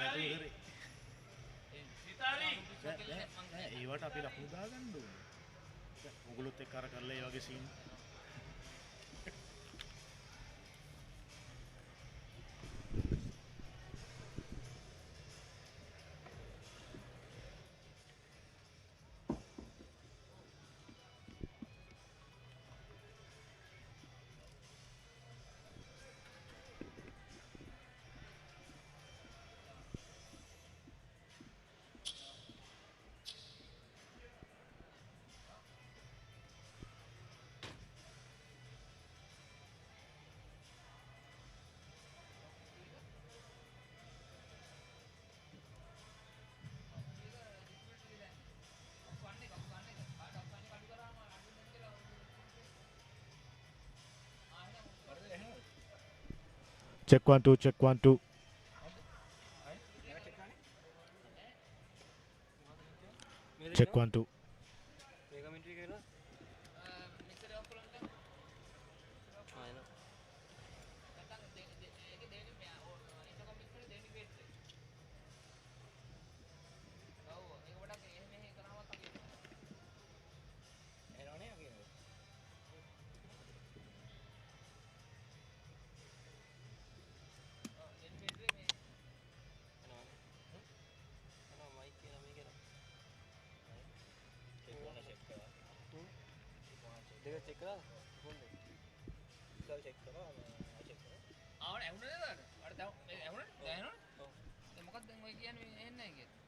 නැතුව කරේ. ඒවට අපි ලකුණු දාගන්න ඕනේ. ඔගොල්ලොත් එක්ක අර කරලා ඒ වගේ scene check 1 2 check 1 2 check 1 2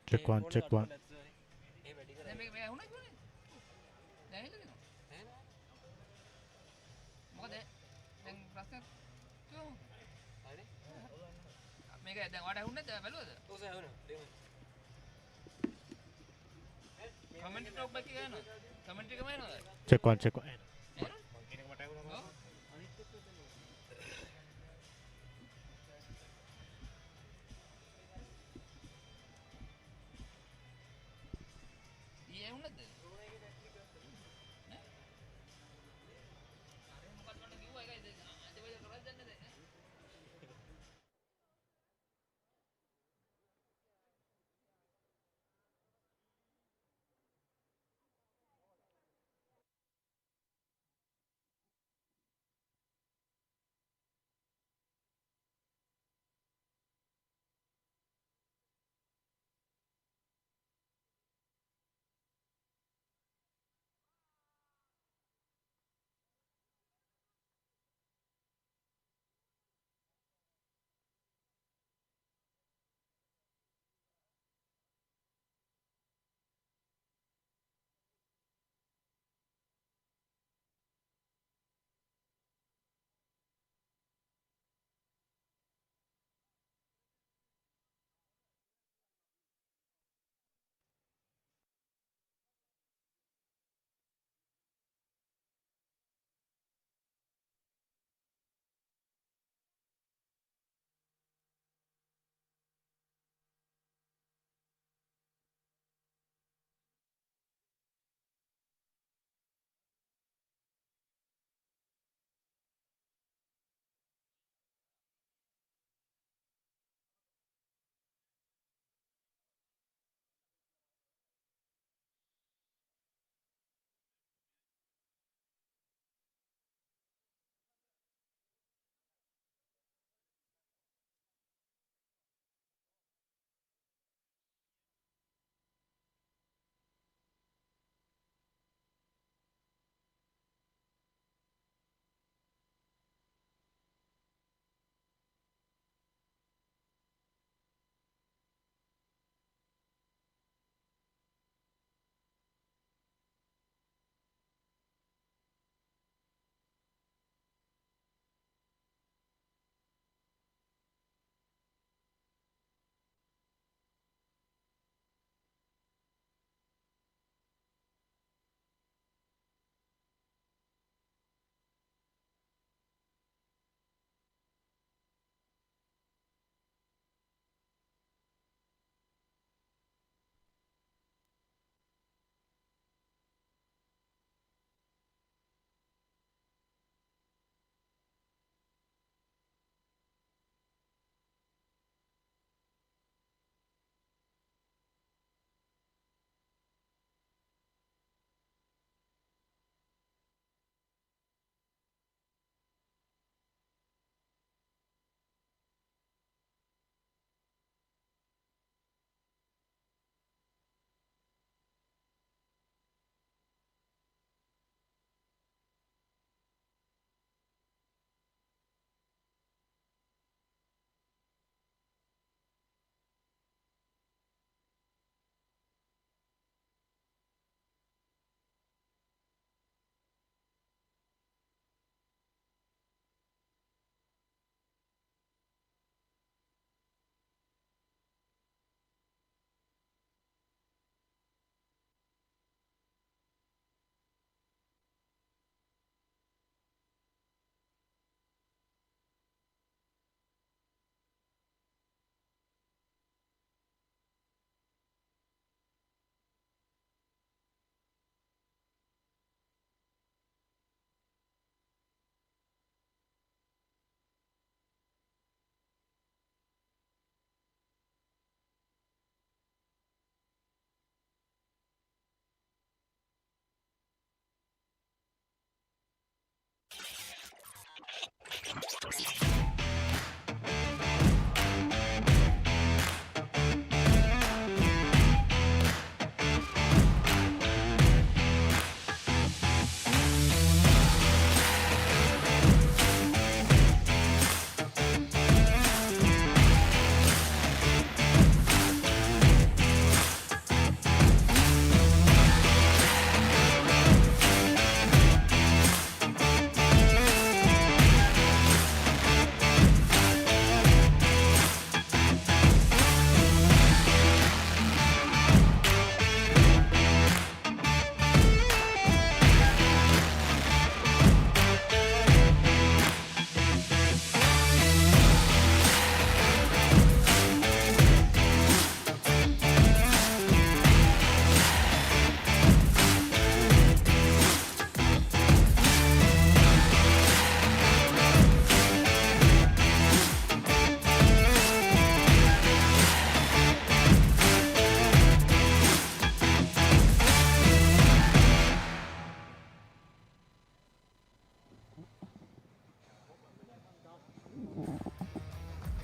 check 1 check 1 check 1 check 1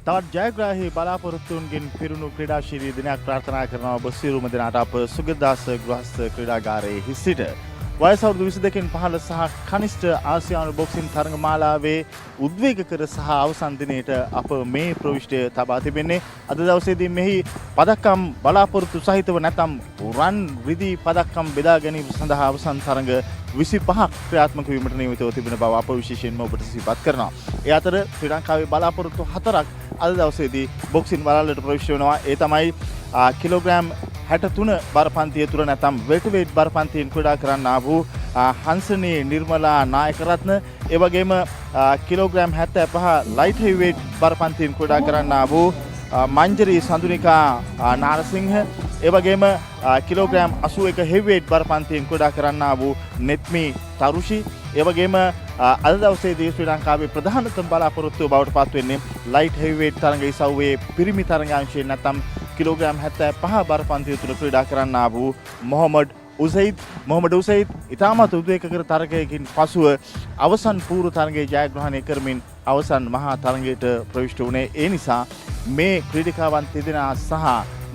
තවත් ජයග්‍රාහී බලාපොරොත්තුන්ගෙන් පිරුණු ක්‍රීඩාශීලී දිනයක් ප්‍රාර්ථනා කරනවා ඔබ සියලුම දෙනාට අප සුගතදාස ගෘහස්ත ක්‍රීඩාගාරයේ හිස් සිට. වයස අවුරුදු 22කින් පහළ සහ කනිෂ්ඨ ආසියානු බොක්සින් තරඟමාලාවේ උද්වේගකර සහ අවසන් දිනේට අප මේ ප්‍රවිෂ්ටය තබා තිබෙන්නේ. අද දවසේදී මෙහි පදක්කම් බලාපොරොත්තු සහිතව නැතම් රන් රිදී පදක්කම් බෙදා ගැනීම සඳහා අවසන් තරඟ 25ක් ක්‍රියාත්මක වීමට නියමිතව තිබෙන බව අප විශේෂයෙන්ම ඔබට සිහිපත් කරනවා. ඒ අතර ශ්‍රී ලංකාවේ බලාපොරොත්තු 4ක් අද දවසේදී බොක්සින් වලල්ලට ප්‍රවිෂ්ට වෙනවා. ඒ තමයි කිලෝග්‍රෑම් 63 බරපන්තිය තුර නැතම් වෙල්ට්වේට් බරපන්තියෙන් ක්‍රීඩා කරන්නා වූ හංසනී නිර්මලා නායකරත්න, ඒ වගේම කිලෝග්‍රෑම් 75 ලයිට් හෙවිවේට් බරපන්තියෙන් ක්‍රීඩා කරන්නා වූ මංජරී සඳුනිකා නාරසිංහ, ඒ වගේම කිලෝග්‍රෑම් 81 හෙවිවේට් බරපන්තියෙන් ක්‍රීඩා කරන්නා වූ නෙත්මි තරුෂි, ඒ වගේම අද දවසේදී ශ්‍රී ලංකාවේ ප්‍රධානතම බලාපොරොත්තුව බවට පත් වෙන්නේ ලයිට් හෙවිවේට් තරඟ ඉසව්වේ පිරිමි තරඟාංශයෙන් නැත්නම් කිලෝග්‍රෑම් 75 බරපන්තිය තුල ක්‍රීඩා කරන්නා වූ මොහමඩ් උසයිද් ඉතාමත් උද්වේගකර තරගයකින් පසුව අවසන් පූර්ව තරගයේ ජයග්‍රහණය කරමින් අවසන් මහා තරගයට ප්‍රවිෂ්ඨ වුණේ. ඒ නිසා මේ ක්‍රීඩිකාවන් තිදෙනා සහ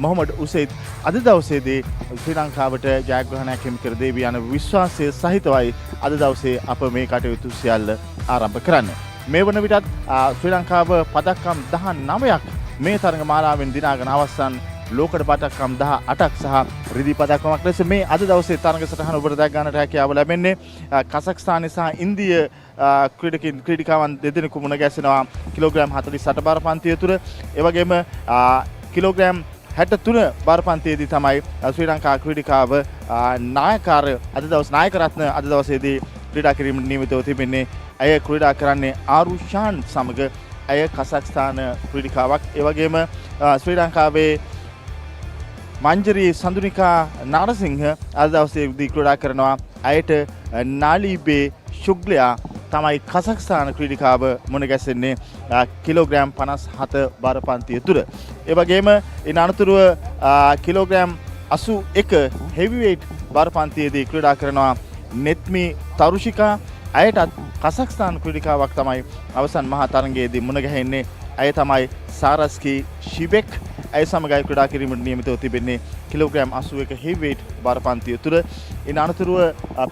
මොහමඩ් උසයිද් අද දවසේදී ශ්‍රී ලංකාවට ජයග්‍රහණයක් හිමි කර දේවි යන විශ්වාසය සහිතවයි අද දවසේ අප මේ කටයුතු සියල්ල ආරම්භ කරන්නේ. මේ වන විටත් ශ්‍රී ලංකාව පදක්කම් 19ක් මේ තරඟ මාලාවෙන් දිනාගෙන අවසන් ලෝකඩ පදක්කම් 18ක් සහ රිදී පදක්කමක් ලෙස මේ අද දවසේ තරඟ සටහන ඔබට දැක් ගන්නට හැකියාව ලැබෙන්නේ. කසක්ස්තානයේ සහ ඉන්දිය ක්‍රීඩිකාවන් දෙදෙනෙකු මුණ ගැසෙනවා කිලෝග්‍රෑම් 48 බරපන්තිය තුර. ඒ වගේම කිලෝග්‍රෑම් 63 බරපන්තියේදී තමයි ශ්‍රී ලංකා ක්‍රීඩිකාව නායකරත්න අද දවසේදී ක්‍රීඩා කිරීමට නියමිතව තිබෙන්නේ. ඇය ක්‍රීඩා කරන්නේ ආරුෂාන් සමග. ඇය කසක්ස්ථාන ක්‍රීඩිකාවක්. ඒ වගේම ශ්‍රී ලංකාවේ මංජරී සඳුනිකා නාරසිංහ අද දවසේදී ක්‍රීඩා කරනවා. ඇයට නාලිබේ ශුග්ලයා තමයි කසක්ස්ථාන ක්‍රීඩිකාව මුණ ගැසෙන්නේ කිලෝග්‍රෑම් 57 බරපන්තිය තුර. ඒ වගේම ඉන් අනතුරුව කිලෝග්‍රෑම් 81 හෙවිවේට් බරපන්තියේදී ක්‍රීඩා කරනවා නෙත්මි තරුෂිකා. ඇයටත් කසක්ස්ථාන ක්‍රීඩිකාවක් තමයි අවසන් මහා තරගයේදී මුණ ගැහෙන්නේ. ඇය තමයි සාරස්කී ශිබෙක්. ඇය සමගයි ක්‍රීඩා කිරීමට නියමිතව තිබෙන්නේ කිලෝග්‍රෑම් 81 හෙවිවේට් බරපන්තිය තුර. ඉන් අනතුරුව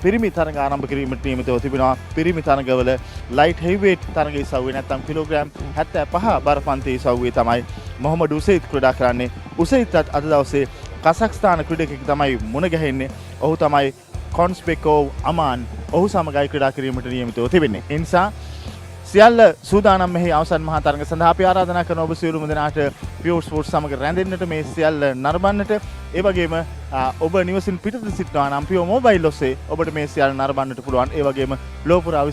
පිරිමි තරඟ ආරම්භ කිරීමට නියමිතව තිබෙනවා. පිරිමි තරඟවල ලයිට් හෙවිවේට් තරඟ ඉසව්වේ නැත්නම් කිලෝග්‍රෑම් 75 බරපන්තිය ඉසව්වේ තමයි මොහමඩ් උසයිද් ක්‍රීඩා කරන්නේ. උසයිද්ත් අද දවසේ කසක්ස්ථාන ක්‍රීඩකයෙක් තමයි මුණ ගැහෙන්නේ. ඔහු තමයි කොන්ස්පෙකෝව් අමාන්. ඔහු සමගයි ක්‍රීඩා කිරීමට නියමිතව තිබෙන්නේ. ඒ නිසා සියල්ල සූදානම් මෙහි අවසන් මහා තරඟ සඳහා අපි ආරාධනා කරන ඔබ සියලුම දෙනාට පියෝර් ස්පෝර්ට්ස් සමග රැඳෙන්නට මේ සියල්ල නරඹන්නට. ඒ වගේම ඔබ නිවසින් පිටත සිටිනවා නම් පියෝ මොබයිල් ඔස්සේ ඔබට මේ සියල්ල නරඹන්නට පුළුවන්. ඒ වගේම ලෝපුරා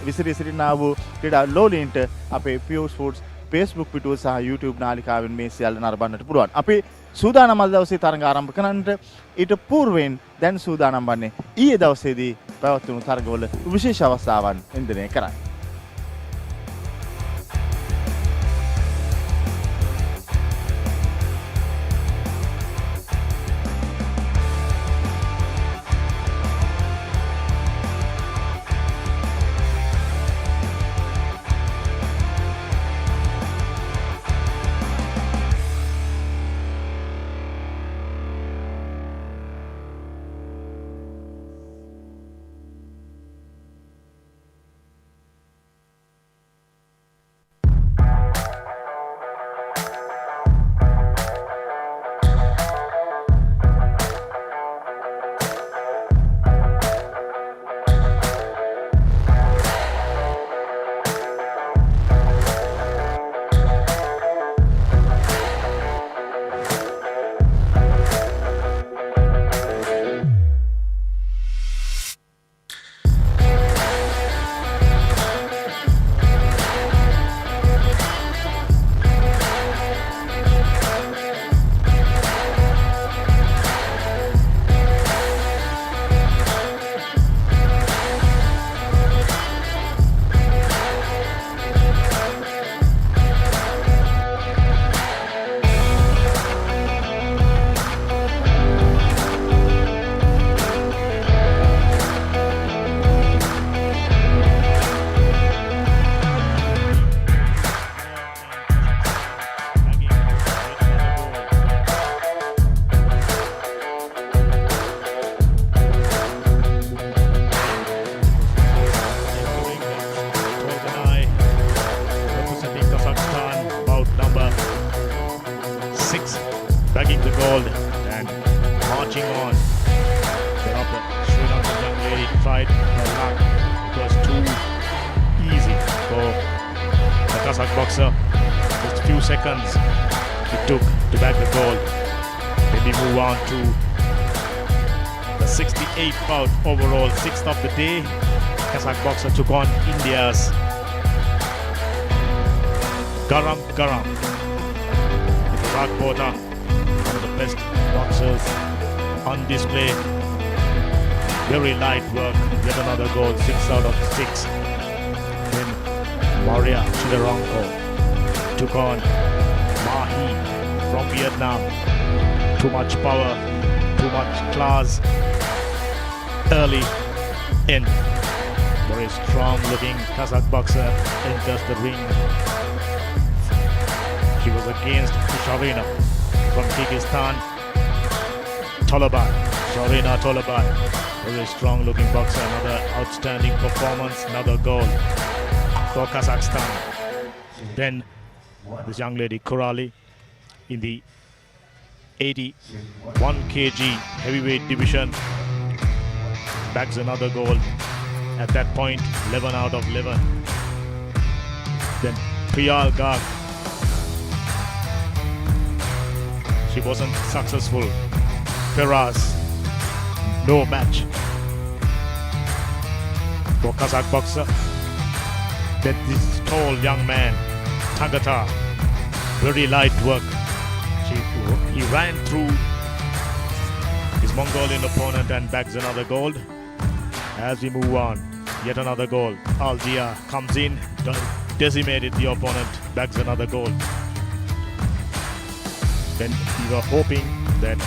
විසිරී සිටිනා වූ ක්‍රීඩා ලෝලීන්ට අපේ පියෝර් ස්පෝර්ට්ස් Facebook පිටුව සහ YouTube නාලිකාවෙන් මේ සියල්ල නරඹන්නට පුළුවන්. අපි සූදානම් අද දවසේ තරඟ ආරම්භ කරන්නට ඊට పూర్වෙන් දැන් සූදානම් වන්නේ ඊයේ දවසේදී පැවැත්වුණු තරඟවල විශේෂ අවස්ථාවන් ඉන්දනය කරන්න. gold and marching on. Then up the Sri Lankan young lady tried her luck. It was too easy for the Kazakh boxer. Just a few seconds it took to bag the gold. Then we move on to the 68th bout overall, 6th of the day. Kazakh boxer took on India's Garam. AKBOTA, one of the best boxers on display. Very light work, yet another goal, 6 out of 6. Then Maria Chidaranko took on MAHI from Vietnam. Too much power, too much class. Early end. Very strong looking Kazakh boxer enters the ring. She was against Sharina from Kyrgyzstan. Sharina Tolabay. Very strong looking boxer. Another outstanding performance. Another goal for Kazakhstan. Then this young lady Kurali in the 81 kg heavyweight division bags another goal. At that point, 11 out of 11. Then Priyal Garg. She wasn't successful. Feraz, no match for Kazakh boxer. Then this tall young man, Tangata, very light work. He ran through his Mongolian opponent and bags another gold. As we move on, yet another goal. Aldia comes in, decimated the opponent, bags another goal. Then we were hoping that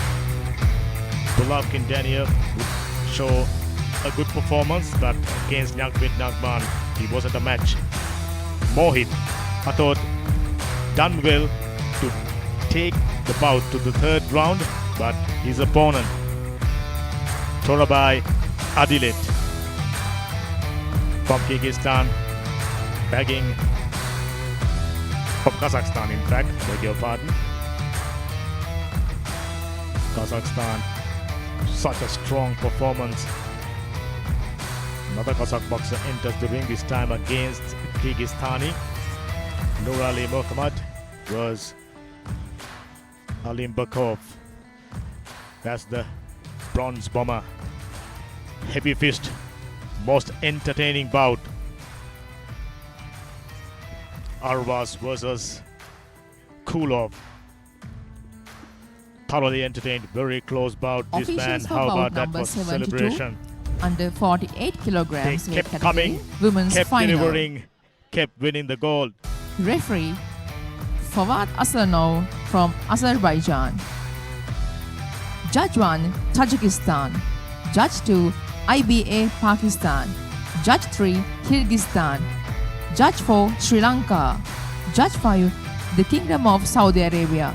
Golovkin Daniel would show a good performance, but against Nyangpit Nagban, he wasn't a match. Mohit, I thought, done well to take the bout to the third round, but his opponent, TURAPBAY Adilet from Kyrgyzstan, bagging from Kazakhstan, in fact, beg your pardon. Kazakhstan, such a strong performance. Another Kazakh boxer enters the ring, this time against Kyrgyzstani. Nurali Mohammad was Alim Bakov. That's the bronze bomber. Heavy fist, most entertaining bout. Arvas versus Kulov. Thoroughly entertained, very close bout. This man, how about that for celebration? Under 48 kilograms they weight kept category, coming, women's kept final. delivering, kept winning the gold. Referee Fawad Aslanov from Azerbaijan. Judge 1, Tajikistan. Judge 2, IBA Pakistan. Judge 3, Kyrgyzstan. Judge 4, Sri Lanka. Judge 5, the Kingdom of Saudi Arabia.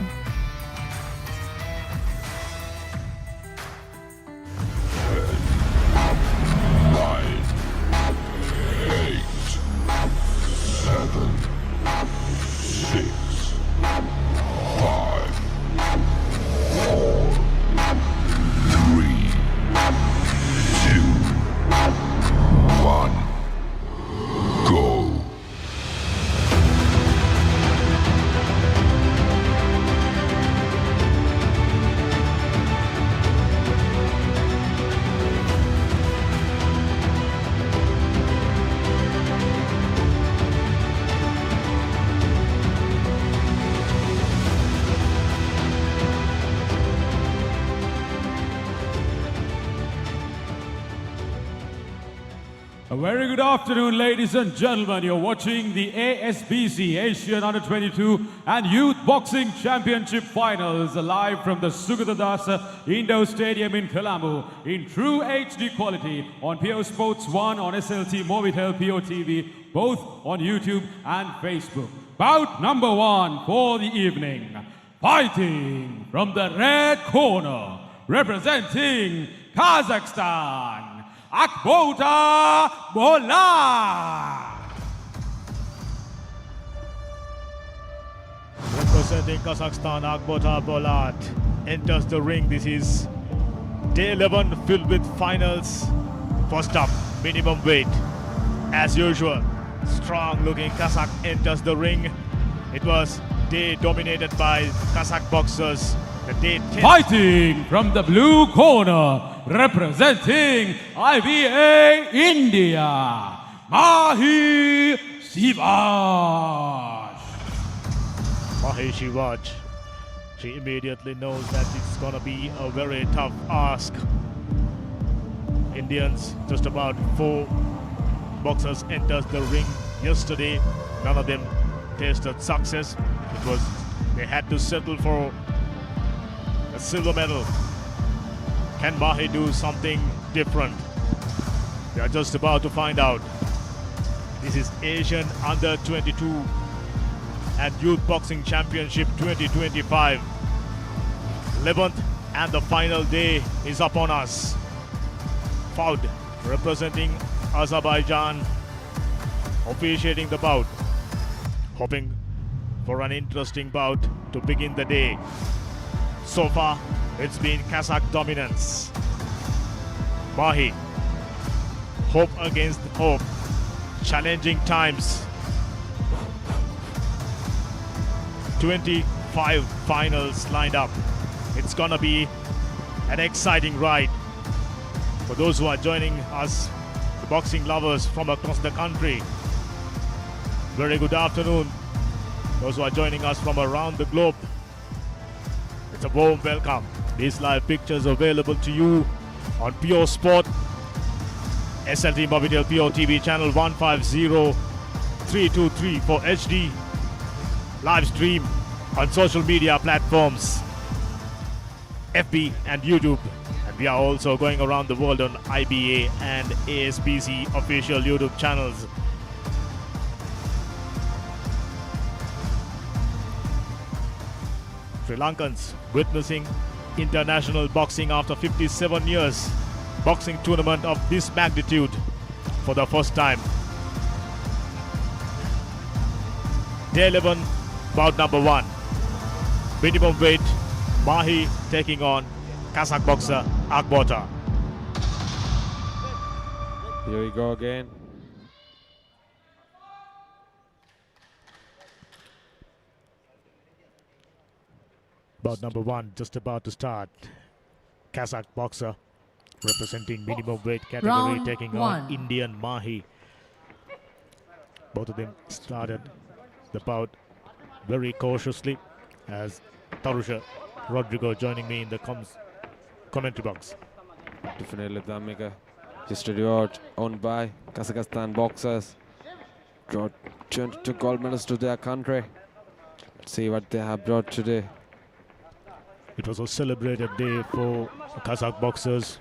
A very good afternoon, ladies and gentlemen. You're watching the ASBC Asian Under-22 and Youth Boxing Championship Finals live from the Sugatadasa Indoor Stadium in Colombo in true HD quality on PO Sports 1, on SLT, Movitel, POTV, both on YouTube and Facebook. Bout number 1 for the evening. Fighting from the red corner, representing Kazakhstan, AKBOTA BOLAT. Representing Kazakhstan, AKBOTA BOLAT, enters the ring. This is day 11 filled with finals. First up, minimum weight. As usual, strong looking Kazakh enters the ring. It was day dominated by Kazakh boxers. The day 10. Fighting from the blue corner, representing IBA India, MAHI SIWACH. MAHI SIWACH. She immediately knows that it's gonna be a very tough ask. Indians, just about 4 boxers enters the ring yesterday. None of them tasted success. They had to settle for a silver medal. Can MAHI do something different? We are just about to find out. This is Asian Under 22 and Youth Boxing Championship 2025. 11th and the final day is upon us. Faud representing Azerbaijan officiating the bout. Hoping for an interesting bout to begin the day. So far, it's been Kazakh dominance. MAHI, hope against hope. Challenging times. 25 finals lined up. It's gonna be an exciting ride. For those who are joining us, the boxing lovers from across the country, very good afternoon. Those who are joining us from around the globe, it's a warm welcome. These live pictures available to you on Pure Sport, SLT Movitel Pure TV channel 150323 for HD live stream on social media platforms, FB and YouTube. And we are also going around the world on IBA and ASBC official YouTube channels. Sri Lankans witnessing international boxing after 57 years. Boxing tournament of this magnitude for the first time. Day 11, bout number 1. Minimum weight, MAHI taking on Kazakh boxer AKBOTA. Here we go again. Bout number 1 just about to start. Kazakh boxer representing minimum weight category Round taking 1. on Indian MAHI. Both of them started the bout very cautiously, as Tarusha Rodrigo joining me in the commentary box. Definitely Damika. History award owned by Kazakhstan boxers. Brought 22 gold medals to their country. Let's see what they have brought today. It was a celebrated day for Kazakh boxers.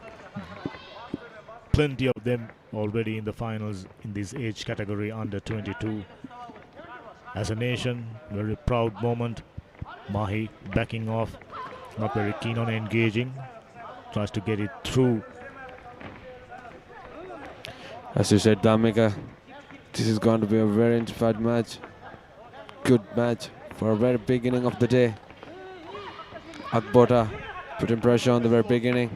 Plenty of them already in the finals in this age category under 22. As a nation, very proud moment. MAHI backing off, not very keen on engaging. Tries to get it through. As you said, Damika, this is going to be a very intensified match. Good match for a very beginning of the day. AKBOTA putting pressure on the very beginning.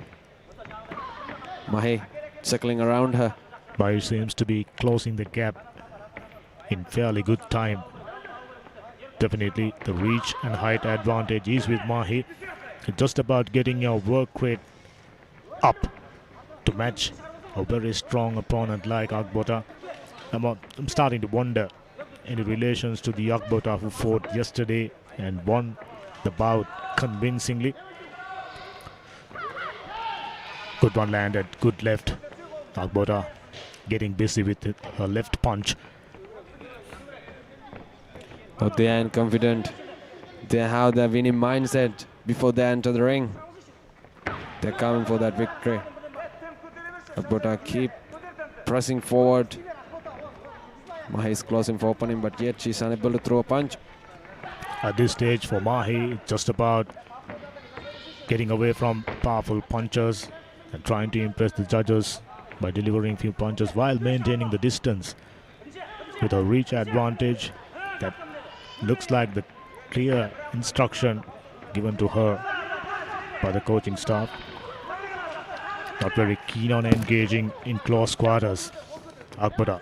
MAHI circling around her. MAHI seems to be closing the gap in fairly good time. Definitely the reach and height advantage is with MAHI. It's just about getting your work rate up to match a very strong opponent like AKBOTA. I'm starting to wonder any relations to the AKBOTA who fought yesterday and won the bout convincingly. Good one landed, good left. AKBOTA getting busy with her left punch. But they are confident. They have their winning mindset before they enter the ring. They're coming for that victory. AKBOTA keep pressing forward. MAHI is closing for opening, but yet she's unable to throw a punch. At this stage for MAHI, it's just about getting away from powerful punches and trying to impress the judges by delivering few punches while maintaining the distance. With a reach advantage, that looks like the clear instruction given to her. by the coaching staff. Not very keen on engaging in close quarters. AKBOTA.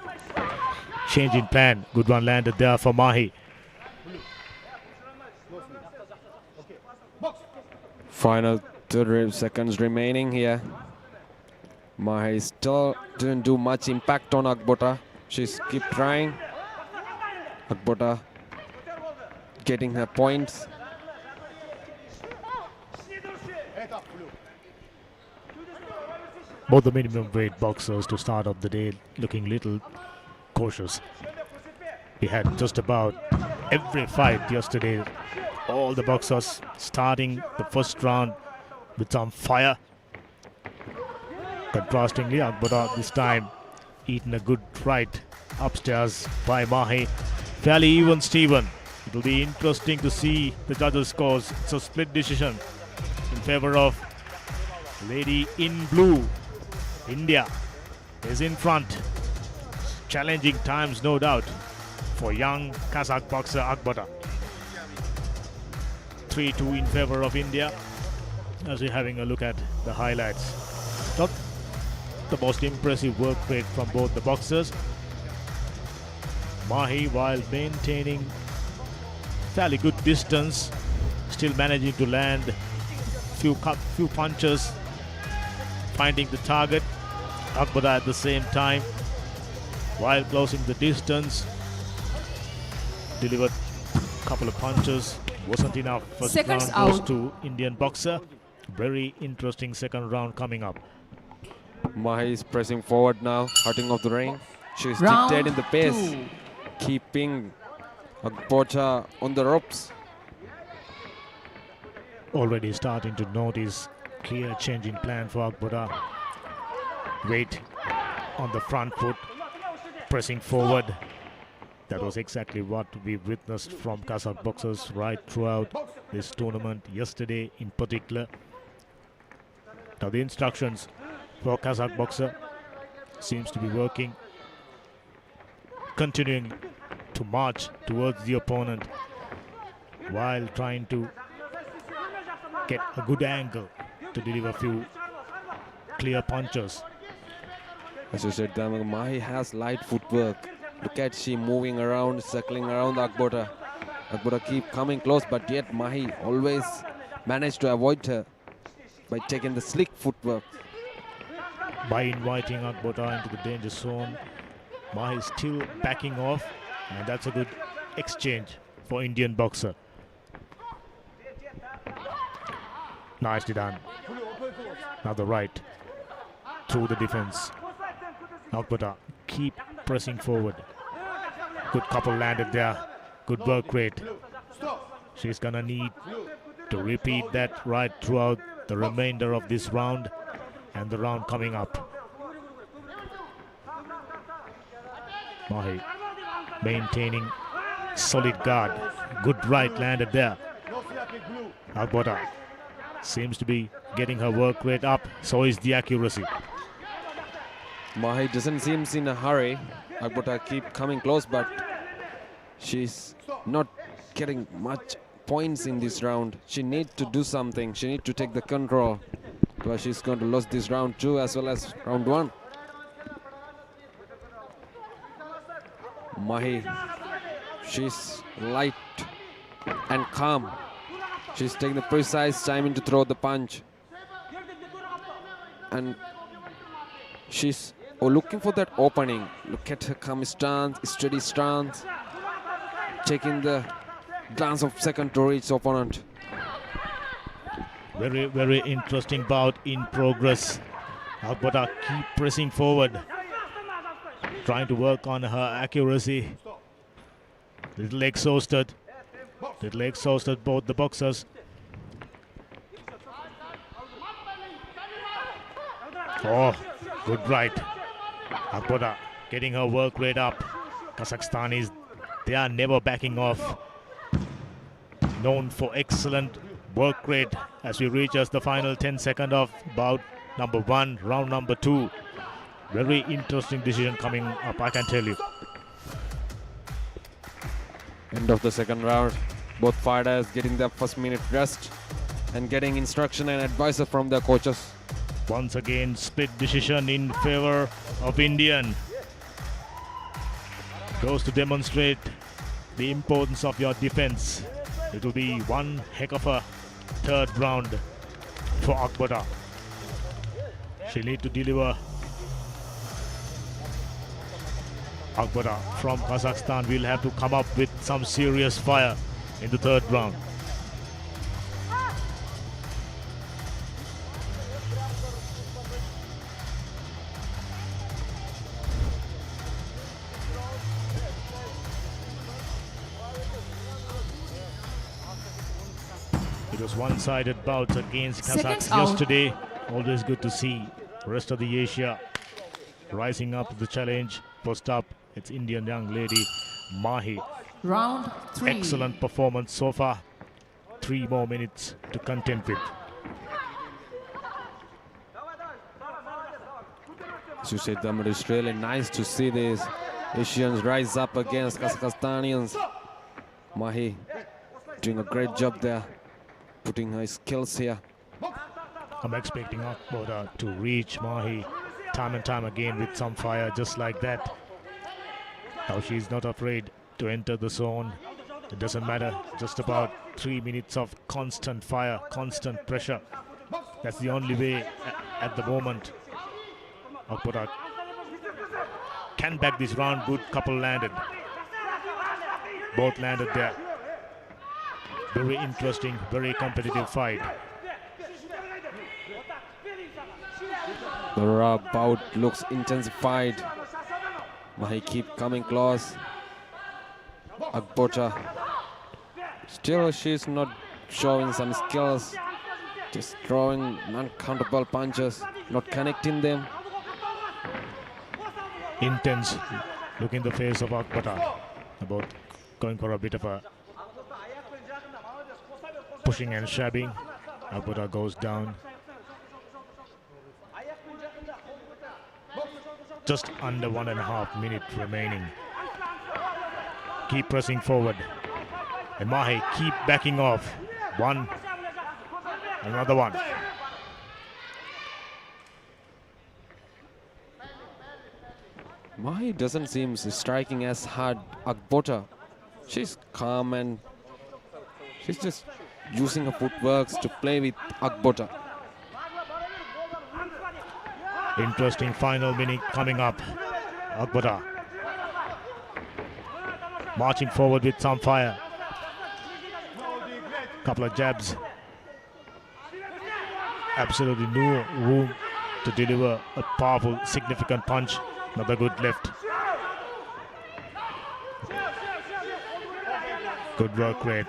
Change in plan. Good one landed there for MAHI. Final 30 seconds remaining here. MAHI still didn't do much impact on AKBOTA. She's keep trying. AKBOTA getting her points. Both the minimum weight boxers to start off the day looking little cautious. We had just about every fight yesterday. All the boxers starting the first round with some fire. Contrastingly, AKBOTA this time eaten a good right upstairs by MAHI. Fairly even Steven. It will be interesting to see the judges' scores. It's a split decision in favor of lady in blue. India is in front. Challenging times, no doubt, for young Kazakh boxer AKBOTA. 3-2 in favor of India. As we're having a look at the highlights. Not the most impressive work rate from both the boxers. MAHI, while maintaining fairly good distance, still managing to land few punches, finding the target. AKBOTA at the same time, while closing the distance, delivered a couple of punches. Wasn't enough. First Seconds round goes out. to Indian boxer. Very interesting second round coming up. MAHI is pressing forward now, cutting off the ring. She's Round dictating the pace, 2. keeping AKBOTA on the ropes. Already starting to notice clear change in plan for AKBOTA. Weight on the front foot, pressing forward. That was exactly what we witnessed from Kazakh boxers right throughout this tournament, yesterday in particular. Now the instructions for Kazakh boxer seems to be working, continuing to march towards the opponent while trying to get a good angle to deliver a few clear punches. As you said, MAHI has light footwork. Look at she moving around, circling around AKBOTA. AKBOTA keep coming close, but yet MAHI always managed to avoid her by taking the slick footwork. By inviting AKBOTA into the danger zone, MAHI is still backing off, and that's a good exchange for Indian boxer. Nicely done. Now the right through the defense. AKBOTA keep pressing forward. Good couple landed there. Good work rate. She's gonna need to repeat that right throughout the remainder of this round and the round coming up. MAHI maintaining solid guard. Good right landed there. AKBOTA seems to be getting her work rate up. So is the accuracy. MAHI doesn't seem in a hurry. AKBOTA keep coming close, but she's not getting much points in this round. She needs to do something. She needs to take the control, because she's going to lose this round 2 as well as round 1. MAHI, she's light and calm. She's taking the precise timing to throw the punch. And she's looking for that opening. Look at her calm stance, steady stance, taking the glance of second to reach opponent. Very, very interesting bout in progress. AKBOTA keep pressing forward, trying to work on her accuracy. Little exhausted both the boxers. Oh, good right. AKBOTA getting her work rate up. Kazakhstanis, they are never backing off. Known for excellent work rate as we reach us the final 10 seconds of bout number 1, round number 2. Very interesting decision coming up, I can tell you. End of the second round. Both fighters getting their first minute rest. and getting instruction and advice from their coaches. Once again, split decision in favor of Indian. Goes to demonstrate the importance of your defense. It will be one heck of a third round for AKBOTA. She'll need to deliver. AKBOTA from Kazakhstan will have to come up with some serious fire in the third round. It was one-sided bouts against Seconds Kazakhs out. yesterday. Always good to see rest of the Asia rising up to the challenge. First up, it's Indian young lady MAHI. Round 3. Excellent performance so far. 3 more minutes to contend with. As you said, Damar, it's really nice to see these Asians rise up against Kazakhstanians. MAHI doing a great job there, putting her skills here. I'm expecting AKBOTA to reach MAHI time and time again with some fire just like that. Now she's not afraid to enter the zone. It doesn't matter, just about 3 minutes of constant fire, constant pressure. That's the only way at the moment. AKBOTA can back this round. Good couple landed. Both landed there. Very interesting, very competitive fight. The bout looks intensified. MAHI keep coming close. AKBOTA, still she's not showing some skills, just throwing non-countable punches, not connecting them. Intense look in the face of AKBOTA, about going for a bit of a pushing and shabbing. AKBOTA goes down. Just under 1.5 minutes remaining. Keep pressing forward. And MAHI keep backing off. One. Another one. MAHI doesn't seem striking as hard. AKBOTA, she's calm and she's just using her footworks to play with AKBOTA. Interesting final minute coming up. AKBOTA marching forward with some fire. Couple of jabs. Absolutely no room to deliver a powerful, significant punch. Another good left. Good work rate.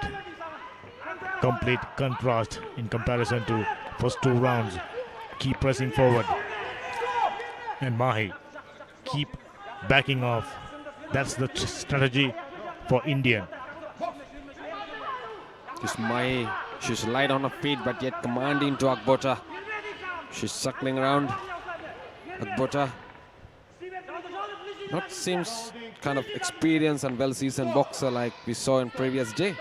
Complete contrast in comparison to first 2 rounds. Keep pressing forward. And MAHI keep backing off. That's the strategy for Indian. This MAHI, she's light on her feet but yet commanding to AKBOTA. She's circling around. AKBOTA not seems kind of experienced and well-seasoned boxer like we saw in previous day.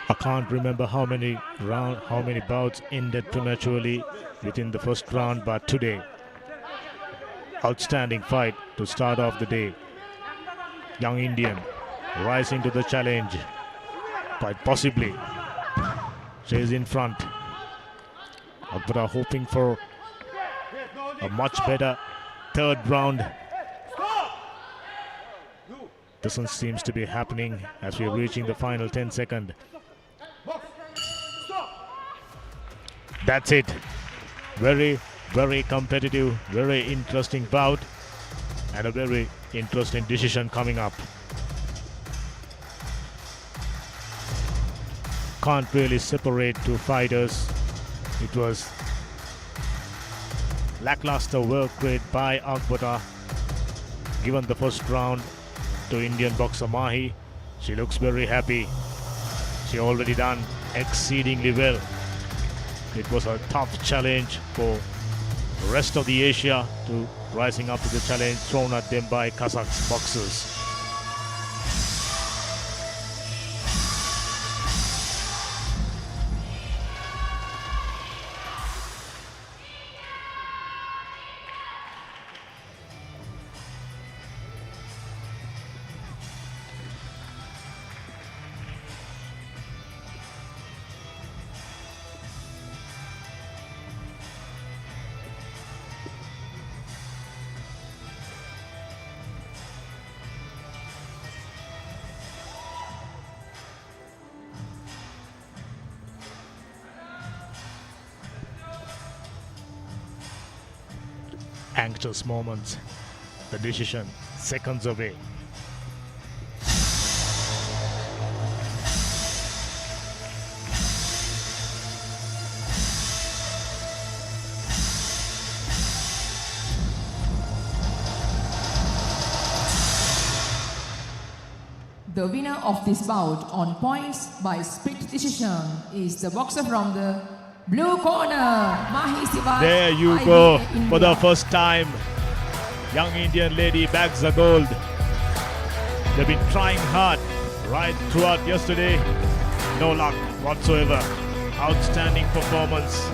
I can't remember how many bouts ended prematurely within the first round, but today, outstanding fight to start off the day. Young Indian rising to the challenge. Quite possibly, she's in front. AKBOTA hoping for a much better third round. Doesn't seem to be happening as we're reaching the final 10 seconds. That's it. Very, very competitive, very interesting bout, and a very interesting decision coming up. Can't really separate 2 fighters. It was lackluster work rate by AKBOTA. Given the first round to Indian boxer MAHI, she looks very happy. She already done exceedingly well. It was a tough challenge for the rest of the Asia to rising up to the challenge thrown at them by Kazakh boxers. anxious moments. The decision seconds away. The winner of this bout on points by split decision is the boxer from the blue corner, MAHI SIWACH. There you IBA go. India. For the first time, young Indian lady bags the gold. They've been trying hard right throughout yesterday. No luck whatsoever. Outstanding performance.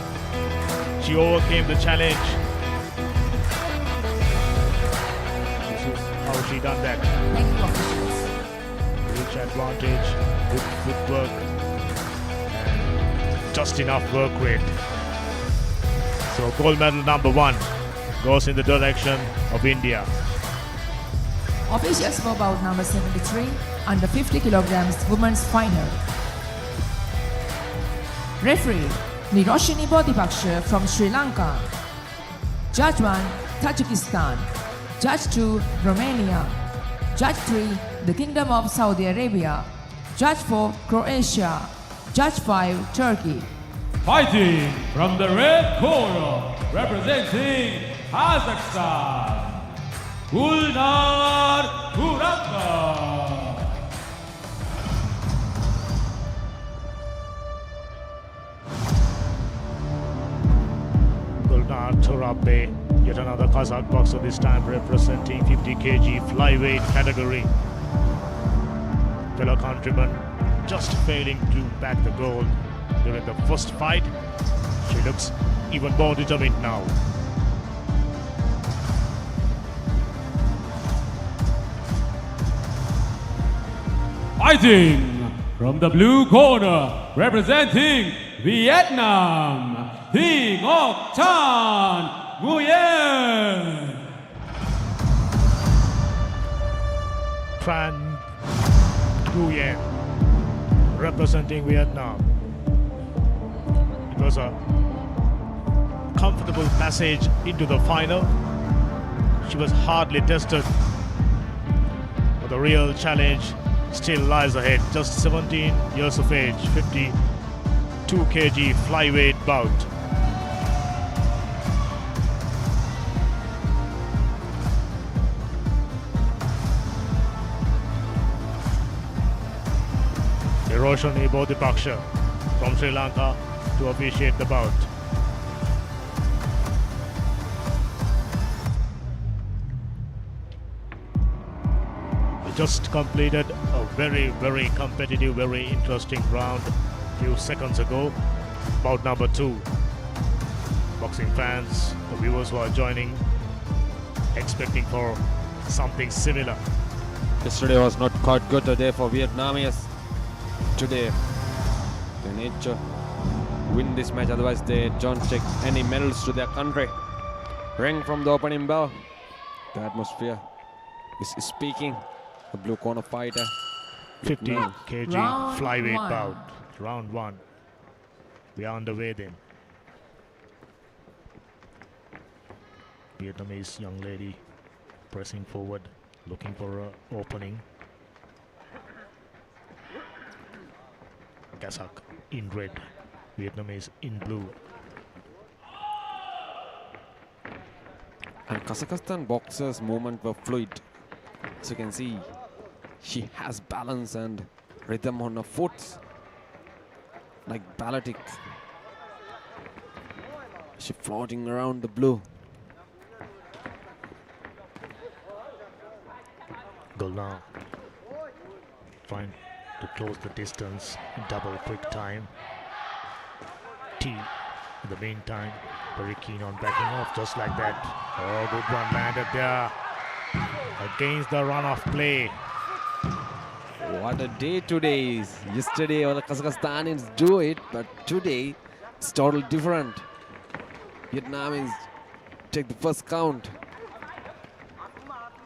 She overcame the challenge. This is how she done that. Thank you, officials. Reach advantage, good footwork, and just enough work rate. So gold medal number 1 goes in the direction of India. Officials for bout number 73, under 50 kilograms women's final. Referee Niroshini Bodhipaksha from Sri Lanka. Judge 1, Tajikistan. Judge 2, Romania. Judge 3, the Kingdom of Saudi Arabia. Judge 4, Croatia. Judge 5, Turkey. Fighting from the red corner, representing Kazakhstan, GULNAR TURAPBAY. GULNAR TURAPBAY, yet another Kazakh boxer, this time representing 50 kg flyweight category. Fellow countryman just failing to back the gold during the first fight. She looks even more determined now. Fighting from the blue corner, representing Vietnam, NGUYEN. TRAN NGUYEN, representing Vietnam. It was a comfortable passage into the final. She was hardly tested, but the real challenge still lies ahead. Just 17 years of age, 52 kg flyweight bout. Niroshini Bodhipaksha from Sri Lanka to officiate the bout. We just completed a very, very competitive, very interesting round a few seconds ago. Bout number 2. Boxing fans, the viewers who are joining, expecting for something similar. Yesterday was not quite good a day for Vietnamese. Today, they need to win this match, otherwise they don't take any medals to their country. Ring from the opening bell. The atmosphere is speaking. The blue corner fighter. 50 Vietnam. kg Round flyweight 1. bout. Round 1. We are underway then. Vietnamese young lady pressing forward, looking for an opening. Kazakh in red, Vietnamese in blue. And Kazakhstan boxers' movement were fluid. As you can see, she has balance and rhythm on her foot, like balletic. She floating around the blue. GULNAR trying to close the distance, double quick time. T in the meantime, very keen on backing off just like that. Oh, good one landed there against the run-off play. What a day today is. Yesterday all the Kazakhstanis do it, but today it's totally different. Vietnamese take the first count.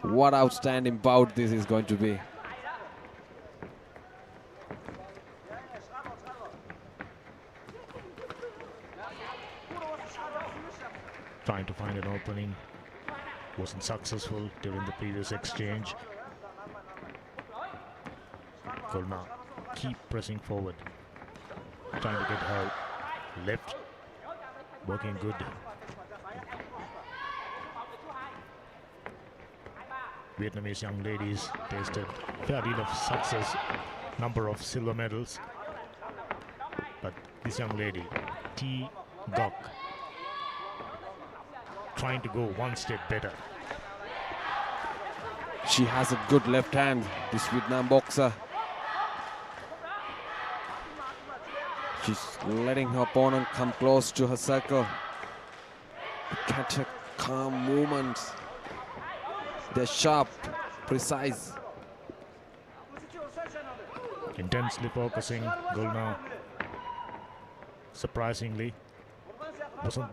What outstanding bout this is going to be. Trying to find an opening. Wasn't successful during the previous exchange. Gulnar keep pressing forward, trying to get her left working good. Vietnamese young ladies tasted a fair deal of success, number of silver medals, but this young lady, NGOC, trying to go one step better. She has a good left hand, this Vietnam boxer. She's letting her opponent come close to her circle. Catch her calm movements. They're sharp, precise. Intensely focusing, Gulnar. Surprisingly, wasn't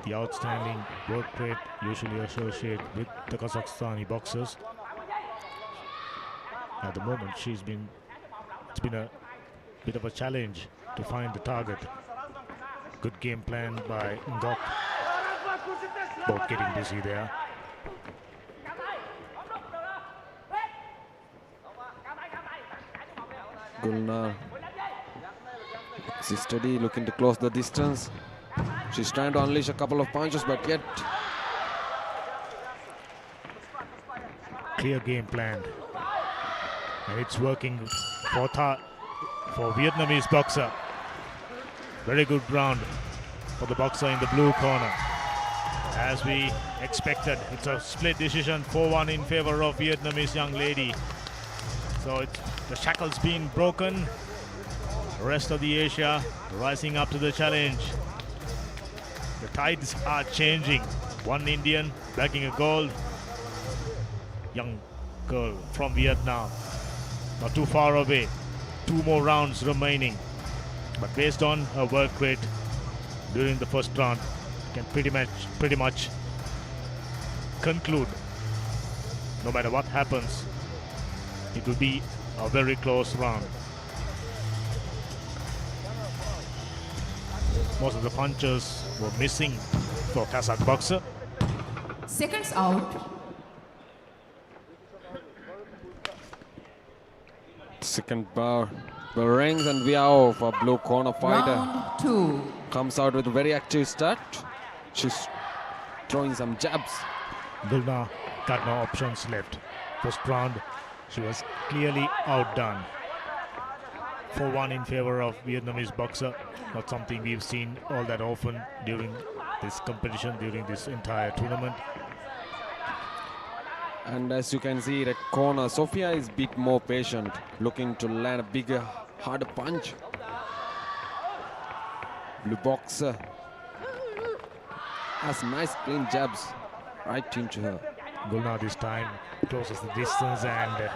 the outstanding work rate usually associated with the Kazakhstani boxers. At the moment, it's been a bit of a challenge to find the target. Good game plan by NGOC. Both getting busy there. Gulnar. She's steady, looking to close the distance. She's trying to unleash a couple of punches, but yet clear game plan, and it's working for Vietnamese boxer. Very good round for the boxer in the blue corner. As we expected, it's a split decision, 4-1 in favor of Vietnamese young lady. So the shackles being broken. The rest of the Asia rising up to the challenge. The tides are changing. One Indian backing a gold. Young girl from Vietnam, not too far away. 2 more rounds remaining, but based on her work rate during the first round, can pretty much conclude, no matter what happens, it will be a very close round. Most of the punches were missing for Kazakh boxer. Seconds out. second bell rings and we are off. A blue corner fighter Round 2. comes out with a very active start. She's throwing some jabs. Gulnar got no options left. First round, she was clearly outdone. 4-1 in favor of Vietnamese boxer. Not something we've seen all that often during this competition, during this entire tournament. And as you can see, that corner, Sofia is a bit more patient, looking to land a bigger, harder punch. Blue boxer has nice clean jabs right into her. Gulnar this time closes the distance and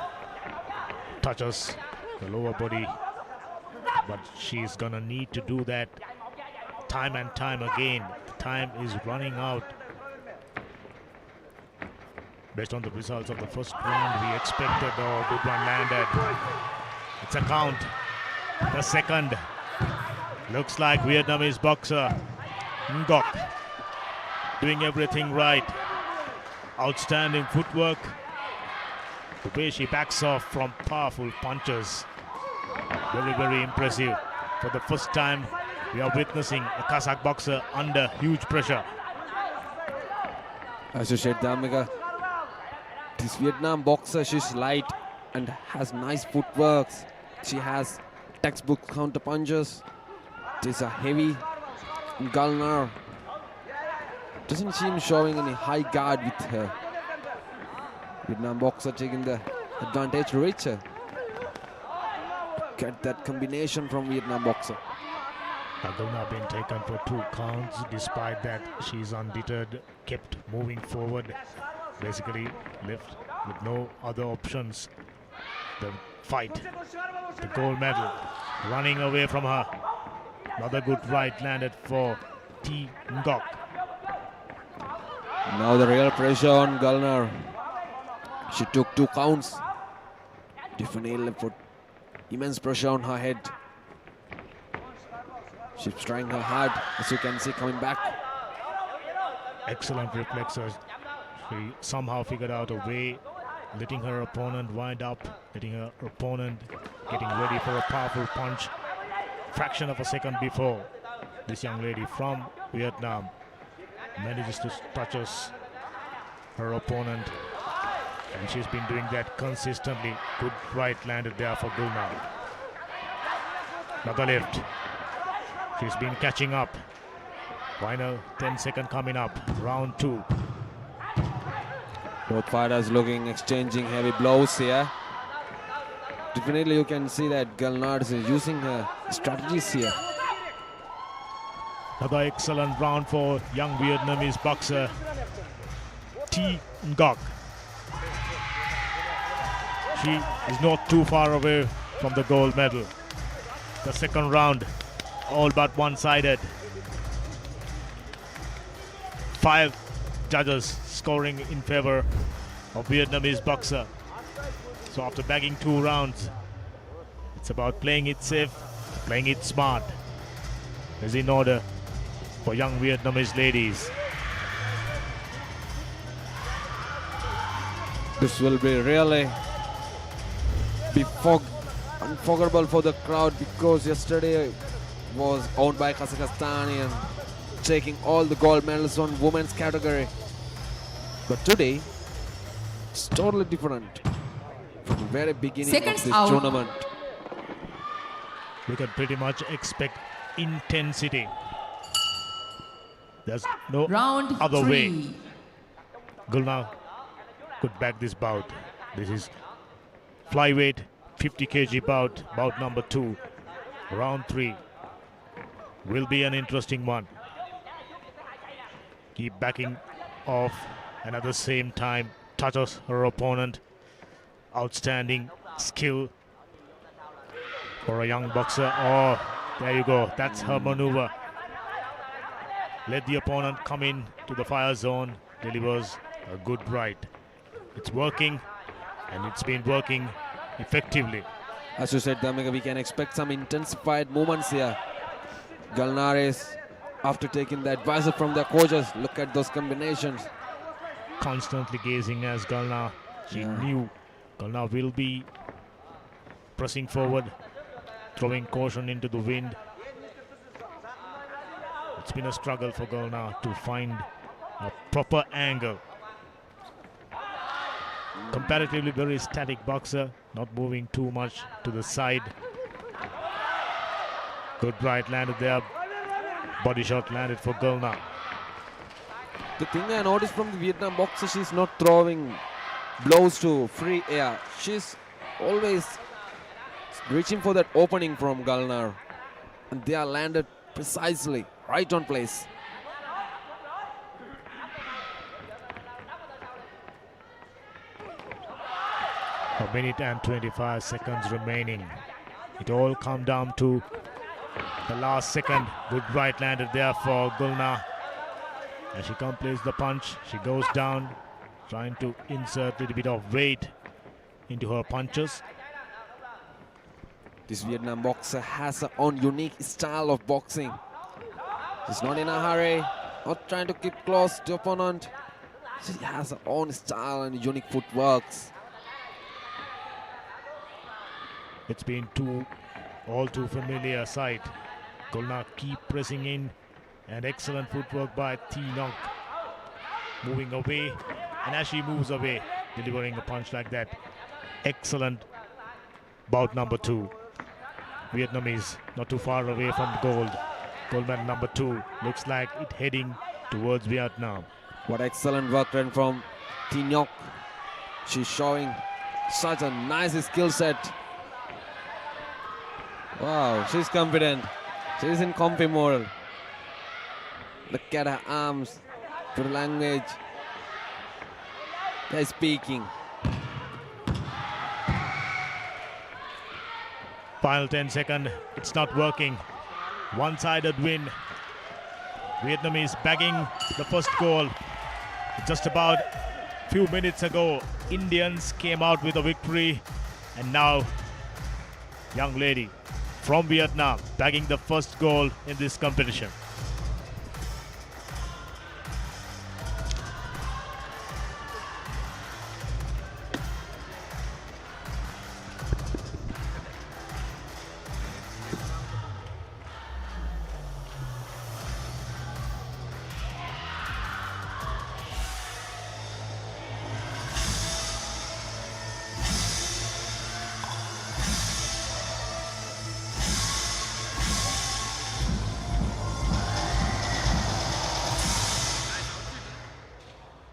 touches the lower body, but she's gonna need to do that time and time again. Time is running out. Based on the results of the first round, we expected a good one landed. It's a count. The second. Looks like Vietnamese boxer NGOC doing everything right. Outstanding footwork. The way she backs off from powerful punches. Very, very impressive. For the first time, we are witnessing a Kazakh boxer under huge pressure. As you said, Damika, this Vietnam boxer, she's light and has nice footwork. She has textbook counter punches. These are heavy. Gulnar doesn't seem showing any high guard with her. Vietnam boxer taking the advantage to reach her. Get that combination from Vietnam boxer. Gulnar being taken for 2 counts. Despite that, she's undeterred, kept moving forward. Basically left with no other options. The fight, the gold medal, running away from her. Another good right landed for NGOC. Now the real pressure on Gulnar. She took 2 counts. Definitely put immense pressure on her head. She's trying her hard, as you can see, coming back. Excellent reflexes. She somehow figured out a way, letting her opponent wind up, letting her opponent getting ready for a powerful punch. Fraction of a second before, this young lady from Vietnam manages to touch her opponent, and she's been doing that consistently. Good right landed there for GULNAR. Another left. She's been catching up. Final 10 seconds coming up. Round 2. Both fighters exchanging heavy blows here. Definitely you can see that GULNAR is using her strategies here. Another excellent round for young Vietnamese boxer NGOC. She is not too far away from the gold medal. The second round, all but one-sided. 5 judges scoring in favor of Vietnamese boxer. So after bagging 2 rounds, it's about playing it safe, playing it smart. Is in order for young Vietnamese ladies. This will be really unforgettable for the crowd, because yesterday was owned by Kazakhstan and taking all the gold medals on women's category. But today, it's totally different from the very beginning Seconds of this out. tournament. We can pretty much expect intensity. There's no Round other 3. way. GULNAR could back this bout. This is flyweight 50 kg bout number 2. Round 3 will be an interesting one. Keep backing off and at the same time touches her opponent. Outstanding skill for a young boxer. Oh, there you go. That's her maneuver. Let the opponent come in to the fire zone. Delivers a good right. It's working, and it's been working effectively. As you said, Damika, we can expect some intensified movements here. GULNAR is, after taking the advice from their coaches, look at those combinations. Constantly gazing as GULNAR. She knew GULNAR will be pressing forward, throwing caution into the wind. It's been a struggle for GULNAR to find a proper angle. Comparatively very static boxer, not moving too much to the side. Good right landed there. Body shot landed for GULNAR. The thing I noticed from the Vietnam boxer, she's not throwing blows to free air. She's always reaching for that opening from GULNAR, and they are landed precisely, right on place. A minute and 25 seconds remaining. It all come down to the last second. Good right landed there for GULNAR. As she completes the punch, she goes down, trying to insert a little bit of weight into her punches. This Vietnam boxer has her own unique style of boxing. She's not in a hurry, not trying to keep close to opponent. She has her own style and unique footworks. It's been all too familiar sight. GULNAR keep pressing in, and excellent footwork by NGOC. Moving away, and as she moves away, delivering a punch like that. Excellent bout number 2. Vietnamese not too far away from gold. Gold medal number 2 looks like it heading towards Vietnam. What excellent work done from NGOC. She's showing such a nice skill set. Wow, she's confident. She's in comfy mode. Look at her arms, her language. They're speaking. Final 10 seconds, it's not working. One-sided win. Vietnamese bagging the first goal. Just about a few minutes ago, Indians came out with a victory, and now young lady from Vietnam bagging the first goal in this competition.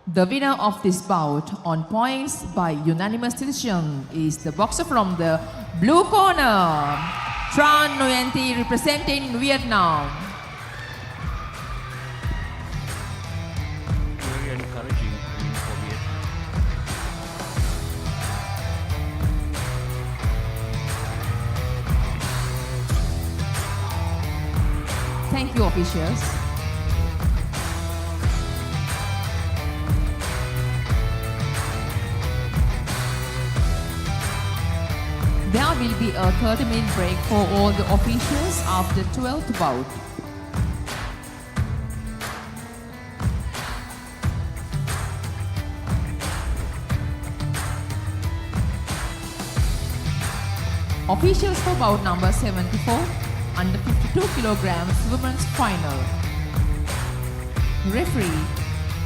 The winner of this bout on points by unanimous decision is the boxer from the blue corner, TRAN Nguyen representing Vietnam. Very encouraging win for Vietnam. Thank you, officials. There will be a 30-minute break for all the officials after 12th bout. Officials for bout number 74, under 52 kilograms women's final. Referee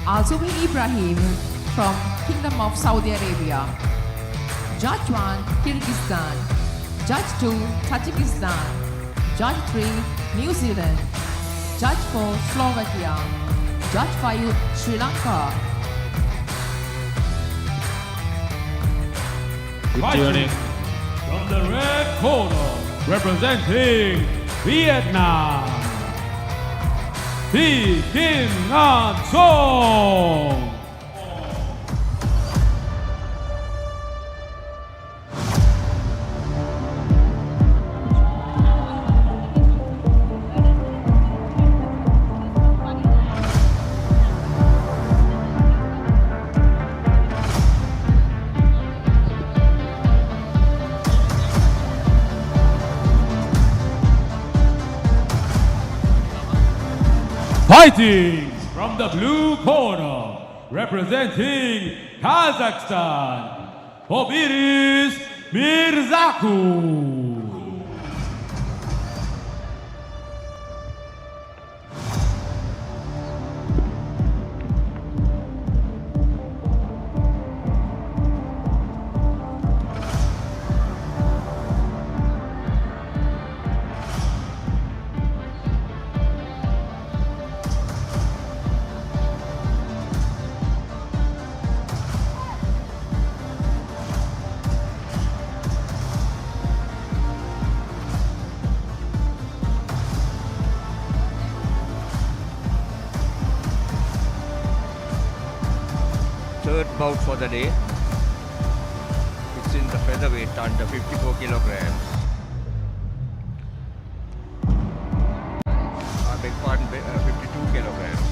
Alzumi Ibrahim from Kingdom of Saudi Arabia. Judge 1, Kyrgyzstan. Judge 2, Tajikistan. Judge 3, New Zealand. Judge 4, Slovakia. Judge 5, Sri Lanka. Fighting from the red corner, representing Vietnam, Thi Kim Ngan Song. Fighting from the blue corner, representing Kazakhstan, TOMIRIS MYRZAKUL. Third bout for the day. It's in the featherweight under 54 kilograms. I beg pardon, 52 kilograms.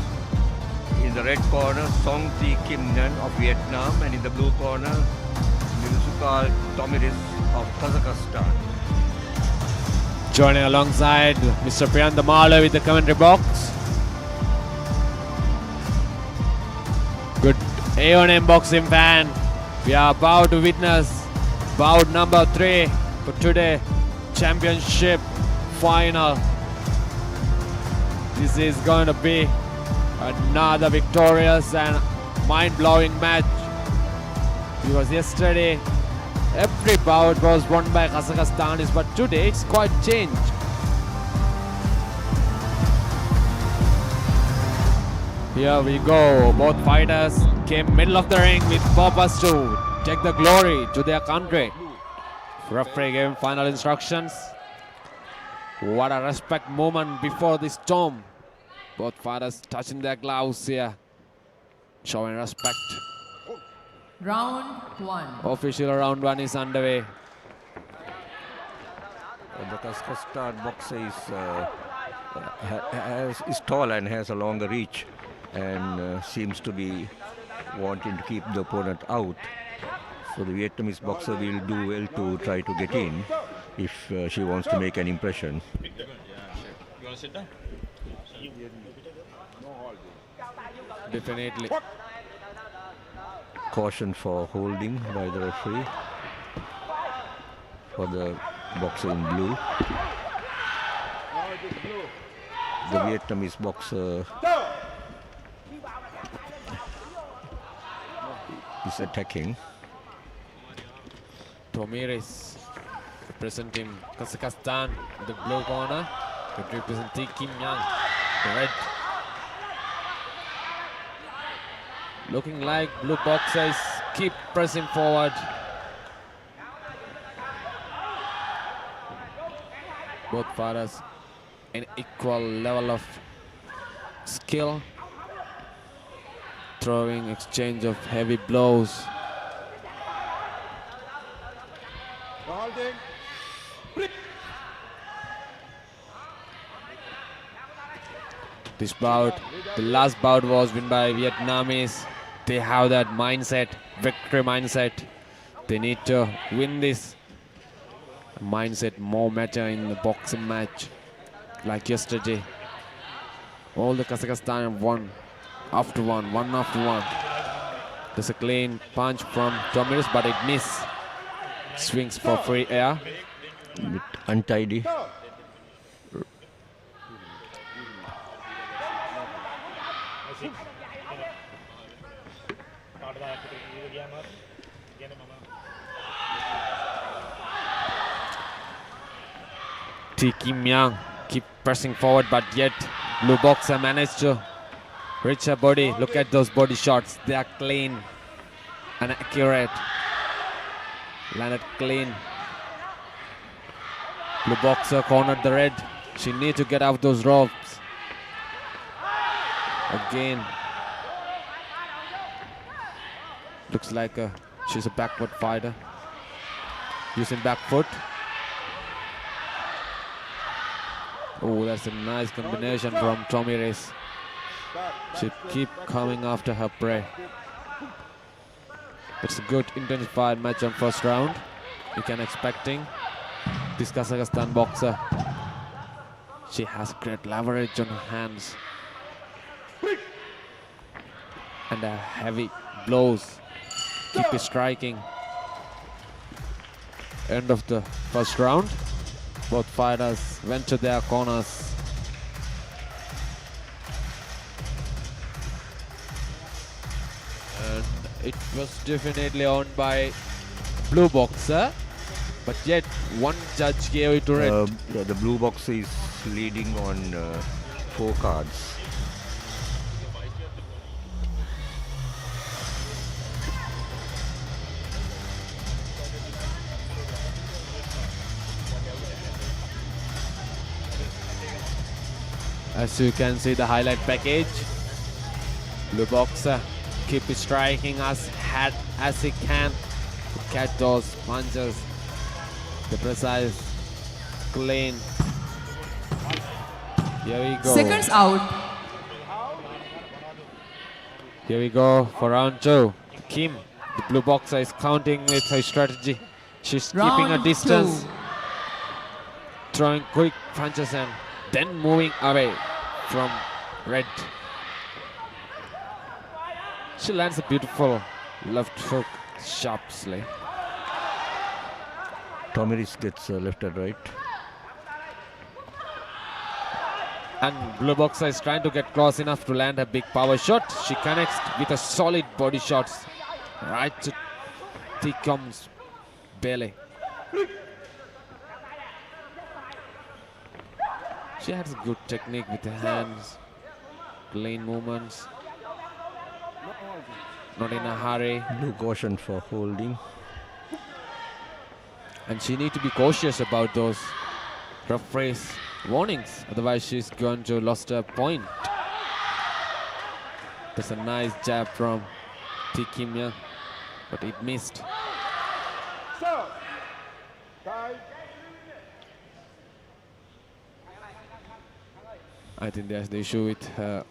In the red corner, Song Thi Kim Ngan of Vietnam, and in the blue corner, MYRZAKUL TOMIRIS of Kazakhstan. Joining alongside Mr. Priyandamala with the commentary box. Good A1M boxing fan. We are about to witness bout number 3 for today championship final. This is going to be another victorious and mind-blowing match, because yesterday every bout was won by Kazakhstanis, but today it's quite changed. Here we go. Both fighters came middle of the ring with purpose to take the glory to their country. Referee gave final instructions. What a respect moment before the storm. Both fighters touching their gloves here, showing respect. Round 1. Official round 1 is underway. The Kazakhstan boxer is tall and has a longer reach, and seems to be wanting to keep the opponent out. So the Vietnamese boxer will do well to try to get in if she wants to make an impression. Definitely. Caution for holding by the referee for the boxer in blue. The Vietnamese boxer is attacking. Tomiris representing Kazakhstan in the blue corner, representing Kim Yang, the red. Looking like blue boxers keep pressing forward. Both fighters in equal level of skill. Throwing exchange of heavy blows. This bout, the last bout was won by Vietnamese. They have that mindset, victory mindset. They need to win this. Mindset more matter in the boxing match. Like yesterday. All the Kazakhstan have won after one after one. There's a clean punch from TOMIRIS, but it missed. Swings for free air. A bit untidy. Kim Young keep pressing forward, but yet blue boxer managed to reach her body. Look at those body shots. They are clean and accurate. Landed clean. Blue boxer cornered the red. She needs to get out those ropes. Again. Looks like she's a backward fighter. Using back foot. Oh, that's a nice combination from TOMIRIS. She keep coming after her prey. It's a good intensified match on first round. You can expecting this Kazakhstan boxer. She has great leverage on her hands. And heavy blows. Keep striking. End of the first round. Both fighters went to their corners. And it was definitely owned by blue boxer, but yet one judge gave it to red. Yeah, the blue boxer is leading on 4 cards. As you can see the highlight package, blue boxer keep striking as hard as he can to catch those punches. The precise, clean. Here we go. Seconds out. Here we go for round 2. Kim, the blue boxer, is counting with her strategy. She's keeping a Round distance, 2. throwing quick punches and then moving away from red. She lands a beautiful left hook sharply. TOMIRIS gets left and right. And blue boxer is trying to get close enough to land a big power shot. She connects with a solid body shots right to Tikom's belly. She has good technique with her hands, clean movements, not in a hurry. Blue caution for holding. And she needs to be cautious about those referees' warnings, otherwise she's going to lose her point. That's a nice jab from Kim Young, but it missed. I think there's the issue with her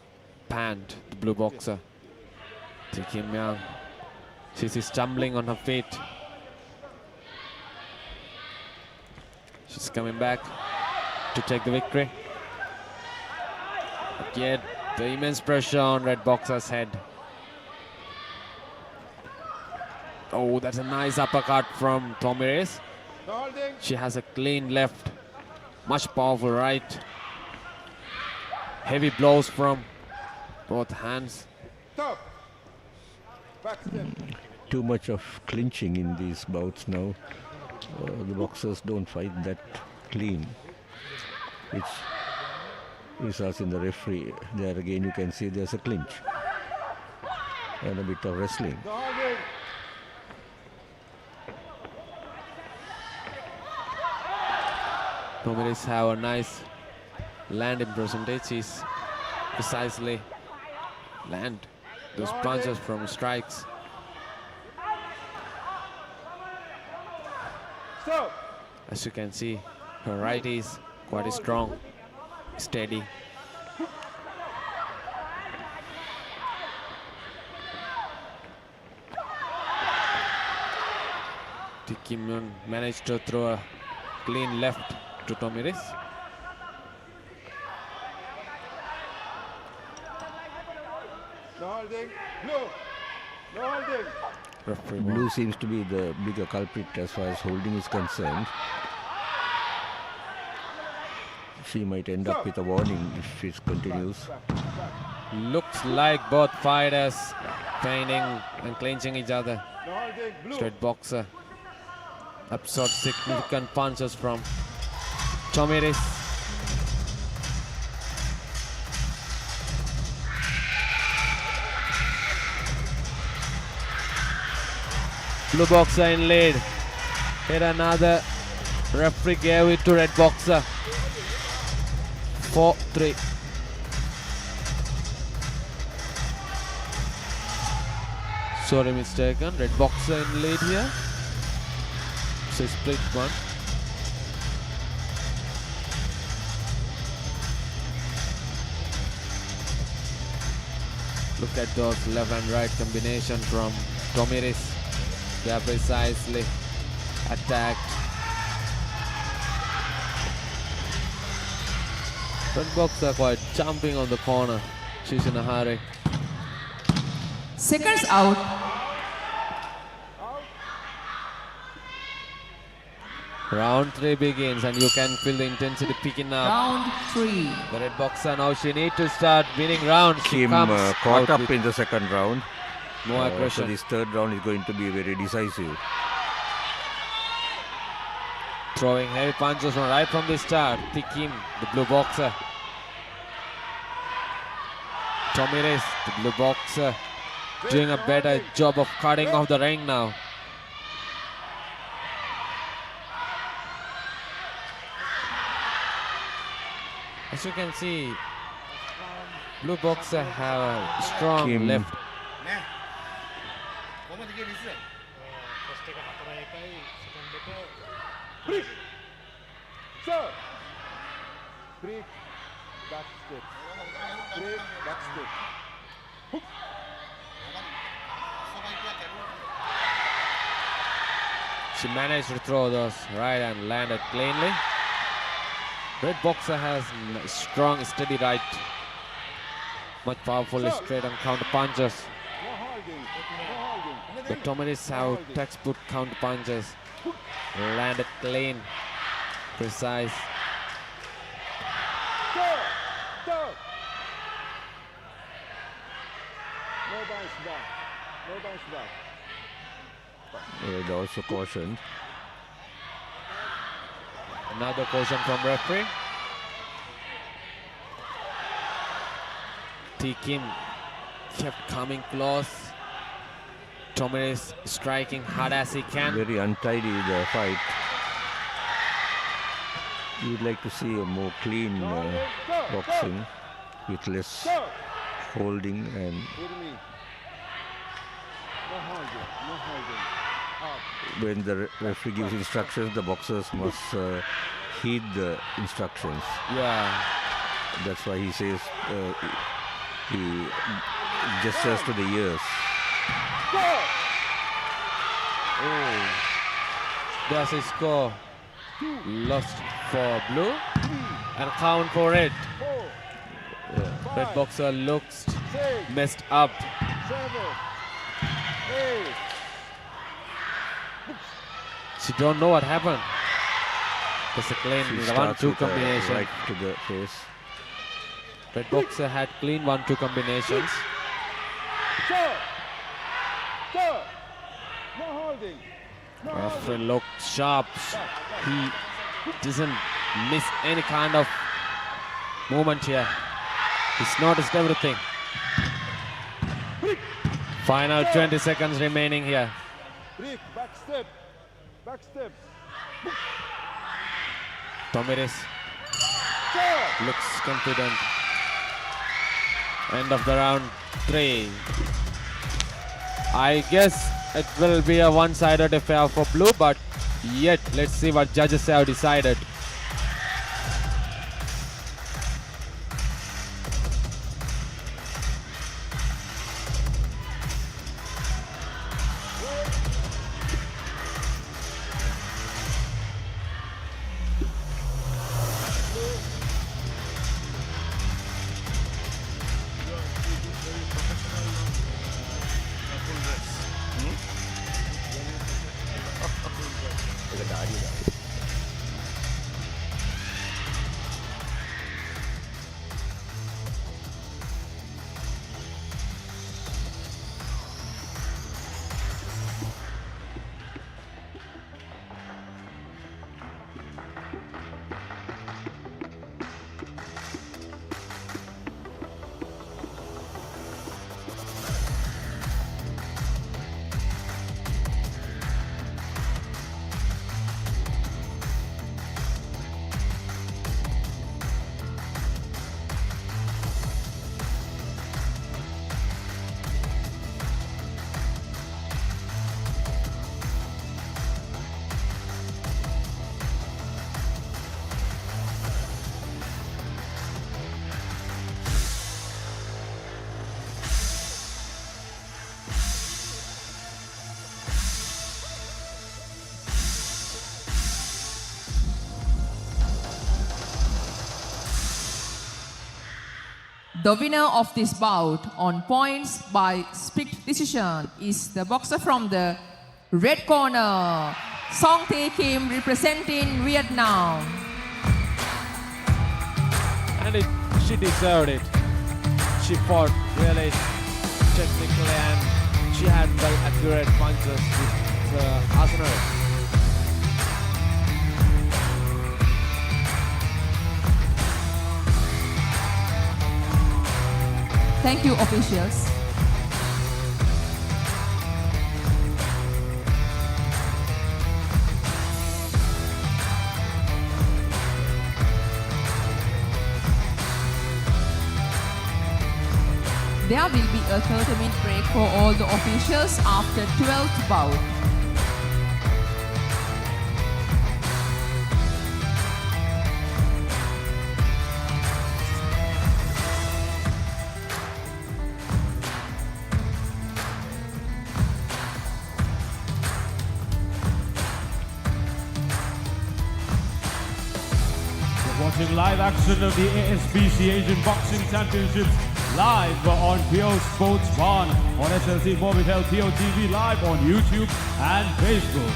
pant, the blue boxer. Kim Young, she's stumbling on her feet. She's coming back to take the victory. But yet, the immense pressure on red boxer's head. Oh, that's a nice uppercut from TOMIRIS. She has a clean left, much powerful right. Heavy blows from both hands. Too much of clinching in these bouts now. The boxers don't fight that clean, which results in the referee. There again you can see there's a clinch. and a bit of wrestling. Tomiris have a nice landing percentage. He's precisely land those punches from strikes. As you can see, her right is quite strong, steady. Kim Yoon managed to throw a clean left to Tomiris. Referee Blue seems to be the bigger culprit as far as holding is concerned. She might end up with a warning if it continues. looks like both fighters feigning and clinching each other. Straight boxer absorbed significant punches from Tomiris. Blue boxer in lead. Hit another. Referee gave it to red boxer. 4-3. Sorry, mistaken. Red boxer in lead here. So split one. Look at those left and right combination from Tomiris. They are precisely attacked. Red boxer quite jumping on the corner. She's in a hurry. Seconds out. Round 3 begins and you can feel the intensity picking up. Round 3. The red boxer now, she needs to start winning rounds. She Kim comes caught out up with in the second round. more So aggression. this third round is going to be very decisive. Throwing heavy punches right from the start. Kim, the blue boxer. Tomiris, the blue boxer, doing a better job of cutting off the ring now. As you can see, blue boxer have a strong Kim. left. She managed to throw those right and landed cleanly. Red boxer has strong, steady right. Much powerful straight and counter punches. The Tomiris have textbook counter punches. Landed clean, precise. They also cautioned. Another caution from referee. Kim kept coming close. Tomiris striking hard as he can. Very untidy the fight. You'd like to see a more clean boxing with less holding and when the referee gives instructions, the boxers must heed the instructions. Yeah. That's why he says he gestures to the ears. Oh, there's a score. Lost for blue and count for red. Red boxer looks messed up. She don't know what happened. There's a clean She starts 1-2 with a combination. right to the face. Red boxer had clean 1-2 combinations. Referee looked sharp. He doesn't miss any kind of movement here. He's noticed everything. Final 20 seconds remaining here. Back step. Tomiris looks confident. End of the round 3. I guess it will be a one-sided affair for blue, but yet let's see what judges have decided. The winner of this bout on points by split decision is the boxer from the red corner, Song Tae Kim, representing Vietnam. And she deserved it. She fought really technically and she had well accurate punches with arsenal. Thank you, officials. There will be a 30-minute break for all the officials after 12th bout. Watching live action of the ASBC Asian Boxing Championships live on PO Sports 1 on SLC Mobitel PO TV, live on YouTube and Facebook.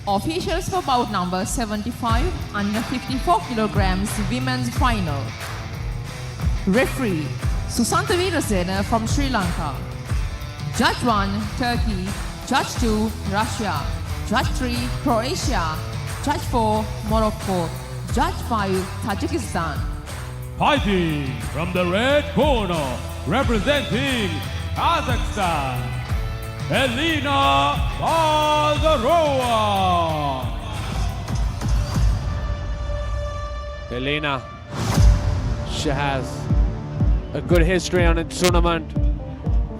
Officials for bout number 75 under 54 kilograms women's final. Referee Susanta Veerasena from Sri Lanka. Judge 1 Turkey, Judge 2 Russia, Judge 3 Croatia, Judge 4 Morocco, Judge 5 Tajikistan. Fighting from the red corner, representing Kazakhstan, ELINA BAZAROVA. ELINA, she has a good history on its tournament,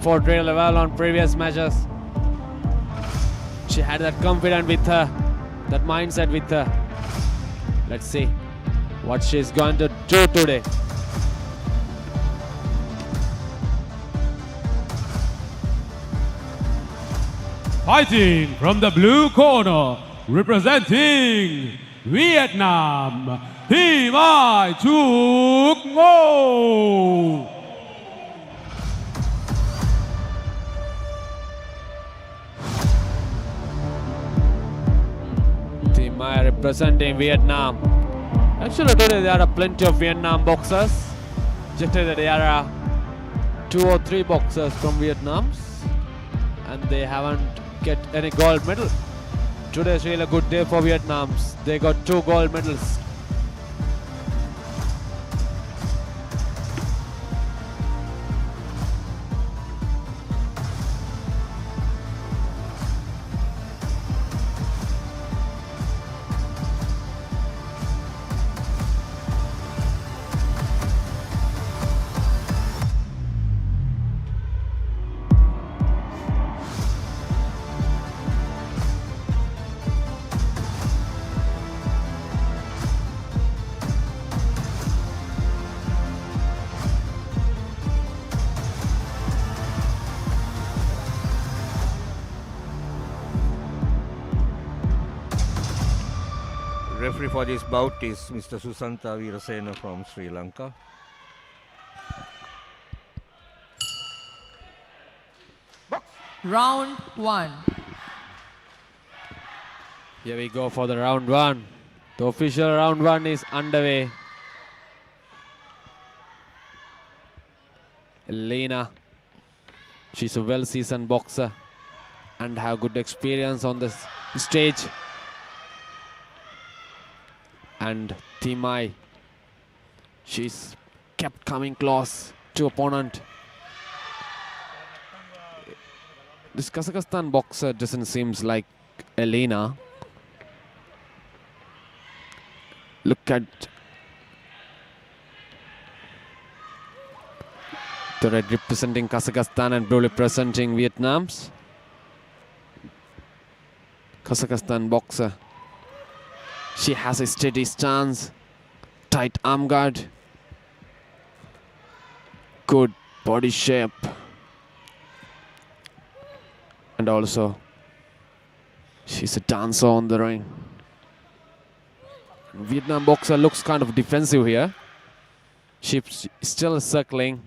fought really well on previous matches. She had that confidence with her, that mindset with her. Let's see what she's going to do today. Fighting from the blue corner, representing Vietnam, TURAPBAY. Team I representing Vietnam. Actually today there are plenty of Vietnam boxers. Just that there are 2 or 3 boxers from Vietnam and they haven't get any gold medal. Today's really a good day for Vietnam. They got 2 gold medals. Referee for this bout is Mr. Susanta Virasena from Sri Lanka. Round 1. Here we go for the round 1. The official round 1 is underway. ELINA, she's a well-seasoned boxer and have good experience on the stage. And TAUBAY, she's kept coming close to opponent. This Kazakhstan boxer doesn't seem like ELINA. Look at the red representing Kazakhstan and blue representing Vietnam's. Kazakhstan boxer. She has a steady stance, tight arm guard, good body shape, and also she's a dancer on the ring. Vietnam boxer looks kind of defensive here. She's still circling,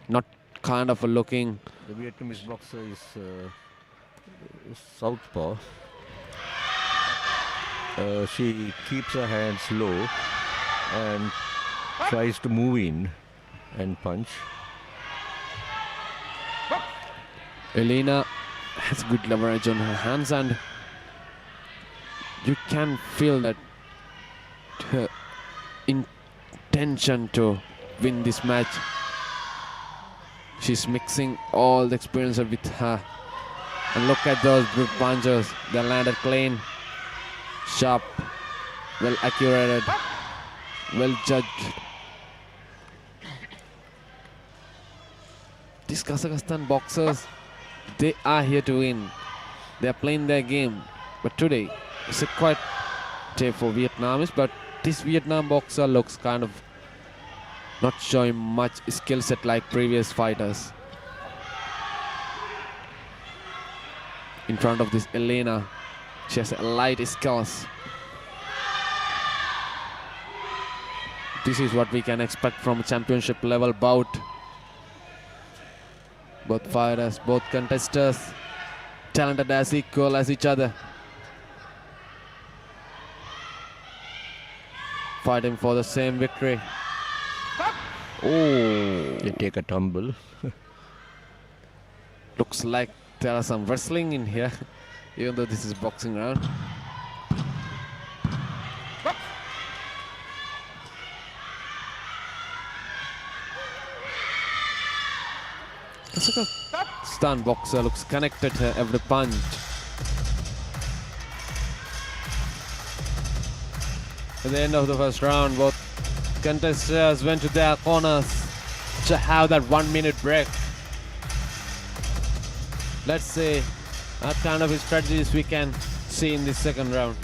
not kind of looking. The Vietnamese boxer is southpaw. She keeps her hands low and tries to move in and punch. ELINA has good leverage on her hands, and you can feel that her intention to win this match. She's mixing all the experience with her. And look at those brute punches. They landed clean, sharp, well accurate, well judged. These Kazakhstan boxers, they are here to win. They are playing their game. But today, it's a quite day for Vietnamese, but this Vietnam boxer looks kind of not showing much skill set like previous fighters. In front of this ELINA, she has light skills. This is what we can expect from a championship level bout. Both fighters, both contestants, talented as equal as each other. Fighting for the same victory. Oh, They take a tumble. looks like there are some wrestling in here, even though this is boxing round. Kazakhstan boxer looks connected to every punch. At the end of the first round, both contestants went to their corners to have that 1 minute break. Let's see what kind of strategies we can see in this second round.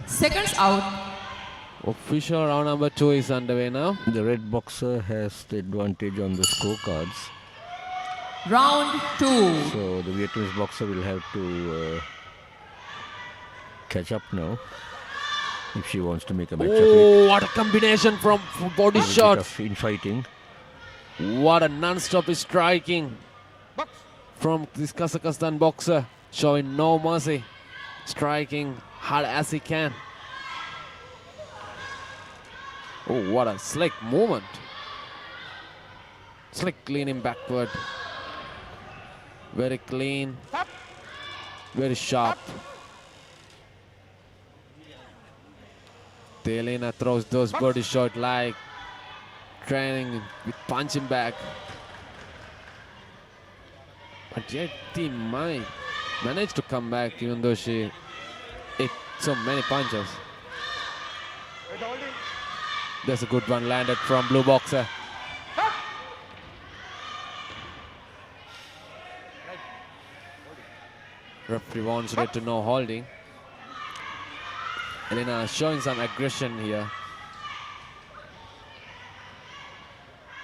Seconds out. Official round number 2 is underway now. The red boxer has the advantage on the scorecards. Round 2. So the Vietnamese boxer will have to catch up now if she wants to make a match of it. Oh, what a combination from body shots. Infighting. What a non-stop striking from this Kazakhstan boxer, showing no mercy, striking hard as he can. Oh, what a slick movement. Slick leaning backward. Very clean, very sharp. The ELINA throws those body shots like training with punching back. But yet the MAHI managed to come back even though she ate so many punches. There's a good one landed from blue boxer. Referee wants it to no holding. ELINA showing some aggression here.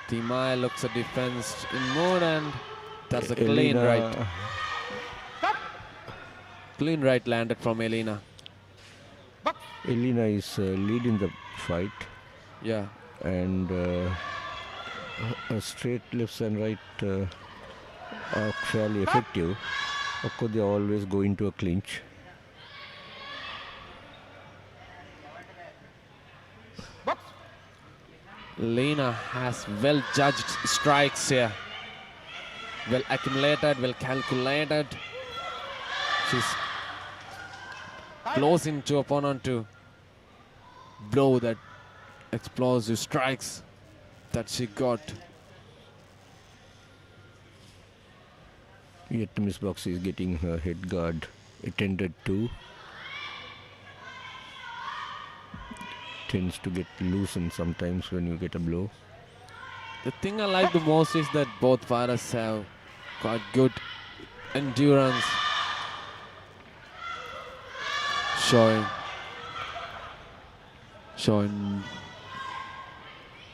The MAHI looks a defense in mode and that's a clean right. Clean right landed from ELINA. ELINA is leading the fight. Yeah. And straight lefts and right are fairly effective. Of course, they always go into a clinch. ELINA has well judged strikes here. Well accumulated, well calculated. She's closing to opponent to blow that explosive strikes that she got. Vietnamese boxer is getting her head guard attended to. Tends to get loosened sometimes when you get a blow. The thing I like the most is that both fighters have quite good endurance. Showing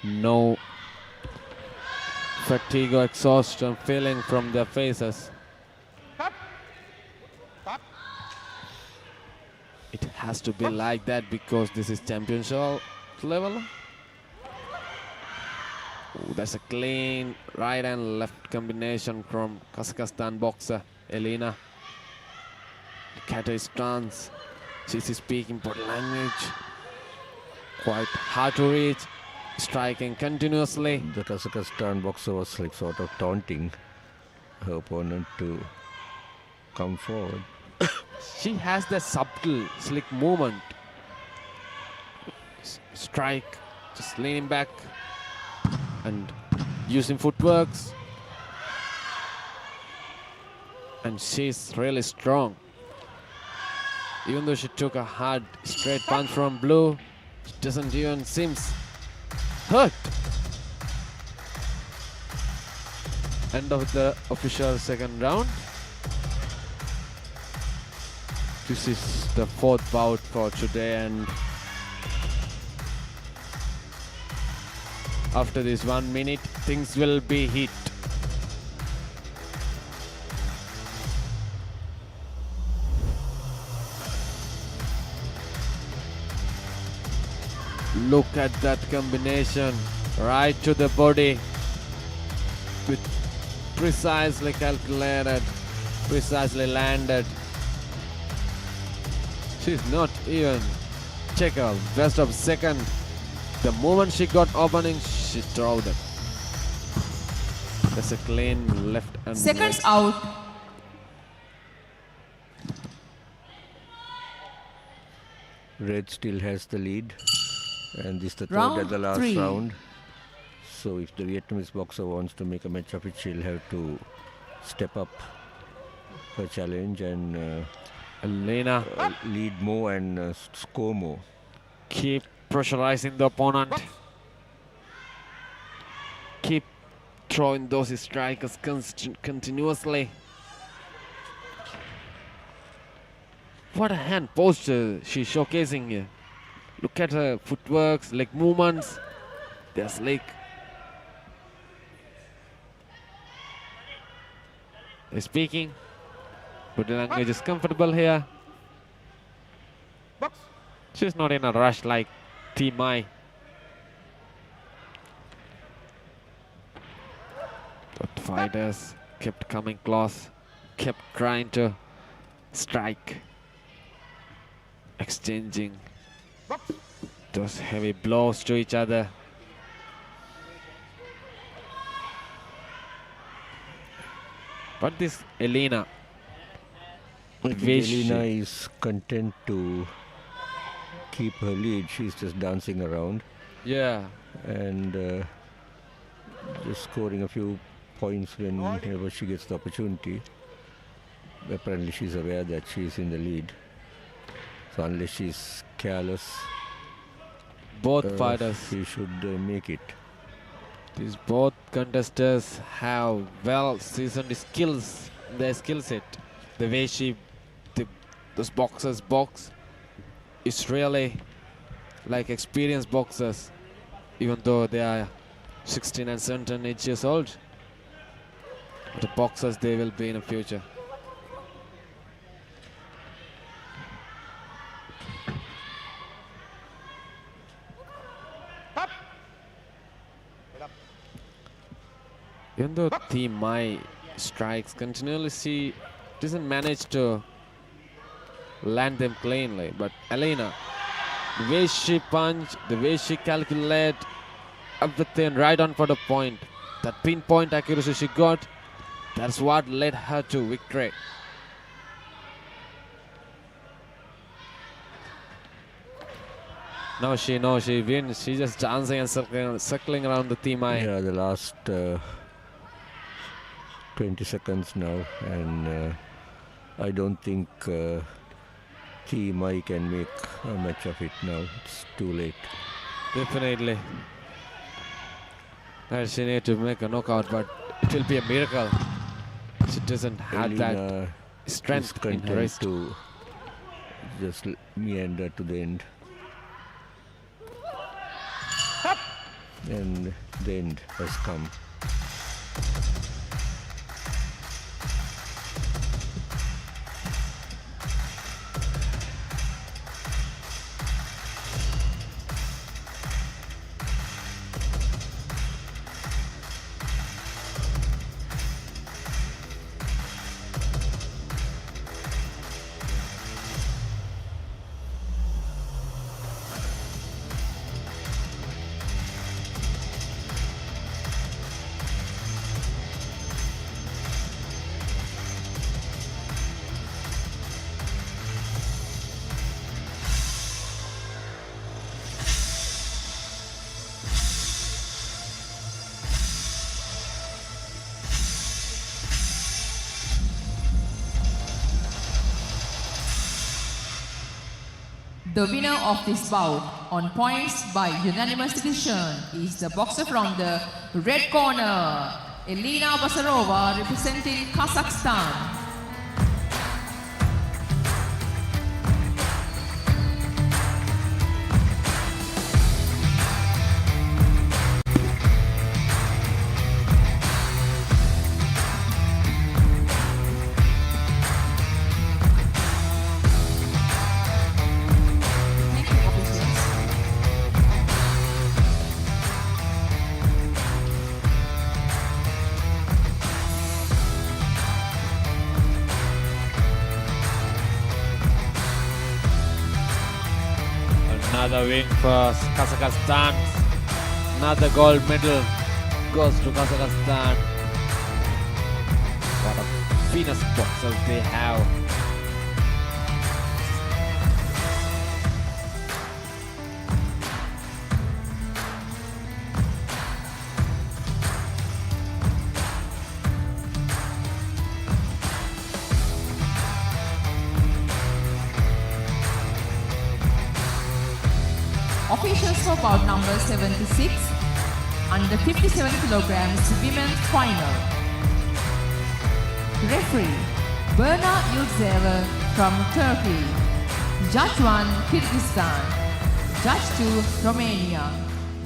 no fatigue or exhaustion feeling from their faces. It has to be like that because this is championship level. Ooh, that's a clean right and left combination from Kazakhstan boxer ELINA. Look at her stance. She's speaking body language. Quite hard to reach. Striking continuously. The Kazakhstan boxer was like sort of taunting her opponent to come forward. She has that subtle, slick movement. Strike, just leaning back and using footworks. And she's really strong. Even though she took a hard, straight punch from blue, she doesn't even seem hurt. End of the official second round. This is the fourth bout for today, and after this 1 minute, things will be heat. Look at that combination, right to the body, with precisely calculated, precisely landed. She's not even check her best of second. The moment she got opening, she threw it. That's a clean left and Seconds right. out. Red still has the lead, and this is the third Round and the last 3. round. So if the Vietnamese boxer wants to make a match of it, she'll have to step up her challenge and ELINA lead more and score more. keep pressurizing the opponent. Keep throwing those strikers continuously. What a hand posture she's showcasing here. Look at her footworks, leg movements. They're slick. is speaking. Body language is comfortable here. She's not in a rush like Team MAHI. But fighters kept coming close, kept trying to strike, exchanging those heavy blows to each other. But this ELINA, I think ELINA is content to keep her lead. She's just dancing around. Yeah. And just scoring a few points whenever she gets the opportunity. Apparently she's aware that she's in the lead. So unless she's careless, both fighters, she should make it. These both contestants have well seasoned skills in their skill set. The way those boxers box is really like experienced boxers, even though they are 16 and 17 years old. The boxers they will be in the future. Even though Team MAHI strikes continually, she doesn't manage to land them cleanly. But ELINA, the way she punched, the way she calculated everything right on for the point, that pinpoint accuracy she got, that's what led her to victory. Now she knows she wins. She's just dancing and circling around the Team MAHI. Yeah, the last 20 seconds now, and I don't think Team MAHI can make a match of it now. It's too late. Definitely. She needs to make a knockout, but it will be a miracle. She doesn't have that strength in her wrist. To just meander to the end. And the end has come. The winner of this bout on points by unanimous decision is the boxer from the red corner, ELINA BAZAROVA, representing Kazakhstan. Another win for Kazakhstan. Another gold medal goes to Kazakhstan. What a Venus boxers they have. Officials for bout number 76, under 57 kilograms women's final. Referee, Berna Yildzeva from Turkey. Judge 1, Kyrgyzstan. Judge 2, Romania.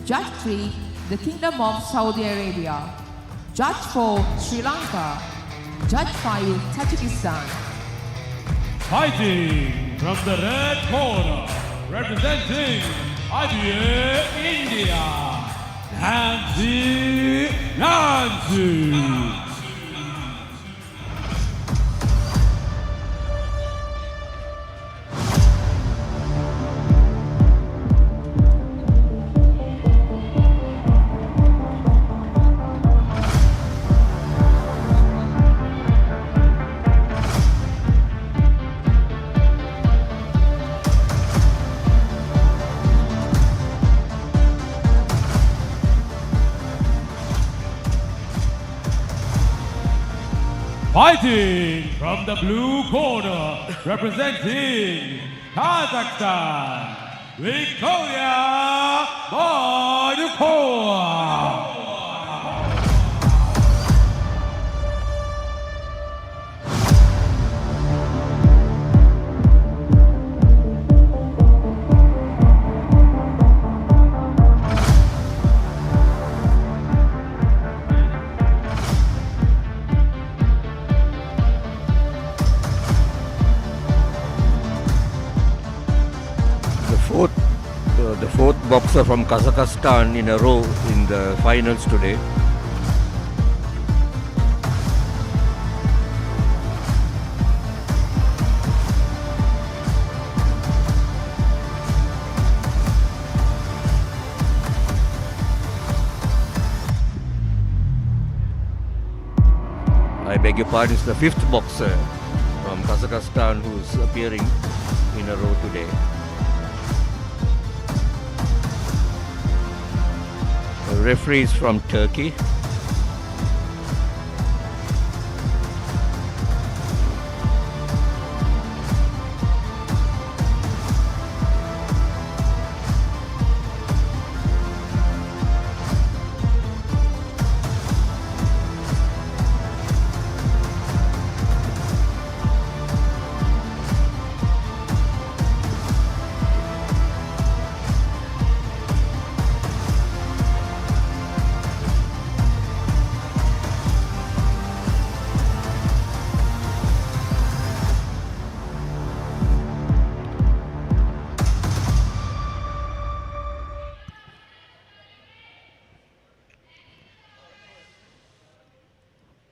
Judge 3, the Kingdom of Saudi Arabia. Judge 4, Sri Lanka. Judge 5, Tajikistan. Fighting from the red corner, representing IBA India, Nancy. Fighting from the blue corner, representing Kazakhstan, Viktoria BAIDUKOVA. The fourth boxer from Kazakhstan in a row in the finals today. I beg your pardon, it's the fifth boxer from Kazakhstan who's appearing in a row today. The referee is from Turkey.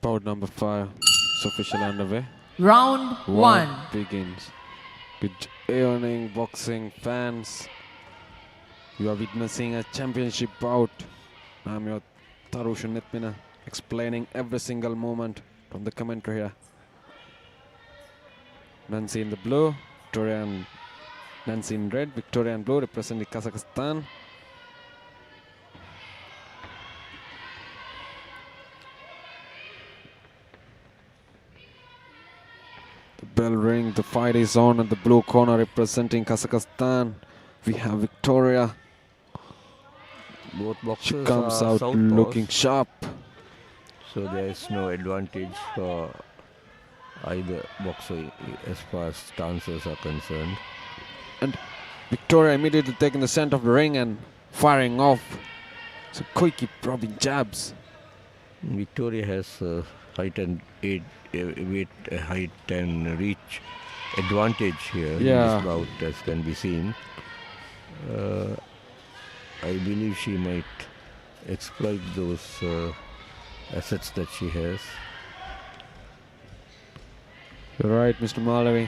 Bout number 5 is officially underway. Round 1. Begins. Good evening, boxing fans. You are witnessing a championship bout. I'm your Tarushan Nitmina, explaining every single moment from the commentary here. Nancy in the blue, Victoria and Nancy in red, Victoria in blue representing Kazakhstan. The bell ring, the fight is on at the blue corner representing Kazakhstan. We have Victoria. Both She boxers comes are out southpaws, looking sharp. so there is no advantage for either boxer as far as stances are concerned. And Victoria immediately taking the center of the ring and firing off. So quick probing jabs. Victoria has height and weight, height and reach advantage here in Yeah. this bout, as can be seen. I believe she might exploit those assets that she has. You're right, Mr. Malavi.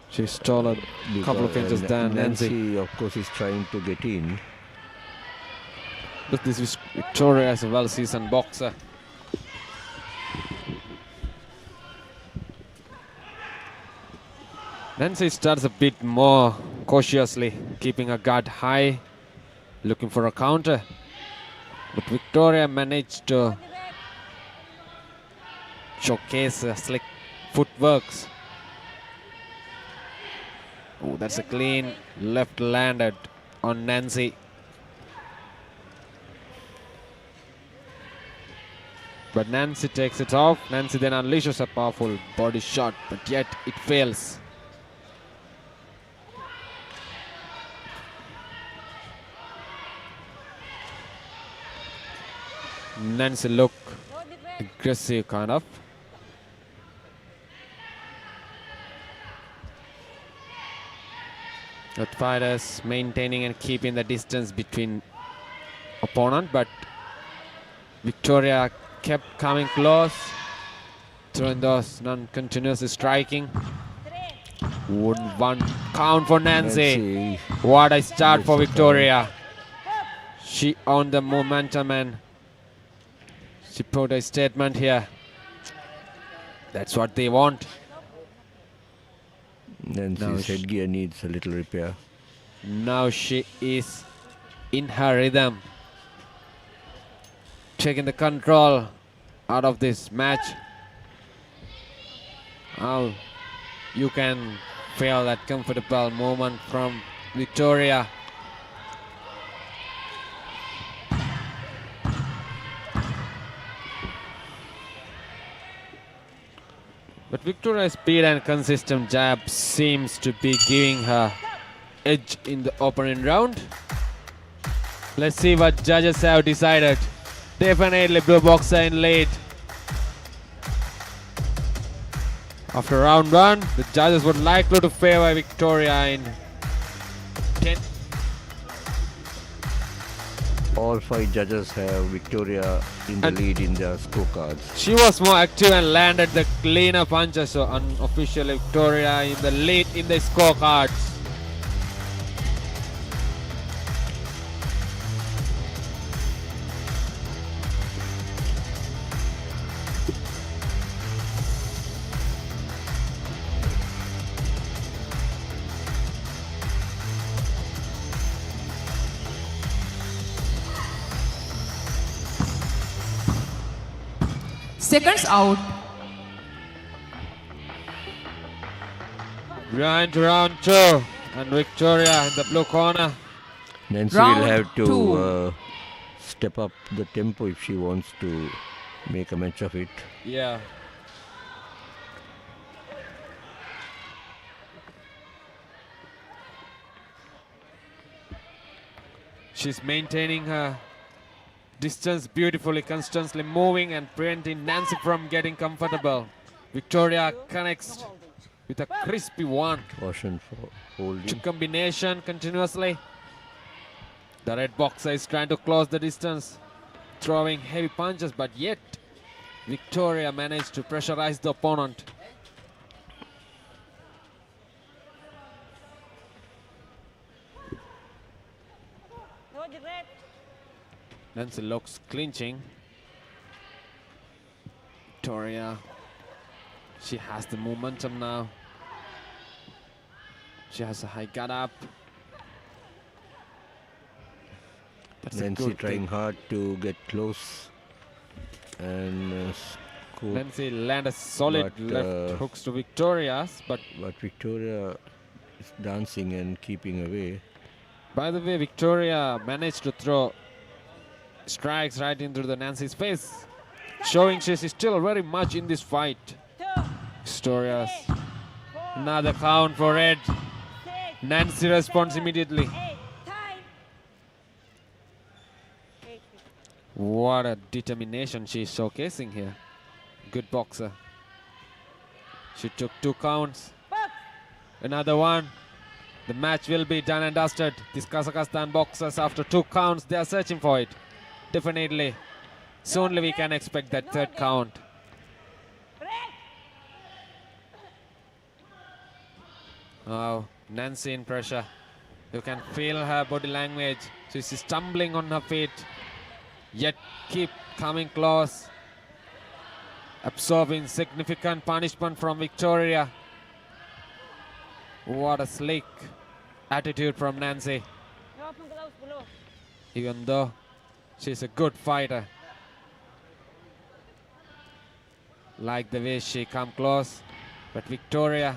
She's taller, a couple of inches than Nancy. Nancy, of course, is trying to get in. But this is Victoria as a well-seasoned boxer. Nancy starts a bit more cautiously, keeping her guard high, looking for a counter. But Victoria managed to showcase slick footworks. Oh, that's a clean left landed on Nancy. But Nancy takes it off. Nancy then unleashes a powerful body shot, but yet it fails. Nancy look aggressive kind of. Both fighters maintaining and keeping the distance between opponent, but Viktoriya kept coming close, throwing those non-continuous striking. One count for Nancy. What a start for Viktoriya. She owned the momentum and she put a statement here. That's what they want. Nancy's headgear needs a little repair. Now she is in her rhythm, taking the control out of this match. Now you can feel that comfortable movement from Viktoriya. But Viktoriya's speed and consistent jab seems to be giving her edge in the opening round. Let's see what judges have decided. Definitely blue boxer in lead. After round one, the judges would likely to favor Viktoriya in 10. All 5 judges have Viktoriya in the lead in their scorecards. She was more active and landed the cleaner punches, so unofficially Viktoriya in the lead in the scorecards. Seconds out. We are into round 2 and Viktoriya in the blue corner. Nancy Round will have to 2. step up the tempo if she wants to make a match of it. Yeah. She's maintaining her distance beautifully, constantly moving and preventing Nancy from getting comfortable. Viktoriya connects with a crispy one. Caution for holding. To combination continuously. The red boxer is trying to close the distance, throwing heavy punches, but yet Viktoriya managed to pressurize the opponent. Nancy looks clinching. Viktoriya, she has the momentum now. She has a high guard up. That's Nancy trying hard to get close and scoop. Nancy land a solid left hooks to Viktoriya's, but Viktoriya is dancing and keeping away. by the way, Viktoriya managed to throw strikes right into the Nancy's face, showing she's still very much in this fight. Viktoriya's another count for red. Nancy responds immediately. What a determination she's showcasing here. Good boxer. She took 2 counts. Another one. The match will be done and dusted. These Kazakhstan boxers, after 2 counts, they are searching for it. Definitely. Soonly we can expect that 3rd count. Oh, Nancy in pressure. You can feel her body language. She's stumbling on her feet. Yet keep coming close. Absorbing significant punishment from Viktoriya. What a slick attitude from Nancy. Even though she's a good fighter. Like the way she come close. But Viktoriya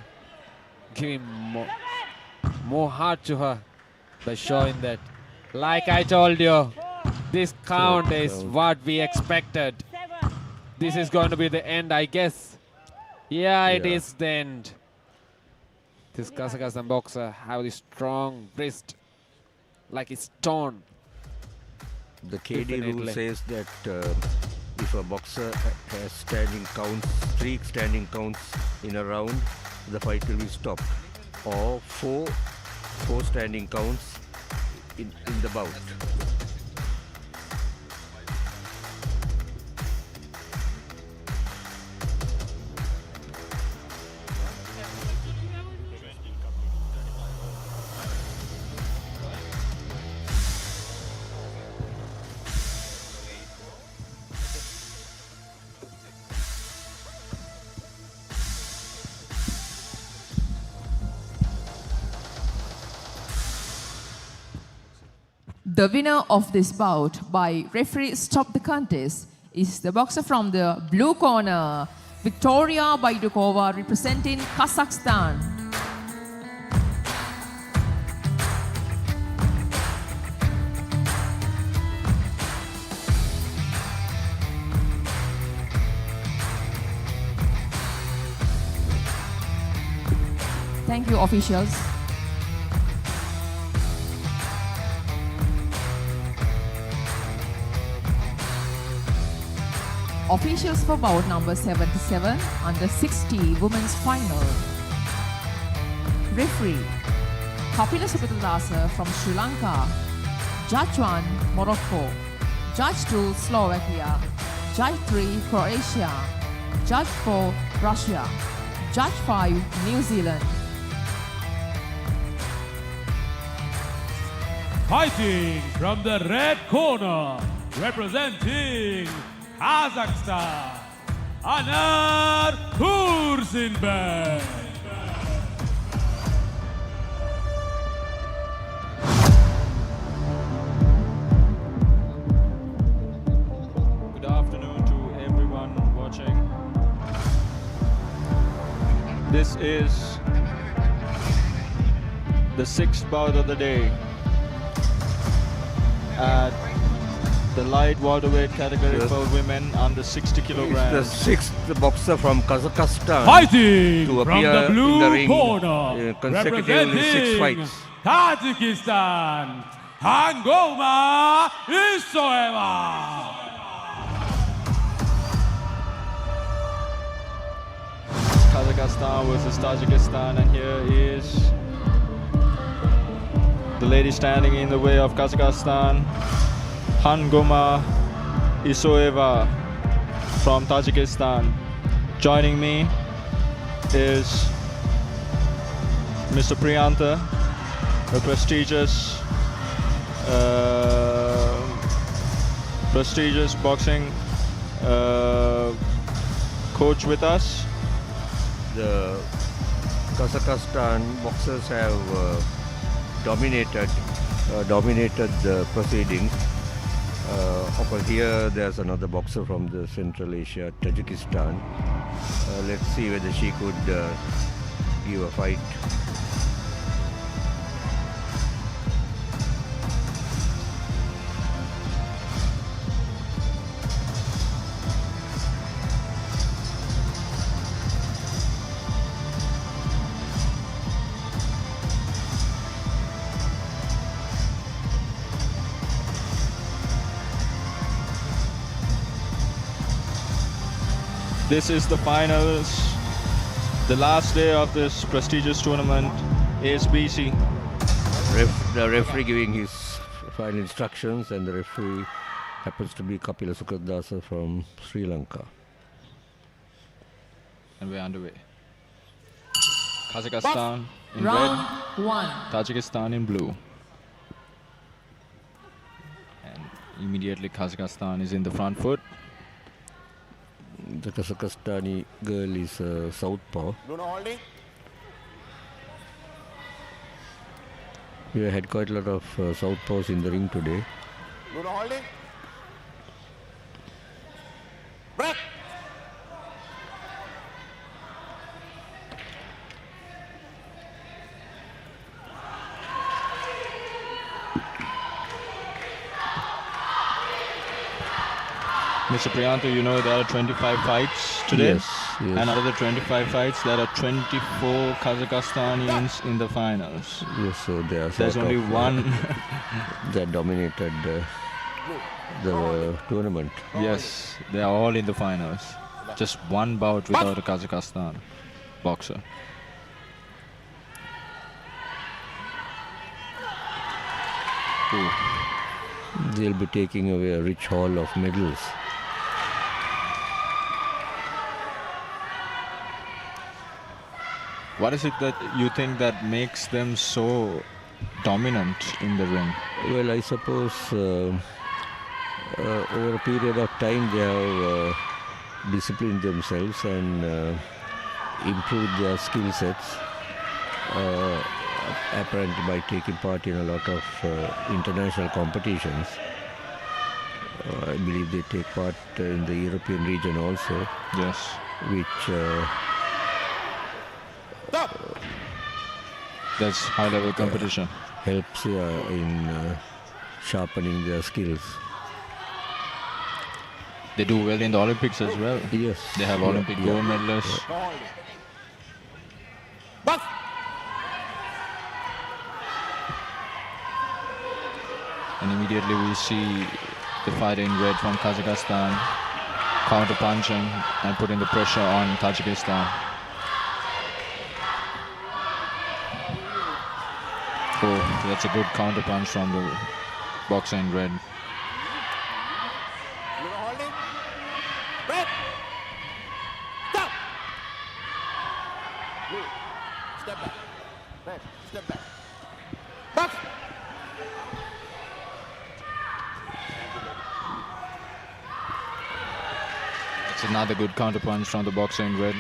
giving more heart to her by showing that, like I told you, this count is what we expected. This is going to be the end, I guess. Yeah, it is the end. This Kazakhstan boxer have this strong wrist, like it's torn. The KD rule says that if a boxer has standing counts, 3 standing counts in a round, the fight will be stopped. Or 4 4 standing counts in the bout. The winner of this bout by referee stop the contest is the boxer from the blue corner, Viktoriya BAIDUKOVA, representing Kazakhstan. Thank you, officials. Officials for bout number 77 under 60 women's final. Referee Kapila Sugatadasa from Sri Lanka. Judge 1 Morocco. Judge 2 Slovakia. Judge 3 Croatia. Judge 4 Russia. Judge 5 New Zealand. Fighting from the red corner, representing Kazakhstan, ANAR TURSYNBEK. Good afternoon to everyone watching. This is the 6th bout of the day at the light welterweight category for women under 60 kilograms. The 6th boxer from Kazakhstan Fighting to from appear the in blue the ring corner, consecutively 6 representing fights. Tajikistan, HANGOMA ISOEVA. Kazakhstan versus Tajikistan, and here is the lady standing in the way of Kazakhstan, HANGOMA ISOEVA from Tajikistan. Joining me is Mr. Priyanta, a prestigious boxing coach with us. The Kazakhstan boxers have dominated the proceedings. Over here, there's another boxer from the Central Asia, Tajikistan. Let's see whether she could give a fight. This is the finals, the last day of this prestigious tournament, ASBC. The referee giving his final instructions, and the referee happens to be Kapila Sugatadasa from Sri Lanka. And we're underway. Kazakhstan in Round red, 1. Tajikistan in blue. And immediately Kazakhstan is in the front foot. The Kazakhstani girl is southpaw. We had quite a lot of southpaws in the ring today. Mr. Priyanta, you know there are 25 fights today. Yes. And another 25 fights. There are 24 Kazakhstanians in the finals. Yes, so they are There's only one. that dominated the tournament. Yes, they are all in the finals. Just one bout without a Kazakhstan boxer. They'll be taking away a rich haul of medals. What is it that you think that makes them so dominant in the ring? Well, I suppose over a period of time they have disciplined themselves and improved their skill sets, apparently by taking part in a lot of international competitions. I believe they take part in the European region also. Yes. Which that's high-level competition. Helps in sharpening their skills. They do well in the Olympics as well. Yes. They have Olympic gold medalists. And immediately we see the fighter in red from Kazakhstan counter-punching and putting the pressure on Tajikistan. Oh, that's a good counter-punch from the boxer in red. It's another good counter-punch from the boxer in red.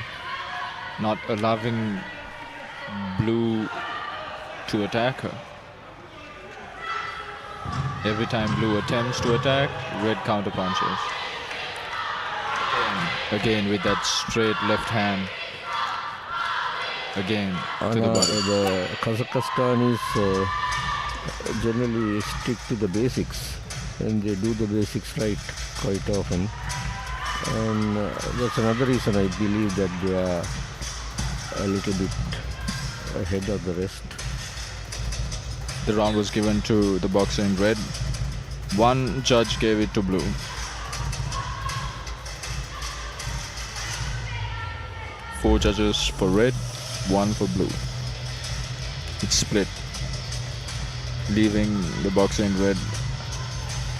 Not allowing blue to attack her. Every time blue attempts to attack, red counter-punches. Again with that straight left hand. Again to the body. The Kazakhstan is generally stick to the basics, and they do the basics right quite often. And that's another reason I believe that they are a little bit ahead of the rest. The round was given to the boxer in red. One judge gave it to blue. Four judges for red, one for blue. It's split, leaving the boxer in red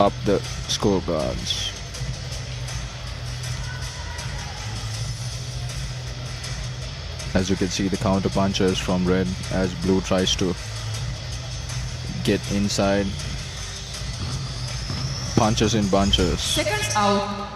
up the scorecards. As you can see, the counter punches from red as blue tries to get inside. Punches in bunches. Seconds out.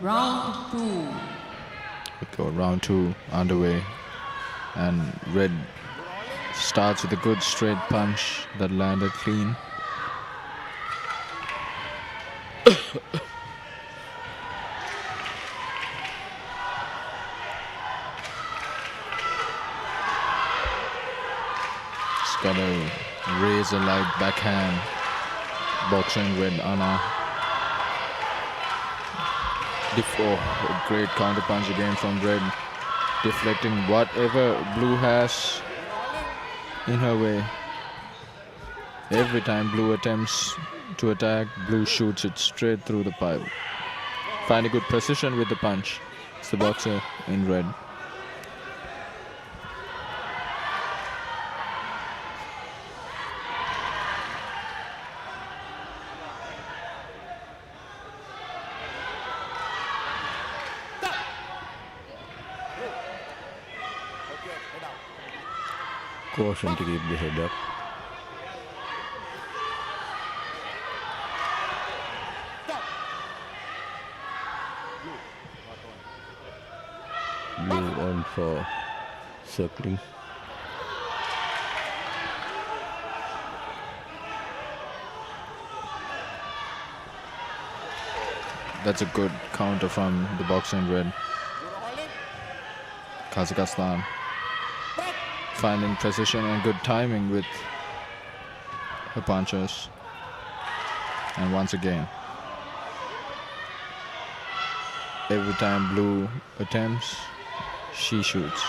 Round 2. So round 2 underway, and red starts with a good straight punch that landed clean. It's got a razor-like backhand. Boxer in red, ANAR. A great counter punch again from red, deflecting whatever blue has in her way. Every time blue attempts to attack, blue shoots it straight through the pipe. Finding good precision with the punch. It's the boxer in red. Caution to keep the head up. Blue on for circling. That's a good counter from the boxer in red. Kazakhstan finding precision and good timing with her punches. And once again, every time blue attempts, she shoots.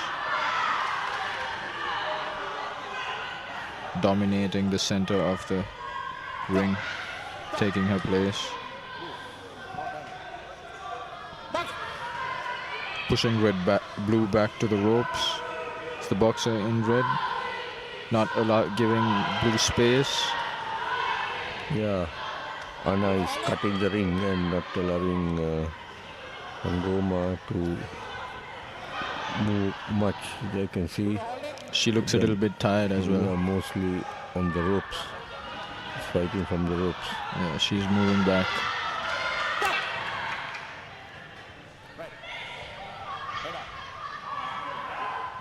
Dominating the center of the ring, taking her place. Pushing blue back to the ropes. It's the boxer in red, not giving blue space. Yeah, Anna is cutting the ring and not allowing HANGOMA to move much. You can see She looks a little bit tired as well. Mostly on the ropes. She's fighting from the ropes. Yeah, she's moving back.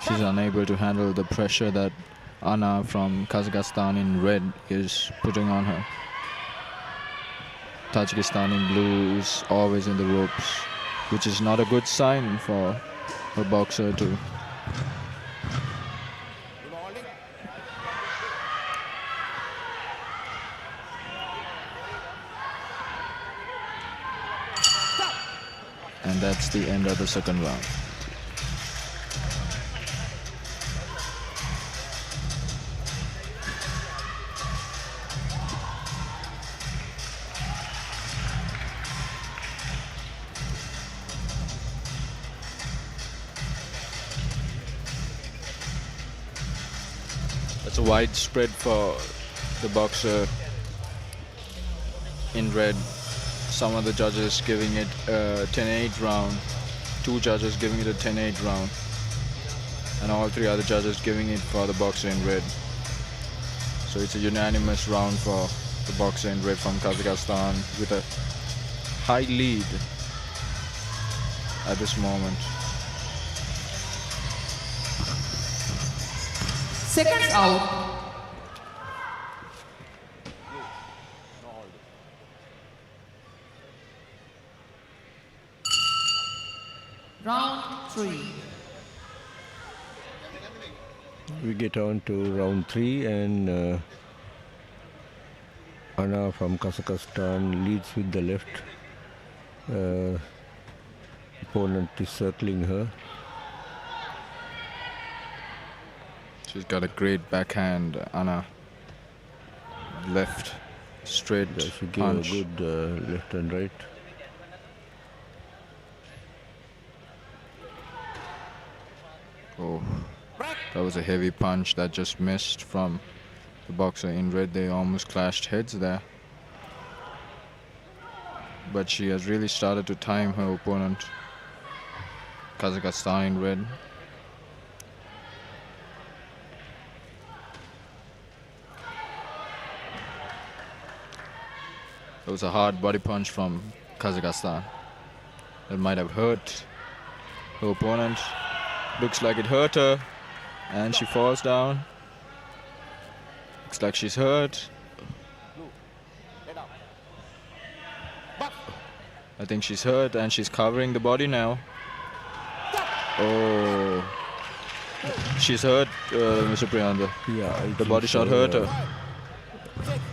She's unable to handle the pressure that Anna from Kazakhstan in red is putting on her. Tajikistan in blue is always in the ropes, which is not a good sign for a boxer to. And that's the end of the second round. It's a wide spread for the boxer in red. Some of the judges giving it a 10-8 round, 2 judges giving it a 10-8 round, and all 3 other judges giving it for the boxer in red. So it's a unanimous round for the boxer in red from Kazakhstan with a high lead at this moment. Seconds out. Round 3. We get on to round 3 and Anna from Kazakhstan leads with the left. Opponent is circling her. She's got a great backhand, Anna. Left, straight She gave punch. a good left and right. Oh, that was a heavy punch that just missed from the boxer in red. They almost clashed heads there. But she has really started to time her opponent, Kazakhstan in red. It was a hard body punch from Kazakhstan. That might have hurt her opponent. Looks like it hurt her, and she falls down. Looks like she's hurt. I think she's hurt, and she's covering the body now. Oh, she's hurt, Mr. Priyanda. Yeah, The body shot hurt her.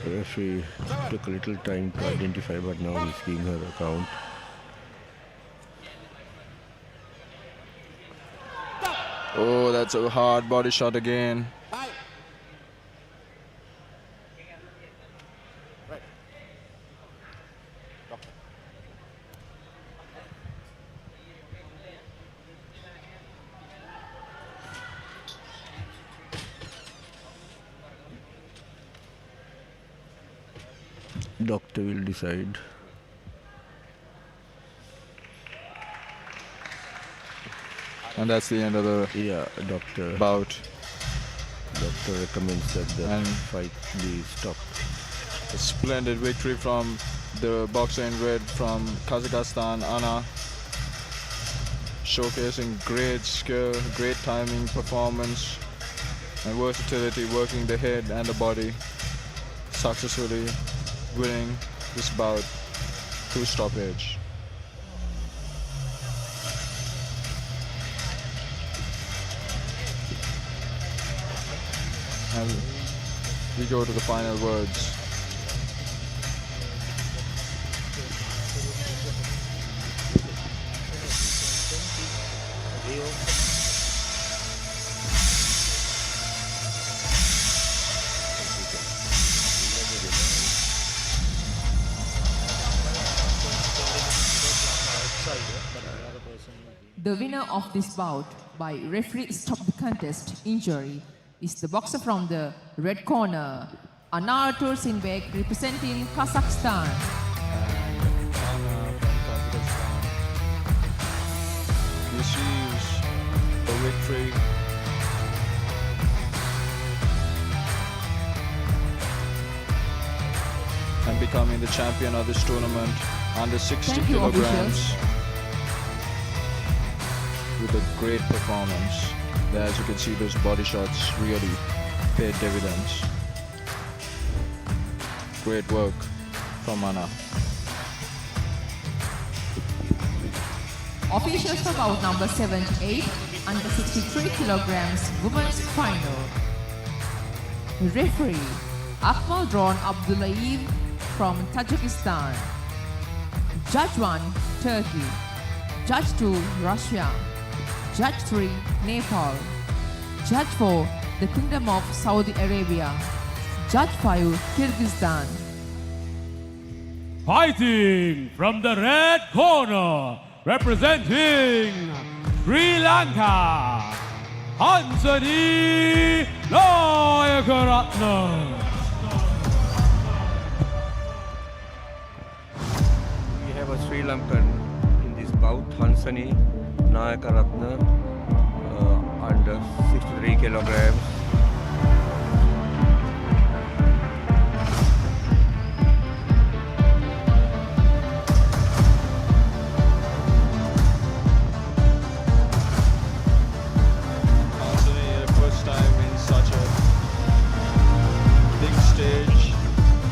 The referee took a little time to identify, but now he's giving her a count. Oh, that's a hard body shot again. Doctor will decide. And that's the end of the Doctor bout. Doctor recommends that the And fight be stopped. a splendid victory from the boxer in red from Kazakhstan, Anna. Showcasing great skill, great timing, performance, and versatility, working the head and the body. Successfully winning this bout through stoppage. And we go to the final words. The winner of this bout by referee stop the contest injury is the boxer from the red corner, ANAR TURSYNBEK, representing Kazakhstan. Receives a victory. And becoming the champion of this tournament under 60 Thank you, kilograms. officials. With a great performance. There, as you can see, those body shots really paid dividends. Great work from ANAR. Officials for bout number 78 under 63 kilograms women's final. Referee Akmal Abdullayev from Tajikistan. Judge 1 Turkey. Judge 2 Russia. Judge 3 Nepal. Judge 4 the Kingdom of Saudi Arabia. Judge 5 Kyrgyzstan. Fighting from the red corner, representing Sri Lanka, Hansani Nayakarathnna. We have a Sri Lankan in this bout, Hansani Nayakarathnna, under 63 kilograms. First time in such a big stage.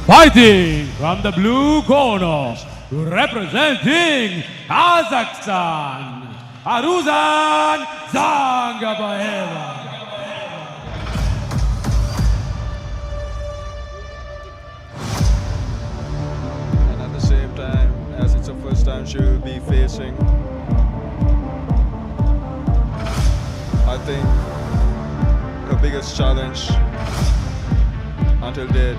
Fighting from the blue corner, representing Kazakhstan, ARUZHAN ZHANGABAYEVA. And at the same time, as it's the first time she will be facing, I think her biggest challenge until date,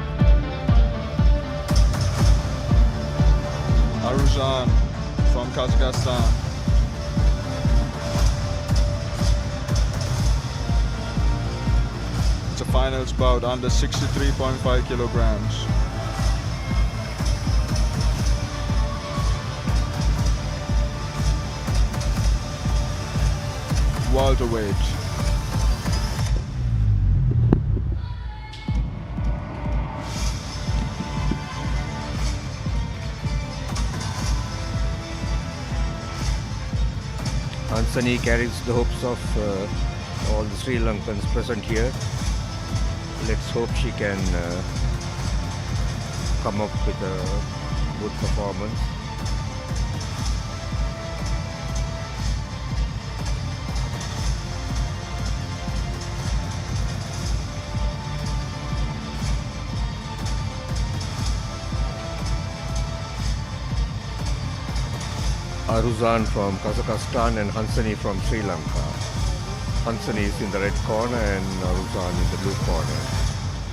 ARUZHAN from Kazakhstan. It's a finals bout under 63.5 kilograms. Welterweight. Hansani carries the hopes of all the Sri Lankans present here. Let's hope she can come up with a good performance. ARUZHAN from Kazakhstan and Hansani from Sri Lanka. Hansani is in the red corner and ARUZHAN in the blue corner.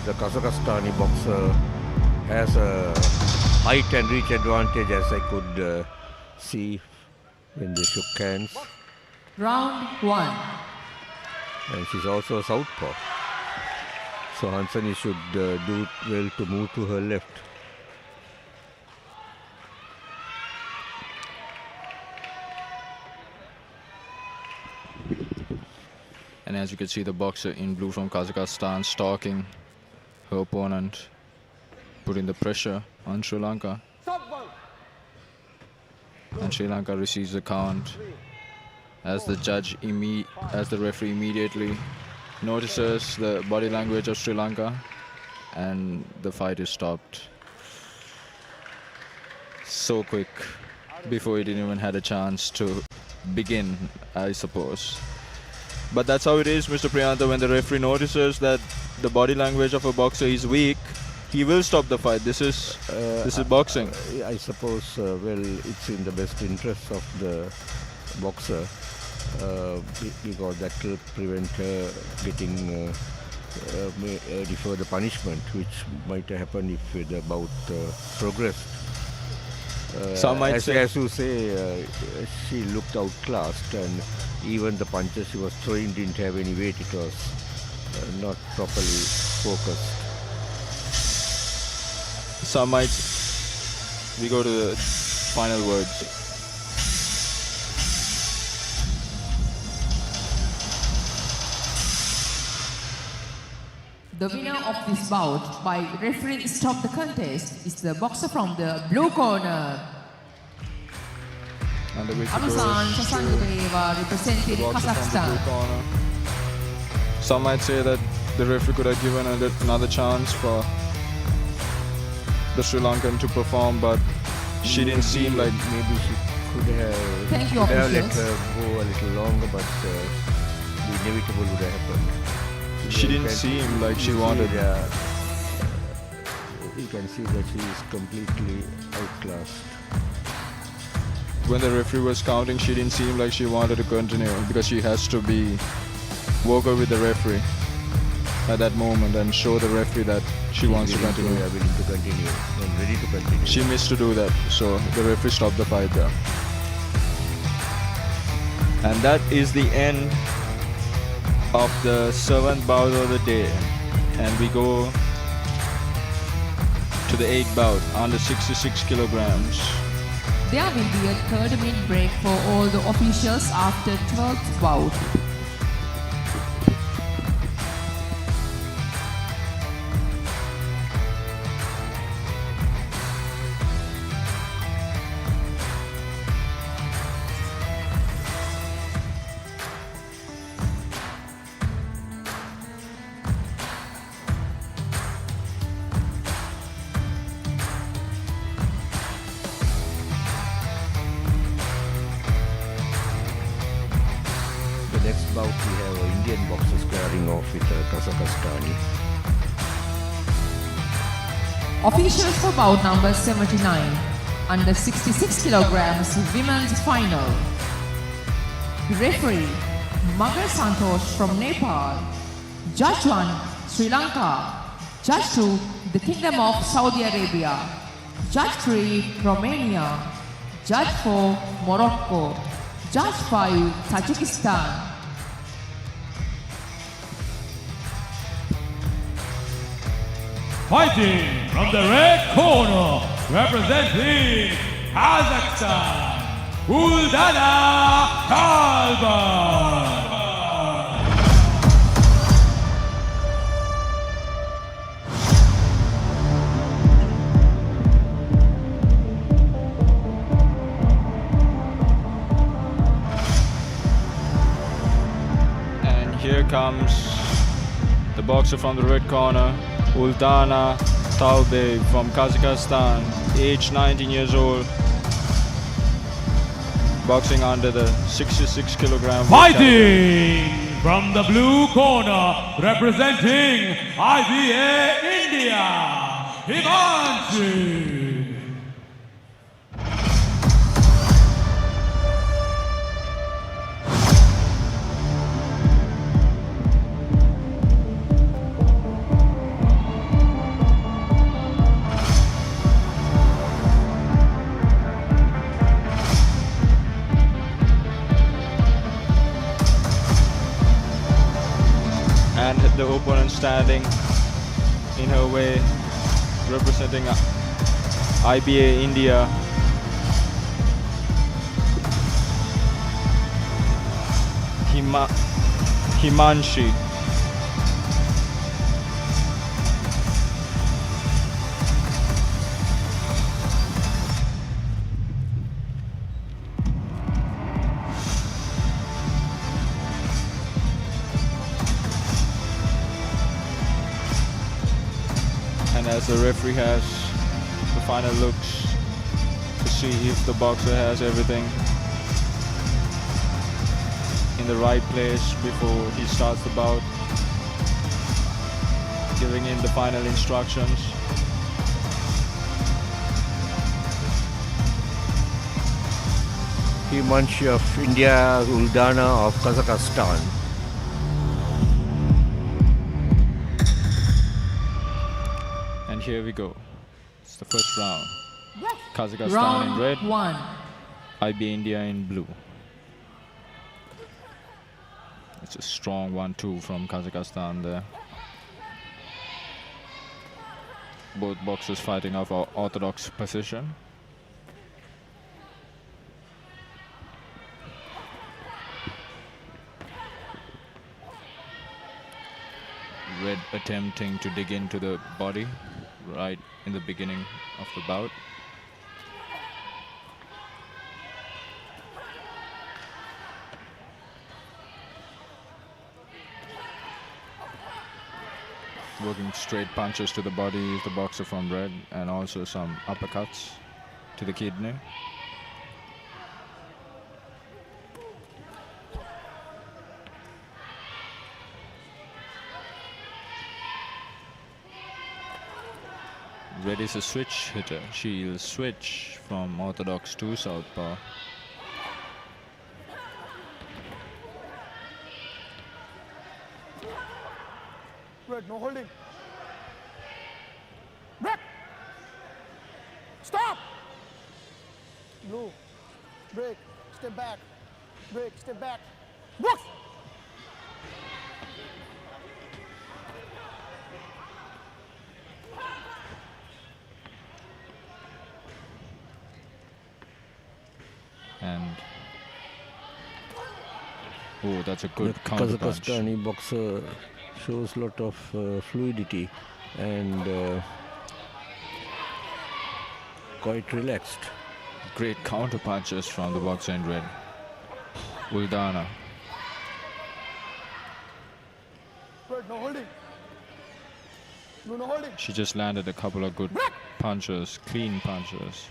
The Kazakhstani boxer has a height and reach advantage, as I could see when they shook hands. Round 1. And she's also a southpaw. So Hansani should do well to move to her left. And as you can see, the boxer in blue from Kazakhstan stalking her opponent, putting the pressure on Sri Lanka. And Sri Lanka receives the count as the referee immediately notices the body language of Sri Lanka, and the fight is stopped. So quick, before it even had a chance to begin, I suppose. But that's how it is, Mr. Priyanta. When the referee notices that the body language of a boxer is weak, he will stop the fight. This is boxing. I suppose, well, it's in the best interest of the boxer because that will prevent her getting deferred punishment, which might happen if the bout progressed. Some might say- as you say, she looked outclassed, and even the punches she was throwing didn't have any weight. It was not properly focused. Some might. We go to the final words. The winner of this bout by referee stop the contest is the boxer from the blue corner, And the wicket ARUZHAN goes to ZHANGABAYEVA the representing boxer from the blue Kazakhstan. corner. Some might say that the referee could have given another chance for the Sri Lankan to perform, but she didn't seem like. Maybe she could have, Thank you, could have let officials. her go a little longer, but the inevitable would have happened. She You didn't can- seem like she you see, wanted. you can see that she is completely outclassed. When the referee was counting, she didn't seem like she wanted to continue because she has to be vocal with the referee at that moment and show the referee that she wants to Willing continue. willing to continue and ready to continue. She missed to do that, so the referee stopped the fight there. And that is the end of the 7th bout of the day. And we go to the 8th bout under 66 kilograms. There will be a 30-minute break for all the officials after 12th bout. The next bout we have an Indian boxer squaring off with a Kazakhstani. Officials for bout number 79, under 66 kilograms women's final. Referee Magar Santosh from Nepal. Judge 1, Sri Lanka. Judge 2, the Kingdom of Saudi Arabia. Judge 3, Romania. Judge 4, Morocco. Judge 5, Tajikistan. Fighting from the red corner, representing Kazakhstan, ULDANA TOMIRIS. And here comes the boxer from the red corner, ULDANA TAUBAY from Kazakhstan, age 19 years old, boxing under the 66 kilogram weight category. Fighting from the blue corner, representing IBA India, Himanshi. And the opponent standing in her way, representing IBA India, Himanshi. And as the referee has the final looks to see if the boxer has everything in the right place before he starts the bout, giving in the final instructions. Himanshi of India, ULDANA of Kazakhstan. And here we go. It's the first round. Kazakhstan in red, Round 1. IBA India in blue. It's a strong 1-2 from Kazakhstan there. Both boxers fighting off our orthodox position. Red attempting to dig into the body right in the beginning of the bout. Working straight punches to the body is the boxer from red, and also some uppercuts to the kidney. Red is a switch hitter. She'll switch from orthodox to southpaw. Red, no holding. Break. Stop. Blue. Break. Step back. Break. Step back. Box. And oh, that's a good counter punch. Kazakhstani boxer shows a lot of fluidity and quite relaxed. Great counter punches from the boxer in red, ULDANA. Red, no holding. Blue, no holding. She just landed a couple of good punches, clean punches.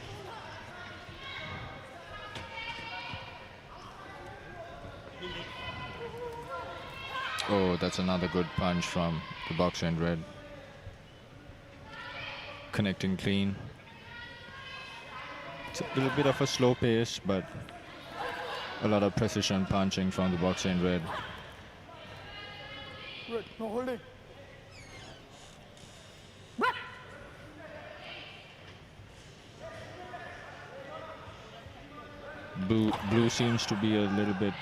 Oh, that's another good punch from the boxer in red. Connecting clean. It's a little bit of a slow pace, but a lot of precision punching from the boxer in red. Red, no holding. Blue seems to be a little bit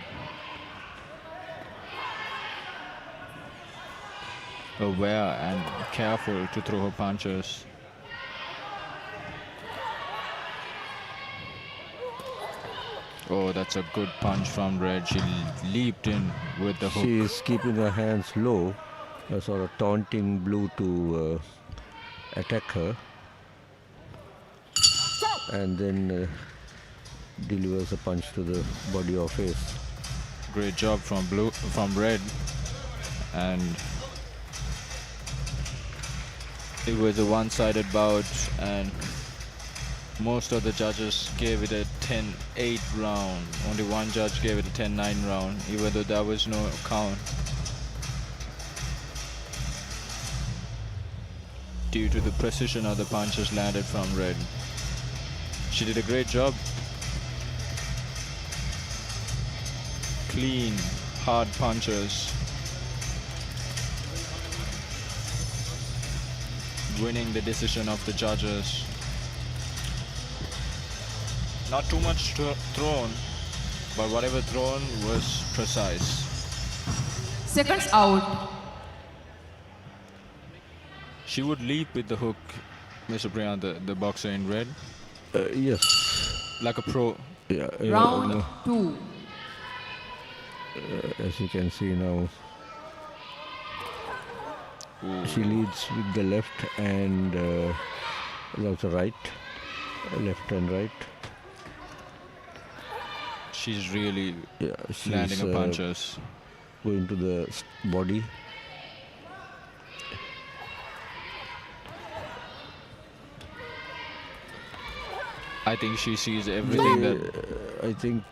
aware and careful to throw her punches. Oh, that's a good punch from red. She leaped in with the hook. She is keeping her hands low, sort of taunting blue to attack her, and then delivers a punch to the body or face. Great job from red, and it was a one-sided bout, and most of the judges gave it a 10-8 round. Only one judge gave it a 10-9 round, even though there was no count, due to the precision of the punches landed from red. She did a great job. Clean, hard punches. Winning the decision of the judges. Not too much thrown, but whatever thrown was precise. Seconds out. She would leap with the hook, Mr. Priyan, the boxer in red. Yes. Like a pro. Yeah, Round 2. As you can see now, she leads with the left and also right, left and right. She's really she's landing her punches. Going to the body. I think she sees everything that... I think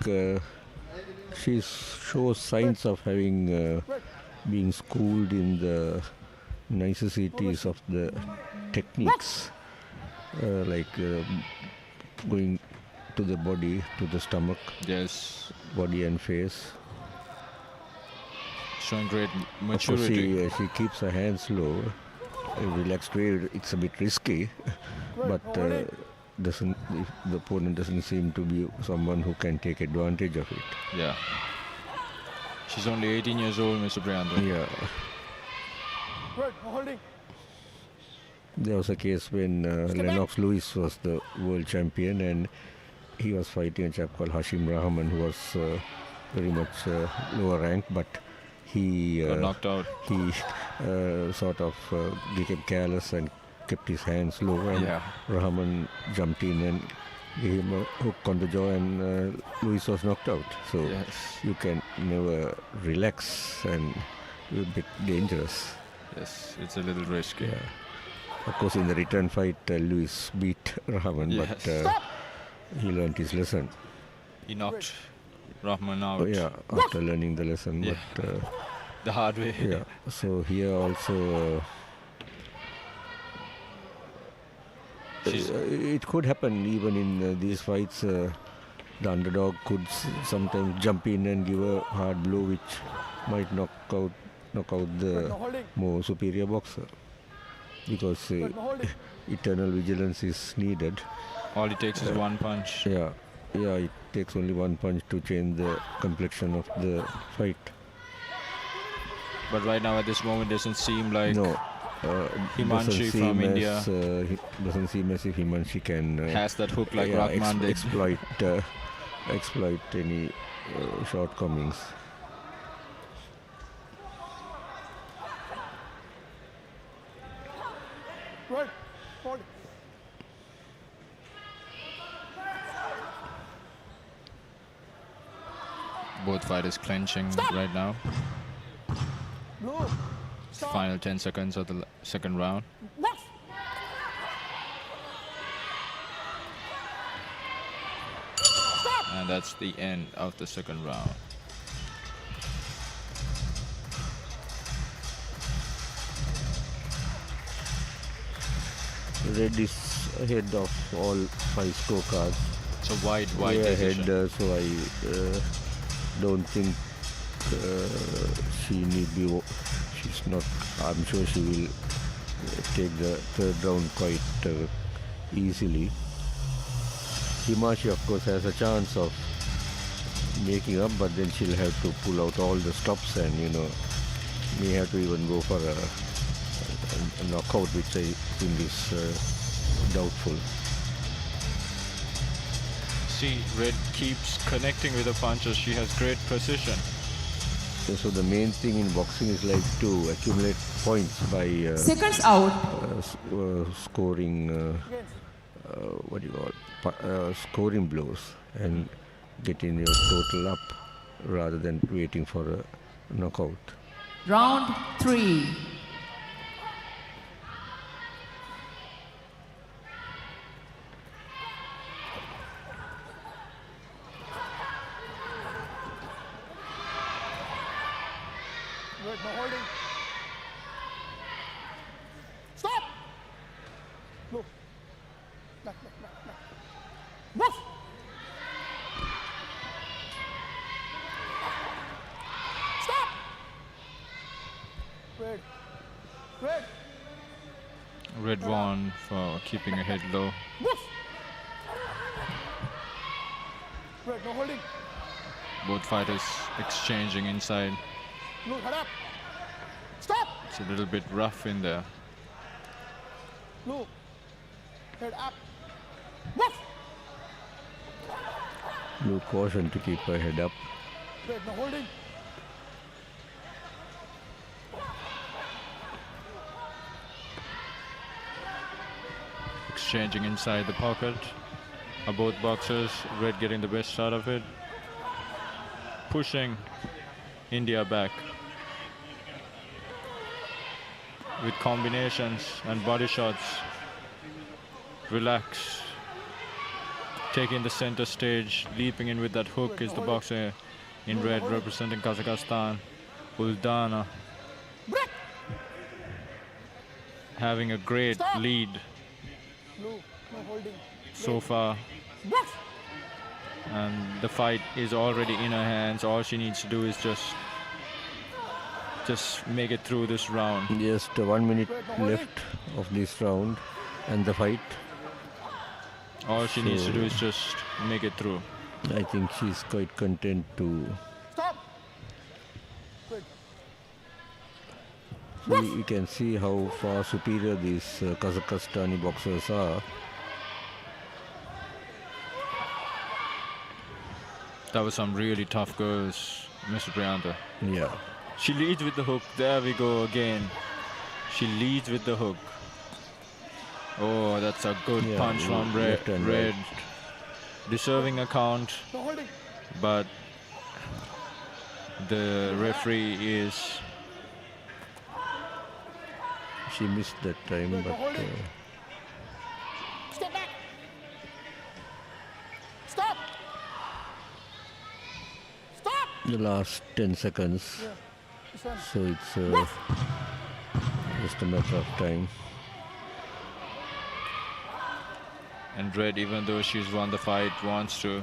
she shows signs of having being schooled in the niceties of the techniques, like going to the body, to the stomach, yes, body and face. Showing great maturity. She keeps her hands low, relaxed way. It's a bit risky, but if the opponent doesn't seem to be someone who can take advantage of it. Yeah. She's only 18 years old, Mr. Priyanto. Yeah. Good. No holding. There was a case when Lennox Lewis was the world champion, and he was fighting a chap called Hashim Rahman, who was very much lower rank, but he Got knocked out. He sort of became careless and kept his hands low, and Yeah. Rahman jumped in and gave him a hook on the jaw, and Lewis was knocked out. So Yes. you can never relax, and you're a bit dangerous. Yes, it's a little risky. Yeah. Of course, in the return fight, Lewis beat Rahman, Yes. but he learned his lesson. He knocked Rahman out. Oh, yeah, after learning the lesson. Yeah. But The hard way. yeah, so here also it could happen even in these fights. The underdog could sometimes jump in and give a hard blow, which might knock out No the holding. more superior boxer, because No holding. eternal vigilance is needed. All it takes is one punch. Yeah, it takes only one punch to change the complexion of the fight. But right now, at this moment, doesn't seem like No, Himanshi doesn't from seem India as, doesn't seem as if Himanshi can has that hook like yeah, Rahman did. exploit any shortcomings. Good. Hold. Both fighters clenching right now. Blue. Stop. Final 10 seconds of the second round. Box. And that's the end of the second round. Red is ahead of all 5 scorecards. It's a wide Way ahead, decision. so I don't think she need be. She's not. I'm sure she will take the third round quite easily. Himashi, of course, has a chance of making up, but then she'll have to pull out all the stops, and may have to even go for a knockout, which I think is doubtful. See, Red keeps connecting with the punches. She has great precision. So the main thing in boxing is like to accumulate points by Seconds out. scoring what do you call scoring blows and getting your total up rather than waiting for a knockout. Round 3. Good. No holding. Stop. Blue. Back. Box. Stop. Red. Red won for keeping her head low. Box. Red. No holding. Both fighters exchanging inside. Blue. Head up. Stop. It's a little bit rough in there. Blue. Head up. Box. Blue caution to keep her head up. Red. No holding. Exchanging inside the pocket. Are both boxers. Red getting the best out of it. Pushing India back with combinations and body shots. Relax. Taking the center stage, leaping in with that hook is the boxer in red representing Kazakhstan, ULDANA. Having a great lead Blue. No holding. so far. Box. And the fight is already in her hands. All she needs to do is just make it through this round. Just 1 minute left of this round and the fight. All she needs to do is just make it through. I think she's quite content to. Stop. Good. So you can see how far superior these Kazakhstani boxers are. That was some really tough girls, Mr. Priyanta. Yeah. She leads with the hook. There we go again. She leads with the hook. Oh, that's a good punch from Red. Red. Deserving a count, No holding. but the referee is. She missed that time, but Step back. Stop. Stop. the last 10 seconds. Yeah. This one. So it's just a matter of time. And Red, even though she's won the fight, wants to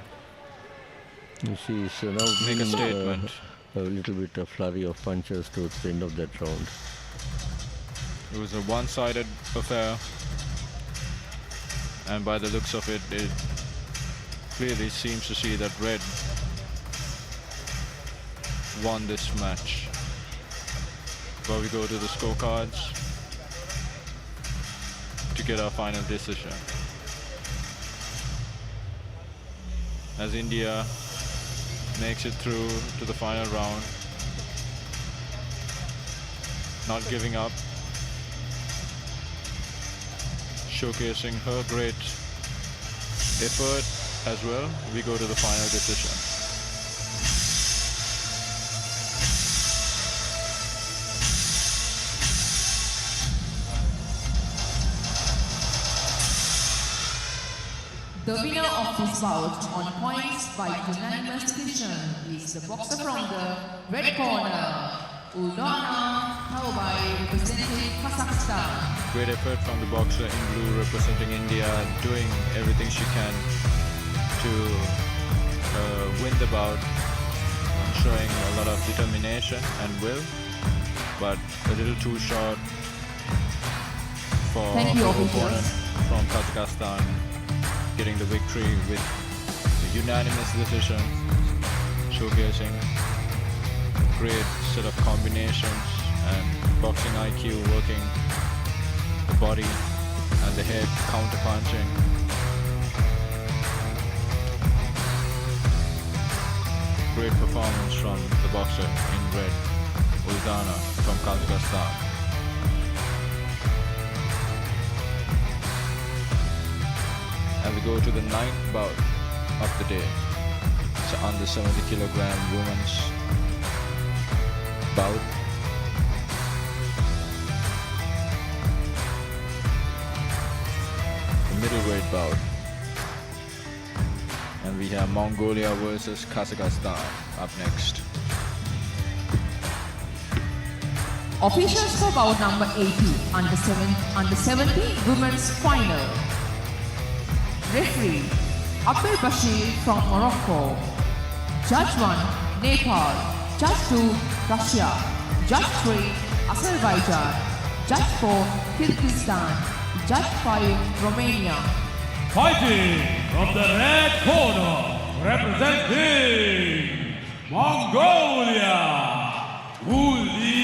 And she's now make a giving, statement. a little bit of flurry of punches towards the end of that round. It was a one-sided affair, and by the looks of it, it clearly seems to see that Red won this match. But we go to the scorecards to get our final decision. As India makes it through to the final round, not giving up, showcasing her great effort as well, we go to the final decision. The winner of this bout on points by unanimous decision is the boxer from the red corner, ULDANA TAUBAY, representing Kazakhstan. Great effort from the boxer in blue representing India, doing everything she can to win the bout, and showing a lot of determination and will, but a little too short for Thank you, her officials. opponent from Kazakhstan, getting the victory with a unanimous decision, showcasing a great set of combinations and boxing IQ, working the body and the head, counter-punching. Great performance from the boxer in red, ULDANA from Kazakhstan. And we go to the 9th bout of the day. It's an under 70 kilogram women's bout. The middleweight bout. And we have Mongolia versus Kazakhstan up next. Officials for bout number 80, under 70 women's final. Referee Abdul Bashir from Morocco. Judge 1 Nepal. Judge 2 Russia. Judge 3 Azerbaijan. Judge 4 Kyrgyzstan. Judge 5 Romania. Fighting from the red corner, representing Mongolia, Bulgaria.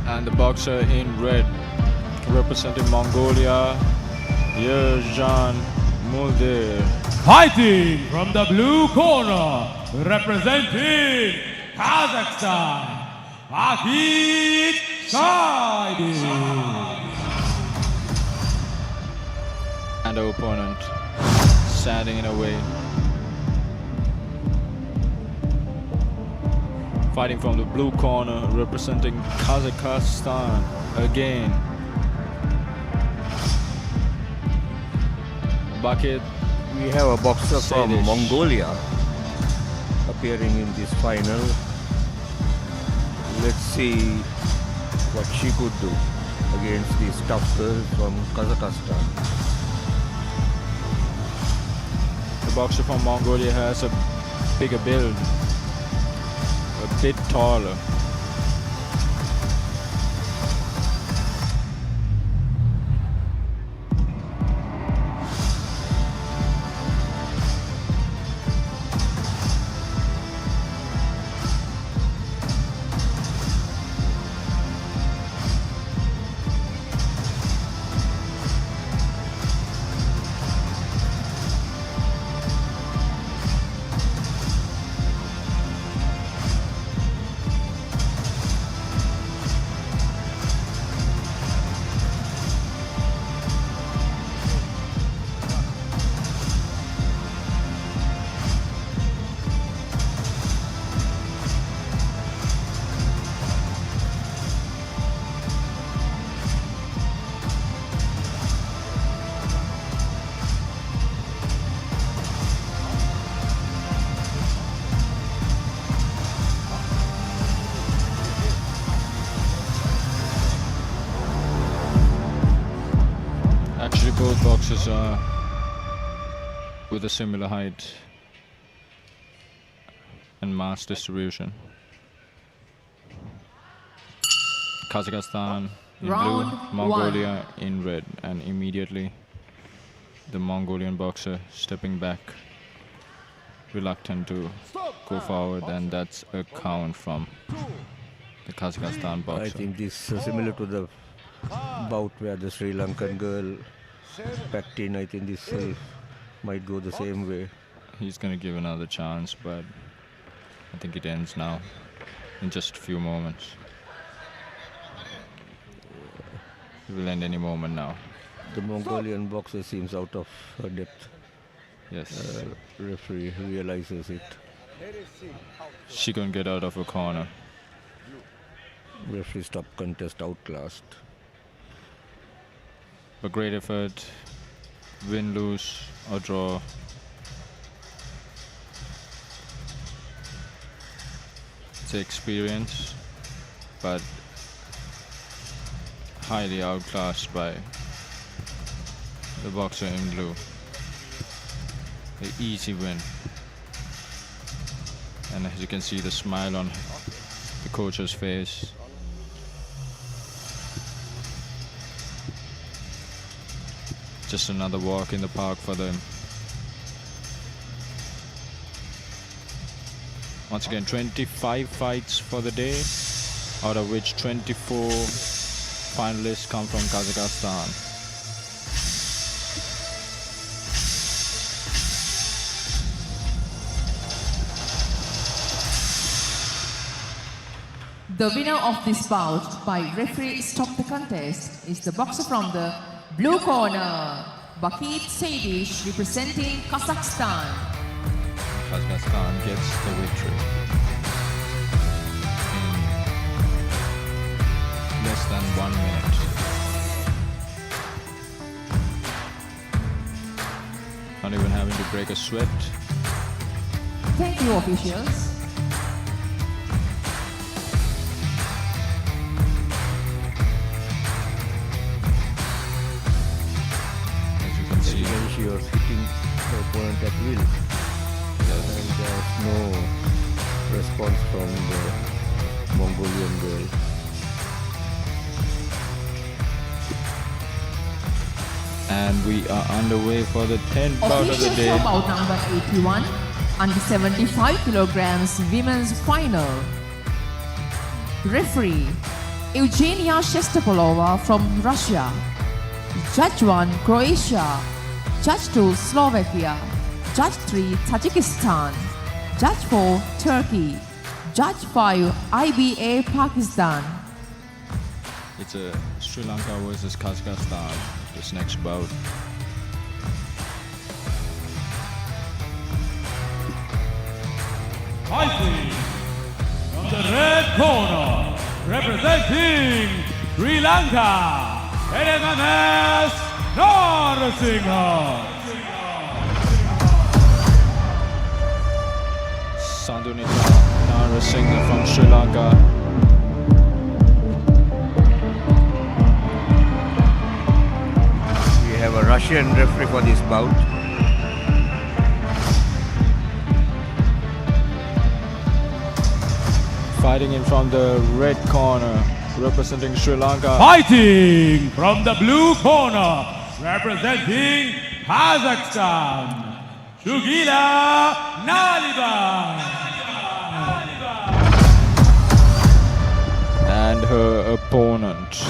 And the boxer in red, representing Mongolia, ULDANA. Fighting from the blue corner, representing Kazakhstan, Vakit Saidi. And our opponent standing in a way. Fighting from the blue corner, representing Kazakhstan again. Bucket. We have a boxer from Sadish. Mongolia appearing in this final. Let's see what she could do. against these tough girls from Kazakhstan. The boxer from Mongolia has a bigger build, a bit taller. Actually, both boxers are with a similar height and mass distribution. Kazakhstan in Round blue, Mongolia in red, and immediately the Mongolian boxer stepping back, reluctant to go forward, and that's a count from the Kazakhstan boxer. I think this is similar to the bout where the Sri Lankan girl packed in. I think this might go the same way. He's going to give another chance, but I think it ends now in just a few moments. It will end any moment now. The Mongolian boxer seems out of her depth. Yes. Referee realizes it. She couldn't get out of her corner. Referee stopped contest, outclassed. But great effort, win, lose or draw. It's experience, but highly outclassed by the boxer in blue. An easy win. And as you can see the smile on the coach's face. Just another walk in the park for them. Once again, 25 fights for the day, out of which 24 finalists come from Kazakhstan. The winner of this bout by referee stop the contest is the boxer from the blue corner, Bakit Seydish, representing Kazakhstan. Kazakhstan gets the victory in less than 1 minute. Not even having to break a sweat. Thank you, officials. She was hitting the opponent at will. And there's no response from the Mongolian girl. And we are underway for the 10th bout of the Officials day. for bout number 81, under 75 kilograms women's final. Referee, Eugenia Shestopolova from Russia. Judge 1, Croatia. Judge 2, Slovakia. Judge 3, Tajikistan. Judge 4, Turkey. Judge 5, IBA, Pakistan. It's a Sri Lanka versus Kazakhstan, this next bout. Fighting from the red corner, representing Sri Lanka, it is known as Narsingha. Sandunita Narasinghe from Sri Lanka. Russian referee for this bout. Fighting in from the red corner, representing Sri Lanka. Fighting from the blue corner, representing Kazakhstan, Shugila Naliba. And her opponent.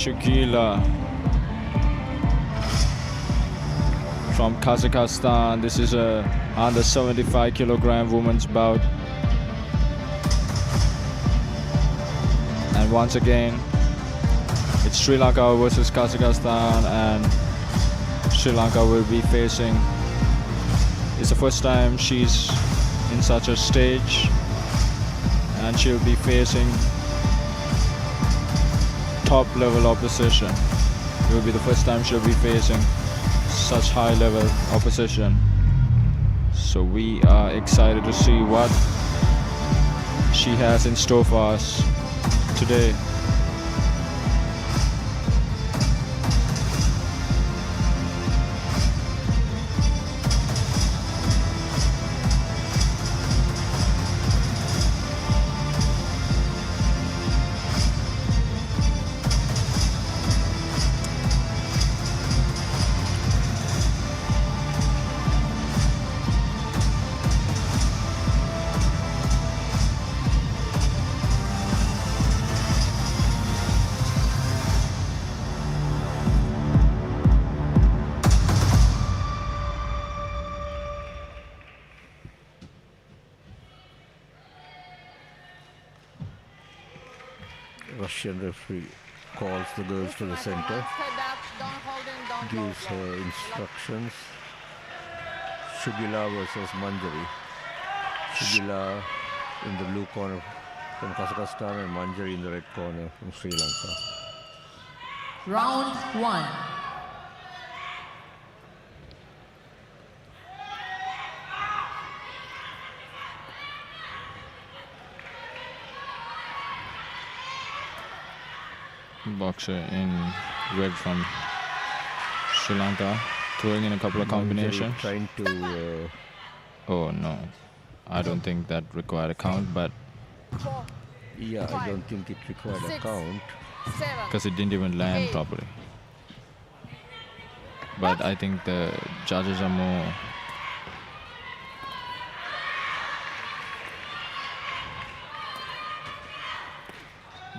Shugila from Kazakhstan. This is a under 75 kilogram women's bout. And once again, it's Sri Lanka versus Kazakhstan, and Sri Lanka will be facing. It's the first time she's in such a stage, and she'll be facing top level opposition. It will be the first time she'll be facing such high level opposition. So we are excited to see what she has in store for us today. Russian referee calls the girls to the center, gives her instructions. Shugila versus Manjari. Shugila in the blue corner from Kazakhstan and Manjari in the red corner from Sri Lanka. Round 1. Boxer in red from Sri Lanka, throwing in a couple of combinations. Trying to. Oh no, I don't think that required a count, but Yeah, I don't think it required a count. because it didn't even land properly. But I think the judges are more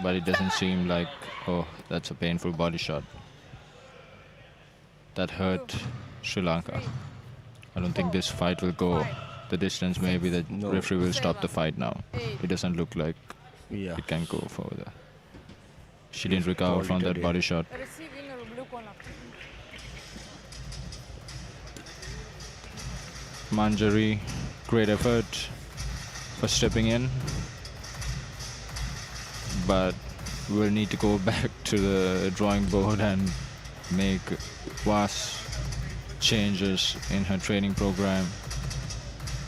but it doesn't seem like, oh, that's a painful body shot. That hurt Sri Lanka. I don't think this fight will go the distance. Maybe the referee will stop the fight now. It doesn't look like Yeah. it can go further. She didn't recover from that body shot. Manjari, great effort for stepping in, but we'll need to go back to the drawing board and make vast changes in her training program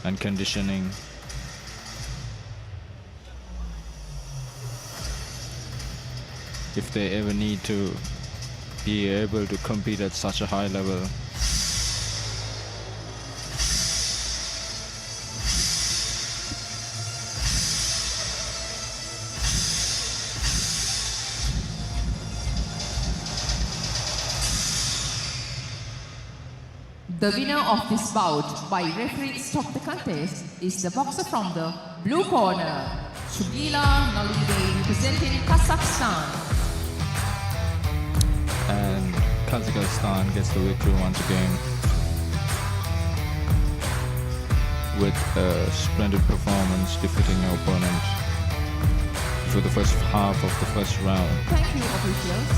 and conditioning. If they ever need to be able to compete at such a high level. The winner of this bout by referee stop the contest is the boxer from the blue corner, Shugila Naliba, representing Kazakhstan. And Kazakhstan gets the victory once again with a splendid performance, defeating her opponent through the first half of the first round, Thank you, officials.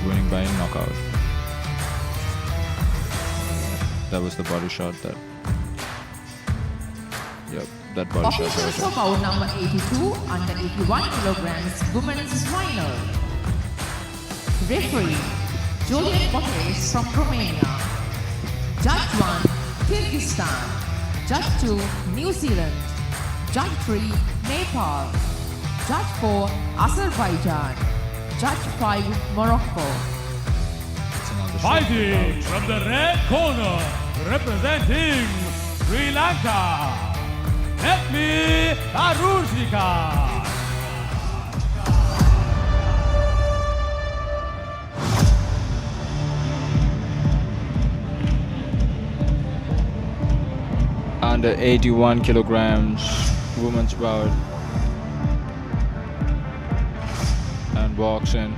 winning by knockout. That was the body shot that. Yep, that body shot. Officials for bout number 82 under 81 kilograms women's final. Referee Juliet Botes from Romania. Judge 1 Kyrgyzstan. Judge 2 New Zealand. Judge 3 Nepal. Judge 4, Azerbaijan. Judge 5, Morocco. Fighting from the red corner, representing Sri Lanka, let me ARUZHAN. Under 81 kilograms, women's bout, and walks in.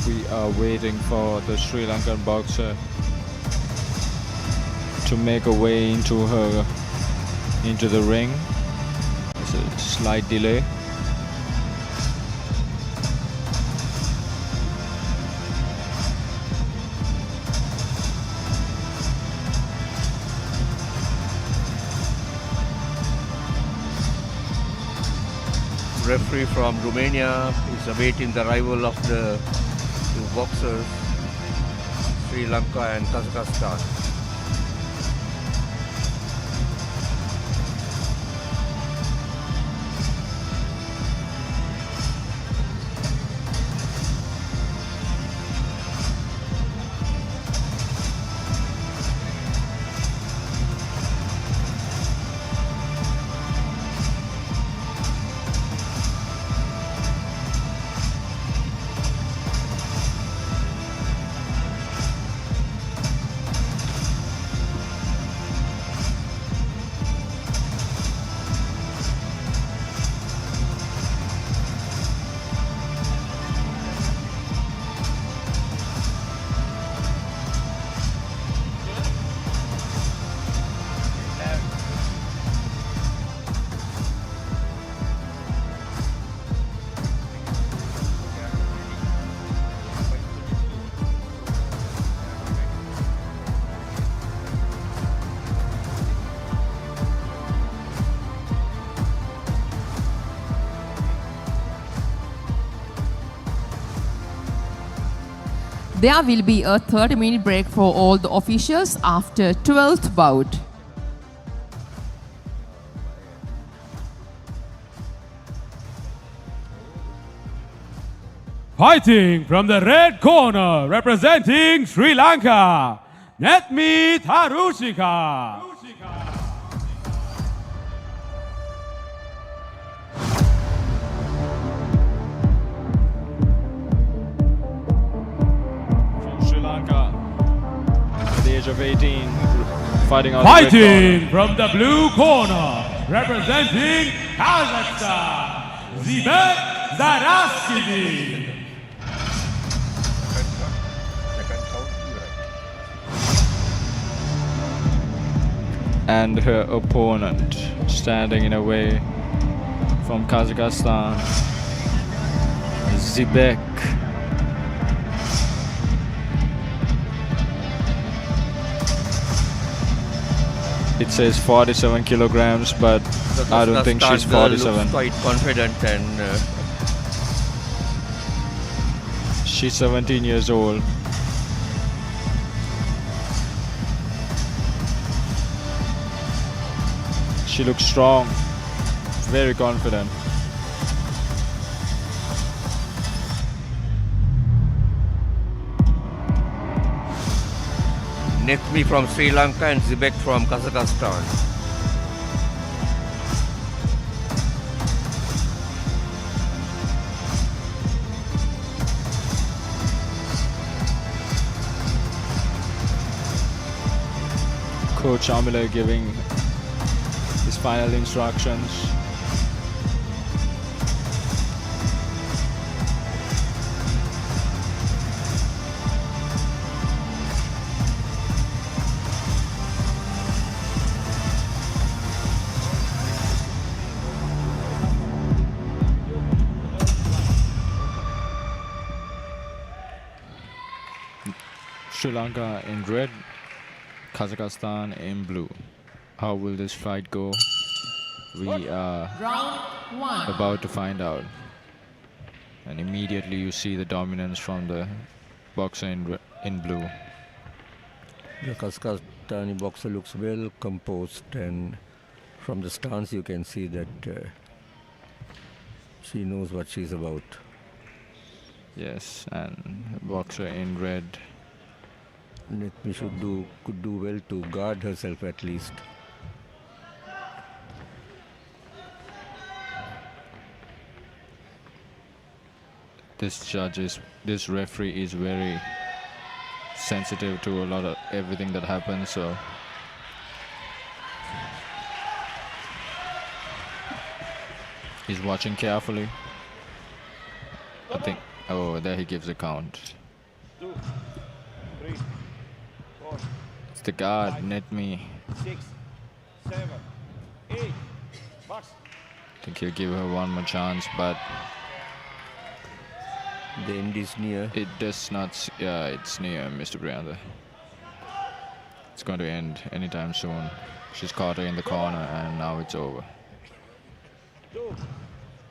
We are waiting for the Sri Lankan boxer to make a way into the ring. There's a slight delay. Referee from Romania is awaiting the arrival of the two boxers, Sri Lanka and Kazakhstan. There will be a 30-minute break for all the officials after 12th bout. Fighting from the red corner, representing Sri Lanka, let me ARUZHAN. From Sri Lanka, at the age of 18, fighting out the red Fighting from the blue corner, representing Kazakhstan, Zibek Zaraskidi. and her opponent standing in a way from Kazakhstan, Zibek. It says 47 kilograms, but I don't think she's 47. Looks quite confident and She's 17 years old. She looks strong, very confident. Nekmi from Sri Lanka and Zibek from Kazakhstan. Coach Amila giving his final instructions. Sri Lanka in red, Kazakhstan in blue. How will this fight go? We are Round 1. about to find out. And immediately you see the dominance from the boxer in blue. The Kazakhstani boxer looks well composed, and from the stance you can see that she knows what she's about. Yes, and boxer in red. Netmi could do well to guard herself at least. This referee is very sensitive to a lot of everything that happens, so he's watching carefully. I think, oh, there he gives a count. 2, 3, 4, It's the guard, Netmi. 6, 7, 8. Box. I think he'll give her one more chance, but The end is near. it does not. Yeah, it's near, Mr. Brianda. It's going to end anytime soon. She's caught her in the corner, and now it's over. 2,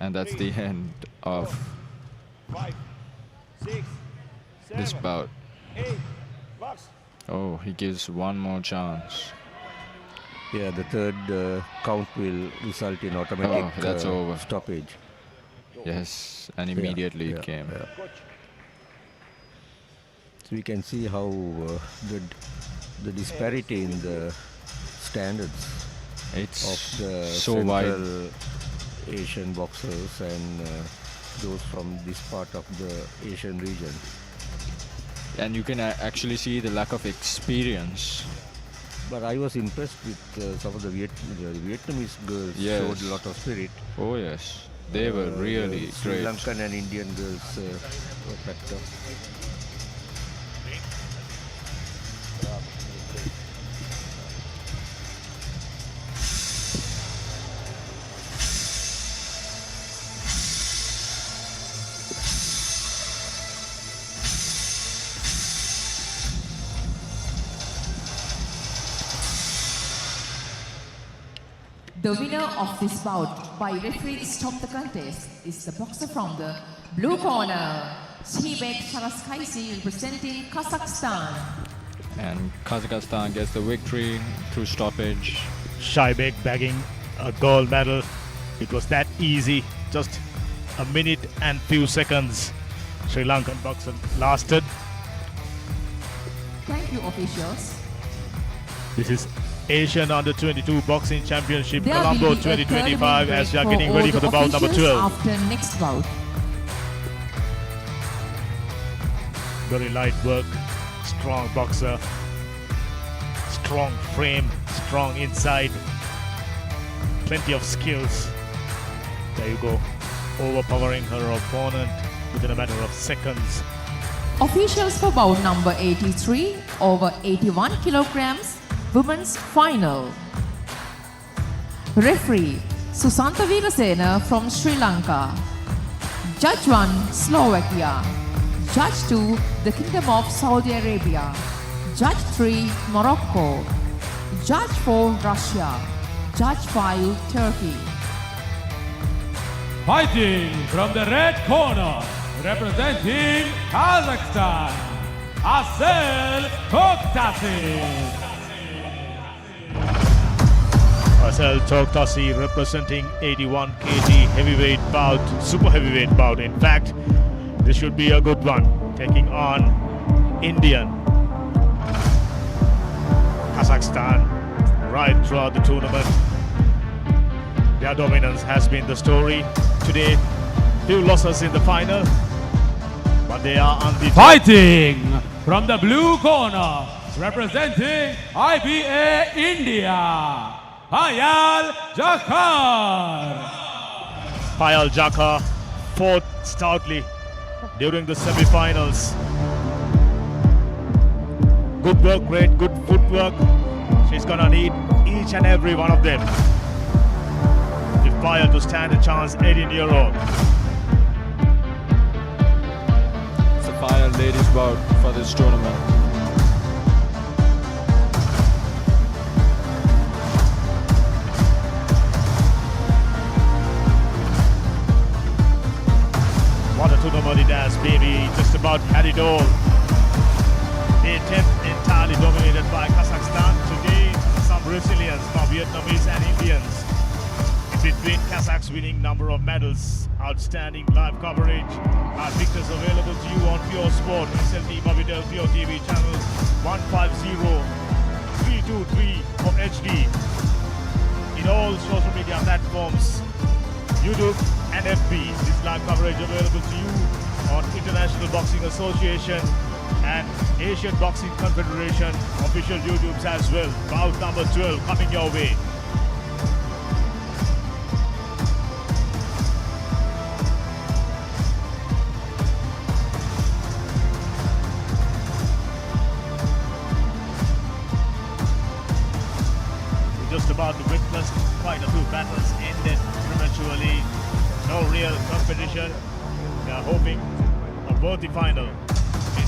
And that's the end of 5, 6, 7, this bout. 8. Box. Oh, he gives one more chance. Yeah, the third count will result in automatic Oh, that's over. stoppage. Yes, and immediately it came. Yeah. So we can see how the disparity in the standards It's of the so wide. Central Asian boxers and those from this part of the Asian region. And you can actually see the lack of experience. But I was impressed with some of the Vietnamese girls. Yes. Showed a lot of spirit. Oh yes, they were really Sri great. Lankan and Indian girls were packed up. The winner of this bout by referee stop the contest is the boxer from the blue corner, SIWACH Sharaskaisi, representing Kazakhstan. And Kazakhstan gets the victory through stoppage. Shaibek bagging a gold medal. It was that easy. Just a minute and few seconds. Sri Lankan boxer lasted. Thank you, officials. This is Asian Under-22 Boxing Championship, There Colombo will be a 2025, 30-minute as we are break getting for ready all for the bout number officials 12. After next bout. Very light work, strong boxer, strong frame, strong inside, plenty of skills. There you go, overpowering her opponent within a matter of seconds. Officials for bout number 83, over 81 kilograms, women's final. Referee Susantha Veerasena from Sri Lanka. Judge 1, Slovakia. Judge 2, the Kingdom of Saudi Arabia. Judge 3, Morocco. Judge 4, Russia. Judge 5, Turkey. Fighting from the red corner, representing Kazakhstan, Asel Toktasi. Asel Toktasi representing 81 kg heavyweight bout, super heavyweight bout. In fact, this should be a good one. Taking on Indian, Kazakhstan, right throughout the tournament. Their dominance has been the story today. Few losses in the final, but they are undefeated. Fighting from the blue corner, representing IBA India, Payal Jakhar. Payal Jakhar fought stoutly during the semi-finals. Good work rate, good footwork. She's gonna need each and every one of them if Payal to stand a chance 18-year-old. It's the final ladies bout for this tournament. about Haridol. The attempt entirely dominated by Kazakhstan. Today, some resilience from Vietnamese and Indians. In between, Kazakhs winning number of medals. Outstanding live coverage. Our victors available to you on Pure Sport, SLT Movitel, Pure TV channel 150, 323 for HD. In all social media platforms, YouTube and FB. This live coverage available to you on International Boxing Association and Asian Boxing Confederation official YouTubes as well. Bout number 12 coming your way. We're just about to witness quite a few battles ended prematurely. No real competition. They are hoping a worthy final in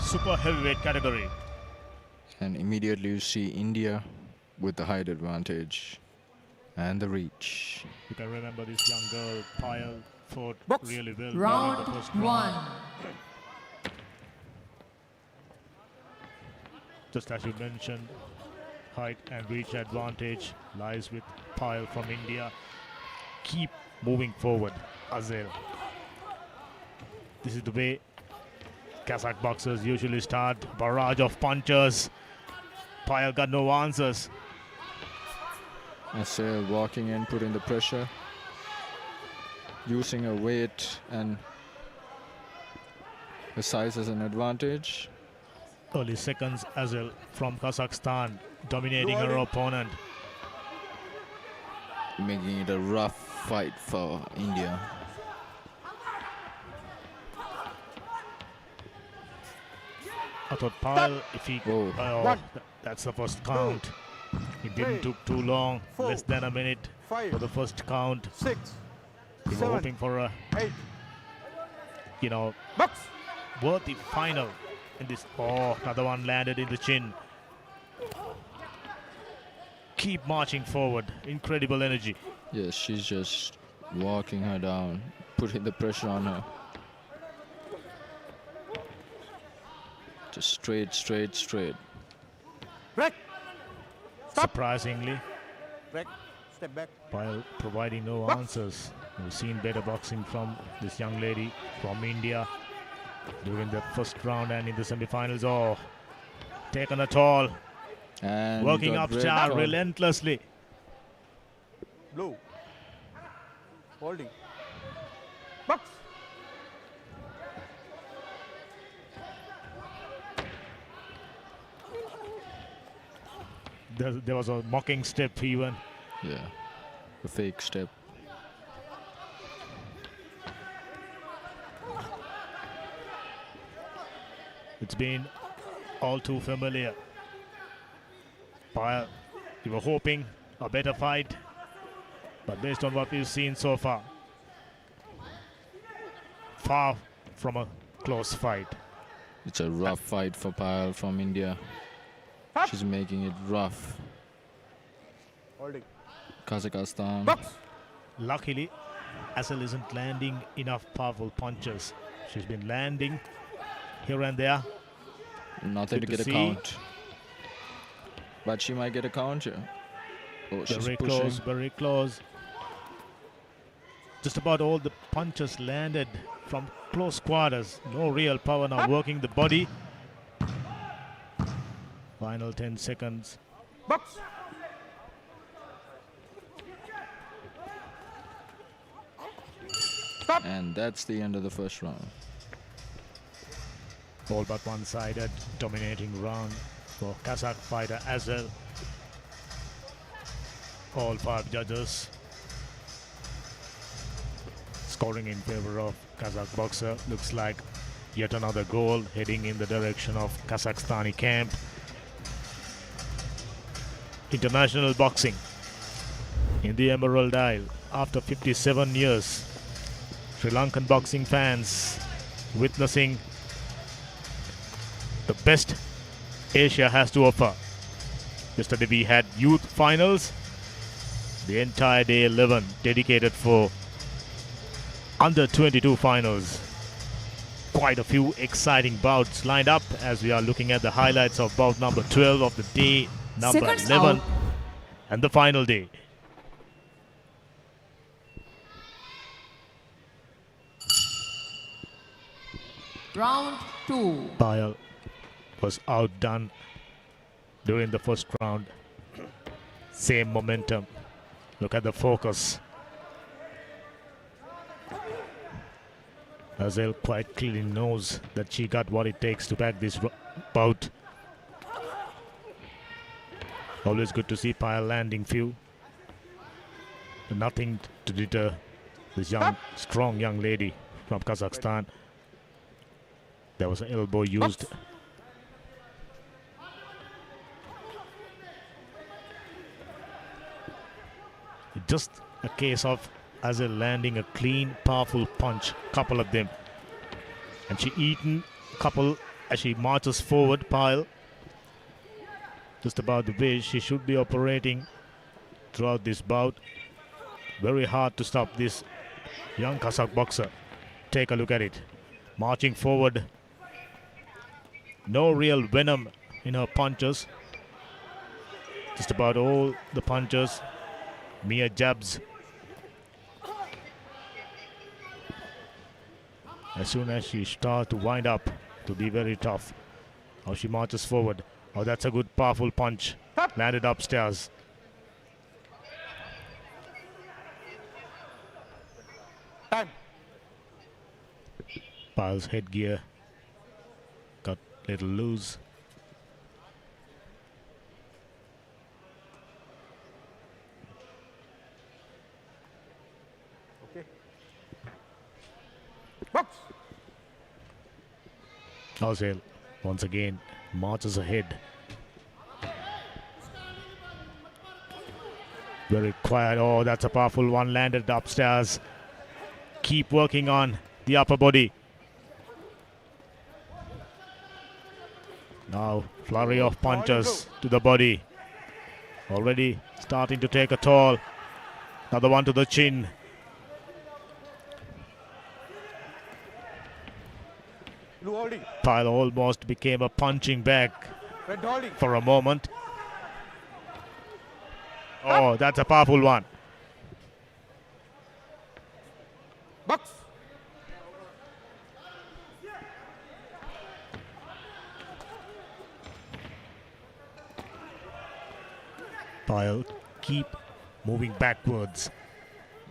super heavyweight category. And immediately you see India with the height advantage and the reach. You can remember this young girl, Payal, fought Box. really well. Round in the first 1. Just as you mentioned, height and reach advantage lies with Payal from India. Keep moving forward, Azel. This is the way Kazakh boxers usually start. Barrage of punches. Payal got no answers. Asel walking in, putting the pressure, using her weight and her size as an advantage. Early seconds, Azel from Kazakhstan dominating her opponent. Making it a rough fight for India. I thought Payal, if he... Whoa. Oh, that's the first count. It didn't took too long. Four. Less than a minute for the first count. 6, We were 7, hoping for a, 8. Box. worthy final in this. Oh, another one landed in the chin. Keep marching forward. Incredible energy. Yes, she's just walking her down, putting the pressure on her. Just straight, straight, straight. Break. Surprisingly, Break. Step back. while providing no answers. We've seen better boxing from this young lady from India during the first round and in the semi-finals. Oh, taken a toll. And Working got up red star card. relentlessly. Blue. Holding. Box. There was a mocking step even. Yeah, a fake step. It's been all too familiar. Payal, we were hoping a better fight, but based on what we've seen so far, far from a close fight. It's a rough fight for Payal from India. She's making it rough. Holding. Kazakhstan. Box. Luckily, Asel isn't landing enough powerful punches. She's been landing here and there. Nothing to Good get to a see. count. But she might get a count here. Oh, she's Very pushing. close, very close. Just about all the punches landed from close quarters. No real power now working the body. Final 10 seconds. Box. And that's the end of the first round. All but one-sided, dominating round for Kazakh fighter Asel. All 5 judges scoring in favor of Kazakh boxer. Looks like yet another goal heading in the direction of Kazakhstani camp. International boxing in the Emerald Isle after 57 years. Sri Lankan boxing fans witnessing the best Asia has to offer. Yesterday we had youth finals. The entire day 11 dedicated for under 22 finals. quite a few exciting bouts lined up as we are looking at the highlights of bout number 12 of the day, number Seconds 11, out. and the final day. Round 2. Payal was outdone during the first round. Same momentum. Look at the focus. Azel quite clearly knows that she got what it takes to back this bout. Always good to see Payal landing few. Nothing to deter this young, strong young lady from Kazakhstan. There was an elbow used. Just a case of Azel landing a clean, powerful punch, couple of them. And she eaten a couple as she marches forward, Payal. Just about the way she should be operating throughout this bout. Very hard to stop this young Kazakh boxer. Take a look at it. Marching forward. No real venom in her punches. Just about all the punches. Mere jabs. As soon as she starts to wind up, to be very tough. How she marches forward. Oh, that's a good, powerful punch. Landed upstairs. Time. Payal's headgear got a little loose. Okay. Box. Azel once again marches ahead. Very quiet. Oh, that's a powerful one. Landed upstairs. Keep working on the upper body. Now, flurry of punches to the body. Already starting to take a toll. Another one to the chin. Blue holding. Payal almost became a punching bag Red holding. for a moment. Oh, that's a powerful one. Box. Payal keep moving backwards.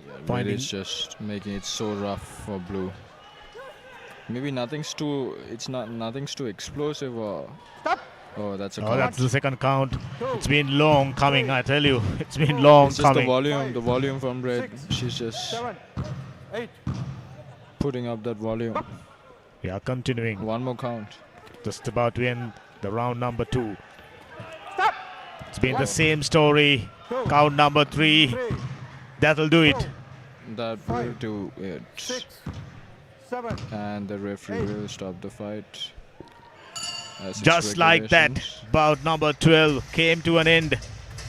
Yeah, Red Finding- is just making it so rough for Blue. Maybe nothing's too explosive or. Stop. Oh, that's a Oh, count. that's the second count. It's been long coming, I tell you. It's been long It's just the coming. volume from Red. Six. She's just 7, 8. putting up that volume. We are continuing. One more count. Just about to end the round number 2. Stop. It's been the same story. Count number 3. 3, That'll do it. That will do it. 6, 7. And the referee Eight. will stop the fight. As it's Just like that, regulations. bout number 12 came to an end.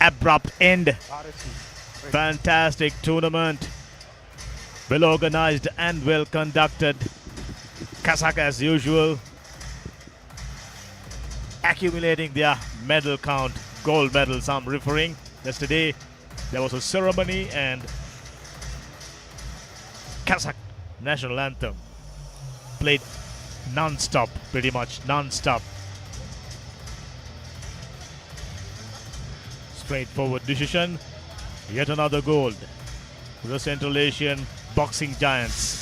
Abrupt end. RSC. Fantastic tournament. Well organized and well conducted. Kazakh as usual. Accumulating their medal count. Gold medals I'm referring. Yesterday there was a ceremony and Kazakh national anthem played non-stop, pretty much non-stop. Straightforward decision. Yet another gold for the Central Asian boxing giants.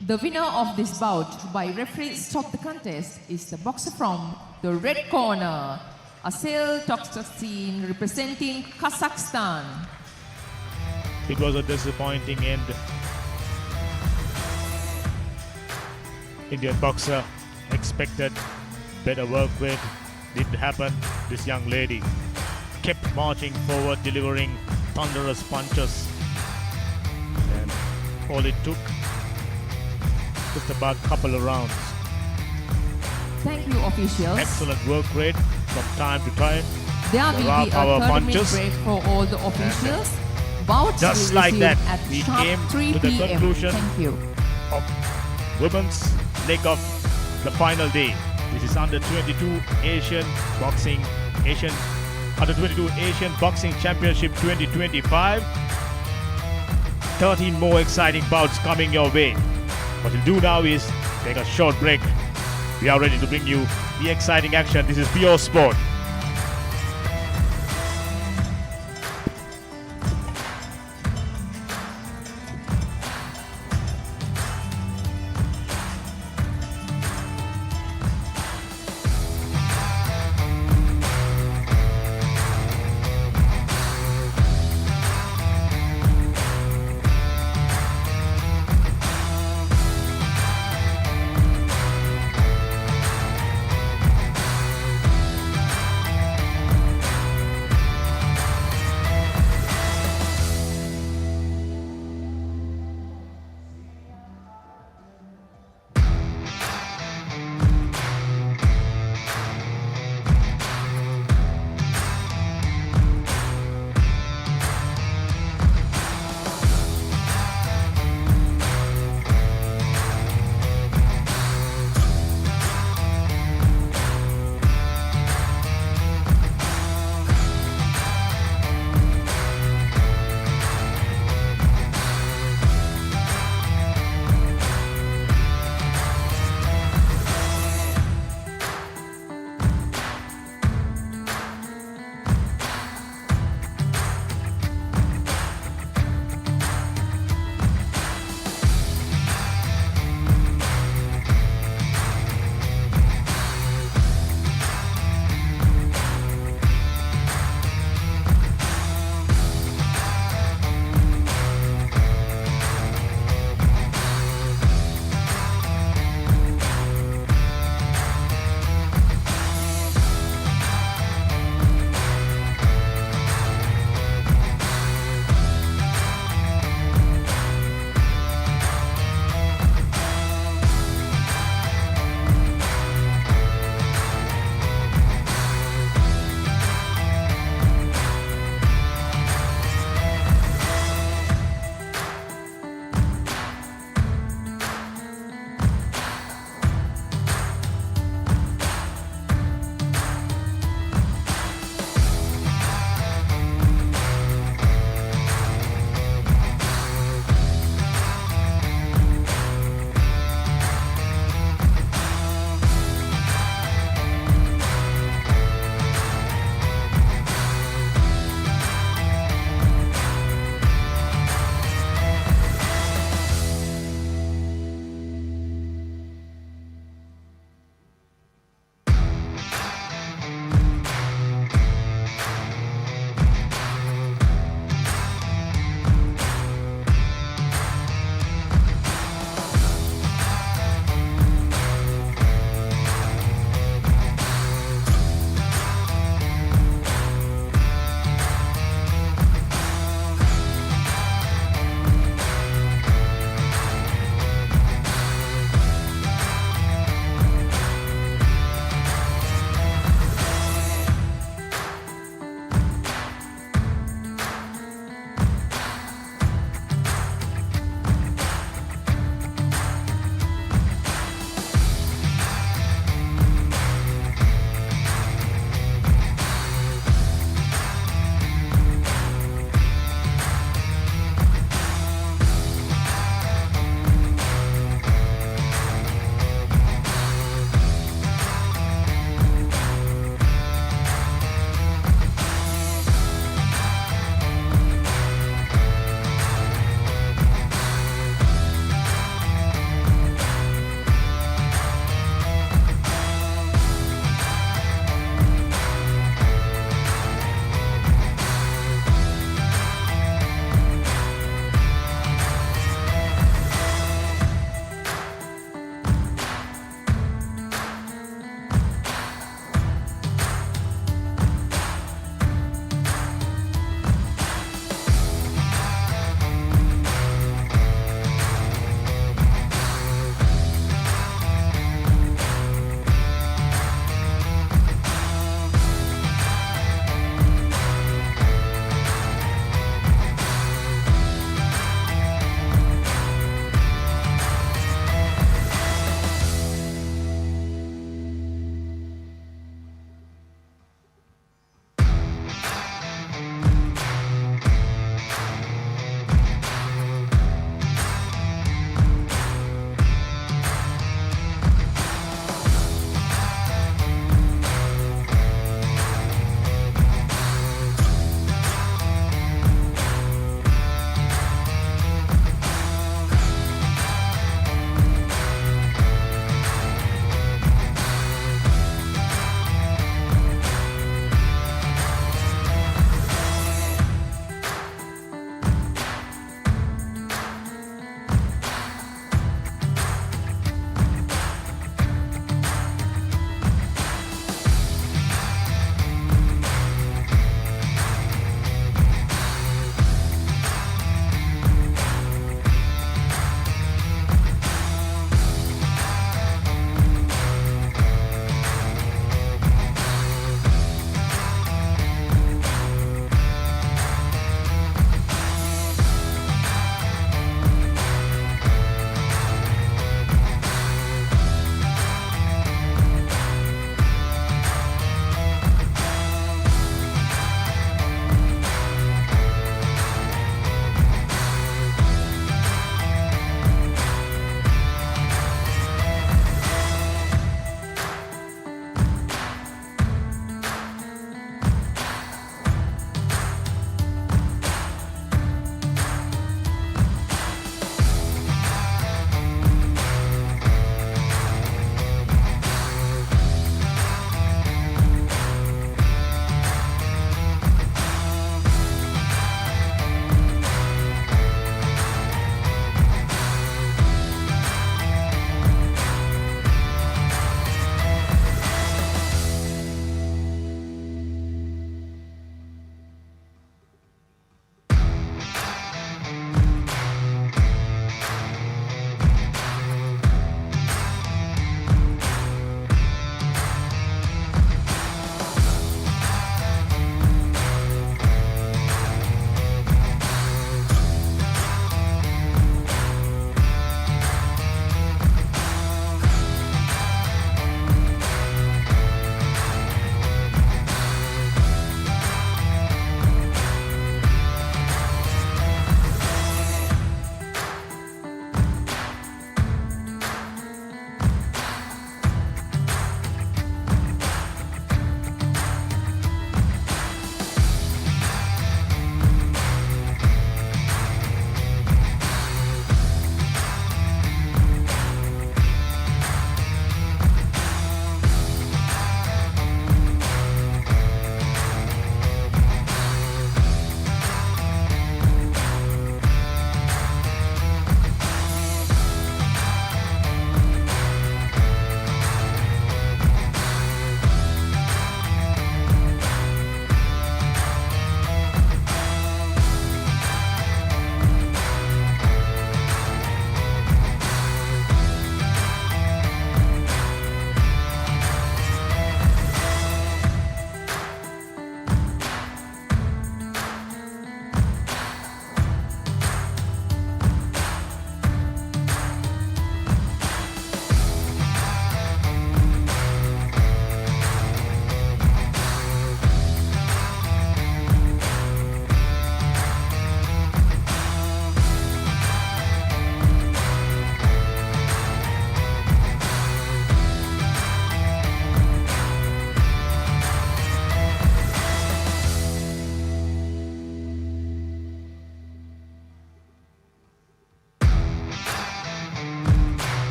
The winner of this bout by referee stop the contest is the boxer from the red corner, Asil Tokstastin, representing Kazakhstan. It was a disappointing end. Indian boxer expected better work rate. Didn't happen. This young lady kept marching forward, delivering thunderous punches. And all it took just about a couple of rounds Thank you, officials. Excellent work rate from time to time. There will There are be a our 30-minute punches. break for all the officials. Bouts Just will like resume that, at we sharp came 3 to the p.m. conclusion. Thank you. Of women's leg of the final day. This is under 22 Asian under 22 Asian Boxing Championship 2025. 13 more exciting bouts coming your way. What we'll do now is take a short break. We are ready to bring you the exciting action. This is pure sport.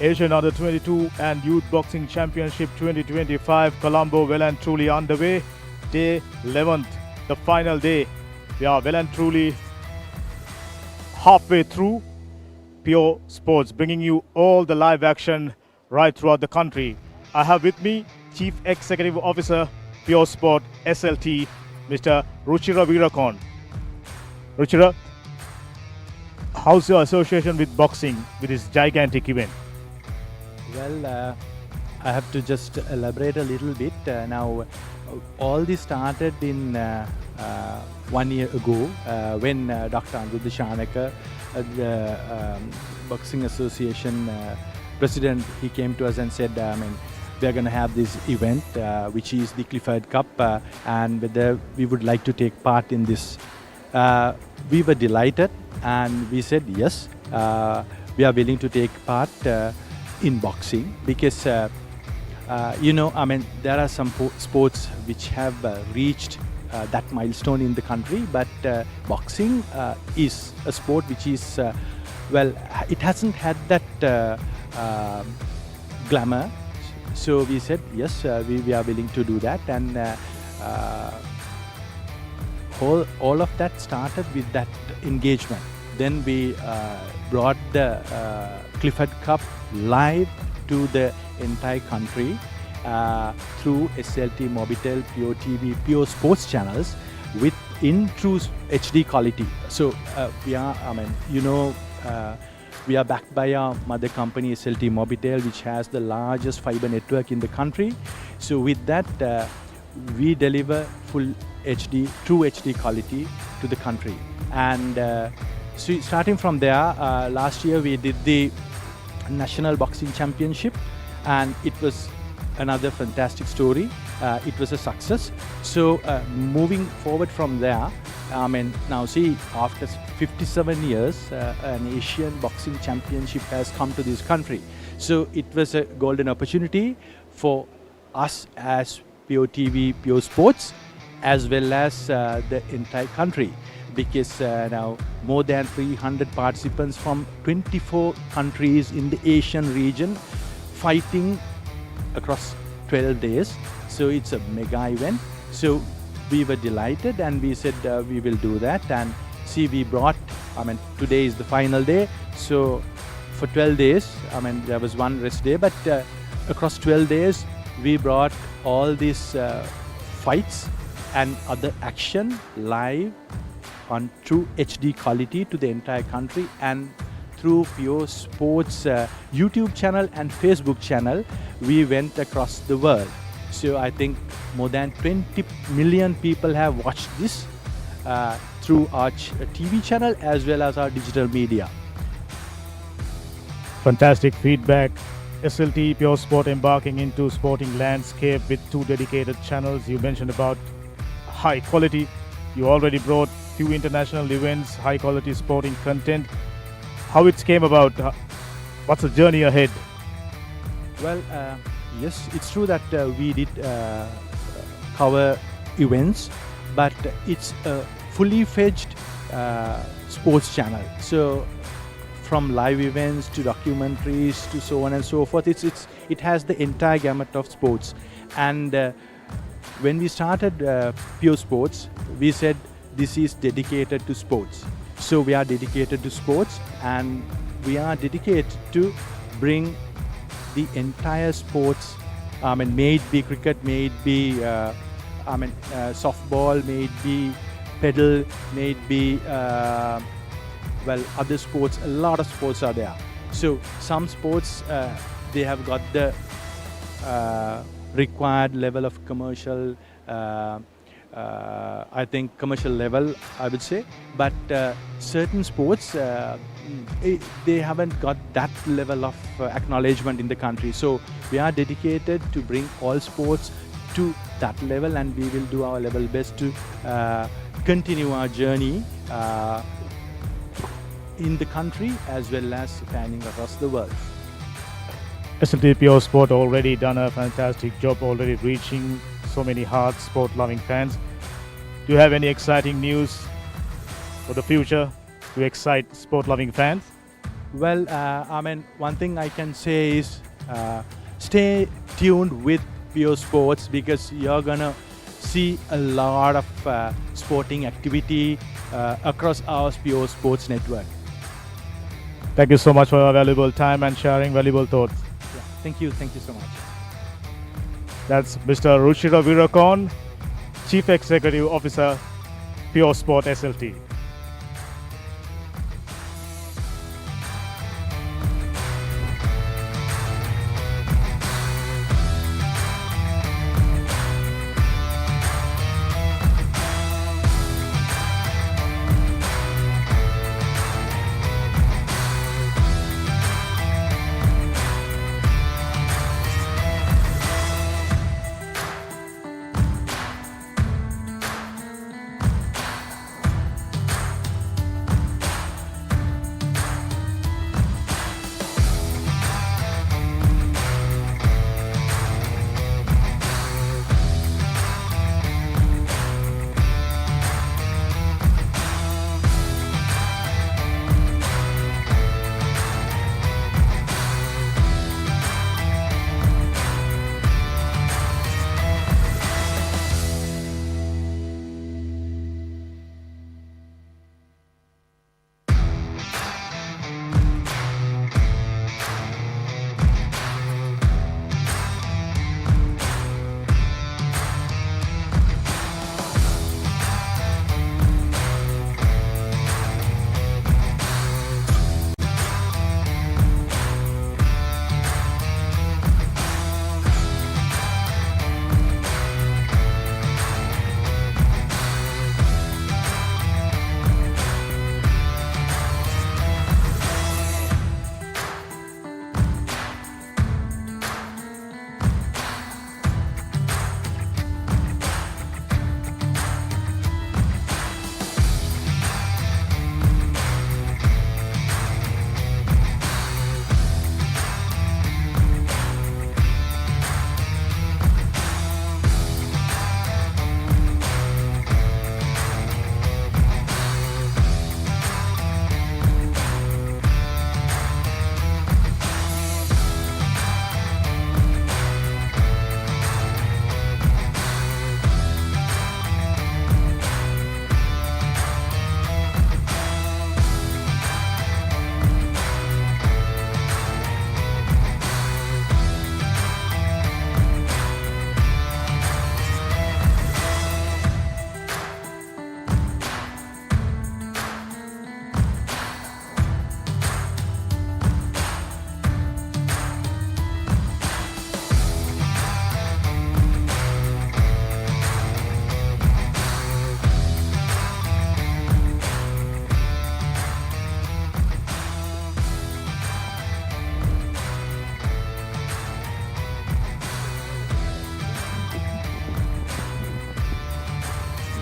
Asian Under 22 and Youth Boxing Championship 2025, Colombo well and truly underway. Day 11th, the final day. We are well and truly halfway through Pure Sports, bringing you all the live action right throughout the country. I have with me Chief Executive Officer, Pure Sport SLT, Mr. Ruchira Veerakon. Ruchira, how's your association with boxing, with this gigantic event? Well, I have to just elaborate a little bit. Now, all this started in 1 year ago when Dr. Anruddha, the Boxing Association president, he came to us and said, we are going to have this event, which is the Clifford Cup, and whether we would like to take part in this. We were delighted and we said, yes, we are willing to take part in boxing because, there are some sports which have reached that milestone in the country, but boxing is a sport which is, it hasn't had that glamour. So we said, yes, we are willing to do that, and all of that started with that engagement. Then we brought the Clifford Cup live to the entire country through SLT, Mobitel, Pure TV, Pure Sports channels in true HD quality. So we are, we are backed by our mother company SLT Mobitel, which has the largest fiber network in the country. So with that, we deliver full HD, true HD quality to the country. And so starting from there, last year we did the National Boxing Championship, and it was another fantastic story. It was a success. So moving forward from there, now see, after 57 years, an Asian Boxing Championship has come to this country. So it was a golden opportunity for us as Pure TV, Pure Sports, as well as the entire country, because now more than 300 participants from 24 countries in the Asian region fighting across 12 days. So it's a mega event. So we were delighted and we said we will do that. And see, we brought, today is the final day. So for 12 days, there was one rest day, but across 12 days, we brought all these fights and other action live on true HD quality to the entire country, and through Pure Sports YouTube channel and Facebook channel, we went across the world. So I think more than 20 million people have watched this through our TV channel as well as our digital media. Fantastic feedback. SLT Pure Sport embarking into sporting landscape with 2 dedicated channels. You mentioned about high quality. You already brought few international events, high quality sporting content. How it came about? What's the journey ahead? Well, yes, it's true that we did cover events, but it's a fully fledged sports channel. So from live events to documentaries to so on and so forth, it has the entire gamut of sports. And when we started Pure Sports, we said this is dedicated to sports. So we are dedicated to sports, and we are dedicated to bring the entire sports. May it be cricket, may it be softball, may it be pedal, may it be other sports. A lot of sports are there. So some sports they have got the required level of commercial. I think commercial level, I would say, but certain sports they haven't got that level of acknowledgement in the country. So we are dedicated to bring all sports to that level, and we will do our level best to continue our journey in the country as well as panning across the world. SLT Pure Sport already done a fantastic job, already reaching so many hearts, sport-loving fans. Do you have any exciting news for the future to excite sport-loving fans? Well, I mean, one thing I can say is stay tuned with Pure Sports because you're gonna see a lot of sporting activity across our Pure Sports network. Thank you so much for your valuable time and sharing valuable thoughts. Yeah, thank you so much. That's Mr. Rushiro Virakon, Chief Executive Officer, Pure Sport SLT.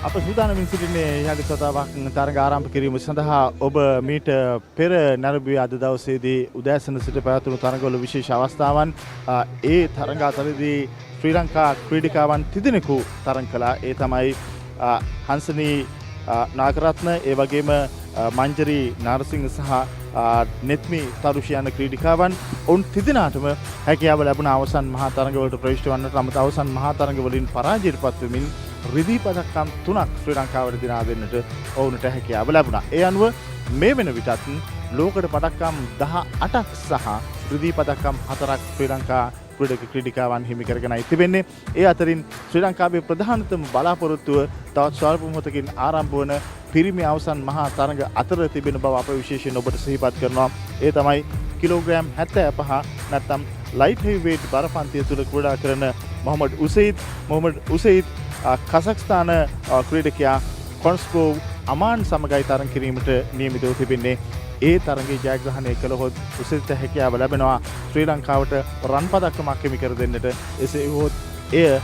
අප සූදානමින් සිටින්නේ යටි සතාවක් තරඟ ආරම්භ කිරීම සඳහා ඔබ මීට පෙර නැරඹුවේ අද දවසේදී උදෑසන සිට පැවතුණු තරඟවල විශේෂ අවස්ථාවන් ඒ තරඟ අතරදී ශ්‍රී ලංකා ක්‍රීඩිකාවන් තිදෙනෙකු තරඟ කළා. ඒ තමයි හංසනී නායකරත්න, ඒ වගේම මංජරි නාරසිංහ සහ නෙත්මි තරුෂි යන ක්‍රීඩිකාවන් ඔවුන් තිදෙනාටම හැකියාව ලැබුණ අවසන් මහා තරඟවලට ප්‍රවිෂ්ඨ වන්නට අමත අවසන් මහා තරඟ වලින් පරාජයට පත්වෙමින් රිදී පදක්කම් 3ක් ශ්‍රී ලංකාවට දිනා දෙන්නට ඔවුන්ට හැකියාව ලැබුණා. ඒ අනුව මේ වෙන විටත් ලෝකෙට පදක්කම් 18ක් සහ රිදී පදක්කම් 4ක් ශ්‍රී ලංකා ක්‍රීඩිකාවන් හිමි කරගෙනයි තිබෙන්නේ. ඒ අතරින් ශ්‍රී ලංකාවේ ප්‍රධානතම බලාපොරොත්තුව තවත් ස්වල්ප මොහොතකින් ආරම්භ වන පිරිමි අවසන් මහා තරඟ අතර තිබෙන බව අප විශේෂයෙන් ඔබට සිහිපත් කරනවා. ඒ තමයි කිලෝග්‍රෑම් 75 නැත්නම් ලයිට් හෙවි වේට් බරපන්තිය තුල ක්‍රීඩා කරන මොහමඩ් උසයිද් කසක්ස්ථාන ක්‍රීඩකයා කොන්ස්කෝව් අමාන් සමගයි තරඟ කිරීමට නියමිතව තිබෙන්නේ. ඒ තරඟේ ජයග්‍රහණය කළහොත් උසයිද්ට හැකියාව ලැබෙනවා ශ්‍රී ලංකාවට රන් පදක්කමක් හිමි කර දෙන්නට. එසේ වුවහොත් එය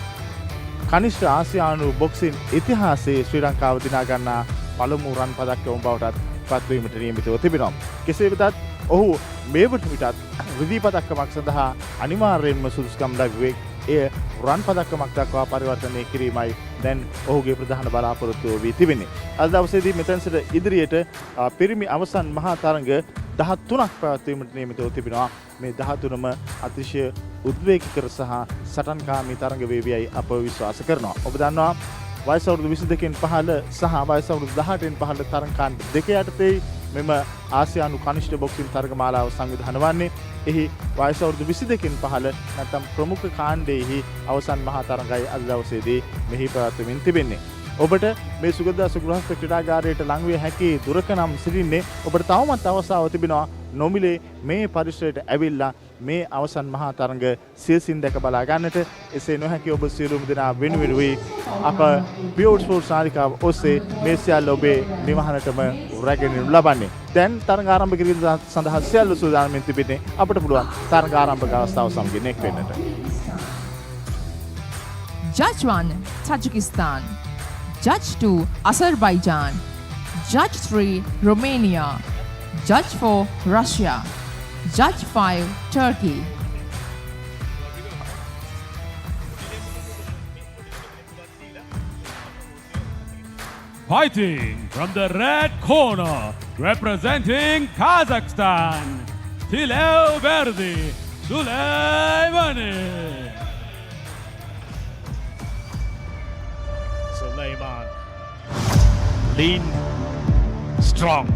කනිෂ්ඨ ආසියානු බොක්සින් ඉතිහාසයේ ශ්‍රී ලංකාව දිනා ගන්නා පළමු රන් පදක්කම බවටත් පත්වීමට නියමිතව තිබෙනවා. කෙසේ වෙතත් ඔහු මේ විටත් රිදී පදක්කමක් සඳහා අනිවාර්යයෙන්ම සුදුසුකම් ලැබුවේ එය රන් පදක්කමක් දක්වා පරිවර්තනය කිරීමයි දැන් ඔහුගේ ප්‍රධාන බලාපොරොත්තුව වී තිබෙන්නේ. අද දවසේදී මෙතන සිට ඉදිරියට පිරිමි අවසන් මහා තරඟ 13ක් පැවැත්වීමට නියමිතව තිබෙනවා. මේ 13ම අතිශය උද්වේගකර සහ සටන්කාමී තරඟ වේවියයි අප විශ්වාස කරනවා. ඔබ දන්නවා වයස අවුරුදු 22කින් පහළ සහ වයස අවුරුදු 18න් පහළ තරඟකාන් දෙක යටතේ මෙම ආසියානු කනිෂ්ඨ බොක්සිං තරගමාලාව සංවිධානය වන්නේ. එහි වයස අවුරුදු 22කින් පහළ නැත්නම් ප්‍රමුඛ කාණ්ඩයේහි අවසන් මහා තරඟයි අද දවසේදී මෙහි පැවැත්වෙමින් තිබෙන්නේ. ඔබට මේ සුගතදාස ගෘහස්ත ක්‍රීඩාගාරයට ලං විය හැකි දුරක නම් සිටින්නේ ඔබට තවමත් අවස්ථාව තිබෙනවා නොමිලේ මේ පරිසරයට ඇවිල්ලා මේ අවසන් මහා තරඟ සියසින් දැක බලා ගන්නට. එසේ නොහැකි ඔබ සියලුම දෙනා වෙනුවෙන් අප පියෝඩ් ස්පෝර්ට්ස් නාලිකාව ඔස්සේ මේ සියල්ල ඔබේ නිවහනටම රැගෙනු ලබන්නේ. දැන් තරඟ ආරම්භ කිරීම සඳහා සියල්ල සූදානම්ෙන් තිබෙන්නේ. අපට පුළුවන් තරඟ ආරම්භක අවස්ථාව සමගින් එක් වෙන්නට. Judge 1, Tajikistan. Judge 2, Azerbaijan. Judge 3, Romania. Judge 4, Russia. Judge 5, Turkey. Fighting from the red corner, representing Kazakhstan, Tileverdi Suleymani. Sulaiman, lean, strong,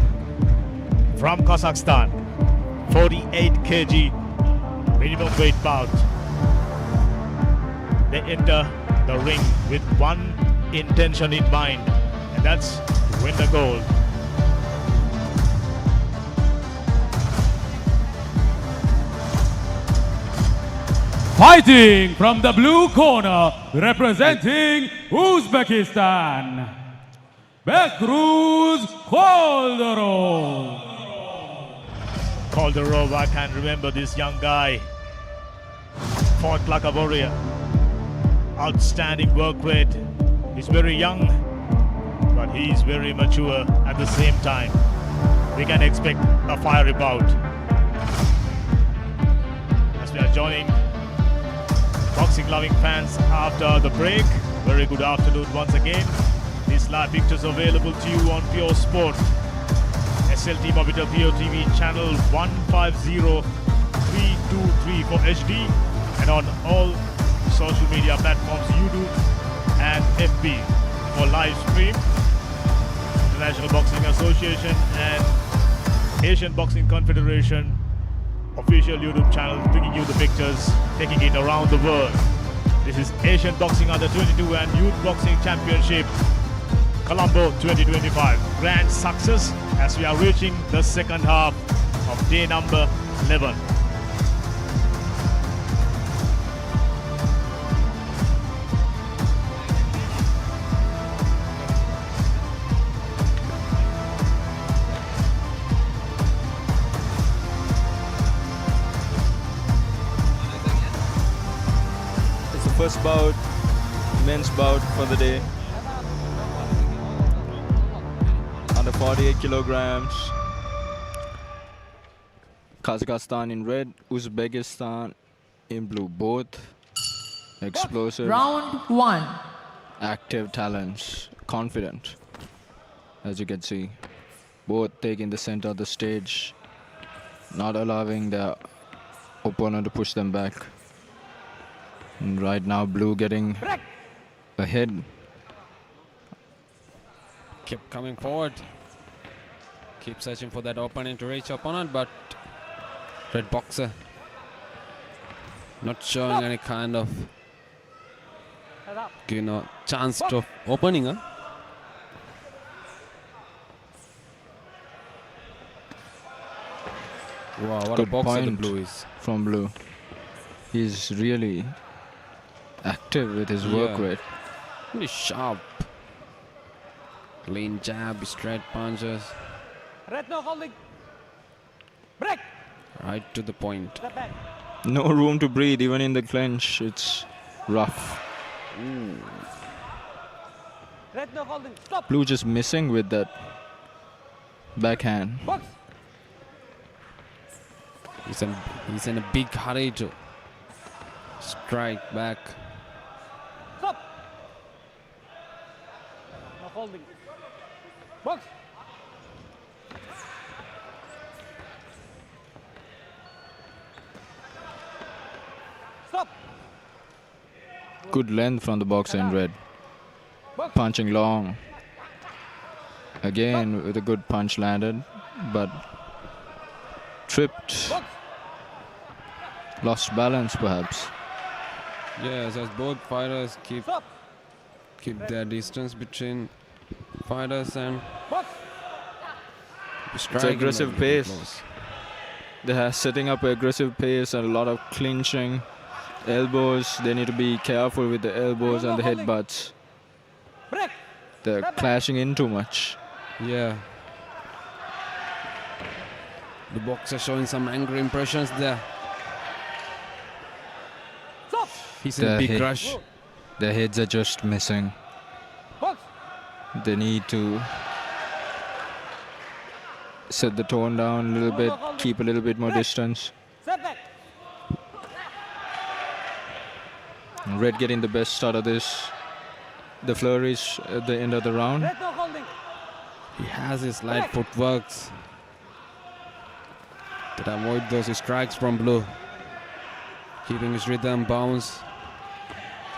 from Kazakhstan, 48 kg minimum weight bout. They enter the ring with one intention in mind, and that's to win the gold. Fighting from the blue corner, representing Uzbekistan, Bekruz Koldorov. Koldorov, I can remember this young guy. Fought like a warrior. Outstanding work rate. He's very young, but he's very mature at the same time. We can expect a fiery bout. As we are joining boxing loving fans after the break, very good afternoon once again. These live pictures available to you on Pure Sport. SLT Mobitel POTV channel 150323 for HD and on all social media platforms YouTube and FB for live stream. International Boxing Association and Asian Boxing Confederation official YouTube channel bringing you the pictures, taking it around the world. This is Asian Boxing Under 22 and Youth Boxing Championship Colombo 2025. Grand success as we are reaching the second half of day number 11. It's the first bout, men's bout for the day. Under 48 kilograms. Kazakhstan in red, Uzbekistan in blue. Both explosive, Round 1. active talents, confident. As you can see, both taking the center of the stage, not allowing their opponent to push them back. And right now, blue getting ahead. Keep coming forward. Keep searching for that opening to reach opponent, but red boxer not showing any kind of chance of opening. Wow, what Good a boxer the point blue is. from blue. He's really active with his work Yeah. rate. Really sharp. Clean jab, straight punches, Red no holding. Break. right to the point. Step back. No room to breathe, even in the clinch. It's rough. Red no holding. Stop. Blue just missing with that backhand. Box. He's in a big hurry to strike back. Stop. No holding. Box. Stop. Good length from the boxer in red. Box. Punching long. Again with a good punch landed, but tripped. Box. Lost balance perhaps. Yes, as both fighters keep Stop. their distance between fighters and Box. striking aggressive them pace. close. They are setting up an aggressive pace and a lot of clinching. Elbows, they need to be careful with the elbows and the headbutts. Break. They're clashing in too much. Yeah. The boxer showing some angry impressions there. Stop. He's in a big head- rush. Their heads are just missing. Box. They need to set the tone down a little bit, keep a little bit more distance. Step back. Red getting the best start of this. The flourish at the end of the round. Red no holding. He has his light footworks that avoid those strikes from blue. Keeping his rhythm, bounce,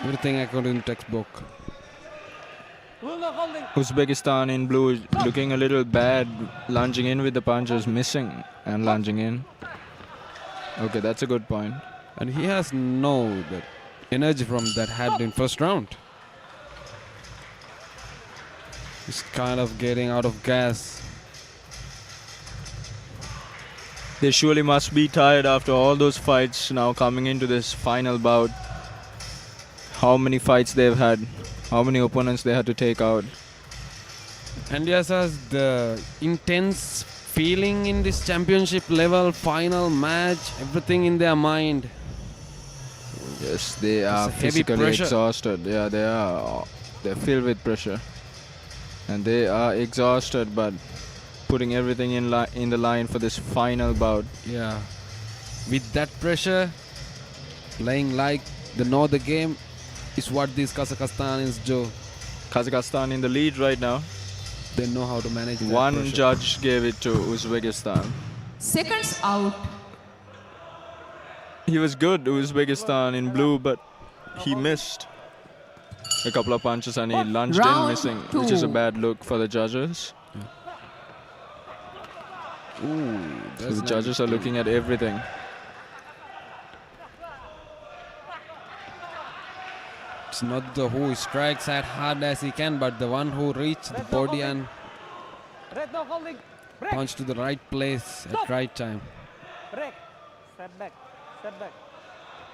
everything according to textbook. Will no holding. Uzbekistan in blue is looking a little bad, lunging in with the punches, missing and lunging in. Okay, that's a good point. And he has no that energy from that had in first round. He's kind of getting out of gas. They surely must be tired after all those fights now coming into this final bout. How many fights they've had, how many opponents they had to take out. And yes, as the intense feeling in this championship level, final match, everything in their mind. Yes, they are a heavy physically pressure. exhausted. Yeah, they are. They're filled with pressure. And they are exhausted, but putting everything in the line for this final bout. Yeah. With that pressure, playing like they know the game is what these Kazakhstanis do. Kazakhstan in the lead right now. They know how to manage that One pressure. judge gave it to Uzbekistan. Seconds out. He was good, Uzbekistan in blue, but he missed a couple of punches and he lunged in Round missing, which is a 2. bad look for the judges. Ooh, So the judges are looking at everything. It's not the who strikes as hard as he can, but the one who reaches the body and Red no holding. Break. punch to the right place at right time. Break. Step back. Step back.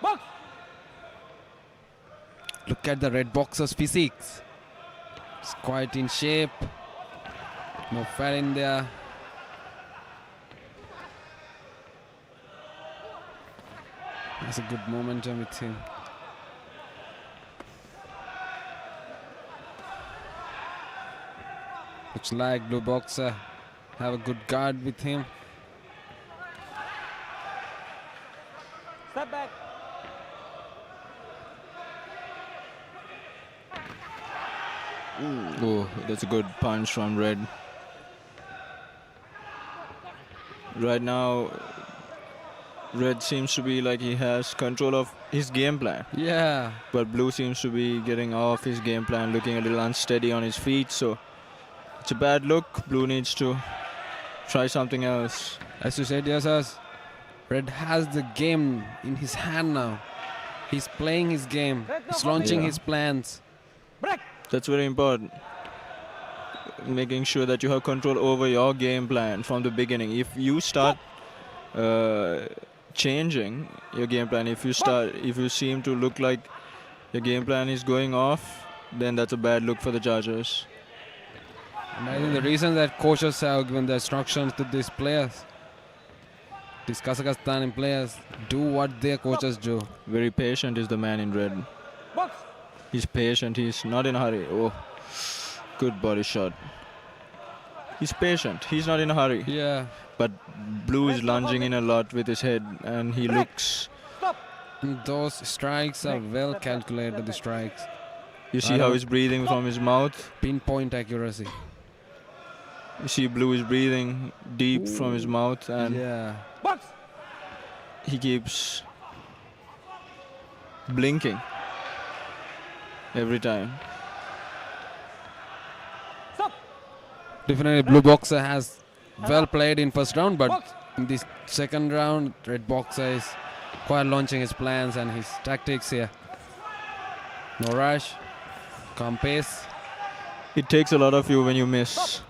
Box. Look at the red boxer's physiques. It's quite in shape. No fat in there. There's a good momentum with him. Looks like blue boxer have a good guard with him. Step back. Oh, that's a good punch from Red. Right now, Red seems to be like he has control of his game plan. Yeah. But Blue seems to be getting off his game plan, looking a little unsteady on his feet. So it's a bad look. Blue needs to try something else. As you said, yes, as Red has the game in his hand now. He's playing his game. He's launching Yeah. his plans. Break. That's very important. Making sure that you have control over your game plan from the beginning. If you start changing your game plan, if you seem to look like your game plan is going off, then that's a bad look for the judges. And I think the reason that coaches have given the instructions to these players, these Kazakhstani players, do what their coaches do. Very patient is the man in red. Box. He's patient. He's not in a hurry. Oh, good body shot. He's patient. He's not in a hurry. Yeah. But Blue is lunging in a lot with his head, and he looks. Stop. And those strikes are well calculated, the strikes. You see how he's breathing from his mouth? Pinpoint accuracy. You see Blue is breathing deep from his mouth, and Yeah. Box. he keeps blinking every time. Definitely blue boxer has well played in first round, but in this second round, red boxer is quite launching his plans and his tactics here. No rush, calm pace. It takes a lot of you when you miss.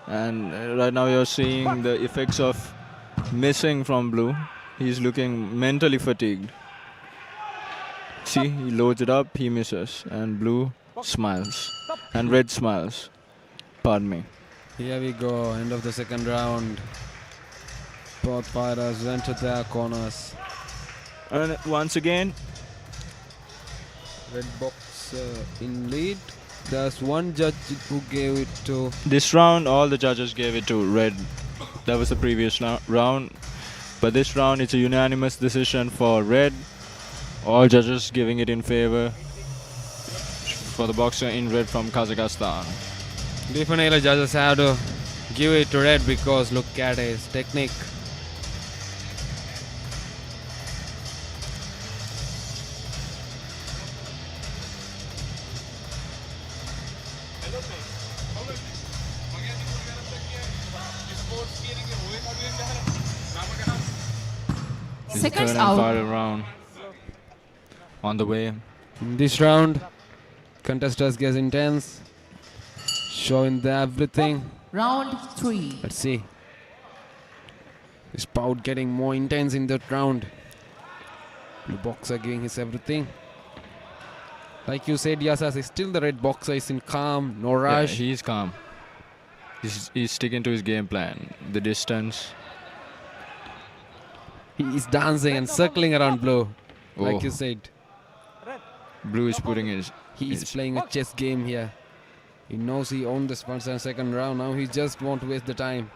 And right now you're seeing the effects of missing from blue. He's looking mentally fatigued. See, he loads it up, he misses. And blue smiles. And red smiles. Pardon me. Here we go, end of the second round. Both fighters went to their corners. And once again, Red boxer in lead. There's one judge who gave it to... this round, all the judges gave it to red. That was the previous round. But this round, it's a unanimous decision for red. All judges giving it in favor for the boxer in red from Kazakhstan. Definitely judges have to give it to red because look at his technique. Seconds Third and out. final round on the way. In this round, contestants get intense, showing their everything. Round 3. Let's see. This bout getting more intense in that round. Blue boxer giving his everything. Like you said, Yasas, still the red boxer is in calm, no rush. Yeah, he's calm. He's sticking to his game plan. The distance. He is dancing and circling around blue. Like you said, Blue is putting his... he is playing a chess game here. He knows he owned this first and second round. Now he just won't waste the time.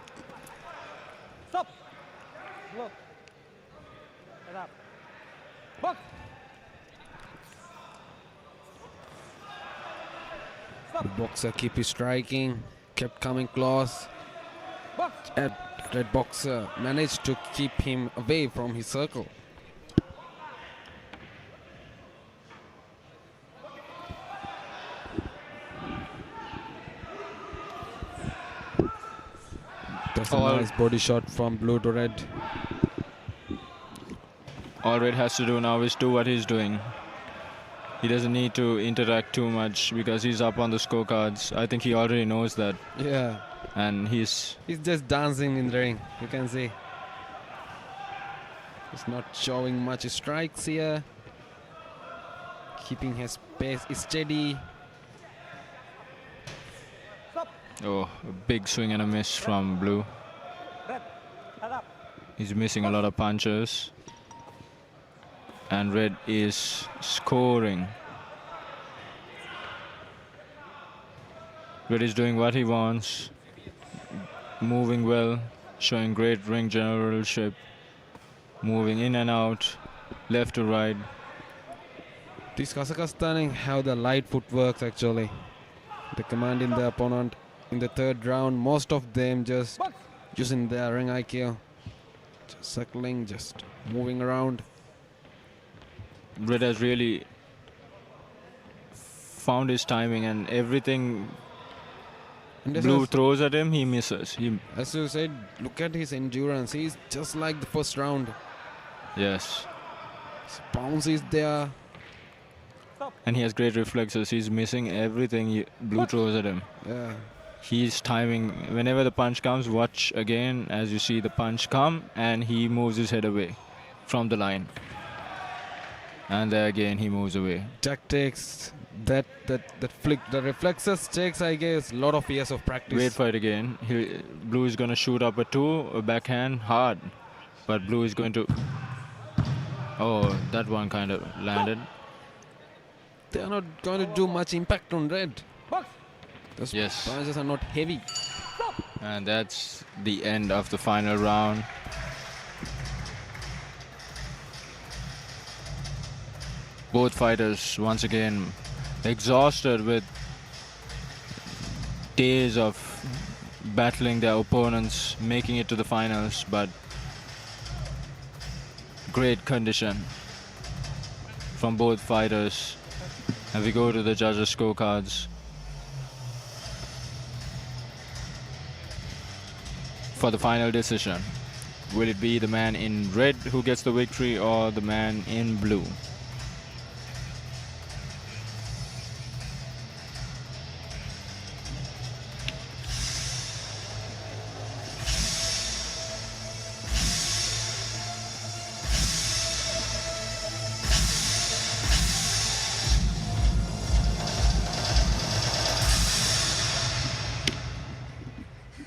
Stop. Look. Get up. Box. The boxer keep his striking, kept coming close. Box. Red boxer managed to keep him away from his circle. That's a nice body shot from blue to red. All red has to do now is do what he's doing. He doesn't need to interact too much because he's up on the scorecards. I think he already knows that. Yeah. And he's just dancing in the ring, you can see. He's not showing much strikes here. Keeping his pace steady. a big swing and a miss from blue. He's missing a lot of punches. And red is scoring. Red is doing what he wants. Moving well, showing great ring generalship. Moving in and out, left to right. These Kazakhstan have the light footwork actually. They commanding the opponent in the third round. Most of them just using their ring IQ. Just circling, just moving around. Red has really found his timing, and everything blue throws at him, he misses. As you said, look at his endurance. He's just like the first round. Yes. His bounce is there. And he has great reflexes. He's missing everything blue throws at him. Yeah. He's timing. Whenever the punch comes, watch again as you see the punch come, and he moves his head away from the line. And there again he moves away. Tactics, that flick, the reflexes takes, I guess, a lot of years of practice. Great fight again. Blue is going to shoot up a backhand, hard. But blue is going to... Oh, that one kind of landed. They are not going to do much impact on red. Those yes. punches are not heavy. And that's the end of the final round. Both fighters once again exhausted with days of battling their opponents, making it to the finals, but great condition from both fighters. And we go to the judges' scorecards. For the final decision, will it be the man in red who gets the victory or the man in blue?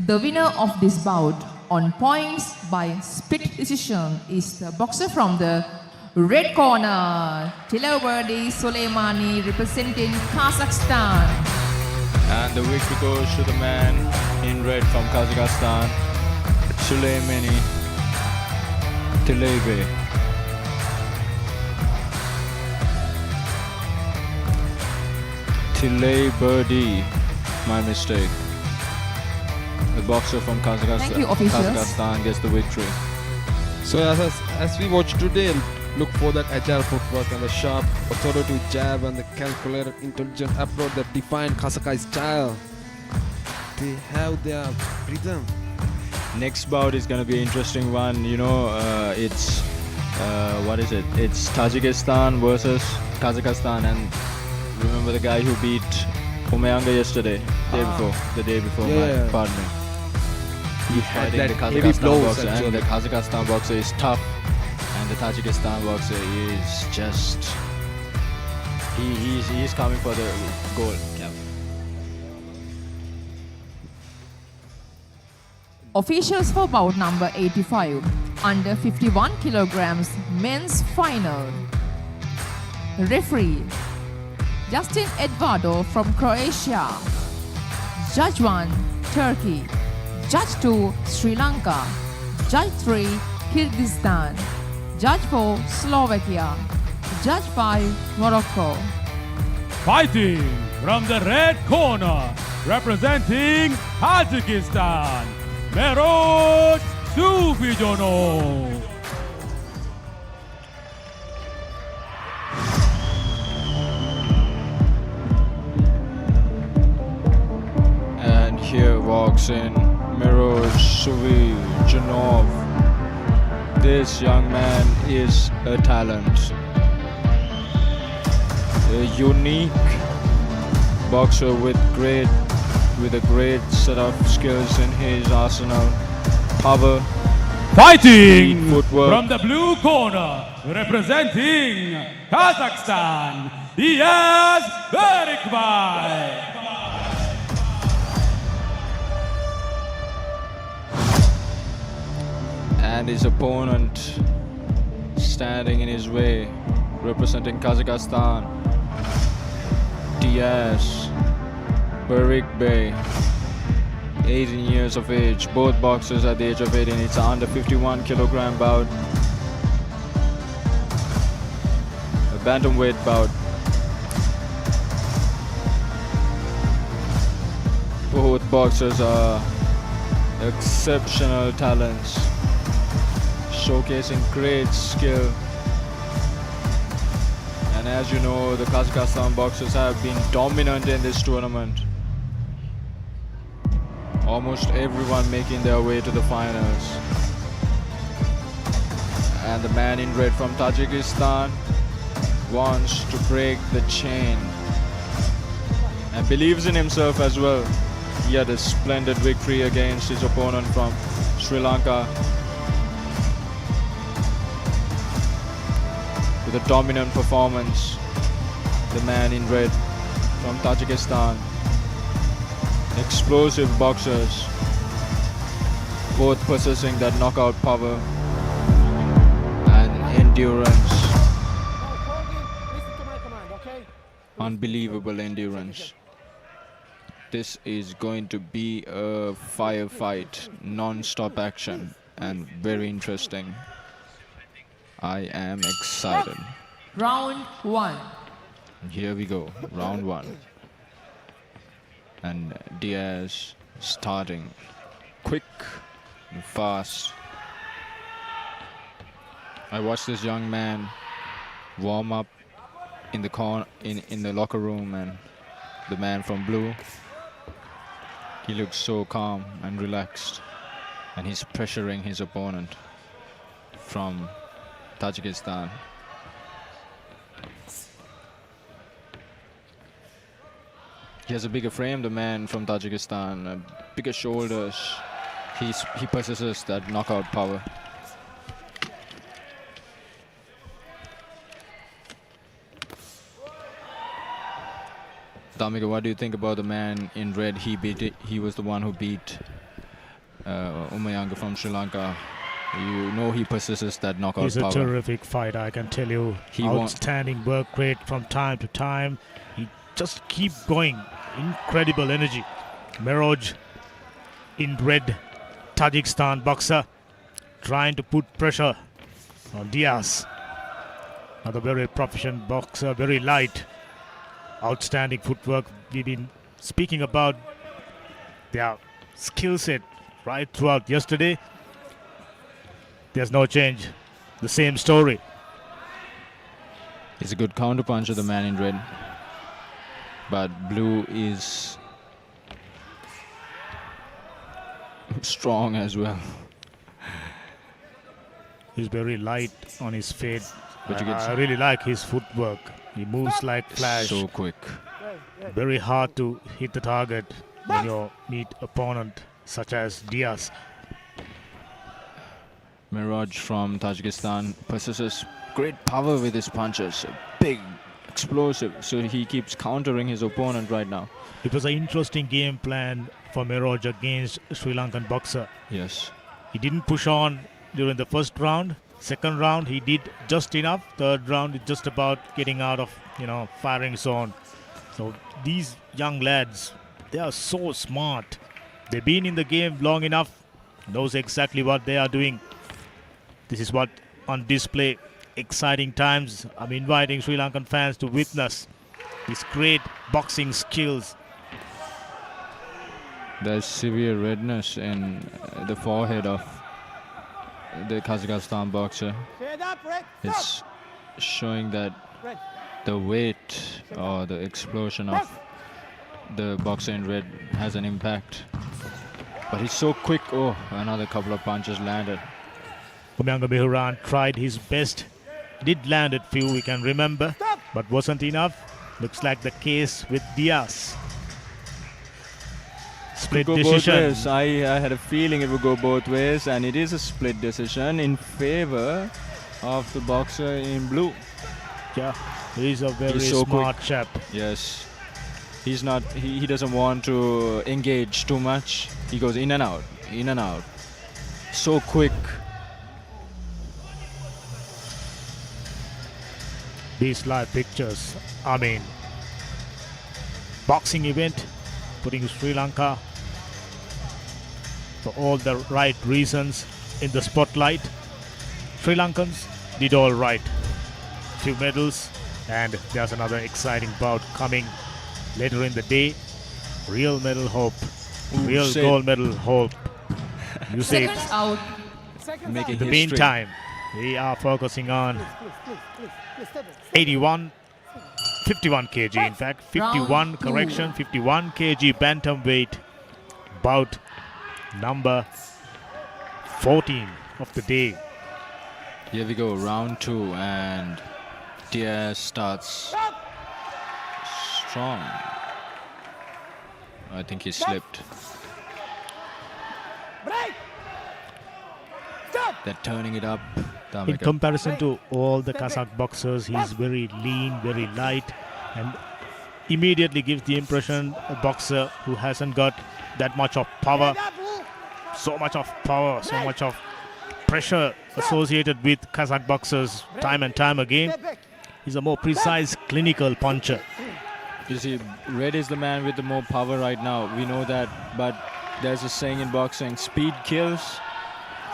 The winner of this bout on points by split decision is the boxer from the red corner, Tilaverdi Soleimani, representing Kazakhstan. And the victory goes to the man in red from Kazakhstan, Suleimani Tilebe. Tilaverdi, my mistake. The boxer from Thank you, officials. Kazakhstan gets the victory. So as we watch today, look for that agile footwork and the sharp, authoritative jab and the calculated, intelligent approach that define Kazakh's style. They have their rhythm. Next bout is going to be an interesting one. You know, it's what is it? It's Tajikistan versus Kazakhstan, and remember the guy who beat Umayanga yesterday, the day before. Yeah. Pardon me. He's fighting that the heavy Kazakhstan blows, boxer, actually. and the Kazakhstan boxer is tough, and the Tajikistan boxer is just he's coming for the gold. Yeah. Officials for bout number 85, under 51 kilograms men's final. Referee, Justin Eduardo from Croatia. Judge 1, Turkey. Judge 2, Sri Lanka. Judge 3, Kyrgyzstan. Judge 4, Slovakia. Judge 5, Morocco. Fighting from the red corner, representing Tajikistan, Meroj Subijono. And here walks in Meroj Subijonov. This young man is a talent. A unique boxer with a great set of skills in his arsenal. Power, Fighting speed, footwork. from the blue corner, representing Kazakhstan, ASBC. And his opponent standing in his way, representing Kazakhstan, Diaz Barikbey, 18 years of age. Both boxers at the age of 18. It's an under 51 kilogram bout, a bantamweight bout. Both boxers are exceptional talents, showcasing great skill. And as you know, the Kazakhstan boxers have been dominant in this tournament. Almost everyone making their way to the finals. And the man in red from Tajikistan wants to break the chain and believes in himself as well. He had a splendid victory against his opponent from Sri Lanka with a dominant performance. The man in red from Tajikistan. Explosive boxers, both possessing that knockout power and endurance. Unbelievable endurance. This is going to be a firefight, non-stop action, and very interesting. I am excited. Round 1. Here we go, round 1. And Diaz starting quick and fast. I watched this young man warm up in the corner, in the locker room, and the man from blue, he looks so calm and relaxed, and he's pressuring his opponent from Tajikistan. He has a bigger frame, the man from Tajikistan, bigger shoulders. He possesses that knockout power. Tamika, what do you think about the man in red? He was the one who beat Umayanga from Sri Lanka. You know he possesses that knockout He's power. a terrific fighter, I can tell you. Outstanding work rate from time to time. He just keep going. Incredible energy. Miroj in red, Tajikistan boxer, trying to put pressure on Diaz. Another very proficient boxer, very light. Outstanding footwork. We've been speaking about their skill set right throughout yesterday. There's no change. The same story. He's a good counter puncher, the man in red. But blue is strong as well. He's very light on his feet. But I really like his footwork. He moves like flash. So quick. Very hard to hit the target when you meet opponent such as Diaz. Miraj from Tajikistan possesses great power with his punches. Big, explosive. So he keeps countering his opponent right now. It was an interesting game plan for Miraj against Sri Lankan boxer. Yes. He didn't push on during the first round. Second round, he did just enough. Third round, it's just about getting out of, firing zone. So these young lads, they are so smart. They've been in the game long enough, knows exactly what they are doing. This is what on display. Exciting times. I'm inviting Sri Lankan fans to witness his great boxing skills. There's severe redness in the forehead of the Kazakhstan boxer. It's showing that the weight or the explosion of the boxer in red has an impact. But he's so quick. Oh, another couple of punches landed. Umayanga Behuran tried his best. Did land a few, we can remember, but wasn't enough. Looks like the case with Diaz. Split decision. I had a feeling it would go both ways, and it is a split decision in favor of the boxer in blue. Yeah, he's a very so smart quick. chap. Yes. He's not, he doesn't want to engage too much. He goes in and out, in and out. So quick. These live pictures, boxing event, putting Sri Lanka for all the right reasons in the spotlight. Sri Lankans did all right. Few medals, and there's another exciting bout coming later in the day. Real medal hope. Real gold medal hope. You say Seconds out. Making in the history. meantime, we are focusing on 51 kg, in fact, 51, Round two. correction, 51 kg bantamweight bout number 14 of the day. Here we go, round 2, and Diaz starts strong. I think he slipped. They're turning it up. In comparison to all the Kazakh boxers, he's very lean, very light, and immediately gives the impression a boxer who hasn't got that much of power, so much of power, so much of pressure associated with Kazakh boxers time and time again. He's a more precise, clinical puncher. You see, red is the man with the more power right now. We know that, but there's a saying in boxing, speed kills.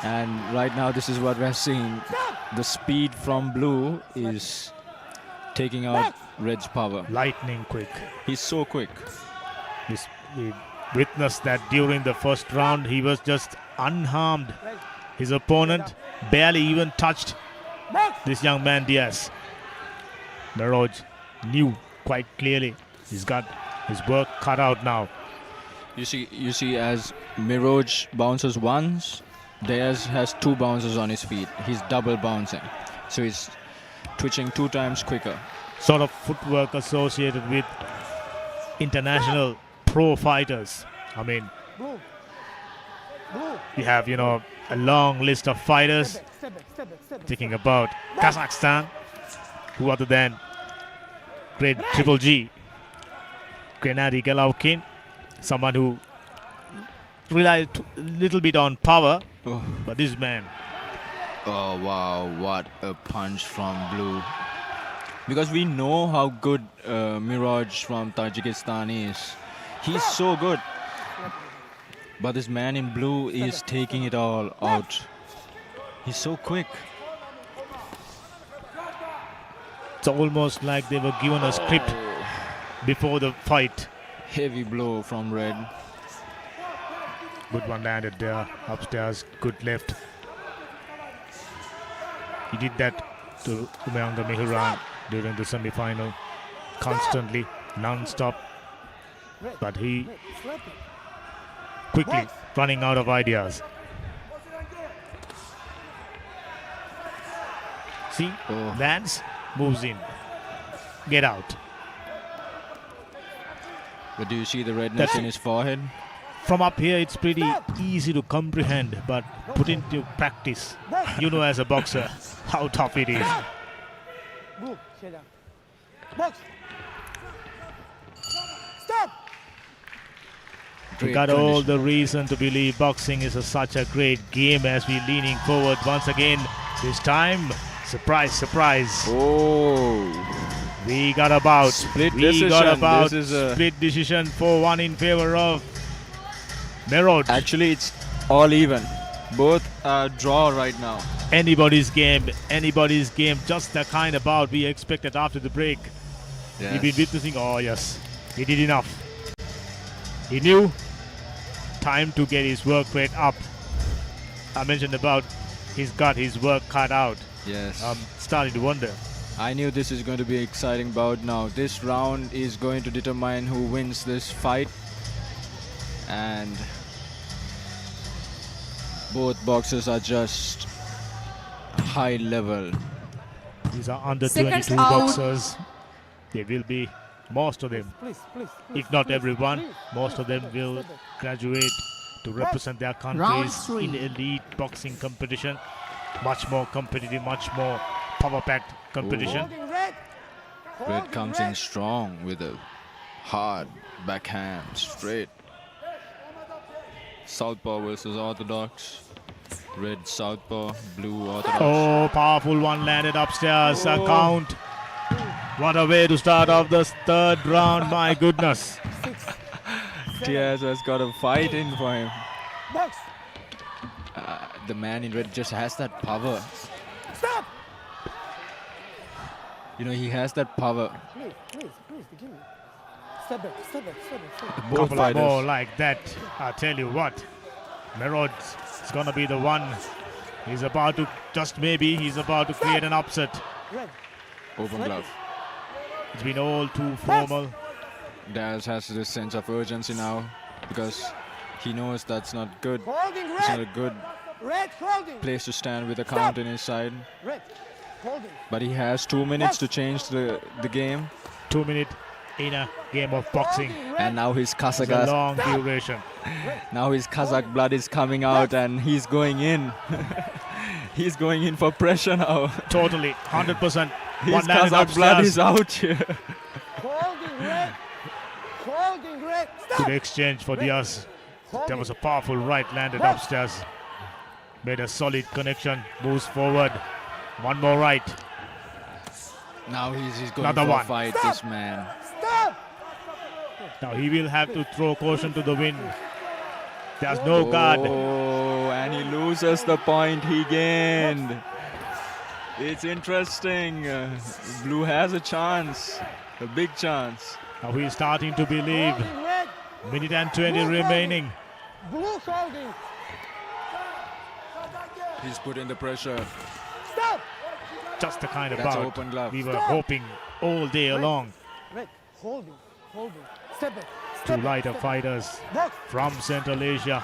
And right now, this is what we're seeing. The speed from blue is taking out red's power. Lightning quick. He's so quick. We witnessed that during the first round. He was just unharmed. His opponent barely even touched this young man Diaz. Miraj knew quite clearly he's got his work cut out now. You see, as Miroj bounces once, Diaz has 2 bounces on his feet. He's double bouncing, so he's twitching 2 times quicker. Sort of footwork associated with international pro fighters. I mean, we have, you know, a long list of fighters. Thinking about Kazakhstan, who other than great Triple G, Gennady Golovkin, someone who relied a little bit on power, but this man. Oh wow, what a punch from Blue. Because we know how good Miraj from Tajikistan is. He's so good. But this man in blue is taking it all out. He's so quick. It's almost like they were given a script before the fight. Heavy blow from Red. Good one landed there, upstairs, good left. He did that to Umayanga Mehran during the semi-final, constantly, non-stop. But he quickly running out of ideas. See, lands, moves in, get out. But do you see the redness in his forehead? From up here, it's pretty easy to comprehend, but put into practice, you know, as a boxer, how tough it is. We got all the reason to believe boxing is such a great game as we're leaning forward once again. This time, surprise, surprise. Oh, we got about split decision. Split decision 4-1 in favor of Miraj. Actually, it's all even. Both are draw right now. Anybody's game, just the kind of bout we expected after the break. Yes. We've been witnessing, oh yes, he did enough. He knew time to get his work rate up. I mentioned about he's got his work cut out. Yes. I'm starting to wonder. I knew this is going to be an exciting bout now. This round is going to determine who wins this fight. And both boxers are just high level. These are under 22 boxers. They will be, most of them, if not everyone, most of them will graduate to represent their countries in elite boxing competition. Much more competitive, much more power-packed competition. Red comes in strong with a hard backhand, straight. Southpaw versus orthodox. Red southpaw, blue orthodox. Oh, powerful one landed upstairs. A count. What a way to start off the third round, my goodness. Diaz has got a fight in for him. The man in red just has that power. Stop! You know, he has that power. Please, give me. Step back. Both fighters more like that. I tell you what, Miraj is gonna be the one. He's about to, just maybe, he's about to create an upset. Open glove. It's been all too formal. Diaz has this sense of urgency now because he knows that's not good. It's not a good place to stand with a count in his side. But he has 2 minutes to change the game. 2 minutes in a game of boxing. And now his Kazakh, long duration. Now his Kazakh blood is coming out and he's going in. He's going in for pressure now. Totally, 100%. His Kazakh blood is out here. Good exchange for Diaz. There was a powerful right landed upstairs. Made a solid connection, moves forward. One more right. Now he's going Another for one. a fight, this man. Now he will have to throw caution to the wind. There's no guard. Oh, and he loses the point he gained. It's interesting. Blue has a chance, a big chance. Now he's starting to believe. Minute and 20 remaining. He's putting the pressure. Just the kind of That's bout open glove. we were hoping all day along. Red, holding, holding. Step back. Two lighter fighters from Central Asia.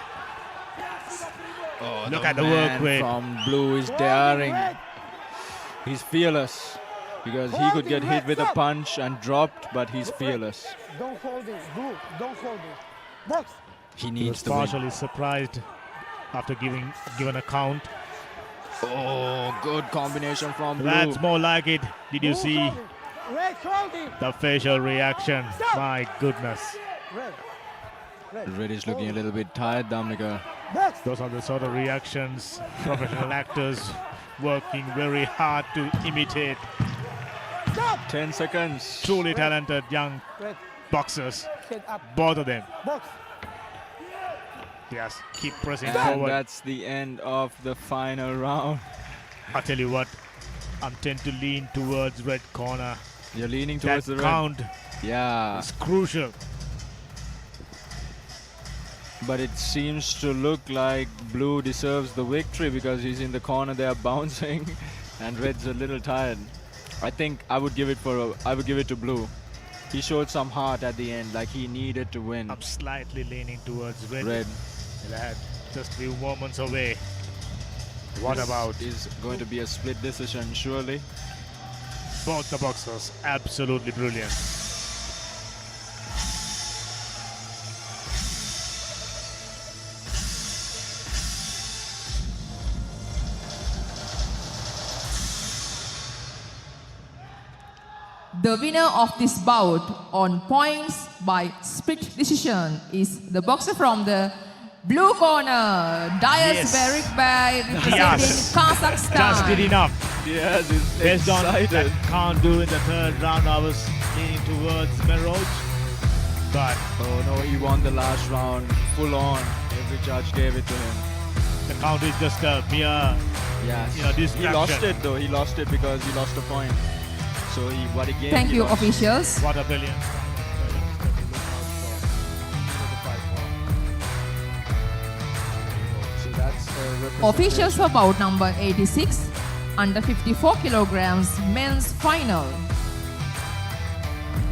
Oh, Look at the work man rate. from blue is daring. He's fearless because he could get hit with a punch and dropped, but he's fearless. Don't hold it. Blue, don't hold it. Box. He He was needs to win. partially surprised after given a count. Oh, good combination from blue. That's more like it. Did you Blue see holding. Red holding. the facial reaction? My goodness. Red. Red is looking a little bit tired, Damika. Box. Those are the sort of reactions professional actors working very hard to imitate. 10 seconds. Truly talented young Red. boxers, Head up. both of them. Box. Yes, keep pressing And forward. that's the end of the final round. I tell you what, I'm tend to lean towards red corner. You're leaning That towards the red. count Yeah, is crucial. but it seems to look like blue deserves the victory because he's in the corner there bouncing and red's a little tired. I think I would give it to blue. He showed some heart at the end, like he needed to win. I'm slightly leaning towards red. Red That just few moments away. What about is going to be a split decision, surely. both the boxers? Absolutely brilliant. The winner of this bout on points by split decision is the boxer from the blue corner, Bay representing Yes. Kazakhstan. Just did enough. Yes, it's Based on that excited. can't do in the third round, I was leaning towards Meroj. But Oh no, he won the last round full on. Every judge gave it to him. the count is just a mere, Yes. you know, He distraction. lost it though. He lost it because he lost a point. So what again? Thank you, officials. What a brilliant. So that's Officials for bout number 86, under 54 kilograms men's final.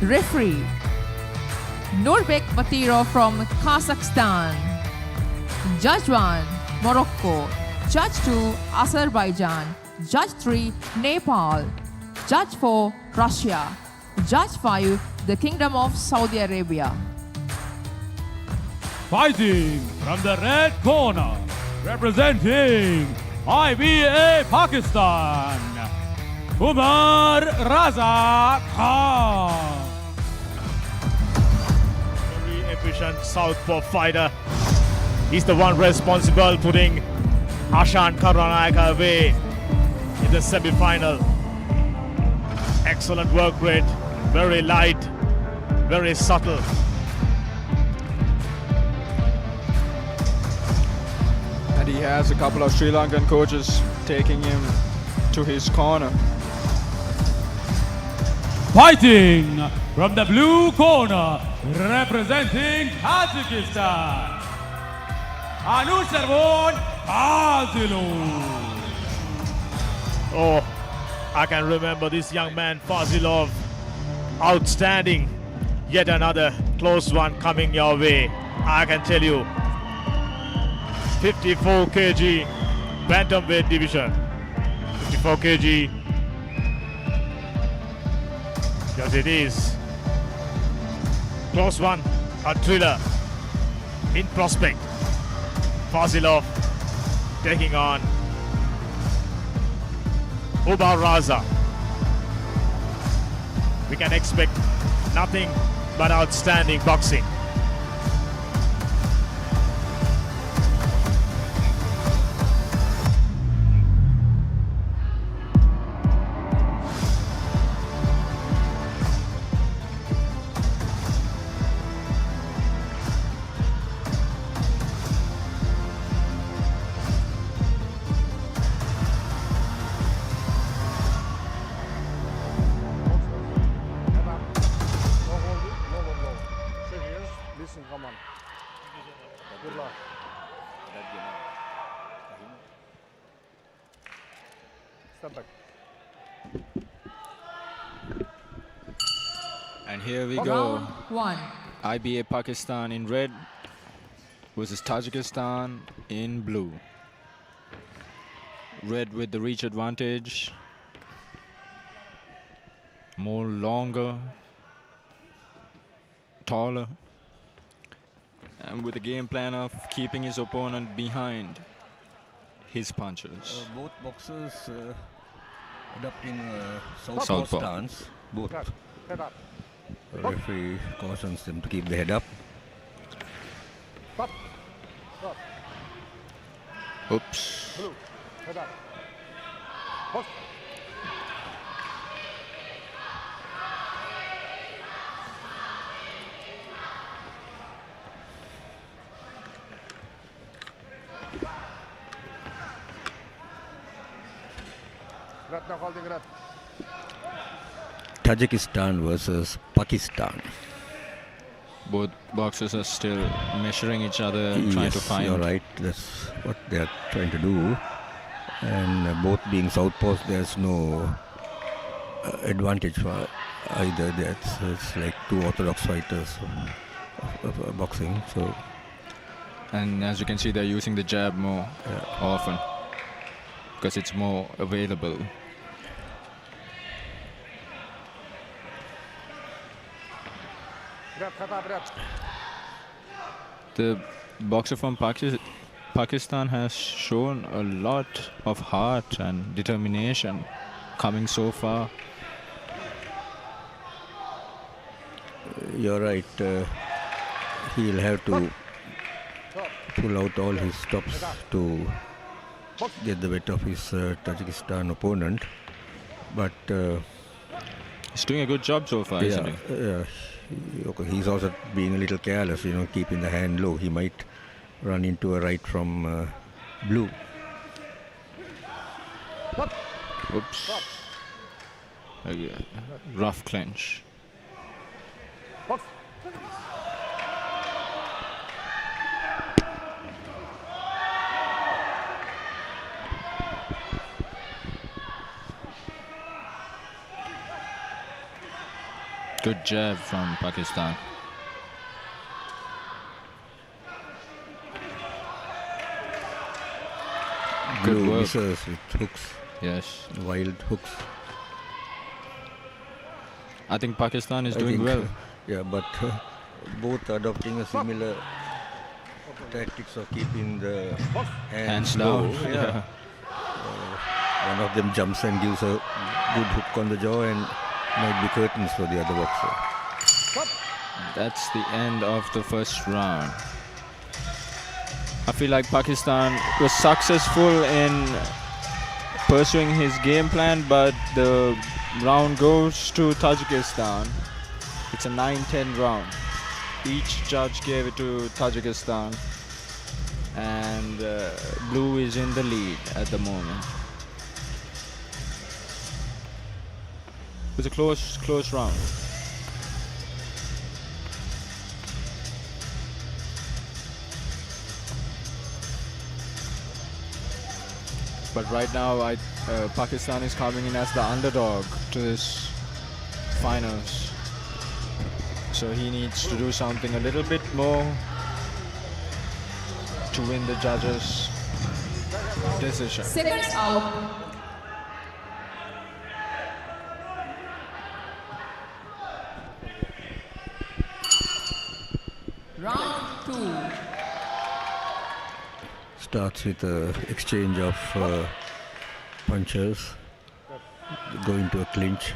Referee Nurbek Batiro from Kazakhstan. Judge 1, Morocco. Judge 2, Azerbaijan. Judge 3, Nepal. Judge 4, Russia. Judge 5, the Kingdom of Saudi Arabia. Fighting from the red corner, representing IBA Pakistan, Umar Raza Khan. Very efficient southpaw fighter. He's the one responsible putting Ashan Karanayaka away in the semi-final. Excellent work rate, very light, very subtle. And he has a couple of Sri Lankan coaches taking him to his corner. Fighting from the blue corner, representing Tajikistan, Anusharvon Fazilov. Oh, I can remember this young man, Fazilov. Outstanding. Yet another close one coming your way. I can tell you. 54 kg bantamweight division. 54 kg. Yes, it is. Close one. A thriller. In prospect. Fazilov taking on Umar Raza. We can expect nothing but outstanding boxing. Listen, come on. Good luck. Step back. And here we go. Round 1. IBA Pakistan in red versus Tajikistan in blue. Red with the reach advantage. More longer, taller, and with a game plan of keeping his opponent behind his punches. Both boxers adopting southpaw Southpaw. stance. Both. The referee cautions them to keep the head up. Oops. Tajikistan versus Pakistan. Both boxers are still measuring each other, trying to Yes, find. you're right. That's what they're trying to do. And both being southpaws, there's no advantage for either. It's like two orthodox fighters of boxing. So And as you can see, they're using the jab more often because it's more available. The boxer from Pakistan has shown a lot of heart and determination coming so far. you're right. He'll have to pull out all his stops to get the better of his Tajikistan opponent. But He's doing a good job so far, isn't he? he's also being a little careless, keeping the hand low. He might run into a right from blue. Oops. Rough clinch. Good jab from Pakistan. Good Blue work. misses with hooks, Yes. wild hooks. I think Pakistan is I doing think, well. Yeah, but both adopting a similar tactics of keeping the Hands low. down. Yeah. One of them jumps and gives a good hook on the jaw and might be curtains for the other boxer. That's the end of the first round. I feel like Pakistan was successful in pursuing his game plan, but the round goes to Tajikistan. It's a 9-10 round. Each judge gave it to Tajikistan, and blue is in the lead at the moment. It was a close round. But right now, Pakistan is coming in as the underdog to this finals. So he needs to do something a little bit more to win the judges' decision. Seconds out. Round 2. Starts with an exchange of punches, go into a clinch.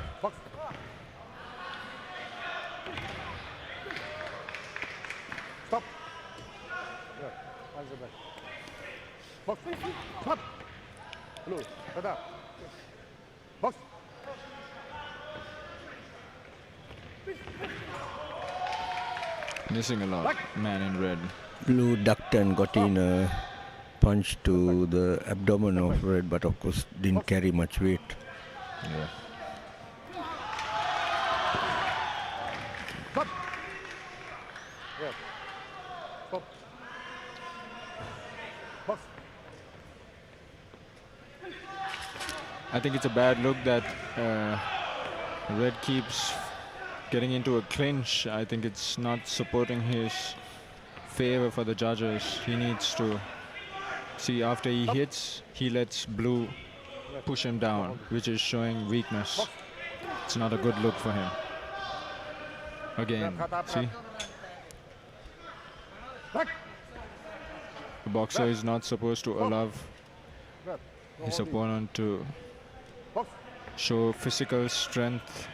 Missing a lot, man in red. Blue ducked and got in a punch to the abdomen of red, but of course didn't carry much weight. Yeah. I think it's a bad look that red keeps getting into a clinch. I think it's not supporting his favor for the judges. He needs to see, after he hits, he lets blue push him down, which is showing weakness. It's not a good look for him. Again, see? The boxer is not supposed to allow his opponent to show physical strength.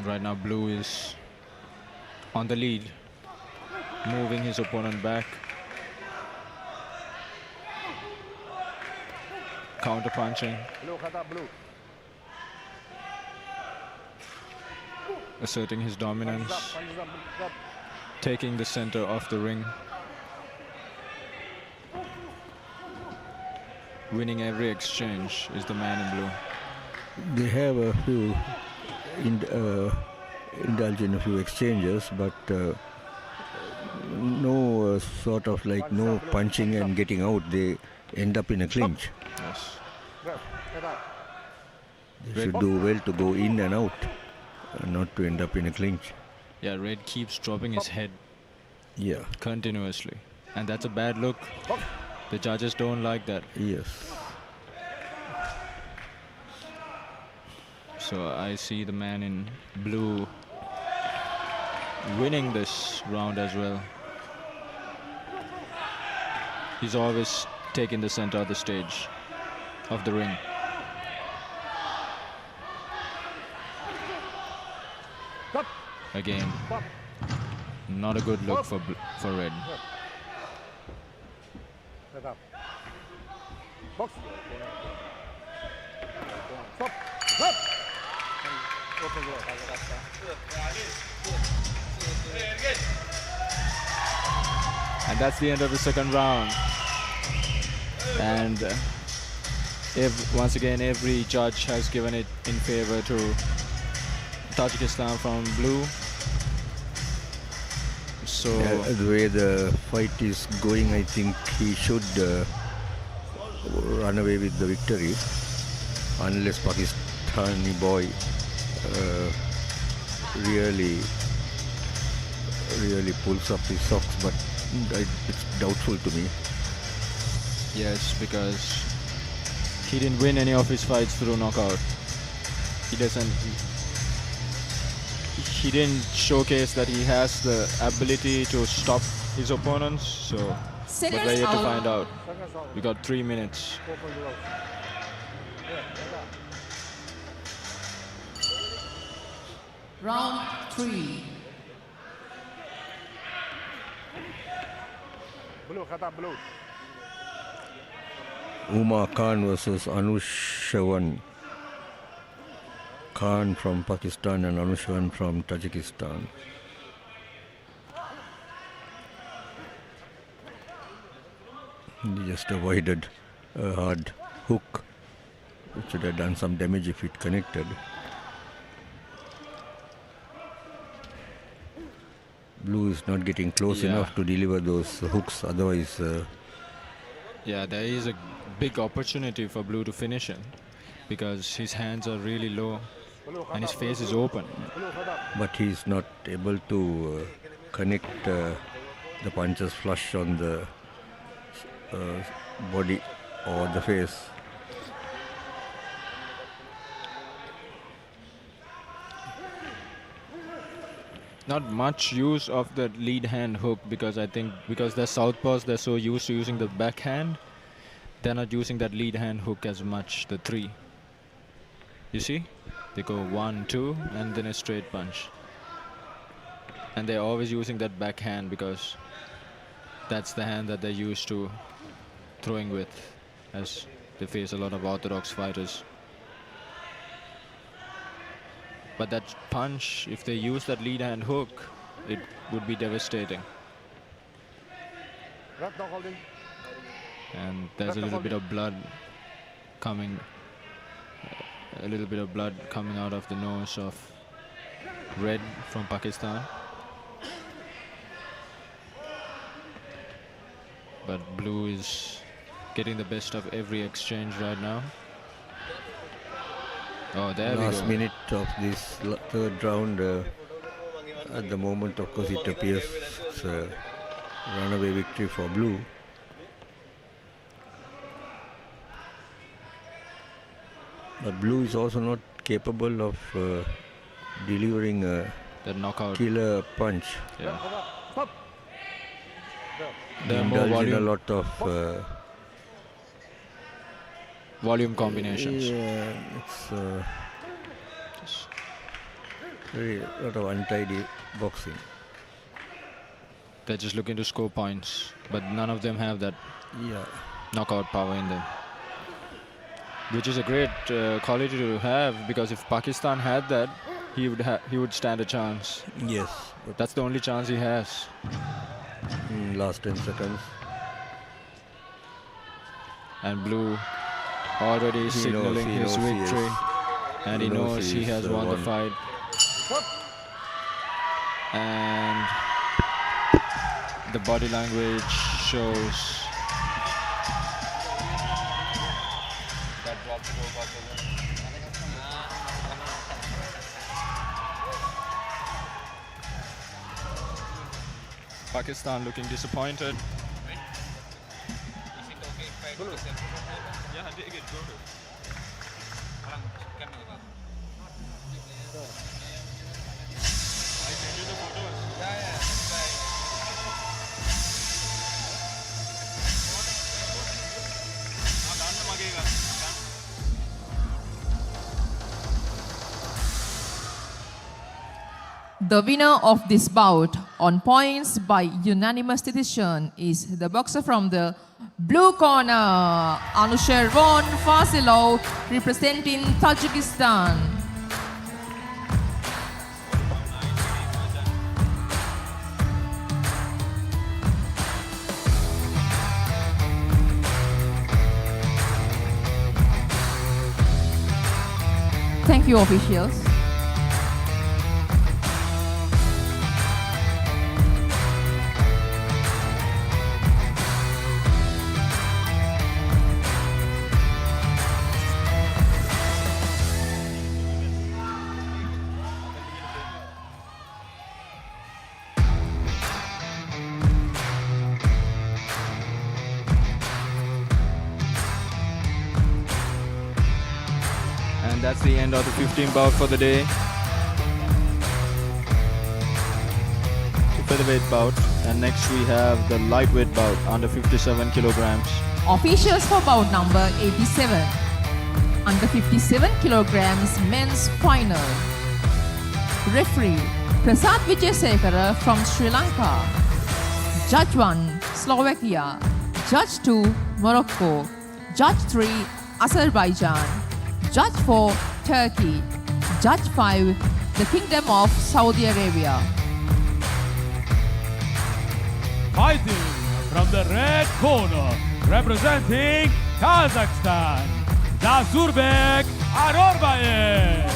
Right now blue is on the lead, moving his opponent back. Counter punching. Asserting his dominance. Taking the center of the ring. Winning every exchange is the man in blue. They have a few indulge in a few exchanges, but no sort of like no punching and getting out. They end up in a clinch. Yes. They should do well to go in and out, not to end up in a clinch. Yeah, Red keeps dropping his head Yeah. continuously, and that's a bad look. The judges don't like that. Yes. So I see the man in blue winning this round as well. He's always taking the center of the stage, of the ring. Again, not a good look for Red. And that's the end of the second round. And once again, every judge has given it in favor to Tajikistan from blue. So The way the fight is going, I think he should run away with the victory, unless Pakistani boy really pulls up his socks, but it's doubtful to me. yes, because he didn't win any of his fights through knockout. He didn't showcase that he has the ability to stop his opponents, so but we're yet to find out. We got 3 minutes. Round 3. Umar Khan versus Anushawan. Khan from Pakistan and Anushawan from Tajikistan. He just avoided a hard hook, which would have done some damage if it connected. Blue is not getting close enough to deliver those hooks, otherwise... Yeah, there is a big opportunity for blue to finish him because his hands are really low and his face is open. But he's not able to connect the punches flush on the body or the face. Not much use of the lead hand hook because I think because they're southpaws, they're so used to using the backhand, they're not using that lead hand hook as much, the 3. You see? They go 1, 2 and then a straight punch. And they're always using that backhand because that's the hand that they're used to throwing with as they face a lot of orthodox fighters. But that punch, if they use that lead hand hook, it would be devastating. And there's a little bit of blood coming, out of the nose of Red from Pakistan. But blue is getting the best of every exchange right now. Oh, there we Last go. minute of this third round. At the moment, of course, it appears it's a runaway victory for blue. But blue is also not capable of delivering a The knockout. killer punch. Yeah. There are more Indulge in a volume, lot of volume combinations. yeah, it's very lot of untidy boxing. They're just looking to score points, but none of them have that Yeah, knockout power in them, which is a great quality to have, because if Pakistan had that, he would stand a chance. yes. But That's the only chance he has. in last 10 seconds, And blue already He signaling knows his he victory, is- and he knows he is, has won the won. fight. And the body language shows. Pakistan looking disappointed. The winner of this bout on points by unanimous decision is the boxer from the blue corner, Anushervon Fasilov, representing Tajikistan. Thank you, officials. And that's the end of the 15th bout for the day. The featherweight bout. And next we have the lightweight bout under 57 kilograms. Officials for bout number 87. Under 57 kilograms men's final. Referee Prasad Wijesekara from Sri Lanka. Judge 1 Slovakia. Judge 2 Morocco. Judge 3 Azerbaijan. Judge 4 Turkey. Judge 5 the Kingdom of Saudi Arabia. Fighting from the red corner, representing Kazakhstan, TURSYNBEK Anorbayev.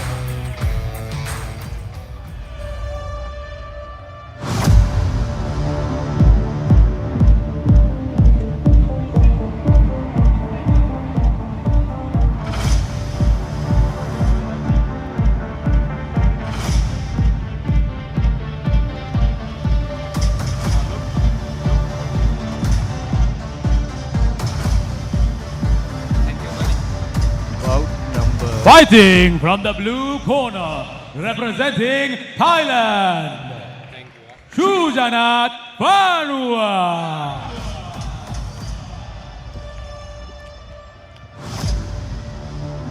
Fighting from the blue corner, representing Thailand, Chujanat Panua.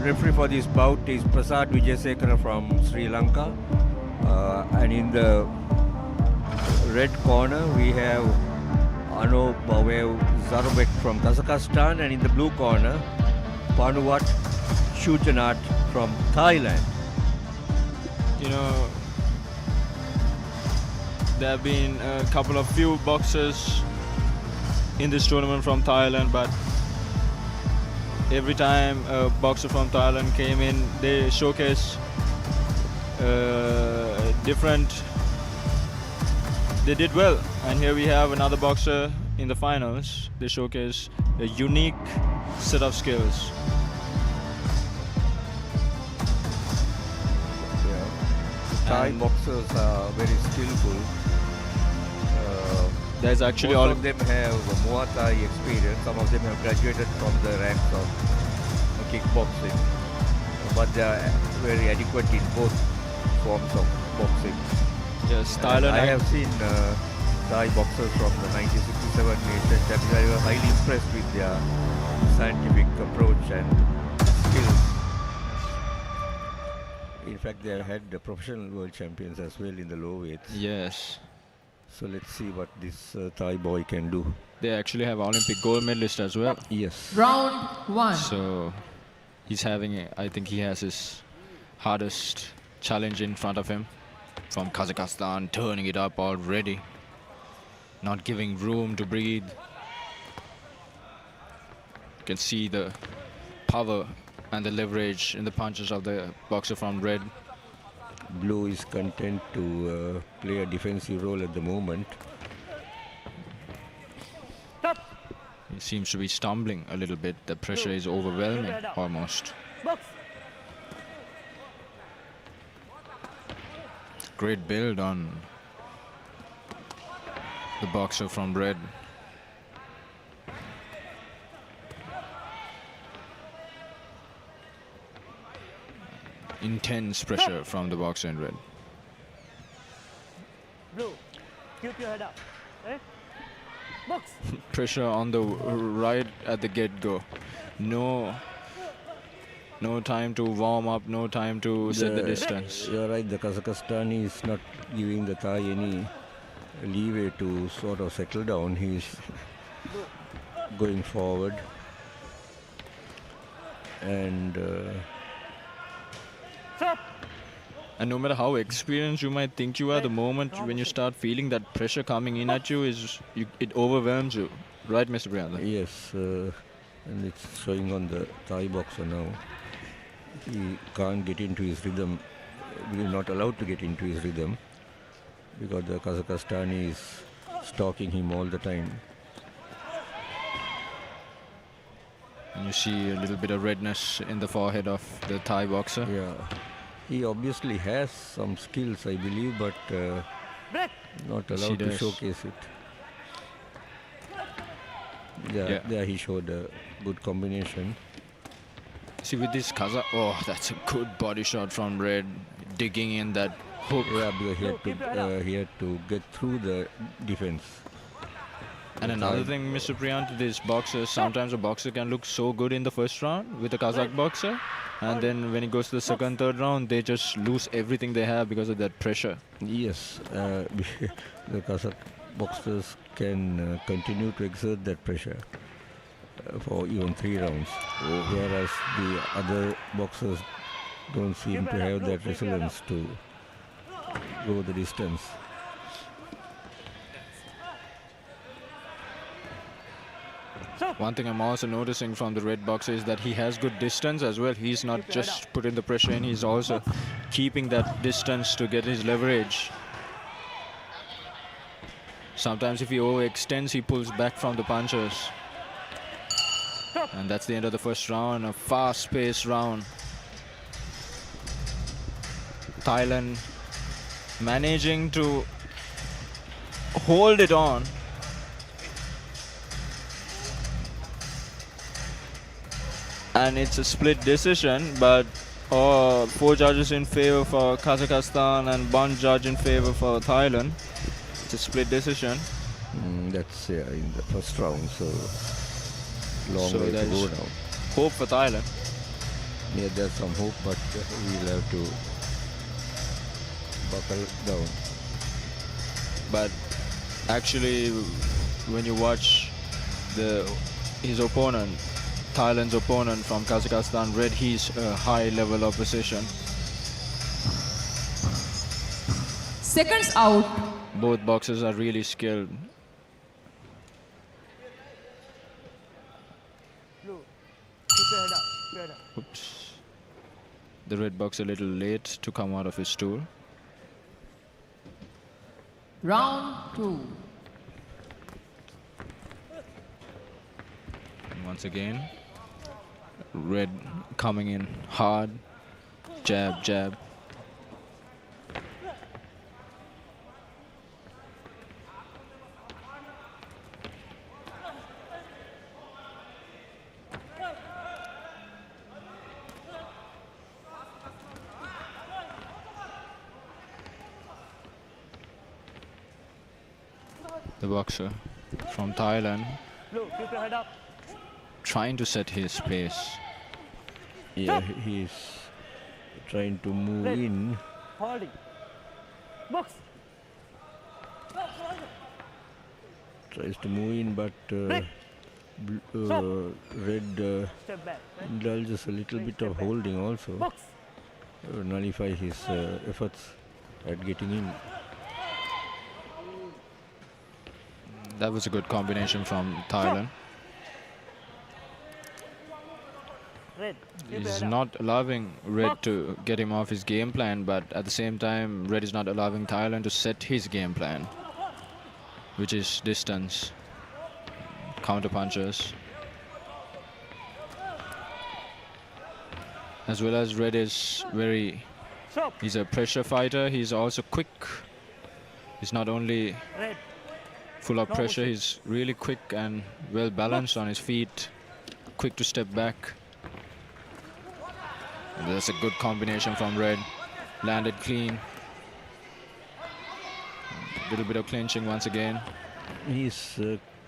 referee for this bout is Prasad Wijesekara from Sri Lanka. And in the red corner, we have Zarovek from Kazakhstan. And in the blue corner, Panuwat Chujanat from Thailand. You know, there have been a couple of few boxers in this tournament from Thailand, but every time a boxer from Thailand came in, they showcase different. They did well, and here we have another boxer in the finals, they showcase a unique set of skills. Thai boxers are very skillful. There's actually Most all of them have Muay Thai experience. Some of them have graduated from the ranks of kickboxing, but they are very adequate in both forms of boxing. yes, And Thailand. I have seen Thai boxers from the 1967 Asian Championship. I was highly impressed with their scientific approach and skills. In fact, they have had the professional world champions as well in the low weights. Yes, So let's see what this Thai boy can do. they actually have Olympic gold medalist as well. Yes. Round 1. So he's having, I think he has his hardest challenge in front of him. From Kazakhstan, turning it up already. Not giving room to breathe. You can see the power and the leverage in the punches of the boxer from red. Blue is content to play a defensive role at the moment. He seems to be stumbling a little bit. The pressure is overwhelming almost. Box. Great build on the boxer from red. Intense pressure from the boxer in red. Blue. Keep your head up. Right? Box. Pressure on the right at the get-go. No time to warm up, no time to set the distance. You're right, the Kazakhstani is not giving the Thai any leeway to sort of settle down. He's going forward. And And no matter how experienced you might think you are, the moment when you start feeling that pressure coming in at you, it overwhelms you. Right, Mr. Brianda? yes, and it's showing on the Thai boxer now. He can't get into his rhythm. We're not allowed to get into his rhythm because the Kazakhstani is stalking him all the time. And you see a little bit of redness in the forehead of the Thai boxer. Yeah, he obviously has some skills, I believe, but not Yes, he allowed to does. showcase it. Yeah, there he showed a good combination. See, with this Kazakh, oh, that's a good body shot from red, digging in that hook. Yeah, because he had to get through the defense. And another thing, Mr. Priyant, this boxer, sometimes a boxer can look so good in the first round with a Kazakh boxer, and then when it goes to the second, third round, they just lose everything they have because of that pressure. Yes, the Kazakh boxers can continue to exert that pressure for even 3 rounds, whereas the other boxers don't seem to have that resilience to go the distance. One thing I'm also noticing from the red boxer is that he has good distance as well. He's not just putting the pressure in, he's also keeping that distance to get his leverage. Sometimes if he overextends, he pulls back from the punches. And that's the end of the first round, a fast-paced round. Thailand managing to hold it on. And it's a split decision, but 4 judges in favor for Kazakhstan and 1 judge in favor for Thailand. It's a split decision. That's in the first round, so long So way to there's go now. hope for Thailand. Yeah, there's some hope, but we'll have to buckle down. But actually, when you watch his opponent, Thailand's opponent from Kazakhstan, red, he's a high level opposition. Seconds out. Both boxers are really skilled. Blue. Keep your head up. Keep your head up. Oops. The red boxer a little late to come out of his stool. Round 2. Once again, Red coming in hard. Jab, jab. The boxer from Thailand Blue, keep your head up. trying to set his pace. Yeah, he's trying to move Red. in. Holding. Box. Tries to move in, but Red. Red Step back. Red. indulges a little bit of holding also. Box. Nullify his efforts at getting in. That was a good combination from Thailand. Red. Keep your He's head up. not allowing Red to get him off his game plan, but at the same time, Red is not allowing Thailand to set his game plan, which is distance, counter punches. As well as Red is Stop. he's a pressure fighter, he's also quick. He's not only Red. full of pressure, he's really quick and well balanced on his feet, quick to step back. And that's a good combination from Red. Landed clean. A little bit of clinching once again. He's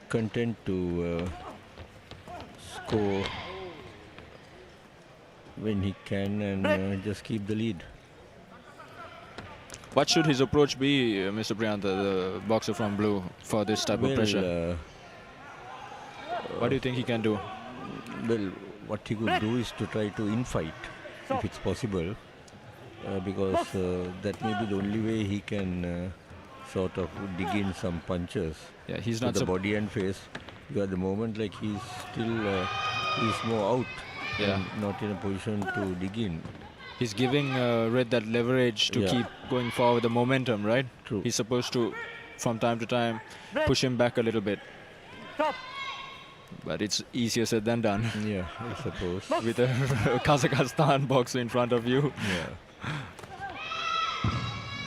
content to score when he can and just keep the lead. What should his approach be, Mr. Priyantha, the boxer from blue, for this type of pressure? What do you think he can do? Well, what he could do is to try to infight, if it's possible, because that may be the only way he can sort of dig in some punches. Yeah, he's to not the body and face. Because at the moment, like he's still he's more out, and not in a position to dig in. He's giving Red that leverage to keep going forward, the momentum, right? True. He's supposed to, from time to time, push him back a little bit. Stop. But it's easier said than done. Yeah, I suppose. With a Kazakhstan boxer in front of you. Yeah.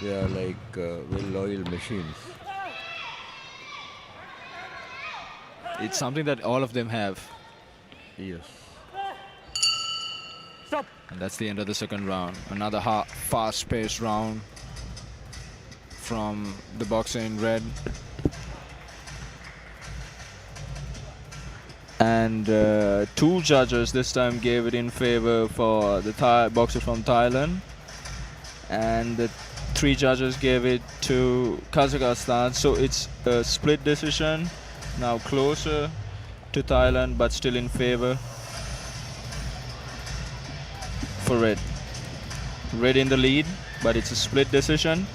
They are like well-oiled machines. It's something that all of them have. Yes. Stop. And that's the end of the second round. Another fast-paced round from the boxer in red. And two judges this time gave it in favor for the boxer from Thailand. And the three judges gave it to Kazakhstan. So it's a split decision. Now closer to Thailand, but still in favor for red. Red in the lead, but it's a split decision.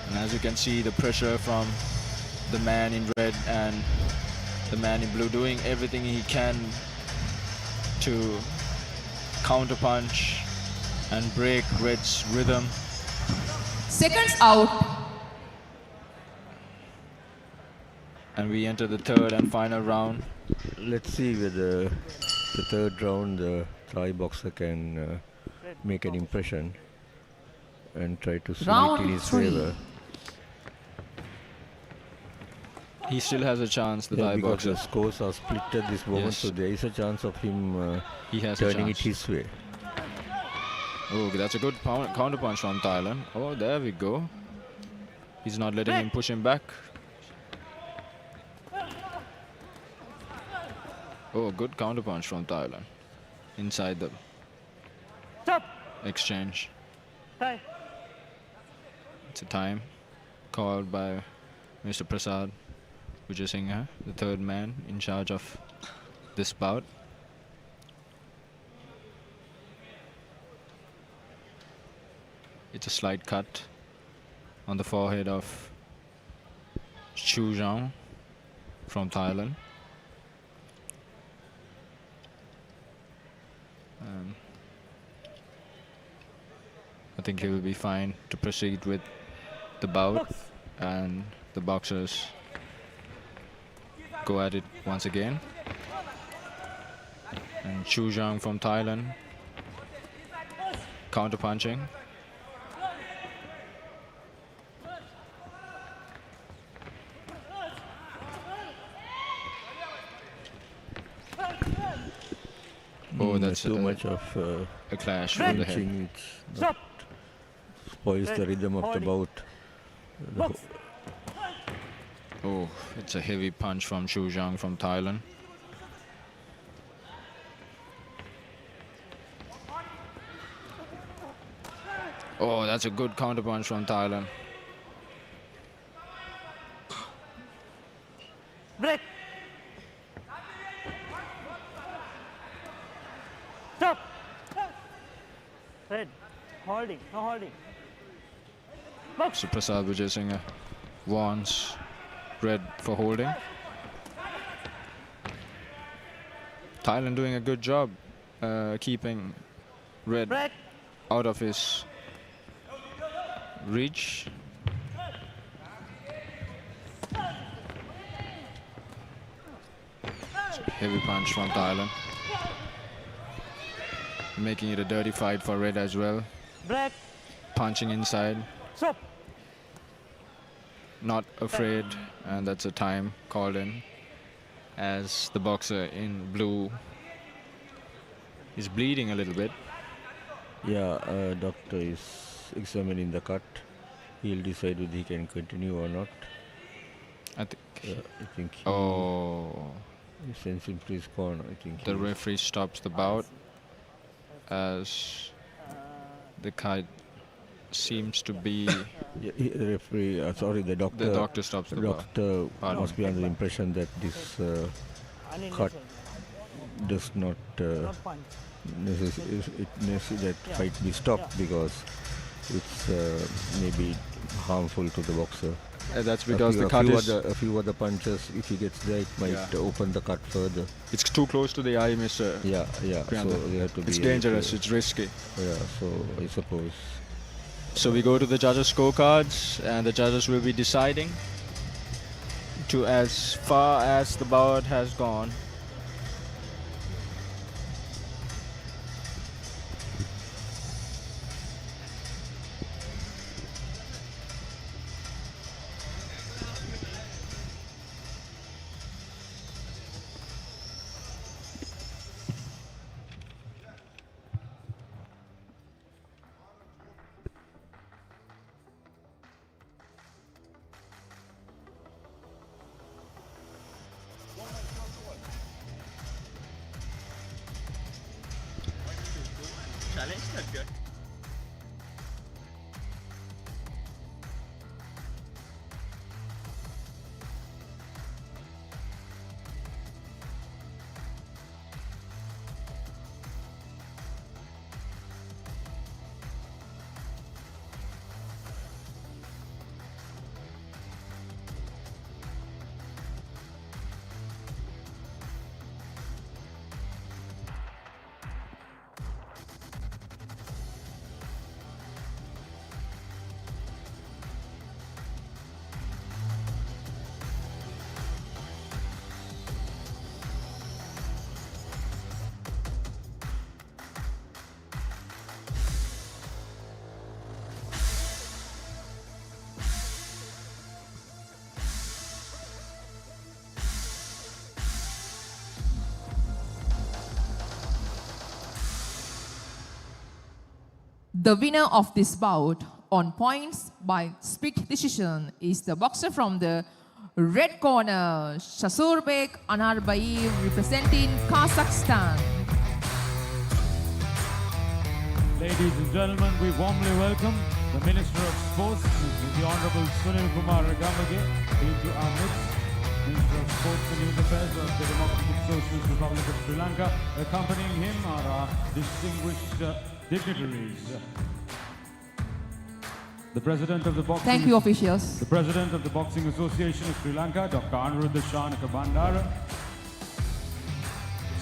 And as you can see, the pressure from the man in red and the man in blue doing everything he can to counterpunch and break red's rhythm. Seconds out. And we enter the third and final round. Let's see whether the third round the Thai boxer can make an impression and try to swing it in his favor. He still has a chance, the Thai because boxer. the scores are split at this moment, Yes. so there is a chance of him He has a turning it chance. his way. Oh, that's a good counterpunch from Thailand. Oh, there we go. He's not letting him push him back. Oh, good counterpunch from Thailand. Inside the Stop. exchange. Time. It's a time called by Mr. Prasad Vijayasinghe, the third man in charge of this bout. It's a slight cut on the forehead of Chu Zhang from Thailand. I think he will be fine to proceed with the bout, and the boxers go at it once again. And Chu Zhang from Thailand counter punching. Oh, that's too much of a clash with the head. punching. It spoils the rhythm of the bout. Oh, it's a heavy punch from Chu Zhang from Thailand. Oh, that's a good counter punch from Thailand. Break. Stop. Red. Holding. No holding. So Prasad Vijay Singh wants red for holding. Thailand doing a good job keeping red Break. out of his reach. Heavy punch from Thailand, making it a dirty fight for red as well. Break. Punching inside, Stop. not afraid, and that's a time called in as the boxer in blue is bleeding a little bit. Yeah, doctor is examining the cut. He'll decide whether he can continue or not. I think. I think he sends him to his corner. I think The referee stops the bout as the kite seems to be. Yeah, the referee, sorry, the doctor. The doctor stops the bout. Doctor Pardon. must be under the impression that this cut does not Punch. necessitate that fight be stopped because it's maybe harmful to the boxer. That's because the cut is. A few other punches, if he gets there, it might open the cut further. It's too close to the eye, Mr. Yeah. Priyanka. So they have to It's be dangerous. It's risky. Yeah, so I suppose. So we go to the judges' scorecards, and the judges will be deciding to as far as the bout has gone. The winner of this bout on points by split decision is the boxer from the red corner, TURSYNBEK Anarbayev, representing Kazakhstan. Ladies and gentlemen, we warmly welcome the Minister of Sports, the Honorable Sunil Kumar Ragamage, into our midst. Minister of Sports and Youth Affairs of the Democratic Socialist Republic of Sri Lanka. Accompanying him are our distinguished dignitaries. The President of the Boxing... Thank you, officials. The President of the Boxing Association of Sri Lanka, Dr. Anuruddha Bandara.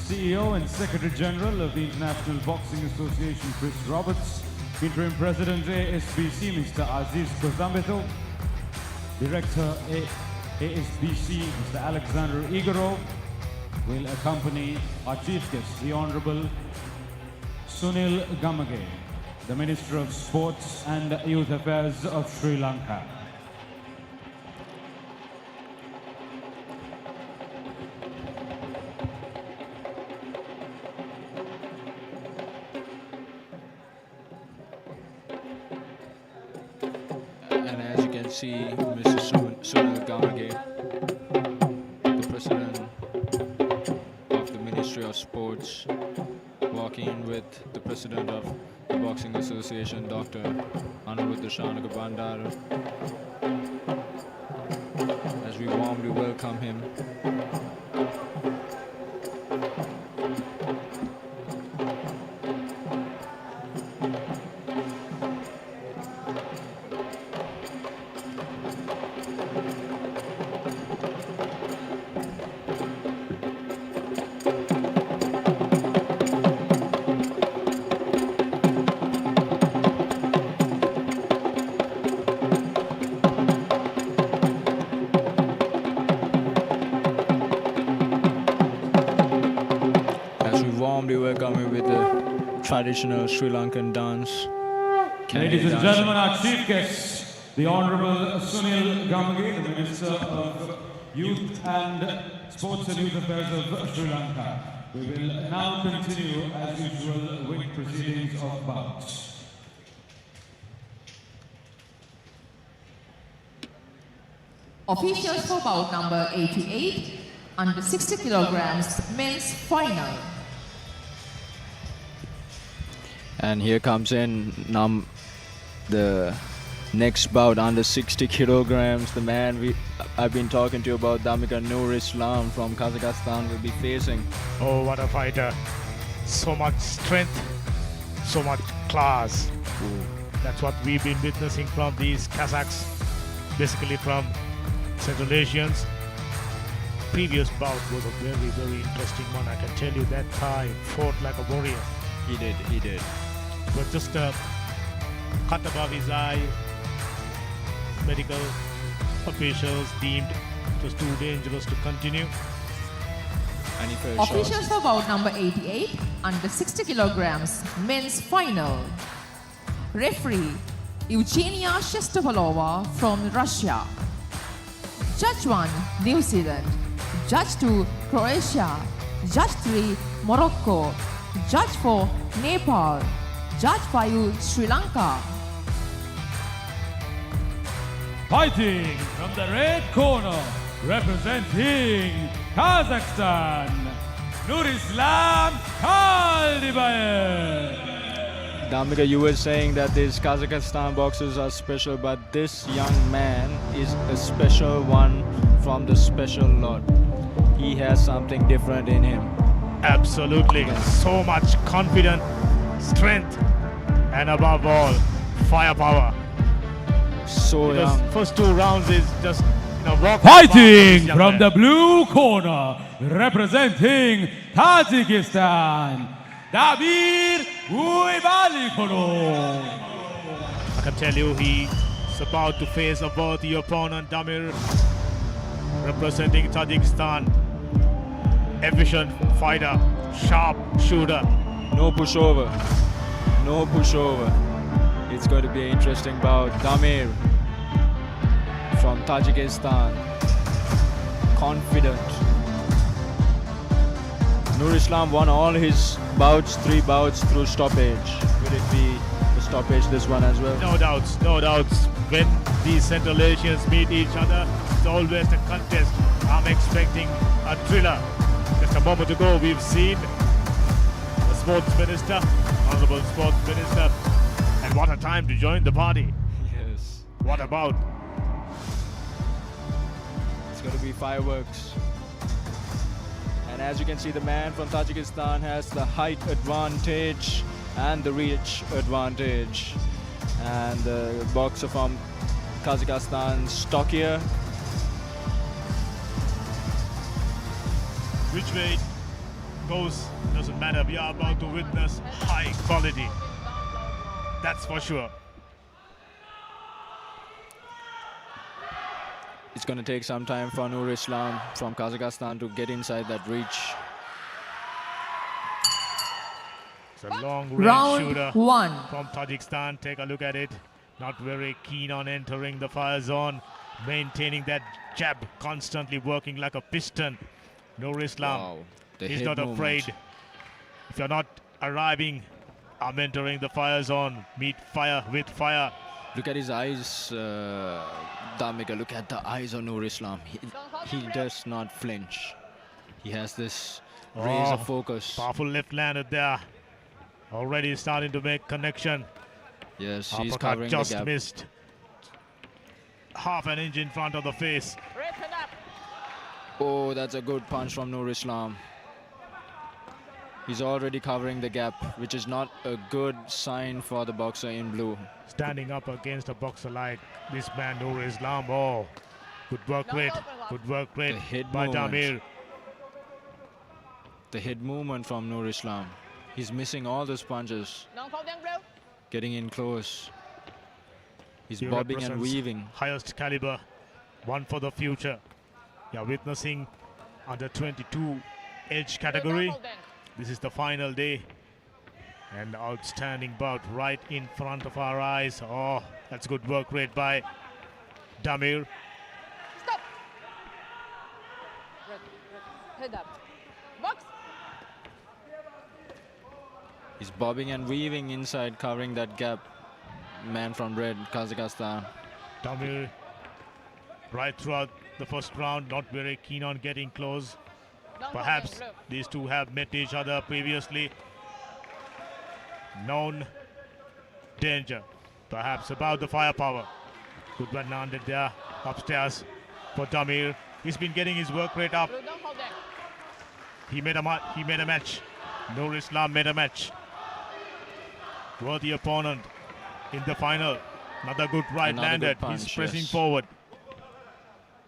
CEO and Secretary General of the International Boxing Association, Chris Roberts. Interim President ASBC, Mr. Aziz Kozambeto. Director ASBC, Mr. Alexander Igorov, will accompany our chief guest, the Honorable Sunil Gamage, the Minister of Sports and Youth Affairs of Sri Lanka. And as you can see, Mr. Sunil Gamage, the President of the Ministry of Sports, walking with the President of the Boxing Association, Dr. Anuruddha Bandara, as we warmly welcome him. Welcome him with the traditional Sri Lankan dance. Ladies and gentlemen, our chief guest, the Honorable Sunil Gamage, the Minister of Youth and Sports and Youth Affairs of Sri Lanka. We will now continue, as usual, with proceedings of bouts. Officials for bout number 88, under 60 kilograms, men's final. And here comes in the next bout under 60 kilograms. The man I've been talking to you about, Damika Nur Islam from Kazakhstan, will be facing. Oh, what a fighter. So much strength, so much class. That's what we've been witnessing from these Kazakhs, basically from Central Asians. Previous bout was a very, very interesting one. I can tell you that Thai fought like a warrior. He did. But just cut above his eye, medical officials deemed it was too dangerous to continue. And he fell short. Officials for bout number 88, under 60 kilograms, men's final. Referee, Eugenia Shestovalova from Russia. Judge 1, New Zealand. Judge 2, Croatia. Judge 3, Morocco. Judge 4, Nepal. Judge 5, Sri Lanka. Fighting from the red corner, representing Kazakhstan, Nurislam Kaldibayev. Damika, you were saying that these Kazakhstan boxers are special, but this young man is a special one from the special lot. He has something different in him. Absolutely. So much confidence, strength, and above all, firepower. So young. First 2 rounds is just walk. Fighting from the blue corner, representing Tajikistan, Dabir Uibalikolo. I can tell you he's about to face a worthy opponent, Damir, representing Tajikistan. Efficient fighter, sharp shooter. No pushover. It's going to be an interesting bout. Damir from Tajikistan, confident. Nur Islam won all his bouts, 3 bouts through stoppage. Will it be the stoppage this one as well? No doubts. When these Central Asians meet each other, it's always a contest. I'm expecting a thriller. Just a moment ago, we've seen the Sports Minister, Honorable Sports Minister, and what a time to join the party. Yes. What about? It's going to be fireworks. And as you can see, the man from Tajikistan has the height advantage and the reach advantage. And the boxer from Kazakhstan, stockier. Which way it goes doesn't matter. We are about to witness high quality. That's for sure. It's going to take some time for Nur Islam from Kazakhstan to get inside that reach. It's a long-range Round shooter 1. from Tajikistan. Take a look at it. Not very keen on entering the fire zone, maintaining that jab, constantly working like a piston. Nur Islam, Wow, the he's head not movement. afraid. If you're not arriving, I'm entering the fire zone. Meet fire with fire. Look at his eyes, Damika. Look at the eyes of Nur Islam. He does not flinch. He has this razor focus. Powerful left landed there. Already starting to make connection. Yes, he's Uppercut covering the just gap. missed. Half an inch in front of the face. Oh, that's a good punch from Nur Islam. He's already covering the gap, which is not a good sign for the boxer in blue. Standing up against a boxer like this man, Nur Islam. Oh, good work rate. Good work rate The head by movement. Damir. The head movement from Nur Islam. He's missing all those punches. Getting in close. He's He bobbing and represents weaving. Highest caliber, one for the future. You're witnessing under 22 age category. This is the final day. And outstanding bout right in front of our eyes. Oh, that's good work rate by Damir. Stop. Head up. Box. He's bobbing and weaving inside, covering that gap. Man from red, Kazakhstan. Damir, right throughout the first round, not very keen on getting close. Perhaps these two have met each other previously. Known danger, perhaps about the firepower. Good one landed there, upstairs for Damir. He's been getting his work rate up. He made a match. Nur Islam made a match. Worthy opponent in the final. Another good right Another landed. good He's punch, pressing yes. forward.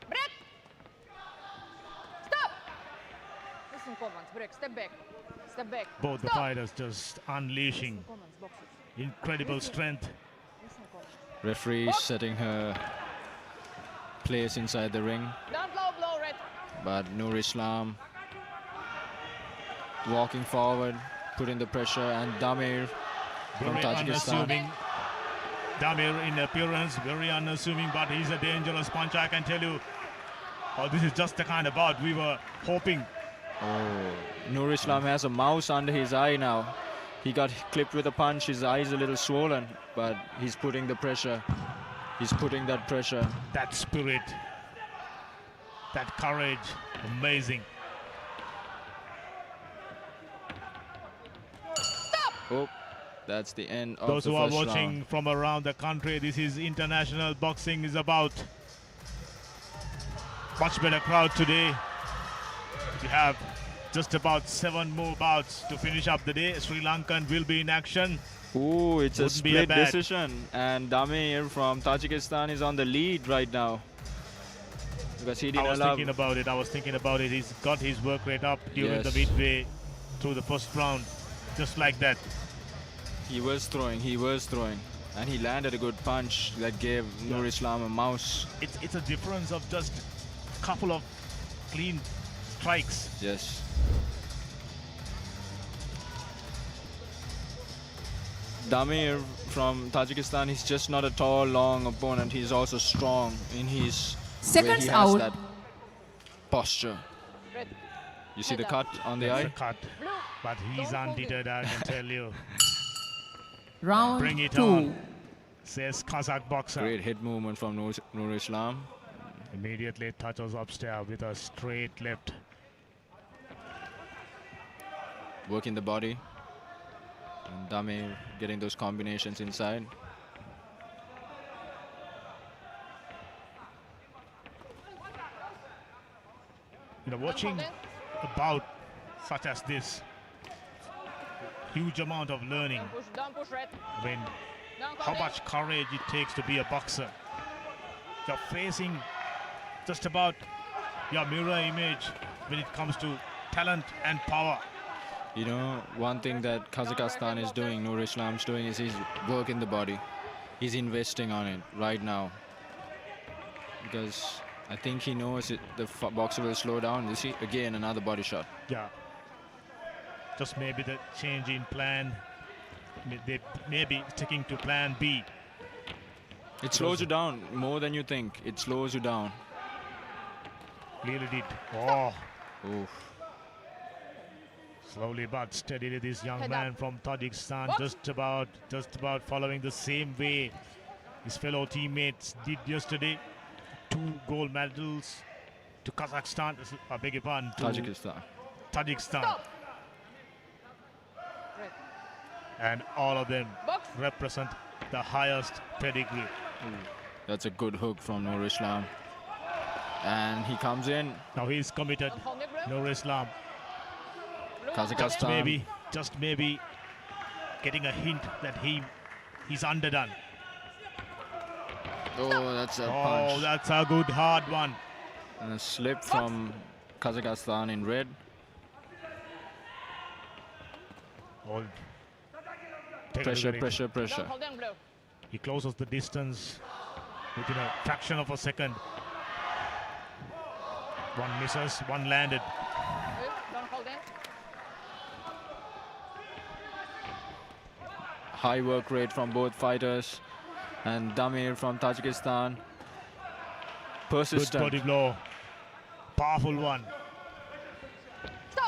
Break. Stop. Listen, commands. Break. Step back. Step back. Both the Stop. fighters just unleashing Commands. Boxers. incredible strength. Listen, commands. Referee setting her place inside the ring. Don't blow red. But Nur Islam walking forward, putting the pressure, and Damir from Very Tajikistan. unassuming. Damir in appearance, very unassuming, but he's a dangerous puncher, I can tell you. Oh, this is just the kind of bout we were hoping. Oh, Nur Islam has a mouse under his eye now. He got clipped with a punch. His eye is a little swollen, but he's putting the pressure. He's putting that pressure. That spirit, that courage, amazing. Oh, that's the end of Those the who are first watching round. from around the country, this is international boxing is about. Much better crowd today. We have just about 7 more bouts to finish up the day. Sri Lankan will be in action. Ooh, it's a Wouldn't be a split bad- decision, and Damir from Tajikistan is on the lead right now. Because he I didn't was allow. thinking about it. He's got his work rate up during the Yes. midway through the first round. Just like that. He was throwing, and he landed a good punch that gave Nur Islam a mouse. It's a difference of just a couple of clean strikes. Yes. Damir from Tajikistan, he's just not a tall, long opponent. He's also strong in his Seconds way he has out. that posture. Red. You see the Head cut on the That's a eye? cut. Blue. But he's Don't hold undeterred, I can tell you. Round Bring it 2. on, says Kazakh boxer. Great head movement from Nur Islam. Immediately touches upstairs with a straight left. Working the body. And Damir getting those combinations inside. You know, watching a bout such as this, huge amount of learning. Don't push red. I mean, Don't how much courage it takes to be a boxer. You're facing just about your mirror image when it comes to talent and power. You know, one thing that Kazakhstan is doing, Nur Islam's doing, is he's working the body. He's investing on it right now. Because I think he knows the boxer will slow down. You see, again, another body shot. Yeah. Just maybe the change in plan. They may be sticking to plan B. It slows you down more than you think. It slows you down. Really did. Oh. Oof. Slowly but steadily, this young Head man up. from Tajikistan Box. just about following the same way his fellow teammates did yesterday. 2 gold medals to Kazakhstan. I beg your pardon. To Tajikistan. Red. And all of them Box. represent the highest pedigree. That's a good hook from Nur Islam. And he comes in. Now he's committed. Don't hold it, bro. Nur Islam. Blue. Kazakhstan. Just maybe getting a hint that he's underdone. Oh, that's a Oh, punch. that's a good hard one. And a slip from Kazakhstan in red. Oh, take a Pressure, look at it. pressure, Don't pressure. hold in, blue. He closes the distance within a fraction of a second. One misses, one landed. Blue, don't hold in. High work rate from both fighters. And Damir from Tajikistan. Good Persistent. body blow. Powerful one.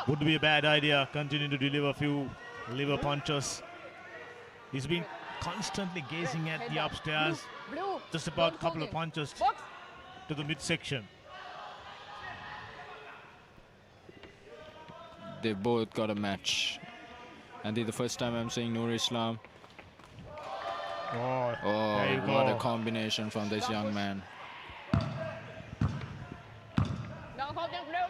Would be a bad idea. Continue to deliver a few liver punches. He's been constantly gazing at the upstairs. Blue. Just about a don't couple hold of in. punches Box. to the midsection. They both got a match. And this is the first time I'm seeing Nur Islam. Oh, Oh, there you what go. a combination from this young man. Don't hold in, blue.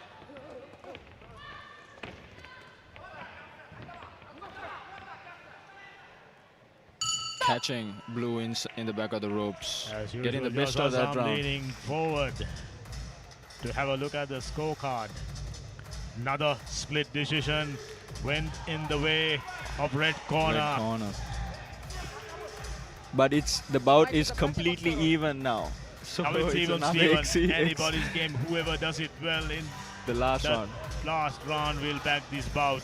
Catching Blue in the back of the ropes. As Getting the usual, best of that Azam round. leaning forward to have a look at the scorecard. Another split decision went in the way of red corner. Red corner. But the bout is completely even now. So Now it's even another Steven. Anybody's game. Whoever does it well in the last that round. last round will back this bout.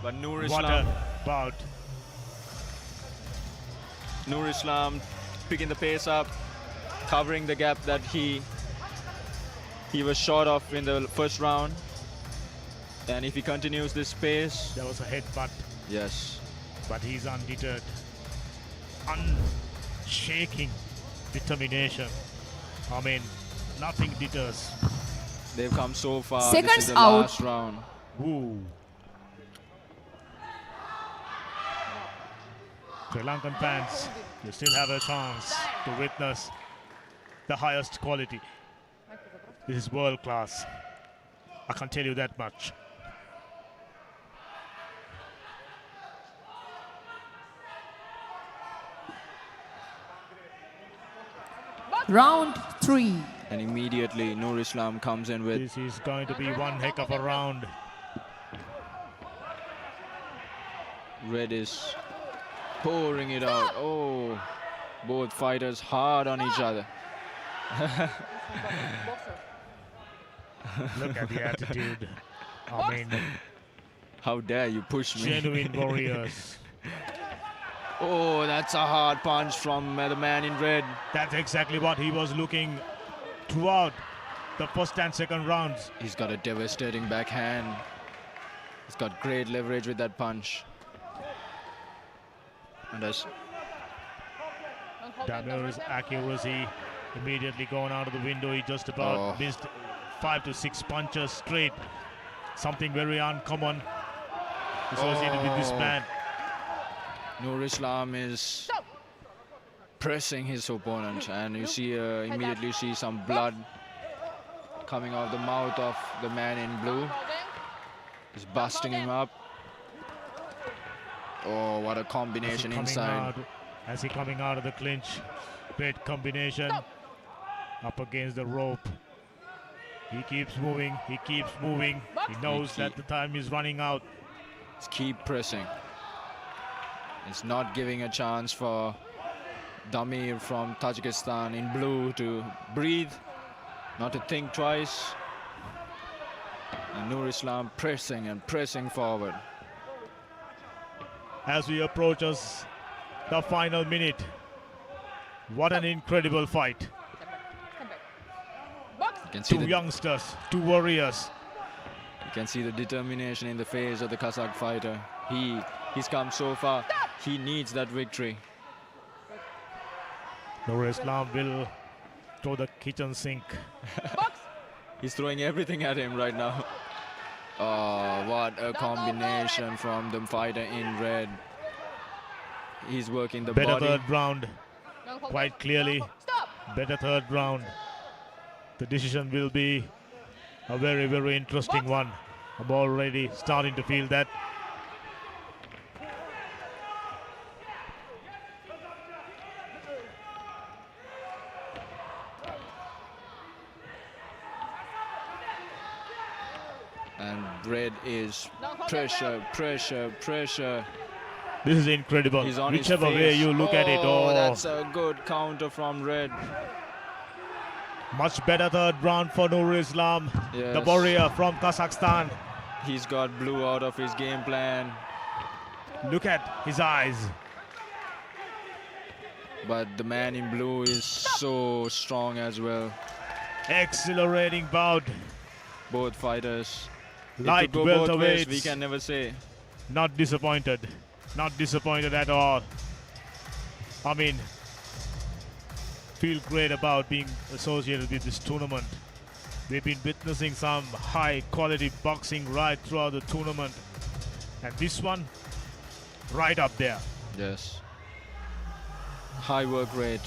But Nur What Islam, a bout. Nur Islam picking the pace up, covering the gap that he was short of in the first round. And if he continues this pace, There was a headbutt, Yes. but he's undeterred. Unshaking determination. I mean, nothing deters. They've come so far. Seconds This is the out. last round. Woo. Sri Lankan fans, you still have a chance to witness the highest quality. This is world class. I can tell you that much. Round 3. And immediately Nur Islam comes in with This is going to be one heck of a round. Red is pouring it out. Oh, both fighters hard on each other. Look at the attitude. I mean, How dare you push me? genuine warriors. Oh, that's a hard punch from the man in red. That's exactly what he was looking throughout the first and second rounds. He's got a devastating backhand. He's got great leverage with that punch. And that's Don't hold in, don't Damir's hold in. accuracy immediately gone out of the window. He just about Oh. missed 5 to 6 punches straight. Something very uncommon associated with this Oh. man. Nur Islam is pressing his opponent, and you see immediately see some blood coming out of the mouth of the man in blue. Hold in. He's busting him up. Oh, what a As he combination coming inside. out- As he coming out of the clinch. Great combination. Up against the rope. He keeps moving. He keeps moving. He knows that the time is running out. Just keep pressing. It's not giving a chance for Damir from Tajikistan in blue to breathe. not to think twice. And Nur Islam pressing and pressing forward. As we approach us the final minute, what an incredible fight. You can see Two youngsters, two warriors. You can see the determination in the face of the Kazakh fighter. He's come so far. He needs that victory. Nur Islam will throw the kitchen sink. He's throwing everything at him right now. Oh, what a combination from the fighter in red. He's working the Better body. third round, quite clearly. Better third round. The decision will be a very, very interesting one. I'm already starting to feel that. And red is pressure, pressure, pressure. This is incredible. He's on Whichever his way face. you look at it. Oh, That's a good counter from red. much better third round for Nur Islam, the Yes. warrior from Kazakhstan. He's got blue out of his game plan. Look at his eyes. But the man in blue is so strong as well. Exhilarating bout. Both fighters. Light It could go both ways, welterweights. we can never say. Not disappointed. Not disappointed at all. I mean, feel great about being associated with this tournament. We've been witnessing some high quality boxing right throughout the tournament. And this one, right up there. Yes. High work rate.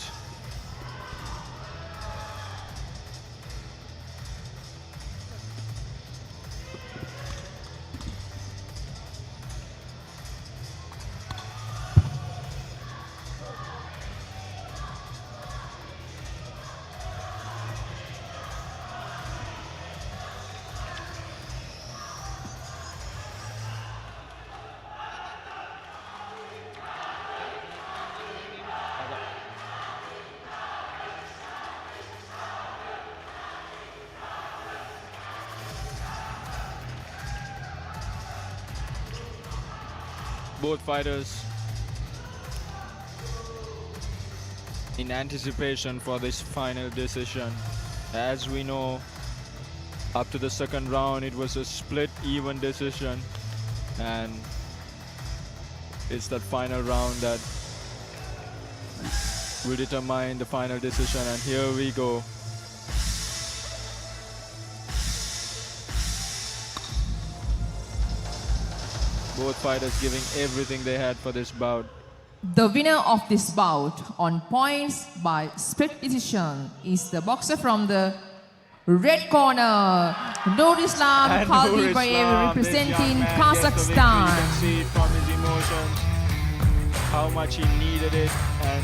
Both fighters in anticipation for this final decision. As we know, up to the second round it was a split even decision, and it's that final round that will determine the final decision. And here we go. Both fighters giving everything they had for this bout. The winner of this bout on points by split decision is the boxer from the red corner, Nur Islam And Nur Kaldibayev, Islam, this representing young man gets the victory. You Kazakhstan. can see it from his emotions, how much he needed it, and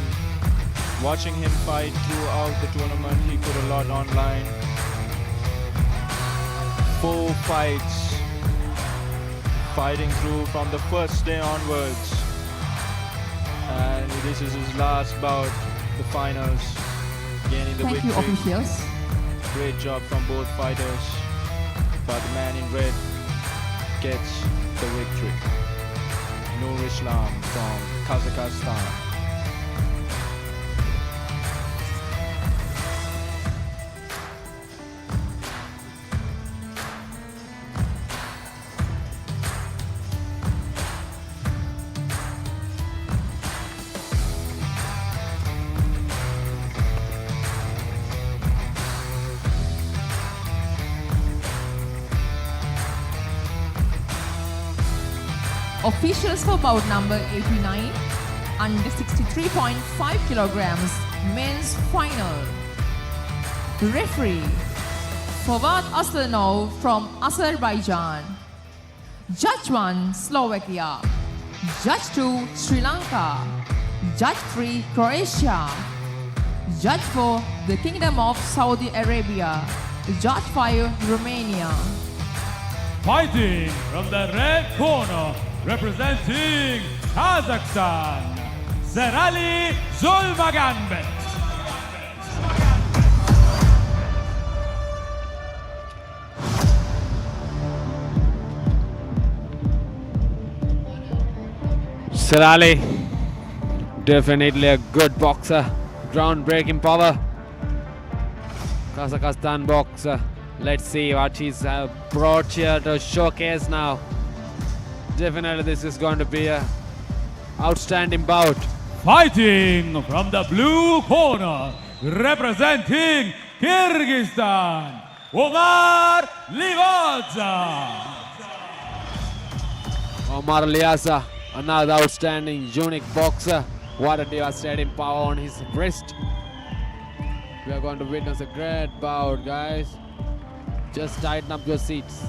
watching him fight throughout the tournament, he put a lot on line. 4 fights, fighting through from the first day onwards. And this is his last bout, the finals, gaining the Thank you, victory. officials. Great job from both fighters, but the man in red gets the victory. Nur Islam from Kazakhstan. Officials for bout number 89, under 63.5 kilograms, men's final. Referee, Fawad Aslanov from Azerbaijan. Judge 1, Slovakia. Judge 2, Sri Lanka. Judge 3, Croatia. Judge 4, the Kingdom of Saudi Arabia. Judge 5, Romania. Fighting from the red corner, representing Kazakhstan, Serali Zulmaganbek. Sherali, definitely a good boxer. Ground-breaking power. Kazakhstan boxer. Let's see what he's brought here to showcase now. Definitely this is going to be a outstanding bout. Fighting from the blue corner, representing Kyrgyzstan, Omar Livaza. Omar Liaza, another outstanding, unique boxer. What a devastating power on his wrist. We are going to witness a great bout, guys. Just tighten up your seats.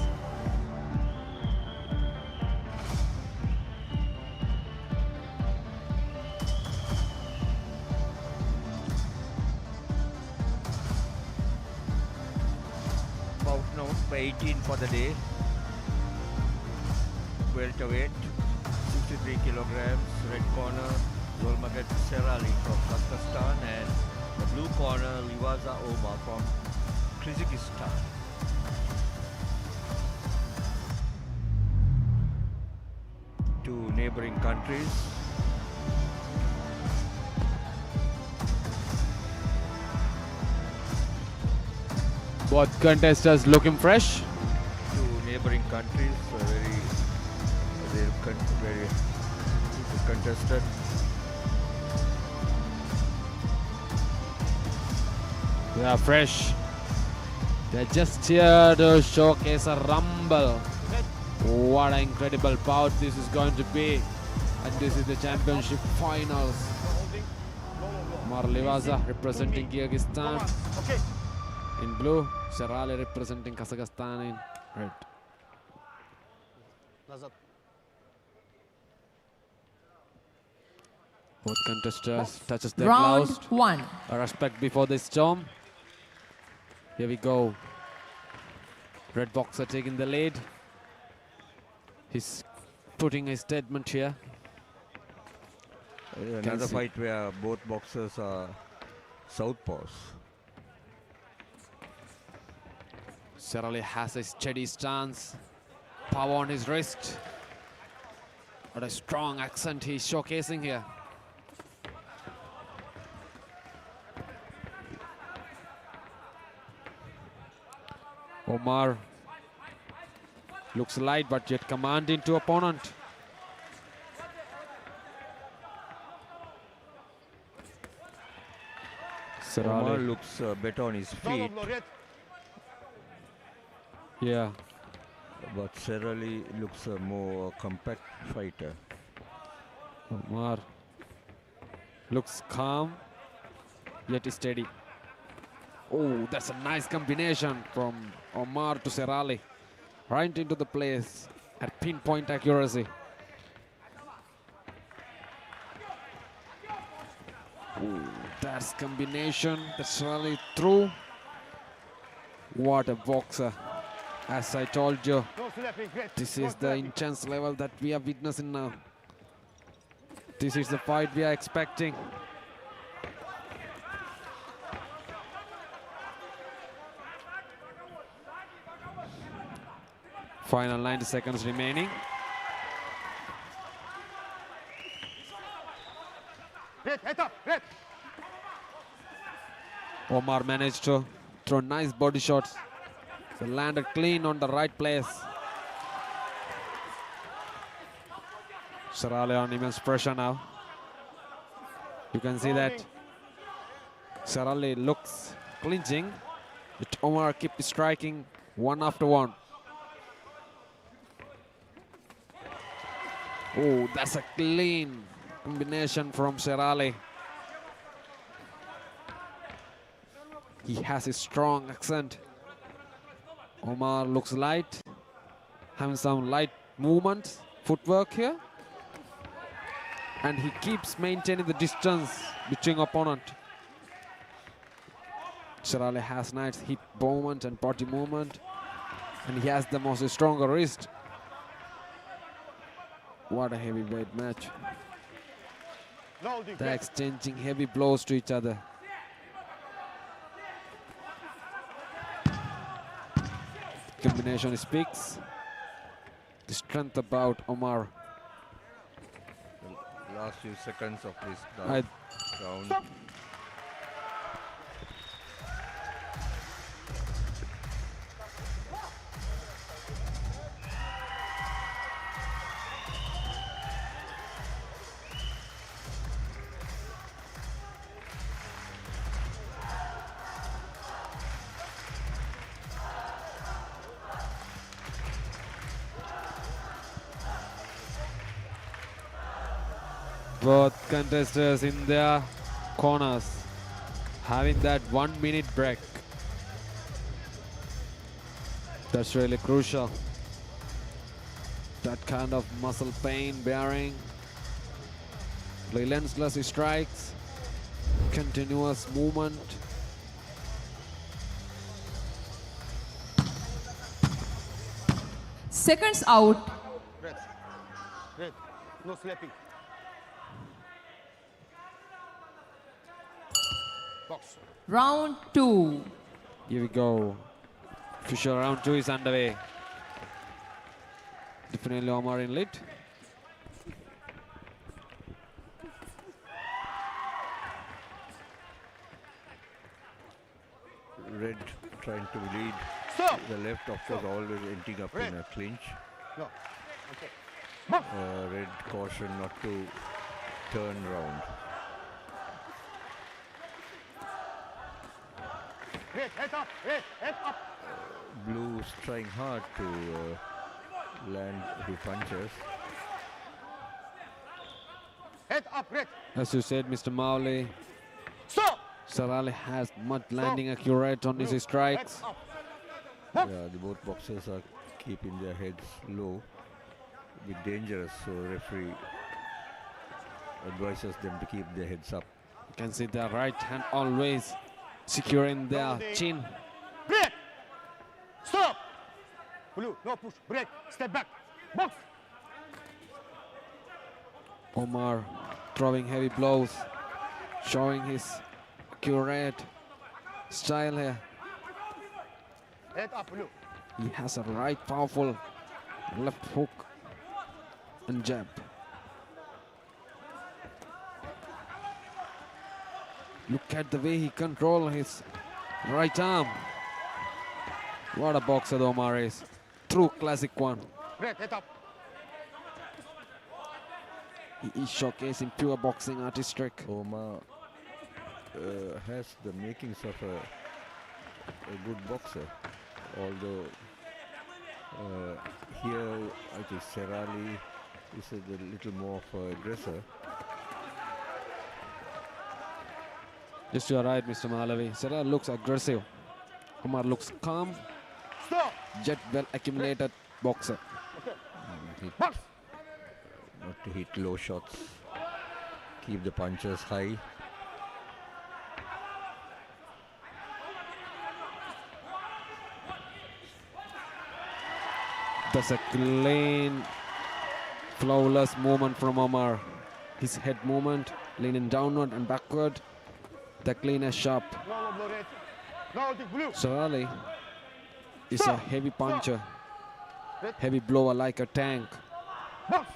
Bout number 18 for the day. Welterweight, 63 kilograms. Red corner, Zolmagat Serali from Kazakhstan, and the blue corner, Livaza Omar from Kyrgyzstan. Two neighboring countries. Both contestants looking fresh. Two neighboring countries, very contested. They are fresh. They're just here to showcase a rumble. What an incredible bout this is going to be. And this is the championship finals. Omar Livaza representing Kyrgyzstan in blue. Sherali representing Kazakhstan in red. Both contestants touches their Round gloves. 1. A respect before the storm. Here we go. Red boxer taking the lead. He's putting a statement here. Another fight where both boxers are southpaws. Sherali has a steady stance. Power on his wrist. What a strong accent he's showcasing here. Omar looks light but yet commanding to opponent. Omar looks better on his feet. Yeah. But Sherali looks a more compact fighter. Omar looks calm yet steady. Oh, that's a nice combination from Omar to Sherali. Right into the place at pinpoint accuracy. Ooh, that's combination that Sherali threw. What a boxer. As I told you, this is the intense level that we are witnessing now. This is the fight we are expecting. Final 90 seconds remaining. Omar managed to throw nice body shots. So landed clean on the right place. Sherali on immense pressure now. You can see that Sherali looks clinching, but Omar keeps striking one after one. Oh, that's a clean combination from Sherali. He has a strong accent. Omar looks light, having some light movement, footwork here. And he keeps maintaining the distance between opponent. Sherali has nice hip movement and body movement. And he has the most stronger wrist. What a heavyweight match. They're exchanging heavy blows to each other. Combination speaks the strength about Omar. last few seconds of this I- round. Both contestants in their corners having that 1 minute break. That's really crucial. That kind of muscle pain bearing. Relentless strikes. Continuous movement. Seconds out. Red. No slapping. Box. Round 2. Here we go. Official round 2 is underway. Definitely Omar in lead. Red trying to lead. Stop. The left, of course, always ending up in a clinch. No. Okay. Red caution not to turn round. Red, head up. Red, head up. Blue is trying hard to land the punches. Head up, red. As you said, Mr. Mowley, Stop. Sarali has much landing accurate on his strikes. Head up. Yeah, the both boxers are keeping their heads low. A bit dangerous, so referee advises them to keep their heads up. You can see their right hand always securing their chin. Break. Stop. Blue, no push. Break. Step back. Box. Omar throwing heavy blows, showing his accurate style here. Head up, blue. He has a right powerful left hook and jab. Look at the way he controls his right arm. What a boxer Omar is. True classic one. Red, head up. He is showcasing pure boxing artistry. Omar has the makings of a good boxer, although here I think Serali is a little more of an aggressor. Yes, you are right, Mr. Malavi. Serali looks aggressive. Omar looks calm. Stop. Jet well accumulated boxer. Box. Not to hit low shots. Keep the punches high. That's a clean, flawless movement from Omar. His head movement, leaning downward and backward. The clean and sharp. No, no, red. No, the blue. Sarali is a heavy puncher, heavy blower like a tank. Box.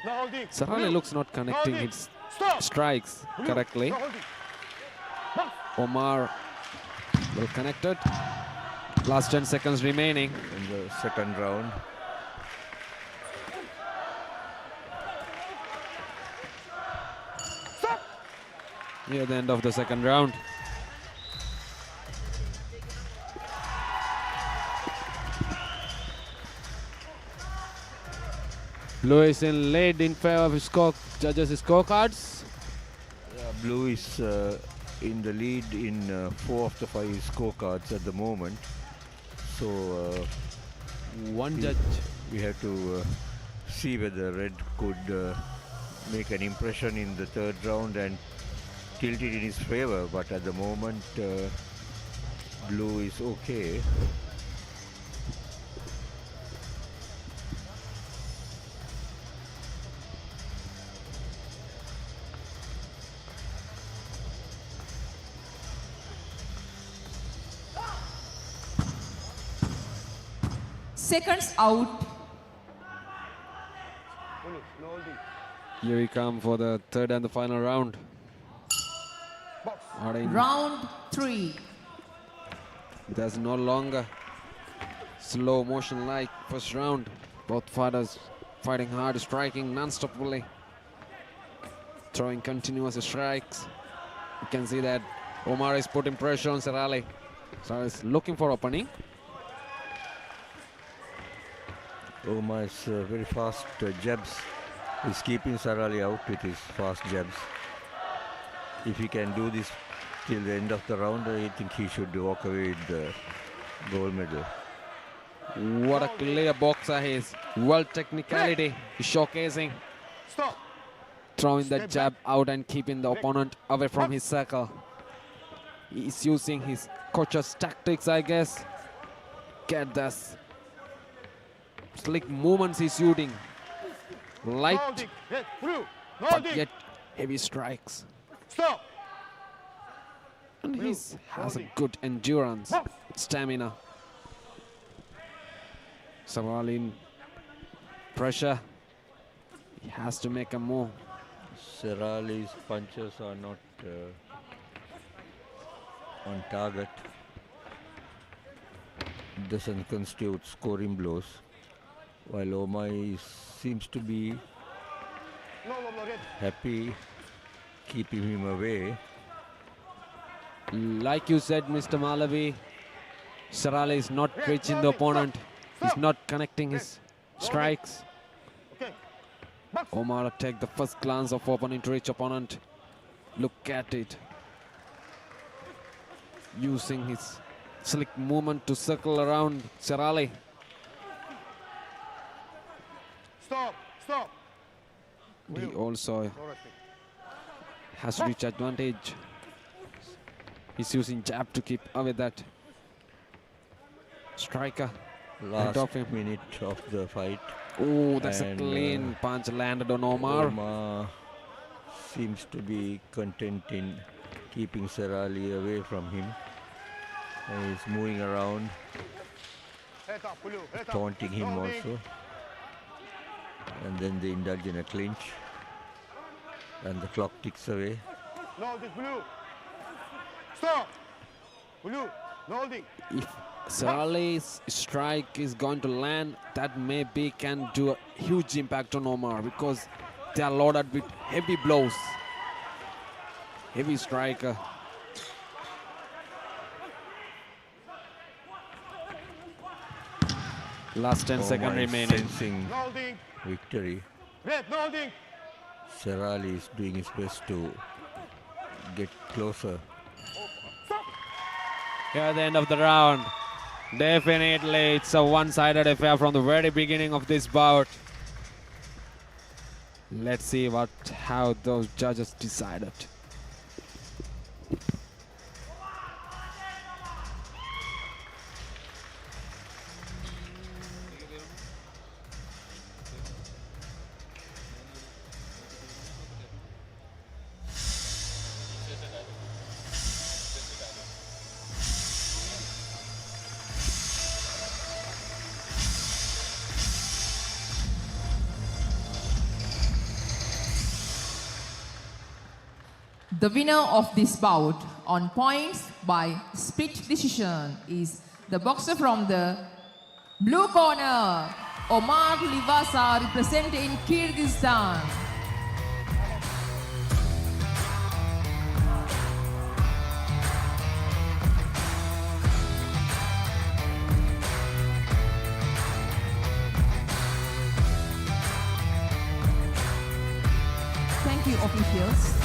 No holding. Sarali looks not connecting Holding. his Stop. strikes correctly. No holding. Box. Omar well connected. Last 10 seconds remaining. In the second round. Stop. Near the end of the second round. Blue is in lead in favor of his judges' scorecards. Yeah, Blue is in the lead in 4 of the 5 scorecards at the moment. So One judge. we have to see whether Red could make an impression in the third round and tilt it in his favor. But at the moment, Blue is okay. Seconds out. Here we come for the third and the final round. Round 3. There's no longer slow motion like first round. Both fighters fighting hard, striking non-stoply, throwing continuous strikes. You can see that Omar is putting pressure on Serali. So he's looking for opening. Omar's very fast jabs. He's keeping Serali out with his fast jabs. If he can do this till the end of the round, I think he should walk away with the gold medal. What a clear boxer he is. World technicality. He's showcasing. Stop. Throwing the jab out and keeping the opponent away from his circle. He's using his coach's tactics, I guess. Get this. Slick movements he's shooting. Light, but yet heavy strikes. Stop. And he has a good endurance, stamina. Serali in pressure. He has to make a move. Serali's punches are not on target. Doesn't constitute scoring blows. While Omar seems to be happy keeping him away. Like you said, Mr. Malavi, Serali is not reaching the opponent. He's not connecting his strikes. Omar take the first glance of opening to reach opponent. Look at it. Using his slick movement to circle around Serali. Stop. Stop. He also has reach advantage. He's using jab to keep away that striker. Last minute of the fight. Oh, that's a clean punch landed on Omar. Omar seems to be content in keeping Serali away from him. And he's moving around, taunting him also. And then they indulge in a clinch. And the clock ticks away. No, this blue. Stop. Blue. No holding. If Serali's strike is going to land, that maybe can do a huge impact on Omar because they are loaded with heavy blows. Heavy striker. Last 10 seconds remaining. Sensing victory. Red, no holding. Serali is doing his best to get closer. Here at the end of the round. Definitely it's a one-sided affair from the very beginning of this bout. Let's see how those judges decided. The winner of this bout on points by split decision is the boxer from the blue corner, Omar Livasa, representing Kyrgyzstan. Thank you, officials.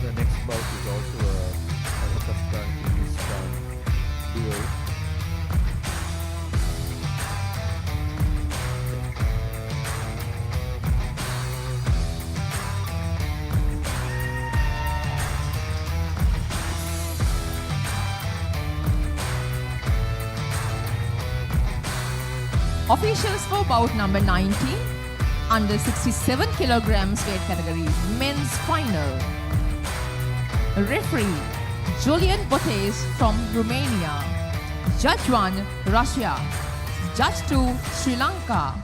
The next bout is also a Kazakhstan-Kyrgyzstan duel. Officials for bout number 19, under 67 kilograms weight category men's final. Referee Julian Botes from Romania. Judge 1 Russia. Judge 2 Sri Lanka.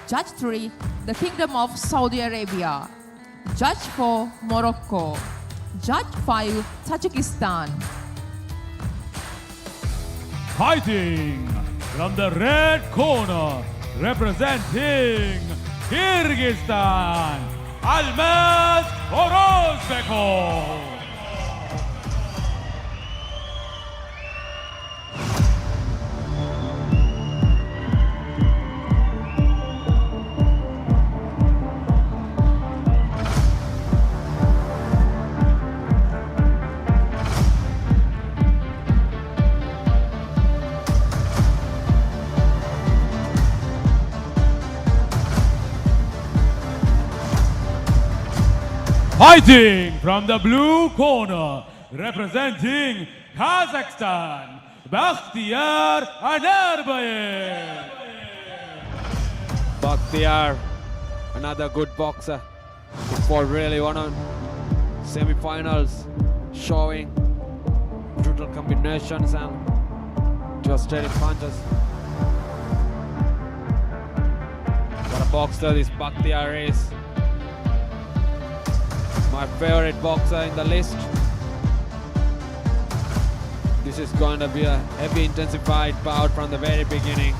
Judge 3 the Kingdom of Saudi Arabia. Judge 4 Morocco. Judge 5 Tajikistan. Fighting from the red corner, representing Kyrgyzstan, Almaz Orozbekov. Fighting from the blue corner, representing Kazakhstan, Bakhtiyar Anarbayev. Bakhtiyar, another good boxer. He fought really well on semi-finals, showing brutal combinations and just steady punches. What a boxer this Bakhtiyar is. My favorite boxer in the list. This is going to be a heavy intensified bout from the very beginning.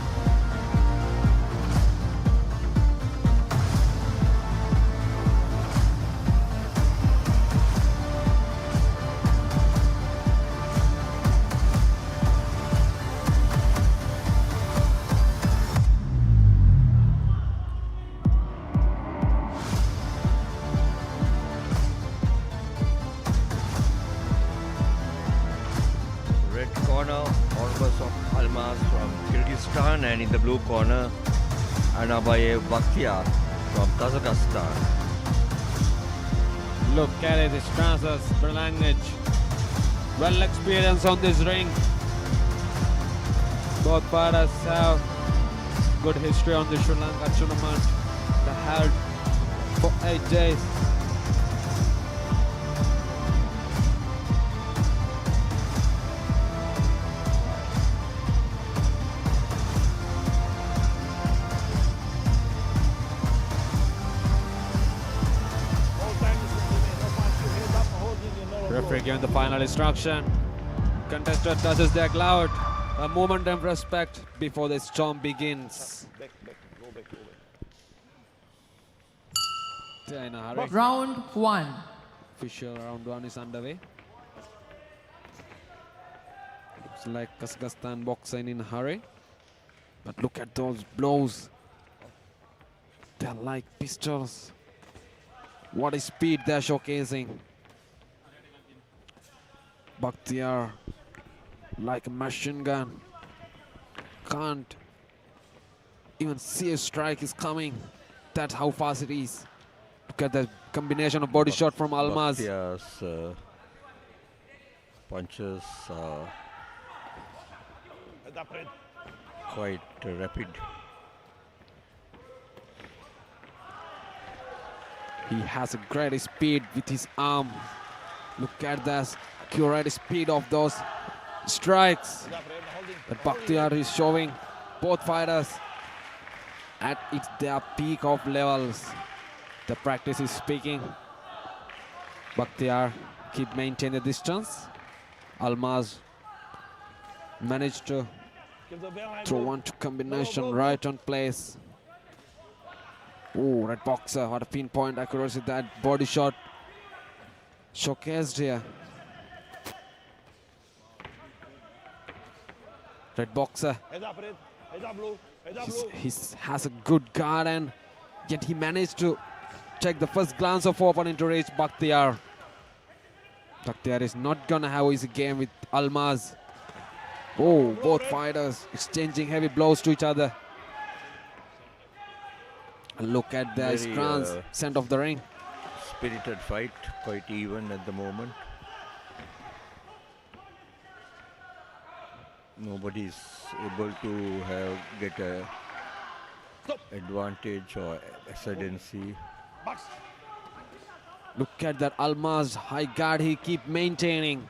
And in the blue corner, Anabayev Bakhtiyar from Kazakhstan. Look at it, his transfers, language. Well experienced on this ring. Both fighters have good history on the Sri Lanka tournament. They held for 8 days. Referee giving the final instruction. Contestant touches their glove. A moment of respect before the storm begins. They're in a hurry. Round 1. Official round 1 is underway. Looks like Kazakhstan boxing in a hurry. But look at those blows. They're like pistols. What a speed they're showcasing. Bakhtiyar, like a machine gun, can't even see a strike is coming. That's how fast it is. Look at the combination of body shot from Almaz. Bakhtiyar's punches are quite rapid. He has a great speed with his arm. Look at the accurate speed of those strikes that Bakhtiyar is showing. Both fighters at their peak of levels. The practice is speaking. Bakhtiyar keep maintain the distance. Almaz managed to throw 1-2 combination right on place. Oh, red boxer, what a pinpoint accuracy that body shot showcased here. Red boxer. He has a good guard and yet he managed to check the first glance of opponent to reach Bakhtiyar. Bakhtiyar is not gonna have easy game with Almaz. Oh, both fighters exchanging heavy blows to each other. And look at the scrums, center of the ring. Spirited fight, quite even at the moment. Nobody's able to get a advantage or ascendancy. Look at that Almaz high guard he keep maintaining.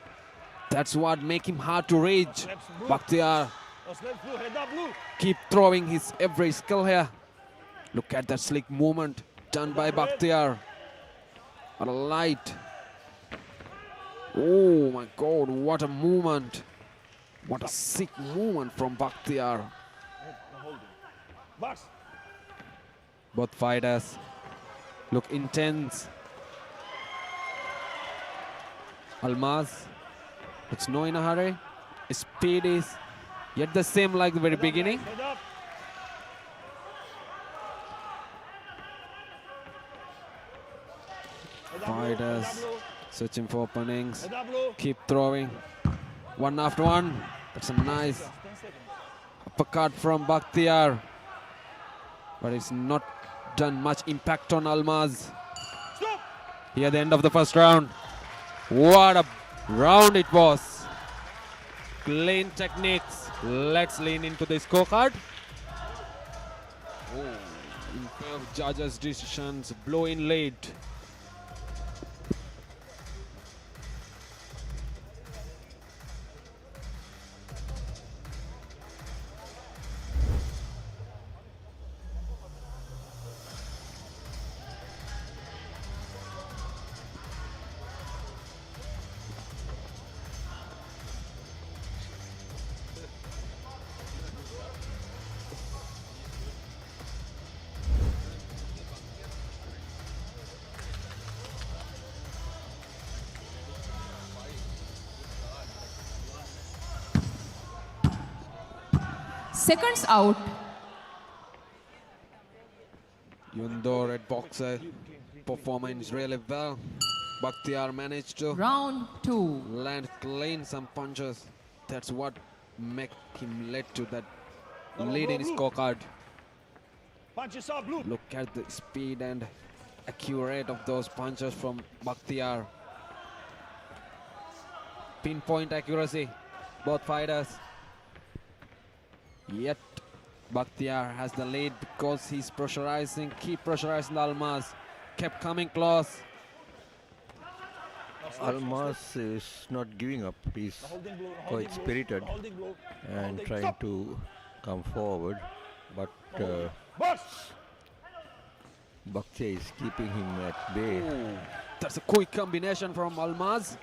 That's what make him hard to reach. Bakhtiyar keep throwing his every skill here. Look at that slick movement done by Bakhtiyar. What a light. Oh my God, what a movement. What a sick movement from Bakhtiyar. Both fighters look intense. Almaz looks no in a hurry. His speed is yet the same like the very beginning. Fighters searching for openings. Keep throwing. One after one. That's a nice uppercut from Bakhtiyar. But it's not done much impact on Almaz. Here at the end of the first round. What a round it was. Clean techniques. Let's lean into the scorecard. Oh, in favor of judges' decisions, blow in late. Seconds out. Even though red boxer performance really well, Bakhtiyar managed to Round 2. land clean some punches. That's what make him led to that lead in his scorecard. Look at the speed and accurate of those punches from Bakhtiyar. Pinpoint accuracy, both fighters. Yet Bakhtiyar has the lead because he's pressurizing, keep pressurizing Almaz. Kept coming close. Almaz is not giving up. He's quite spirited and trying to come forward. But Bakhtiyar is keeping him at bay. Ooh, that's a quick combination from Almaz.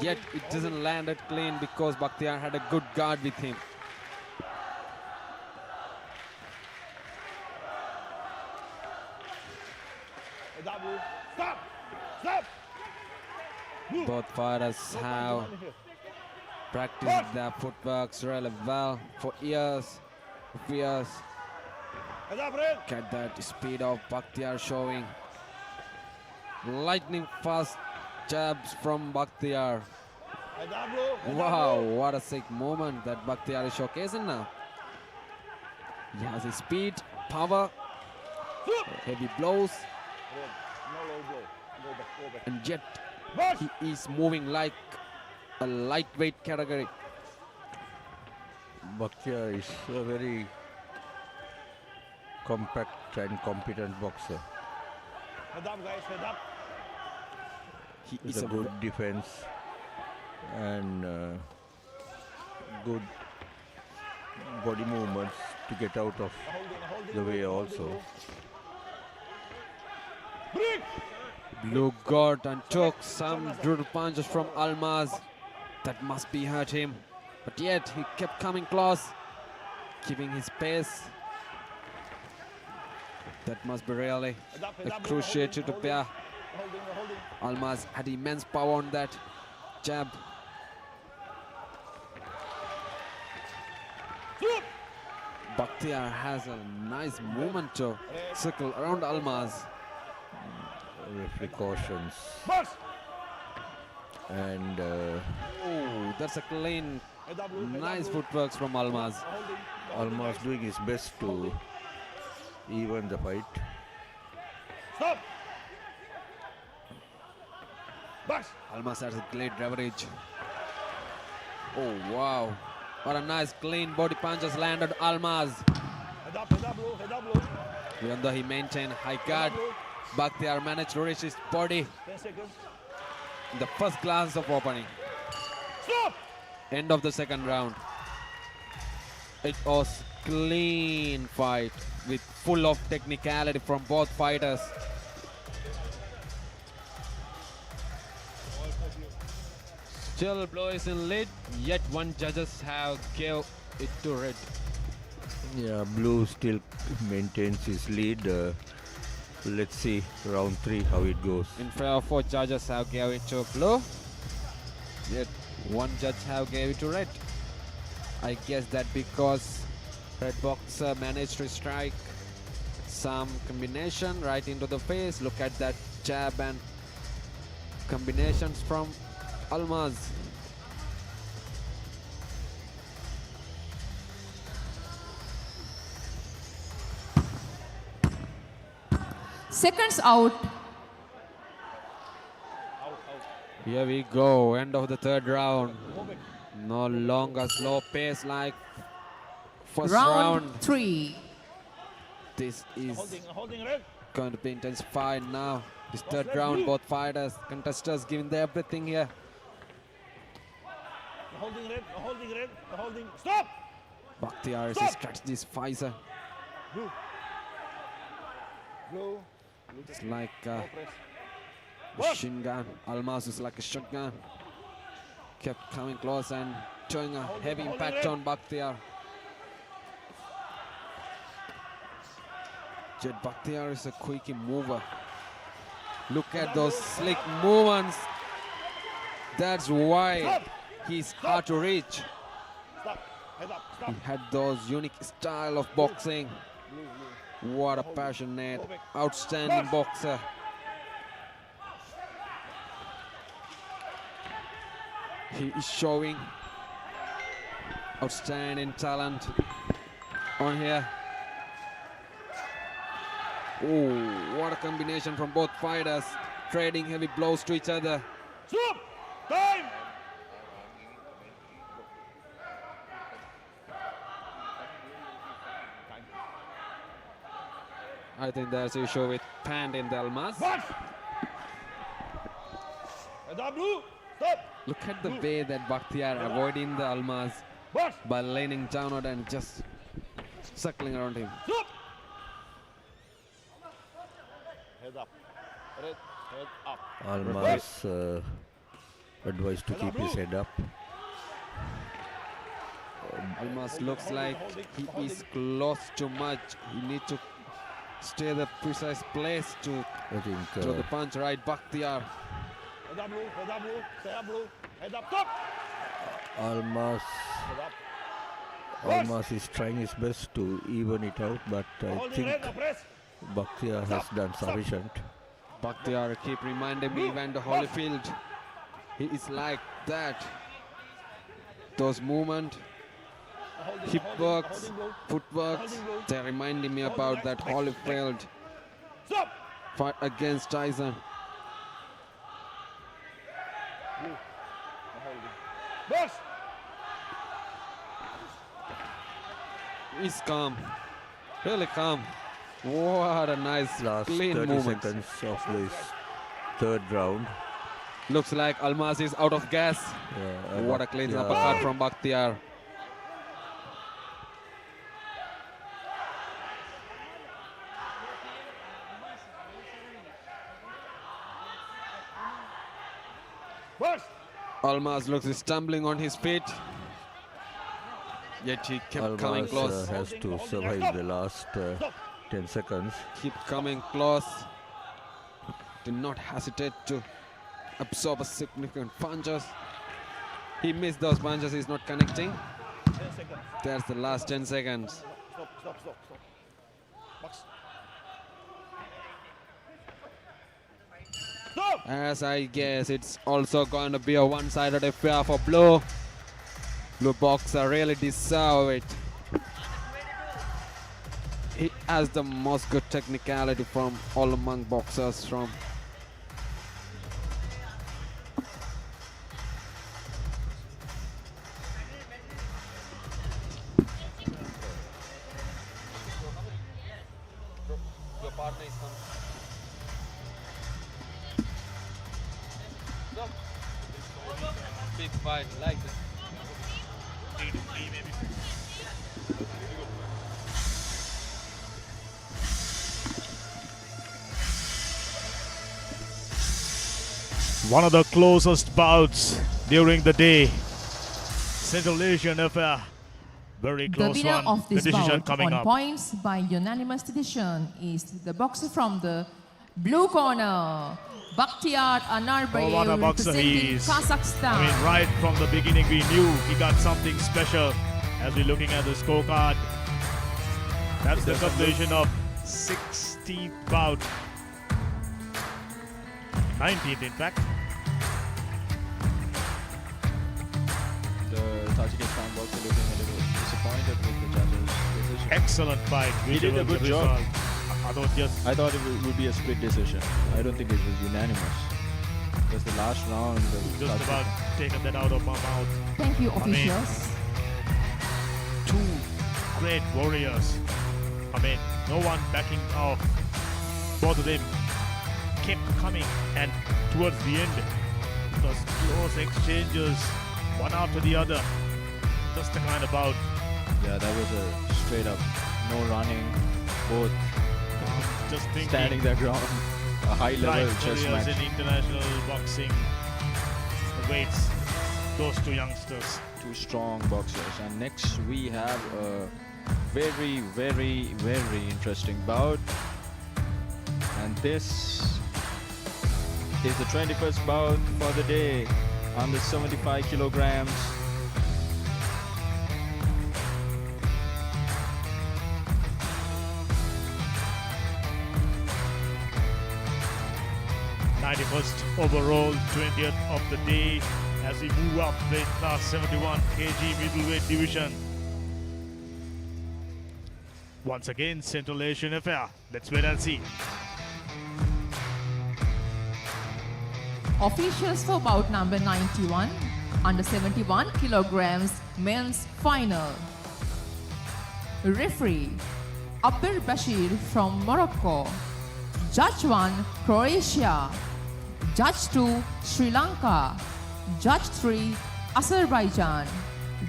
Yet it doesn't land it clean because Bakhtiyar had a good guard with him. Both fighters have practiced their footworks really well for years. Look at that speed of Bakhtiyar showing. Lightning fast jabs from Bakhtiyar. Wow, what a sick moment that Bakhtiyar is showcasing now. He has his speed, power, heavy blows, and yet he is moving like a lightweight category. Bakhtiyar is a very compact and competent boxer. He With is a good defense and good body movements to get out of the way also. Blue got and took some brutal punches from Almaz. That must be hurt him. But yet he kept coming close, keeping his pace. That must be really cruciated to bear. Almaz had immense power on that jab. Bakhtiyar has a nice movement to circle around Almaz. Referee cautions. And oh, that's a clean, nice footworks from Almaz. Almaz doing his best to even the fight. Almaz has a great leverage. Oh wow, what a nice clean body punches landed Almaz. Head up, blue. Even though he maintained high guard, Bakhtiar managed to reach his body 10 seconds. in the first glance of opening. Stop! End of the second round. It was clean fight with full of technicality from both fighters. Still Blue is in lead, yet one judges have gave it to Red. Yeah, Blue still maintains his lead. Let's see round 3 how it goes. In favor, 4 judges have gave it to Blue, yet one judge have gave it to Red. I guess that because Red boxer managed to strike some combination right into the face. Look at that jab and combinations from Almaz. Seconds out. Here we go, end of the third round. No longer slow pace like first round. Round 3. This is Holding red. going to be intensified now. This third round, both fighters, contestants giving their everything here. Holding red. Stop! Bakhtiar is a Stop! strategist fighter. Blue. It's like a What? machine gun. Almaz is like a shotgun. Kept coming close and showing a heavy impact on Bakhtiar. Jet Bakhtiar is a quick mover. Look at those slick movements. That's why he's hard to reach. Stop. Head up. Stop. He had those unique style of boxing. What a passionate, outstanding boxer. He is showing outstanding talent on here. Oh, what a combination from both fighters, trading heavy blows to each other. Stop! Time! I think there's an issue with Pand in the Almaz. Head up, blue. Stop! Look at the way that Bakhtiar avoiding the Almaz by leaning downward and just circling around him. Stop! Head up. Red. Head up. Almaz advised to keep his head up. Almaz looks like he is close too much. He needs to stay the precise place to I think throw the punch. Right, Bakhtiar. Head up, blue. Head up, blue. Stay up, blue. Head up, stop! Almaz Head up. Almaz is trying his best to even it out, but I Holding think red. Now press. Bakhtiar has done sufficient. Bakhtiar keep reminding me when the Holyfield. He is like that. Those movements, hip works, footworks, they're reminding me about that Holyfield Stop! fight against Tyson. Boss! He's calm, really calm. What a nice Last clean 30 movement. seconds of this third round. Looks like Almaz is out of gas. Yeah, What a clean Bakhtiar- uppercut from Bakhtiar. Boss! Almaz looks stumbling on his feet. Yet he kept coming Almaz close. has to survive the last 10 seconds. Keep coming close. Did not hesitate to absorb a significant punches. He missed those punches, he's not connecting. 10 seconds. That's the last 10 seconds. Stop. Box. Stop! As I guess it's also going to be a one-sided affair for Blue. Blue boxer really deserve it. He has the most good technicality from all among boxers from Big fight, like that. One of the closest bouts during the day. Central Asian affair. Very The close winner one. of The this decision bout coming on up. points by unanimous decision is the boxer from the blue corner, Bakhtiar Anarbayev, Oh, what a boxer he representing is. Kazakhstan. I mean, right from the beginning we knew he got something special as we're looking at the scorecard. That's the completion of 16th bout. 19th in fact. The Tajikistan boxer looking a little disappointed with the judges' decision. Excellent fight. He did a Whichever good the job. result. I thought it would be a split decision. I don't think it was unanimous. Because the last round was Just about taken that out of my mouth. Thank you, I mean, officials. two great warriors. I mean, no one backing off. Both of them kept coming, and towards the end, it was close exchanges, one after the other. Just the kind of bout. Yeah, that was a straight up no running, both just thinking, standing their ground. A high level like chess careers match. in international boxing awaits those two youngsters. Two strong boxers. And next we have a very, very, very interesting bout. And this is the 21st bout for the day, under 75 kilograms. #91st overall, 20th of the day as we move up weight class 71 kg middleweight division. Once again, Central Asian affair. Let's wait and see. Officials for bout number 91, under 71 kilograms men's final. Referee, Abir Bashir from Morocco. Judge 1, Croatia. Judge 2, Sri Lanka. Judge 3, Azerbaijan.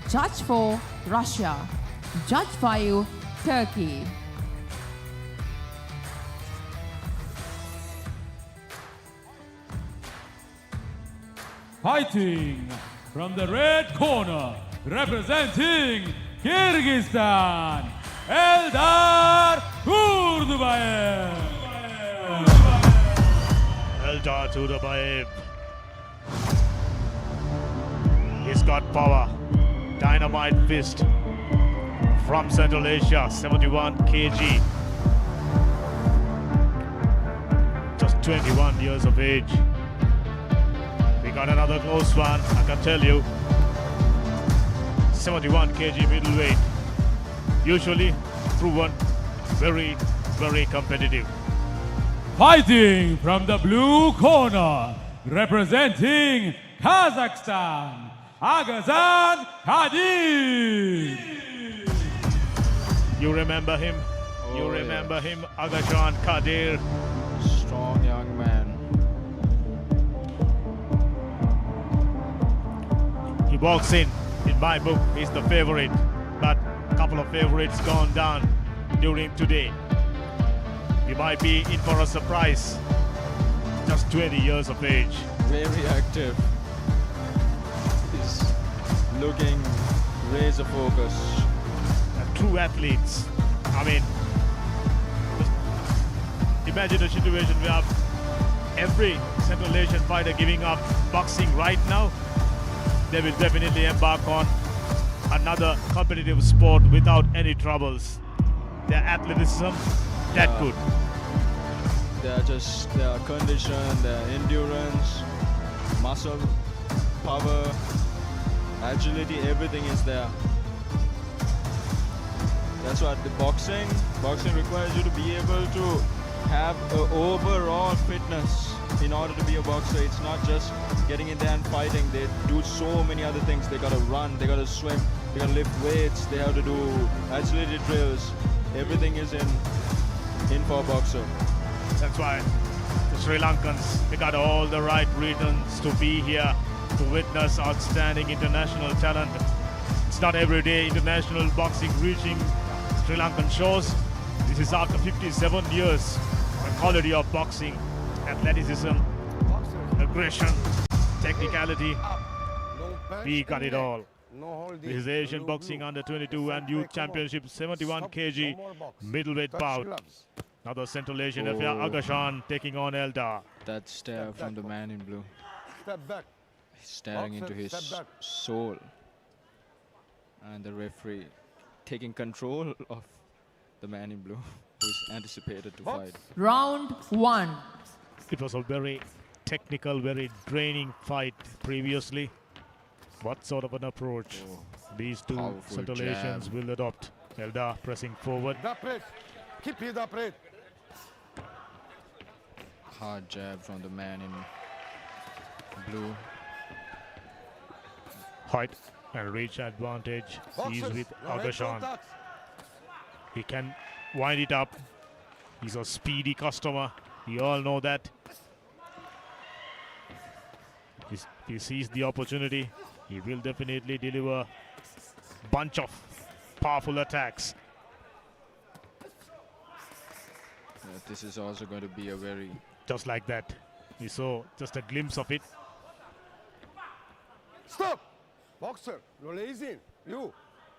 Judge 4, Russia. Judge 5, Turkey. Fighting from the red corner, representing Kyrgyzstan, Eldar Kurdubayev. Eldar TURAPBAY. He's got power. Dynamite fist from Central Asia, 71 kg. Just 21 years of age. We got another close one, I can tell you. 71 kg middleweight. Usually proven very, very competitive. Fighting from the blue corner, representing Kazakhstan, Agazan Kadir. You remember him? You remember him, Agazan Kadir. Strong young man. He walks in my book, he's the favorite, but a couple of favorites gone down during today. He might be in for a surprise. Just 20 years of age. Very active. He's looking razor focused. True athletes. I mean, imagine a situation where every Central Asian fighter giving up boxing right now, they will definitely embark on another competitive sport without any troubles. Their athleticism, that good. Their condition, their endurance, muscle, power, agility, everything is there. That's what the boxing requires you to be able to have an overall fitness in order to be a boxer. It's not just getting in there and fighting. They do so many other things. They gotta run, they gotta swim, they gotta lift weights, they have to do agility drills. Everything is in for a boxer. That's why the Sri Lankans, they got all the right reasons to be here to witness outstanding international talent. It's not every day international boxing reaching Sri Lankan shores. This is after 57 years. The quality of boxing, athleticism, aggression, technicality. We got it all. This is Asian Boxing Under 22 and Youth Championship 71 kg middleweight bout. Another Central Asian affair, ARUZHAN taking on Eldar. That stare from the man in blue. Step back. He's staring into his soul. And the referee taking control of the man in blue who's anticipated to fight. Round 1. It was a very technical, very draining fight previously. What sort of an approach these two Powerful Central jab. Asians will adopt? Eldar pressing forward. Keep it upright. Hard jab from the man in blue. Height and reach advantage is with ARUZHAN. He can wind it up. He's a speedy customer. We all know that. If he sees the opportunity, he will definitely deliver a bunch of powerful attacks. This is also going to be a very... Just like that. We saw just a glimpse of it. Stop! Boxer, no lazy. You,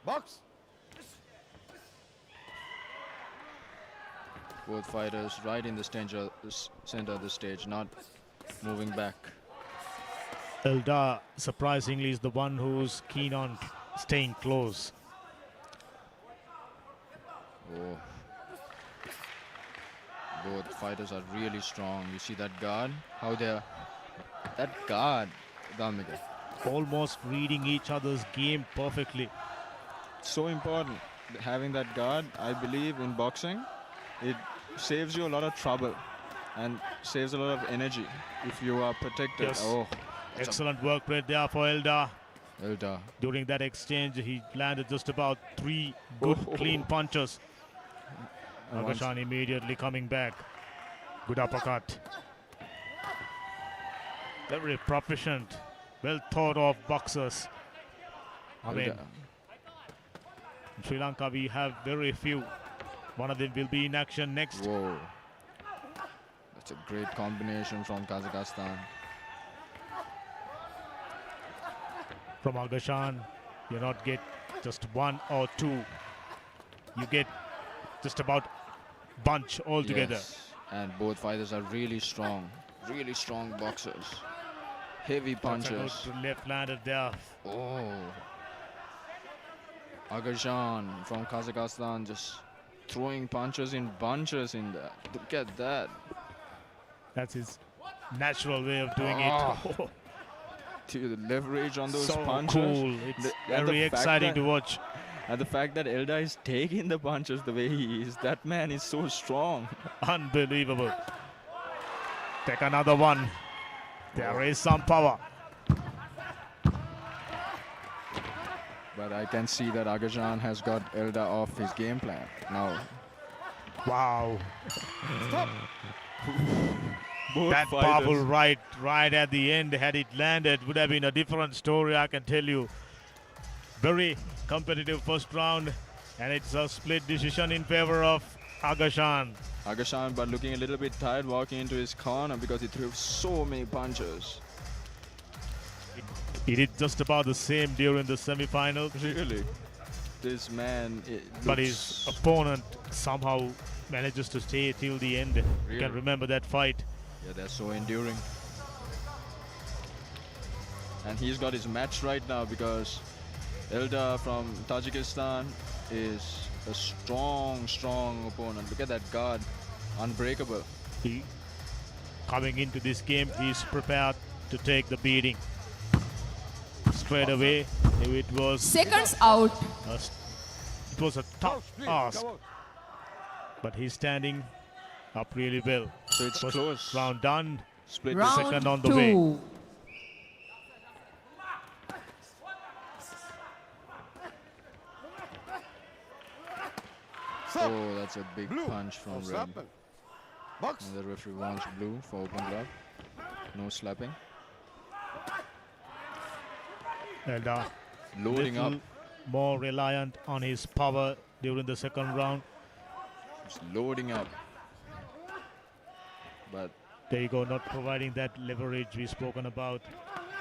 box. Both fighters right in the center of the stage, not moving back. Eldar, surprisingly, is the one who's keen on staying close. Oh. Both fighters are really strong. You see that guard? How they're... That guard, Dhamika. Almost reading each other's game perfectly. So important. Having that guard, I believe, in boxing, it saves you a lot of trouble and saves a lot of energy if you are protected. Yes. Oh, excellent work right there for Eldar. Eldar. During that exchange, he landed just about 3 good clean punches. ARUZHAN immediately coming back. Good uppercut. Very proficient, well thought of boxers. I mean, in Sri Lanka we have very few. One of them will be in action next. Whoa. That's a great combination from Kazakhstan. From ARUZHAN, you not get just 1 or 2. You get just about bunch altogether. Yes. And both fighters are really strong boxers. Heavy punches. Left landed there. Oh. ARUZHAN from Kazakhstan just throwing punches in bunches in there. Look at that. That's his natural way of doing it. To the leverage on those so punches. Cool. It's very exciting to watch. And the fact that Eldar is taking the punches the way he is, that man is so strong. Unbelievable. Take another one. There is some power. But I can see that ARUZHAN has got Eldar off his game plan now. Wow. Stop! That powerful right at the end, had it landed, would have been a different story, I can tell you. Very competitive first round, and it's a split decision in favor of ARUZHAN. ARUZHAN, but looking a little bit tired walking into his corner because he threw so many punches. He did just about the same during the semi-final. Really? This man... But his opponent somehow manages to stay till the end. Really? You can remember that fight. Yeah, they're so enduring. And he's got his match right now because Eldar from Tajikistan is a strong opponent. Look at that guard, unbreakable. He, coming into this game, he's prepared to take the beating. Straight away, it was... Seconds out. It was a tough ask. But he's standing up really well. So it's First close. round done. Split Round second on the 2. way. Oh, that's a big punch from Red. Box. And the referee wants blue for open glove. No slapping. Elda Loading up. more reliant on his power during the second round. It's loading up. But There you go, not providing that leverage we've spoken about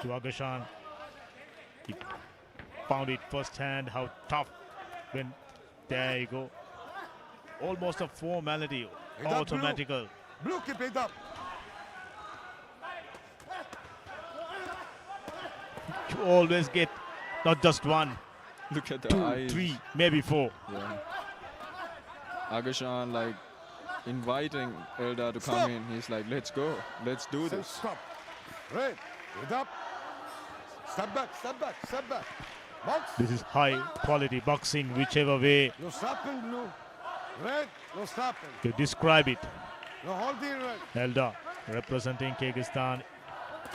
to Agashan. He found it firsthand how tough when, there you go. Almost a formality, automatical. Blue, keep it up. You always get not just one, look at the 2, eyes. 3, maybe 4. Yeah. Agashan like inviting Elda to Stop. come in. He's like, let's go. Let's do Say this. stop. Red, head up. Step back, step back, step back. Box. This is high quality boxing, whichever way No slapping, blue. Red, no slapping. you describe it. No holding, red. Elda representing Kyrgyzstan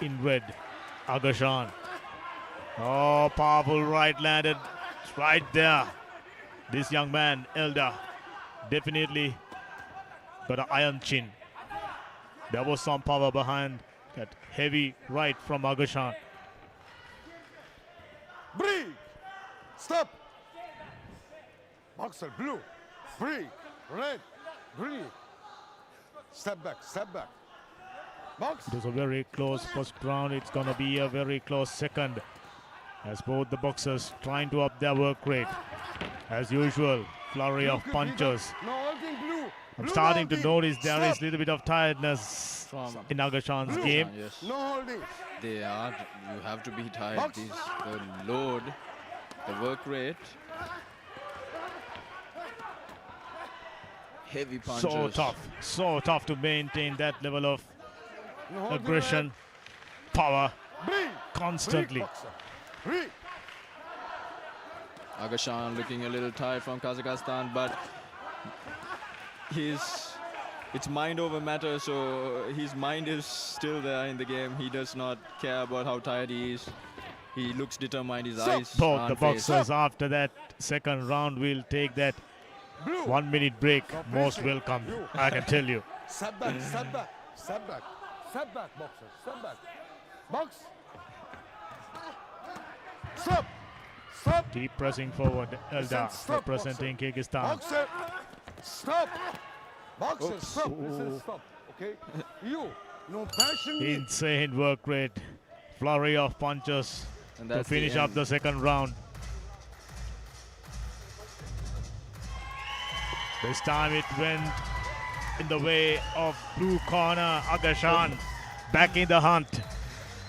in red. Agashan. Oh, powerful right landed right there. This young man, Elda, definitely got an iron chin. There was some power behind that heavy right from Agashan. Break. Stop. Boxer, blue. Break. Red. Break. Step back, step back. Box. It was a very close first round. It's going to be a very close second, as both the boxers trying to up their work rate. As usual, flurry of punches. No holding, blue. I'm Blue starting to holding. notice there is Stop. a little bit of tiredness From in Agashan's Blue. game. Yes. No holding. They are. You have to be tired. Box. The load, the work rate. Heavy punches. So tough to maintain that level of No holding, aggression, power red. Break. constantly. Break, boxer. Break. Agashan looking a little tired from Kazakhstan, but it's mind over matter, so his mind is still there in the game. He does not care about how tired he is. He looks determined, his eyes Both the aren't phased. boxers after that second round will take that Blue. 1 minute break. Stop Most racing. welcome, You. I can tell you. Step back, step back, step back. Step back, boxer. Step back. Box. Stop. Stop. Keep pressing forward. Elda Stop, representing Kyrgyzstan. Boxer. Stop. Boxer, Oops. stop. Listen, stop. Okay? You. No passion. Insane work rate. Flurry of punches And to that's the finish up end. the second round. This time it went in the way of blue corner. Agashan back in the hunt.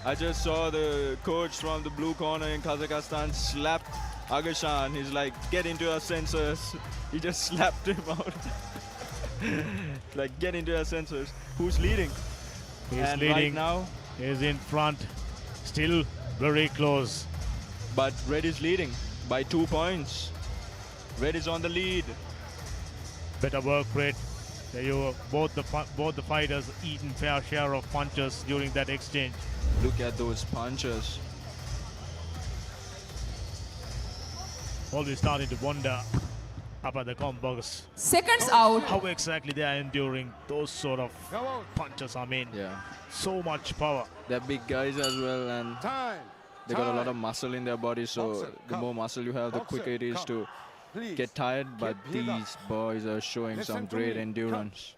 I just saw the coach from the blue corner in Kazakhstan slap Agashan. He's like, get into your sensors. He just slapped him out. Like, get into your sensors. Who's leading? He's And leading. right now, He's in front. Still very close. but Red is leading by 2 points. Red is on the lead. Better work rate. There you go. Both the fighters eaten fair share of punches during that exchange. Look at those punches. Always starting to wonder about the combos. Seconds out. How exactly they are enduring those sort of Come on. punches. I mean, Yeah. so much power. They're big guys as well, and Time. they got a lot Time. of muscle in their body, so Boxer, the come. more muscle you have, the Boxer, quicker it is come. to Please. get tired. But Keep it up. these boys are showing Listen some to great me. endurance.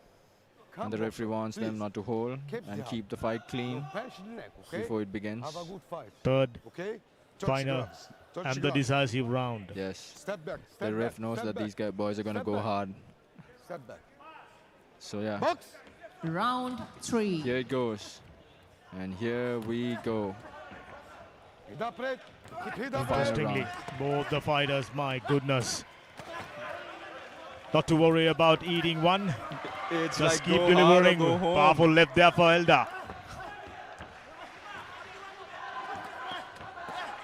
Come, And the referee boxer, wants them please. not to hold Keep and the keep the fight clean No passion neck, okay? before it begins. Have a good fight. Third Okay? Touch final gloves. Touch and the gloves. decisive round. Yes. Step back. Step The ref back, knows step that back. these boys are going to Step go back. hard. Step back. So yeah, Box. Round 3. here it goes. And here we go. Head up, Red. Keep head up, Fire Red. Interestingly, both the fighters, my goodness. Not to worry about eating one. It's Just like keep go hard or delivering. go home. Powerful left there for Elda.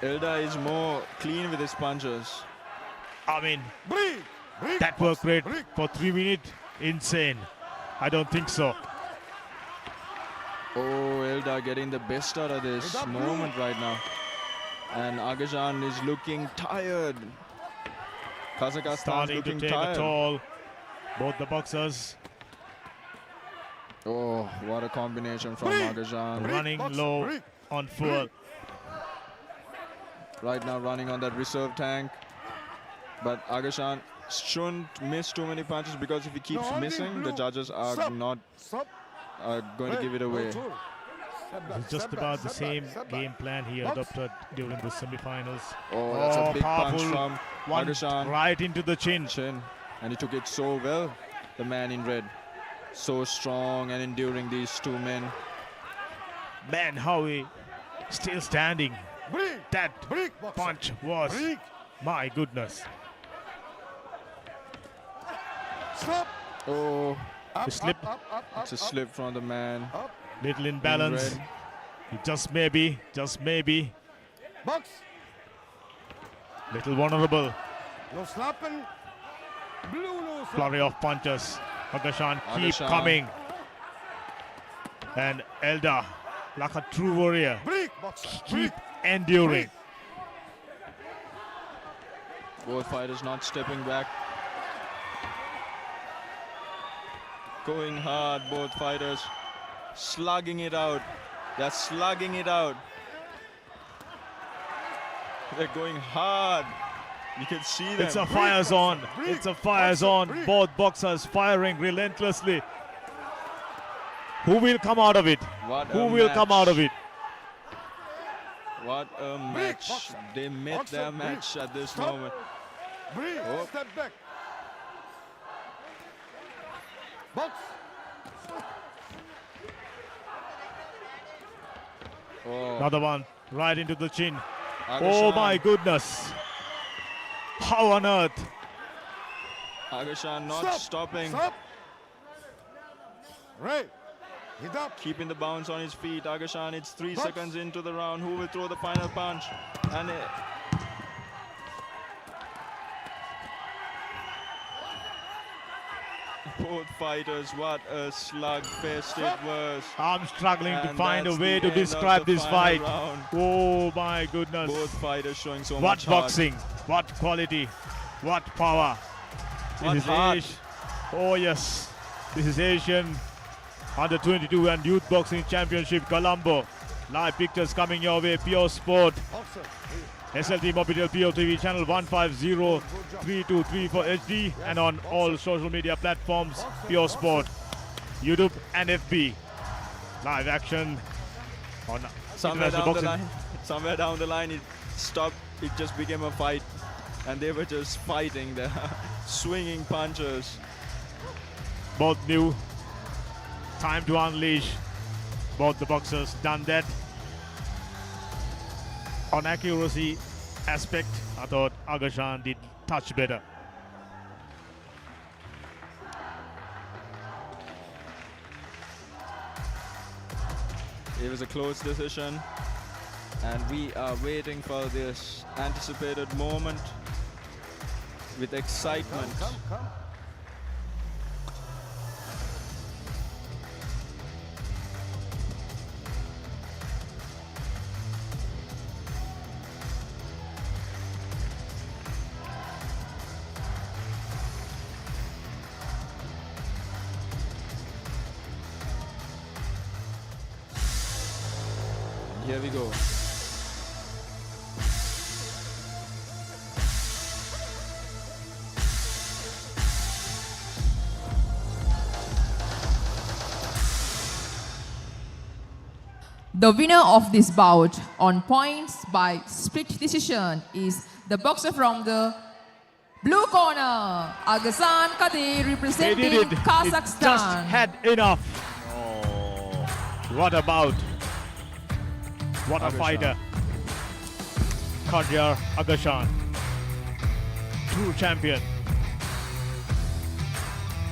Elda is more clean with his punches. I mean, Breathe. Breathe, that work boxer. rate Breathe. for 3 minutes, insane. I don't think so. Oh, Elda getting the best out of this Head up, blue. moment right now. And Agashan is looking tired. Kazakhstan Starting to looking take tired. a toll. Both the boxers. Oh, what a combination from ARUZHAN. Running low on fuel. Right now running on that reserve tank. But ARUZHAN shouldn't miss too many punches, because if he keeps missing, the judges are not going to give it away. It's just about the same game plan he adopted during the semi-finals. Oh, that's a big punch powerful from one ARUZHAN. right into the chin. And he took it so well, the man in red. So strong and enduring, these two men. Man, how he still standing. That punch was, my goodness. Oh, He slipped. it's a slip from the man. Little imbalance. red. Just maybe. Little vulnerable. No slapping. Blue no Flurry of punches. ARUZHAN keep ARUZHAN. coming. And Elda, like a true warrior, keep enduring. Both fighters not stepping back. Going hard, both fighters. Slugging it out. They're slugging it out. They're going hard. You can see them. It's a fire zone. It's a fire zone. Both boxers firing relentlessly. Who will come out of it? Who will come out of it? What a match. They made their match at this moment. Oh. Step back. Box. Oh. Another one right into the chin. Oh ARUZHAN. my goodness. How on earth? ARUZHAN not stopping. Right. Hit up. Keeping the bounce on his feet. ARUZHAN, it's 3 seconds into the round. Who will throw the final punch? And both fighters, what a slugfest it was. I'm struggling to And find a that's way the to end of describe the this final fight. round. Oh my goodness. Both fighters showing so What much heart. boxing, what quality, what power. What This is heart. Oh yes, this is Asian Under-22 and Youth Boxing Championship Colombo. Live pictures coming your way, Pure Sport. SLT Mobitel POTV channel 1503234 HD and on all social media platforms, Pure Sport, YouTube and FB. Live action on Somewhere International down the Boxing. line, somewhere down the line it stopped. It just became a fight. And they were just fighting there, swinging punches. Both knew time to unleash. Both the boxers done that. On accuracy aspect, I thought ARUZHAN did touch better. It was a close decision. And we are waiting for this anticipated moment with excitement. Come. Here we go. The winner of this bout on points by split decision is the boxer from the blue corner, Aghasan Kadir, They representing did it. Kazakhstan. It just had enough. Oh, what about? What a ARUZHAN. fighter. Kadir ARUZHAN, true champion.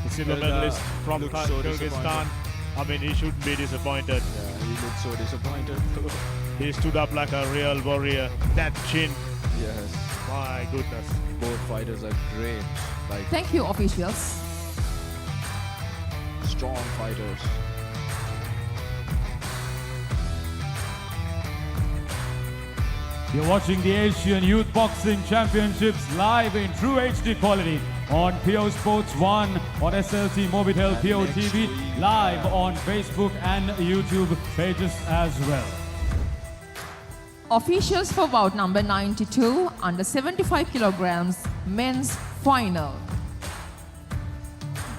The silver Elda medalist from looks so Kyrgyzstan. I mean, he shouldn't be disappointed. Yeah, he looked so disappointed. He stood up like a real warrior. That chin, Yes, my goodness. both fighters are great. Like Thank you, officials. strong fighters. You're watching the Asian Youth Boxing Championships live in true HD quality on PO Sports 1, on SLT Mobitel PO TV, live on Facebook and YouTube pages as well. Officials for bout number 92 under 75 kilograms men's final.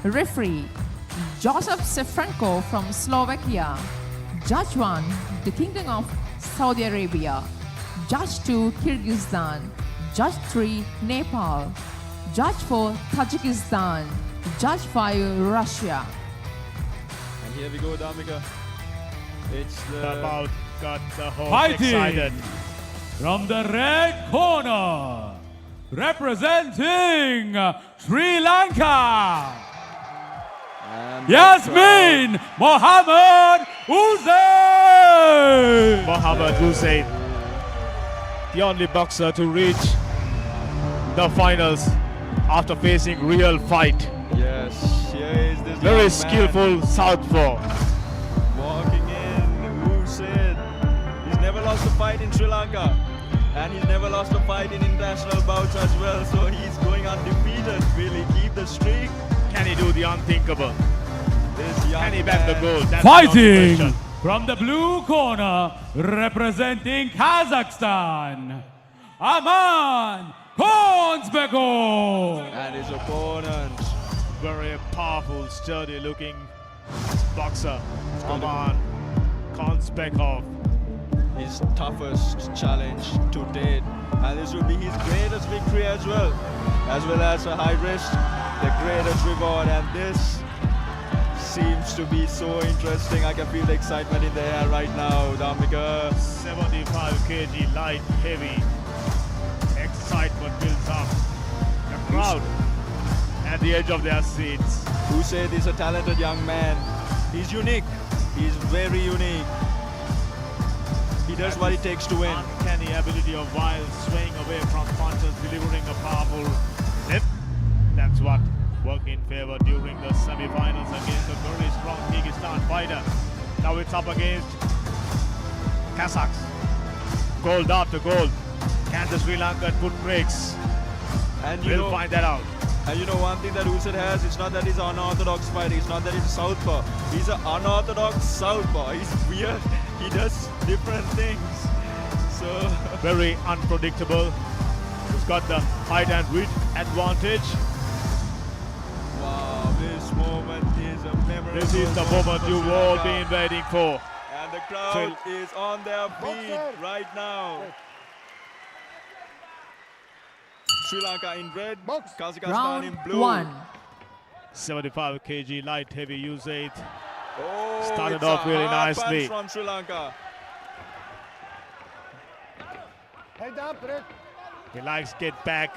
Referee Joseph Sefranko from Slovakia. Judge 1, the Kingdom of Saudi Arabia. Judge 2, Kyrgyzstan. Judge 3, Nepal. Judge 4, Tajikistan. Judge 5, Russia. And here we go, Damika. It's the About got the whole Fighting excited. from the red corner, representing Sri Lanka, Yasmin Mohammed Hussain. Mohammed Hussain, the only boxer to reach the finals after facing real fight. Yes, here is this Very young man skillful southpaw. walking in. Who said he's never lost a fight in Sri Lanka, and he's never lost a fight in international bouts as well. So he's going undefeated. Will he keep the streak? Can he do the unthinkable? This young Can he back the man- goal? That's the only Fighting question. from the blue corner, representing Kazakhstan, Aman Konsbekov. And his opponent. Very powerful, sturdy looking boxer, Aman Konsbekov. His toughest challenge to date, and this will be his greatest victory as well as a high risk, the greatest reward. And this seems to be so interesting. I can feel the excitement in the air right now, Damika. 75 kg light heavy. Excitement builds up. The crowd at the edge of their seats. Who said he's a talented young man? He's unique. He's very unique. He does what it takes to win. Uncanny ability of wild swaying away from punches, delivering a powerful left. That's what worked in favor during the semi-finals against a very strong Kyrgyzstan fighter. Now it's up against Kazakhs. Gold after gold. Can the Sri Lankan put brakes? And We'll find that out. And you know one thing that Hussain has, it's not that he's an unorthodox fighter, it's not that he's a southpaw. He's an unorthodox southpaw. He's weird. He does different things. So Very unpredictable. He's got the height and width advantage. wow, this moment is a memorable This is the moment for you've Sri all Lanka. been waiting for. And the crowd is on their feet right now. Sri Lanka in red, Kazakhstan in Round blue. 1. 75 kg light heavy usage. Oh, Started it's off a really hard nicely. punch from Sri Lanka. Head up, Red. He likes get back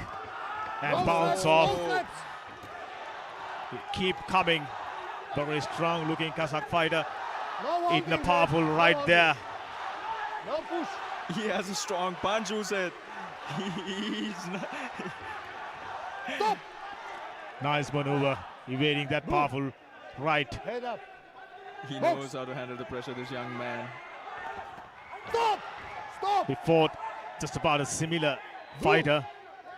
and bounce off. He keep coming. Very strong looking Kazakh fighter. Eating a powerful right there. No push. He has a strong punch, who said. He's not. Stop. Nice maneuver. Evading that powerful right. Head up. He knows how to handle the pressure, this young man. Stop. Stop. He fought just about a similar fighter.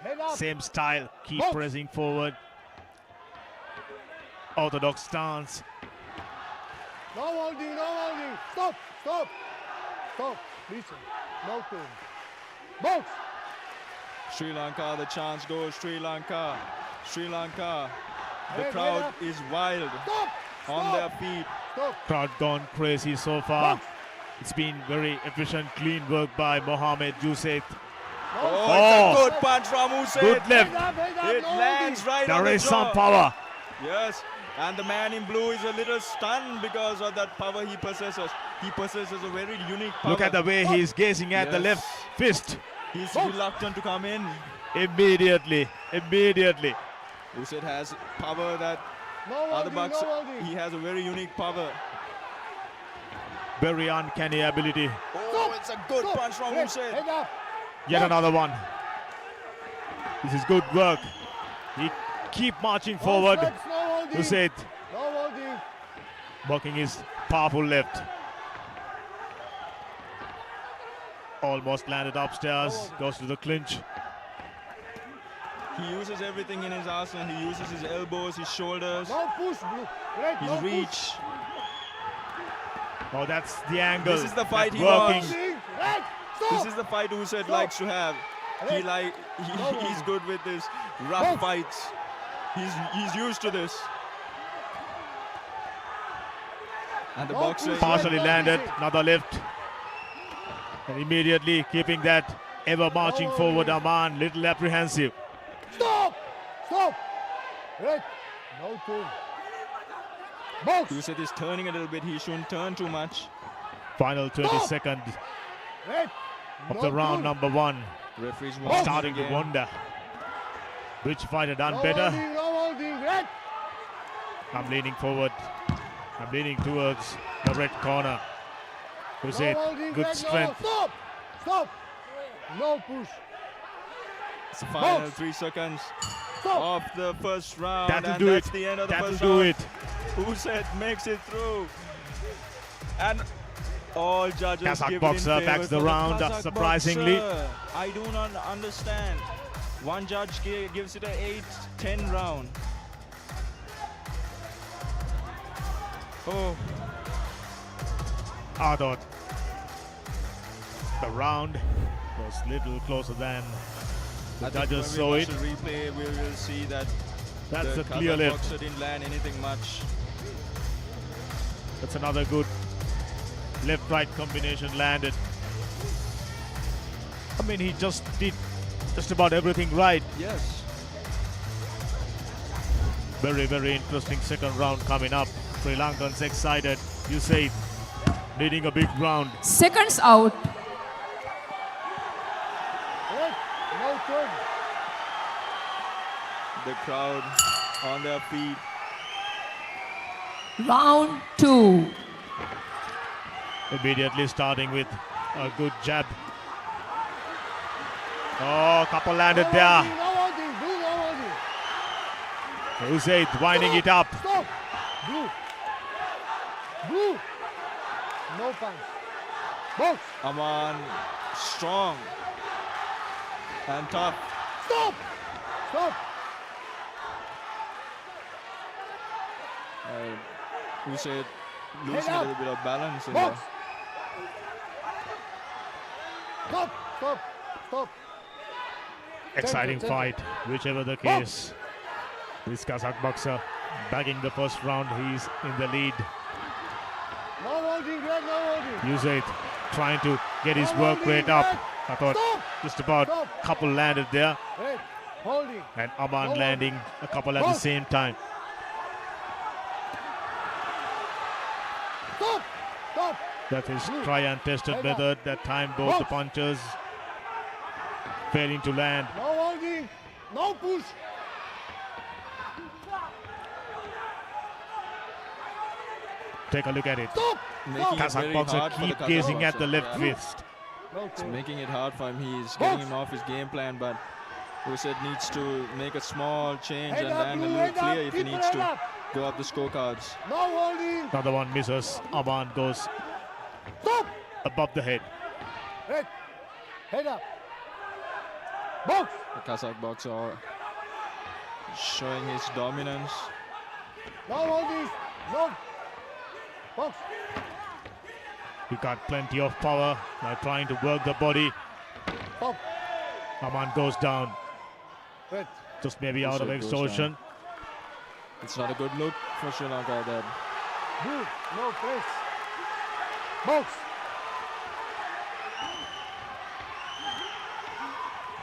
Head up. Same style. Keep Box. pressing forward. Orthodox stance. No holding, no holding. Stop. Stop. Stop. Listen. No turn. Box. Sri Lanka, the chance goes Sri Lanka. Sri Lanka. The Head crowd up. is wild Stop. on their feet. Stop. Crowd gone crazy so far. Box. It's been very efficient, clean work by Mohammed Hussain. Oh, Oh. it's a good punch from Hussain. Good left. Head up, head up. It no lands holding. right on There the is some jaw. power. Yes, and the man in blue is a little stunned because of that power he possesses. He possesses a very unique power. Look at the way he's gazing at the Yes. left fist. He's reluctant to come in. Immediately. Immediately. Hussain has power that No other holding, bucks. no holding. He has a very unique power. Very uncanny ability. Oh, it's a good Stop. punch from Red. Hussain. Head up. Yet another one. This is good work. He keep marching forward. No holding. Hussain No holding. working his powerful left. Almost landed upstairs, goes to the clinch. He uses everything in his arsenal. He uses his elbows, his shoulders, No push, Blue. Red, his no push. reach. Oh, that's the angle. This is the fight That's he working. wants. Red, stop. This is the fight Usyk likes to have. He's good with this rough fights. He's used to this. And the boxer Partially landed, another lift. And immediately keeping that ever marching forward Aman, little apprehensive. Stop! Stop! Red, no turn. Box! Usyk is turning a little bit. He shouldn't turn too much. Final 20 seconds Red, of no the round turn. number one. Referees Starting to wonder which fighter done No better. holding, no holding. Red, I'm leaning forward. I'm leaning towards the red corner. Who's no it? holding. Good Red, strength. No. Stop! Stop! No push. It's the final Box. 3 seconds Stop! of the first round. That'll and do that's it. the end of the That'll first do round. it. Usyk makes it through. And all judges Kazakh give boxer it in backs favor the for round, Kazakh surprisingly. boxer. I do not understand. One judge gives it an 8-10 round. Oh, I thought the round was little closer than the I think judges when saw we it. watch the replay, we will see that That's the a clear Kazakh lift. boxer didn't land anything much. That's another good left-right combination landed. I mean, he just did just about everything right. Yes. Very, very interesting second round coming up. Sri Lankans excited. You say needing a big round. Seconds out. Red, no turn. The crowd on their feet. Round 2. Immediately starting with a good jab. Oh, couple landed there. No holding. Blue, no holding. Usyk winding it up. Stop! Blue. Blue. No punch. Box. Aman strong and tough. Stop! Stop! Usyk losing a up. little bit of balance in Box. there. Stop! Stop! Stop! Exciting Center. fight, whichever the case. This Kazakh boxer bagging the first round. He's in the lead. No holding, Red, no holding. Usyk trying to get his No work holding, rate up. Red. I thought Stop! just about Stop. couple landed there, Red, holding. and Aman No landing a couple at the Box. same time. Stop! Stop! That is Blue. try and tested Head up. method. That time both the Box. punches failing to land. No holding. No push. Take a look at it. Stop! Making it Kazakh very boxer hard for the keep Kazakh gazing at the boxer. left Yeah. fist. No It's turn. making it hard for him. He's Box. getting him off his game plan, but Usyk needs to make a small change Head and up, land a Blue, little head up. clear if he Keep needs head to up. go up the scorecards. No holding. Another one misses. Aman goes Stop! above the head. Red, head up. Box. The Kazakh boxer showing his dominance. No holding. No. Box. He got plenty of power by trying to work the body. Stop. Aman goes down, Red. just maybe out of Usyk goes exhaustion. It's not a good look for Sri Lanka that Blue. No press. Box.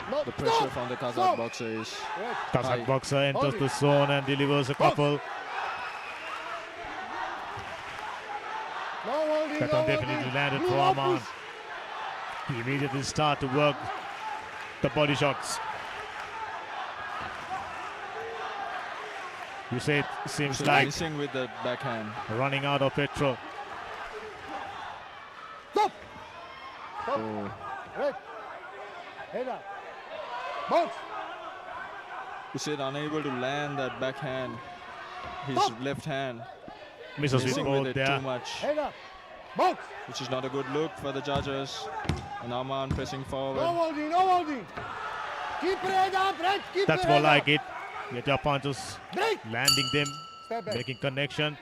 No. the pressure Stop. from the Kazakh Stop. boxer is Red. Kazakh high. boxer enters Hold the it. zone and delivers a Box. couple. No holding. That no one definitely holding. landed Blue, for no Aman. push. He immediately start to work the body shots. You say it seems Usyk like missing with the backhand. running out of petrol. Stop. Stop. Oh, Red. Head up. Box. Usyk unable to land that backhand. His Stop. left hand Misses with missing both with it there. too much, Head up. Box. which is not a good look for the judges. And Aman pressing forward. No holding, no holding. Keep your head up, Red. Keep That's your more head like up. it. Get your punches, Break. landing them, Step back. making connection.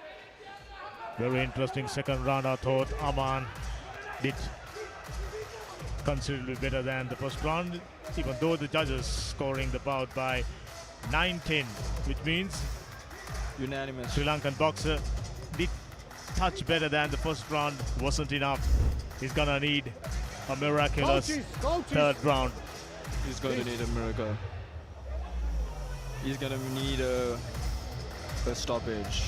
Very interesting second round. I thought Aman did considerably better than the first round, even though the judges scoring the bout by 9-10, which means Unanimous. Sri Lankan boxer did touch better than the first round. Wasn't enough. He's gonna need a miraculous Coaches. third round. He's going to need a miracle. He's going to need a stoppage.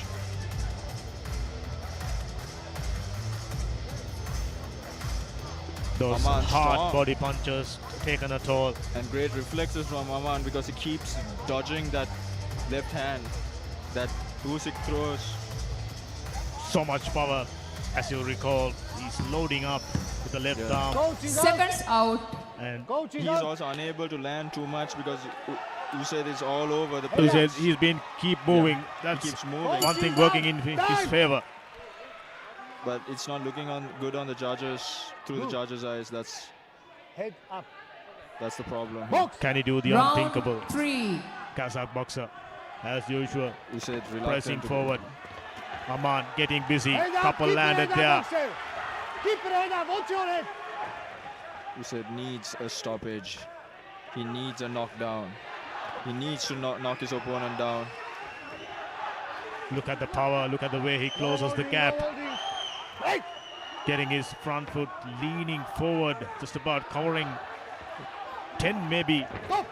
Those Aman hard strong. body punches taken a toll. And great reflexes from Aman because he keeps dodging that left hand that Usyk throws. So much power. As you recall, he's loading up with the left arm. Seconds out. And He's also unable to land too much because Usyk is all over the place. Usyk, he's been keep moving. That's keeps moving. one thing working in his favor. But it's not looking good on the judges, through the judges' eyes. That's Head up. the problem. Can he do the Round unthinkable? 3. Kazakh boxer, as usual, Usyk pressing reluctant to forward. Aman getting busy. Head up. Couple Keep your landed head there. up, boxer. Keep your head up. Watch your head. Usyk needs a stoppage. He needs a knockdown. He needs to knock his opponent down. Look at the power. Look at the way he closes the gap. No holding. Break. Getting his front foot leaning forward, just about covering 10, maybe Stop.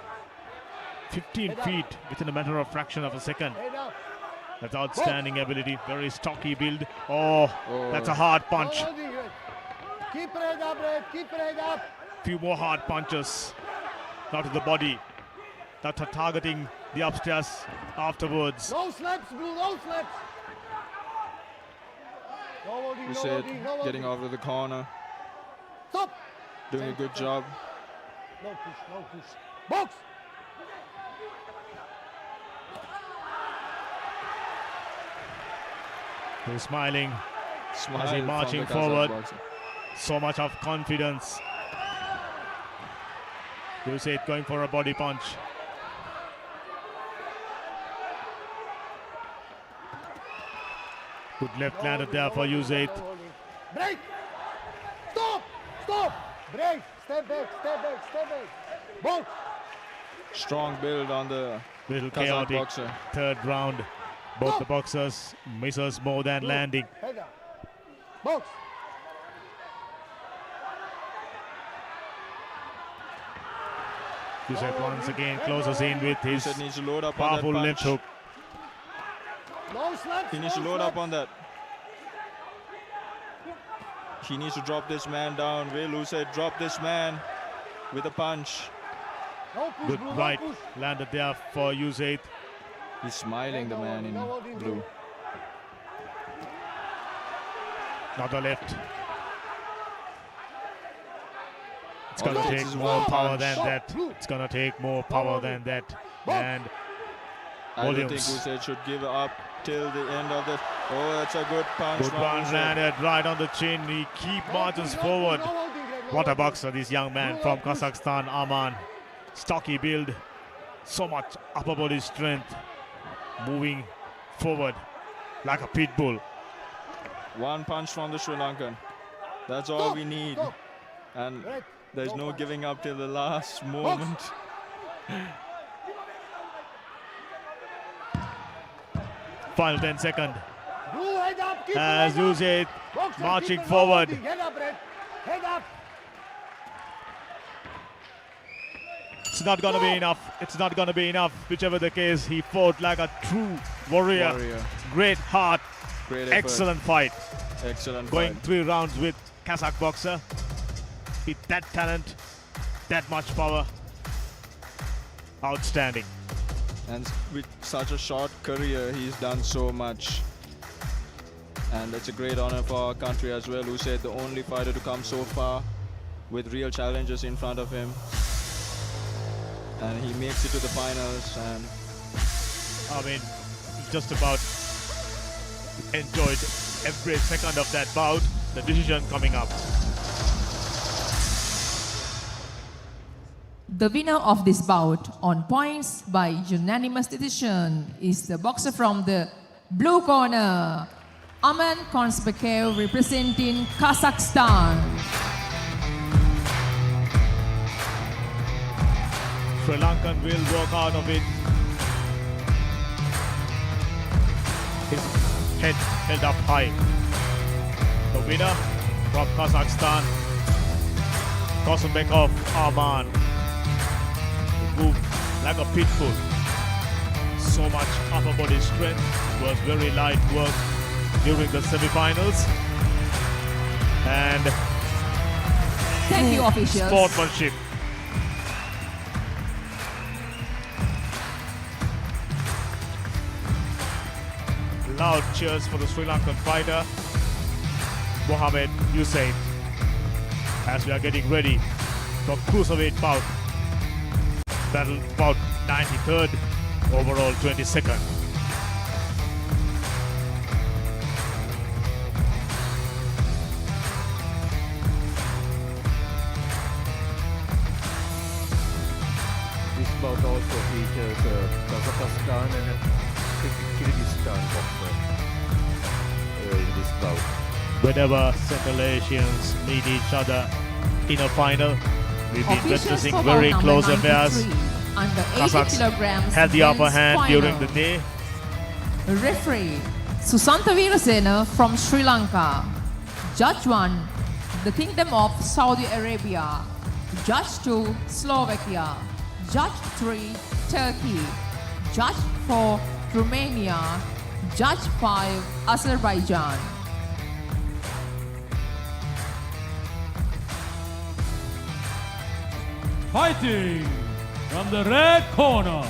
15 feet within a matter of fraction of a second. Head up. That's outstanding ability. Very stocky build. Oh, that's a hard punch. No holding, Red. Keep your head up, Red. Keep your head up. Few more hard punches. Not to the body. That are targeting the upstairs afterwards. No slaps, Blue. No slaps. No holding, no Usyk holding, no getting holding. over the corner, Stop. doing a good job. No push, no push. Box. He's smiling. Smile As he from marching the Kazakh forward. boxer. So much of confidence. Usyk going for a body punch. Good left landed there for Usyk. Break. Stop. Stop. Break. Step back. Step back. Step back. Box. Strong build on the Little Kazakh chaotic boxer. third round. Both the boxers misses more than landing. Head up. Box. Usyk once again closes in with his Usyk needs to load up powerful on that left punch. hook. No slaps. He needs to no load up slaps. on that. He needs to drop this man down. Will Usyk drop this man with a punch? No push, Good Blue, right no push. landed there for Usyk. He's smiling, the man in blue. Another left. It's All gonna it takes take is more one power punch. than that. It's gonna take more power than that. And I don't think volumes. Usyk should give up till the end of the. Oh, that's a good punch. Good from one Usyk. landed right on the chin. He keep marches forward. What a boxer, this young man from Kazakhstan, Aman. Stocky build, so much upper body strength, moving forward like a pit bull. One punch from the Sri Lankan. That's all we need. And there's no giving up till the last moment. Final 10 seconds. Blue, head up. Keep your As head up. Usyk Boxer, marching keep it forward. holding. Head up, Red. Head up. It's not gonna be enough. It's not gonna be enough. Whichever the case, he fought like a true warrior. Great heart. Great effort. Excellent fight. Excellent Going fight. 3 rounds with Kazakh boxer. With that talent, that much power. Outstanding. And with such a short career, he's done so much. And it's a great honor for our country as well. Usyk, the only fighter to come so far with real challenges in front of him. And he makes it to the finals. And I mean, just about enjoyed every second of that bout. The decision coming up. The winner of this bout on points by unanimous decision is the boxer from the blue corner, Aman Konsbekev, representing Kazakhstan. Sri Lankan will walk out of it. His head held up high. The winner from Kazakhstan, TURSYNBEK of Aman. He moved like a pit bull. So much upper body strength. It was very light work during the semi-finals. And Thank you, officials. Sportsmanship. Loud cheers for the Sri Lankan fighter, Mohamed Hussein, as we are getting ready for cruiserweight bout. Battle bout 93rd, overall 22nd. This bout also features Kazakhstan and Kyrgyzstan boxer in this bout. Whenever Central Asians meet each other in a final, we've been Officials witnessing for very bout close number affairs. 93, under 80 Kazakhs kilograms had the upper men's hand final. during the day. Referee Susanta Veerasena from Sri Lanka. Judge 1, the Kingdom of Saudi Arabia. Judge 2, Slovakia. Judge 3, Turkey. Judge 4, Romania. Judge 5, Azerbaijan. Fighting from the red corner,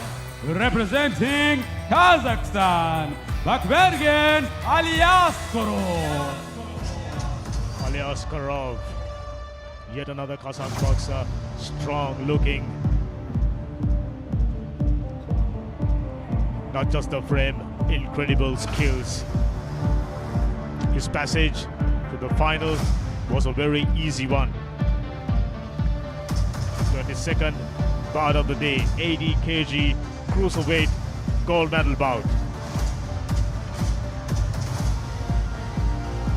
representing Kazakhstan, Bakvergen Alyaskorov. Alyaskorov, yet another Kazakh boxer, strong looking. Not just the frame, incredible skills. His passage to the final was a very easy one. 22nd bout of the day, 80 kg cruiserweight gold medal bout.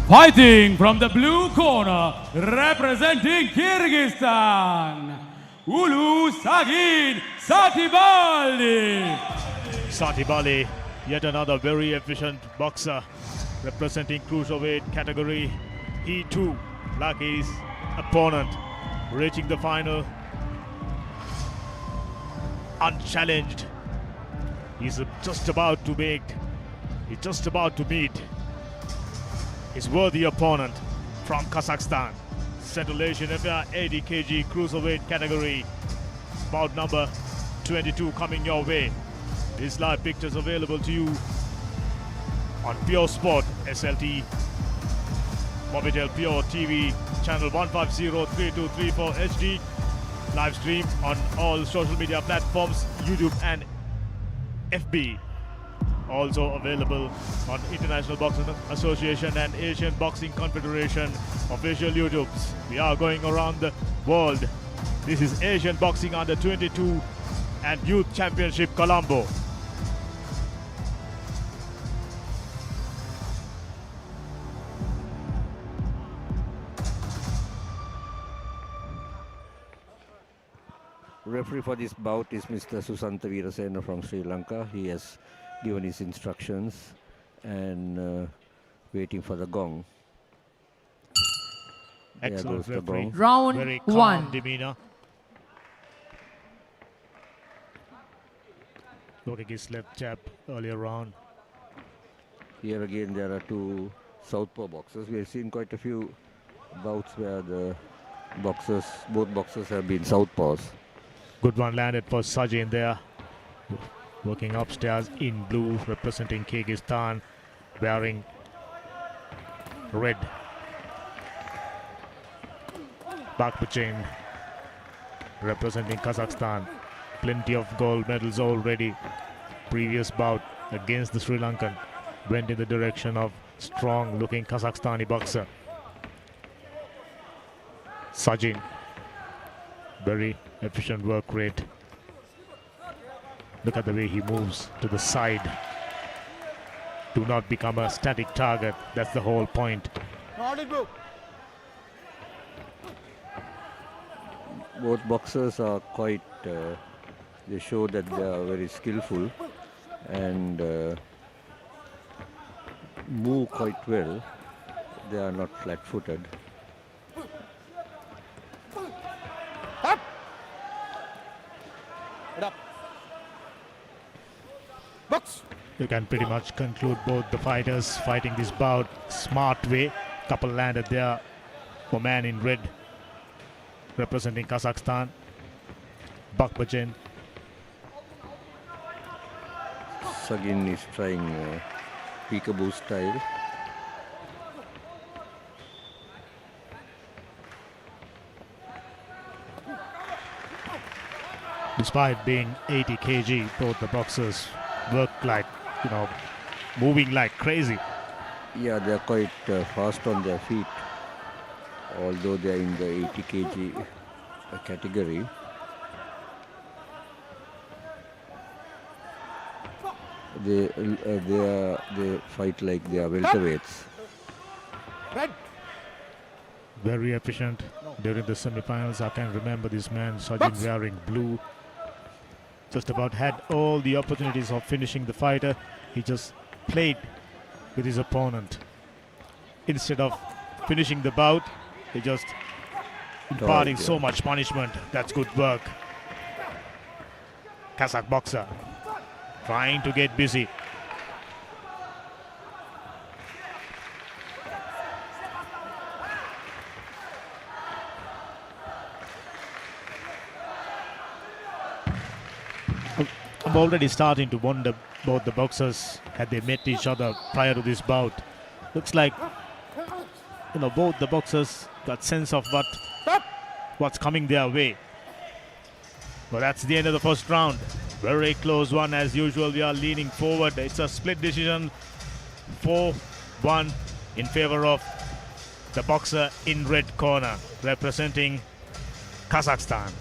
Fighting from the blue corner, representing Kyrgyzstan, Ulusagun Satibali. Satibali, yet another very efficient boxer, representing cruiserweight category. He too, like his opponent, reaching the final unchallenged. He's just about to meet his worthy opponent from Kazakhstan. Central Asian Affair 80 kg cruiserweight category. Bout number 22 coming your way. These live pictures available to you on Pure Sport SLT, Mobitel Pure TV, channel 1503234 HD. Live stream on all social media platforms, YouTube and FB. Also available on International Boxing Association and Asian Boxing Confederation official YouTubes. We are going around the world. This is Asian Boxing Under 22 and Youth Championship Colombo. Referee for this bout is Mr. Susanta Veerasena from Sri Lanka. He has given his instructions and waiting for the gong. Excellent referee. Round very calm 1. demeanor. Looking his left jab earlier on. Here again there are two southpaw boxers. We have seen quite a few bouts where the both boxers have been southpaws. Good one landed for Sajin there. Working upstairs in blue, representing Kyrgyzstan, wearing red. Bakpuchin, representing Kazakhstan. Plenty of gold medals already. Previous bout against the Sri Lankan went in the direction of strong-looking Kazakhstani boxer. Sajin Very efficient work rate. Look at the way he moves to the side. Do not become a static target. That's the whole point. Both boxers are quite, they show that they are very skillful and move quite well. They are not flat-footed. You can pretty much conclude both the fighters fighting this bout smart way. Couple landed there for man in red representing Kazakhstan, Bakbajan. Sagin is trying peekaboo style. Despite being 80 kg, both the boxers work like, moving like crazy. Yeah, they are quite fast on their feet, although they are in the 80 kg category. They fight like they are welterweights. Very efficient during the semi-finals. I can remember this man, Sajin, wearing blue. Just about had all the opportunities of finishing the fighter. He just played with his opponent. Instead of finishing the bout, he just imparting so much punishment. That's good work. Kazakh boxer trying to get busy. I'm already starting to wonder both the boxers, had they met each other prior to this bout. Looks like, both the boxers got sense of what's coming their way. Well, that's the end of the first round. Very close one as usual. We are leaning forward. It's a split decision, 4-1 in favor of the boxer in red corner, representing Kazakhstan.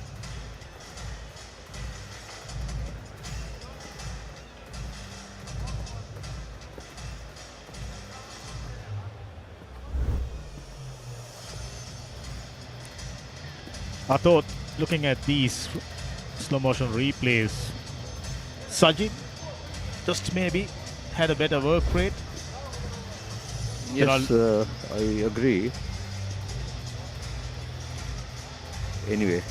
I thought, looking at these slow motion replays, Sajid just maybe had a better work rate. Yes, I agree. Anyway,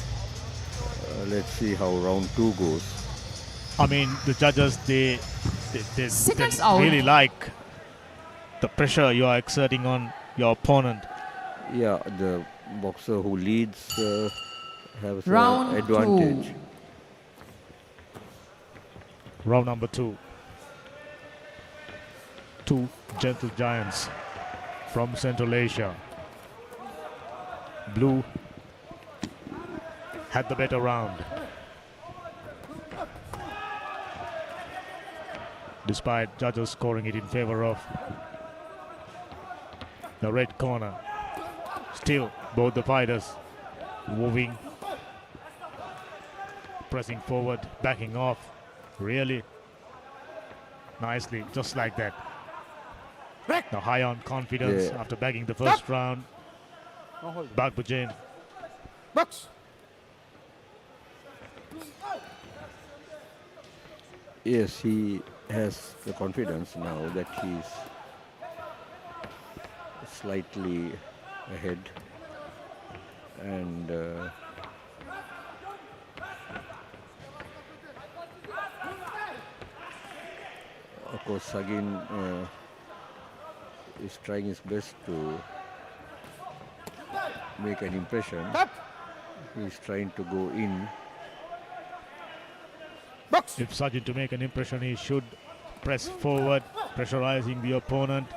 let's see how round 2 goes. I mean, the judges, they really like the pressure you are exerting on your opponent. Yeah, the boxer who leads has Round an advantage. 2. Round number 2. Two gentle giants from Central Asia. Blue had the better round. Despite judges scoring it in favor of the red corner. Still, both the fighters moving, pressing forward, backing off, really nicely, just like that. Now high on confidence after bagging the first round. Bakbajan. Yes, he has the confidence now that he's slightly ahead, and of course Sagin is trying his best to make an impression. He's trying to go in. If Sajid to make an impression, he should press forward, pressurizing the opponent.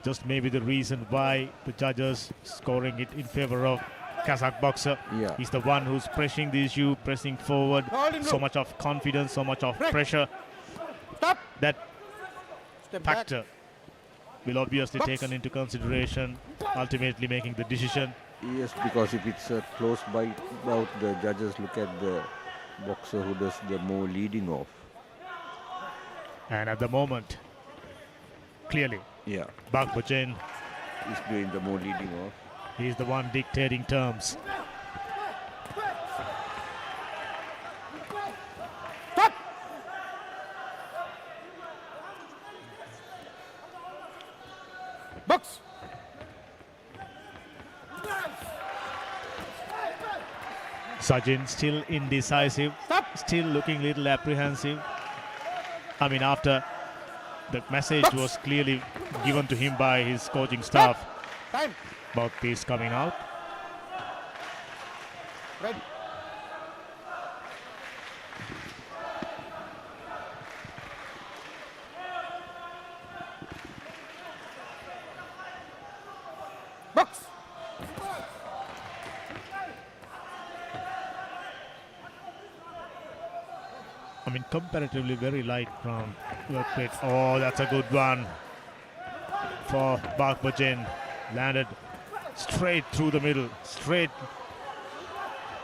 Just maybe the reason why the judges scoring it in favor of Kazakh boxer. Yeah. He's the one who's pressing the issue, pressing forward. So much of confidence, so much of pressure. That factor will obviously taken into consideration, ultimately making the decision. Yes, because if it's a close bout, the judges look at the boxer who does the more leading off. And at the moment, clearly, Yeah, Bakbachen, he's doing the more leading off. he's the one dictating terms. Box. Sajin still indecisive, still looking a little apprehensive. I mean, after the message was clearly given to him by his coaching staff Time. about pace coming out. Red. Box. I mean, comparatively very light round work rate. Oh, that's a good one for Bakbachen. Landed straight through the middle, straight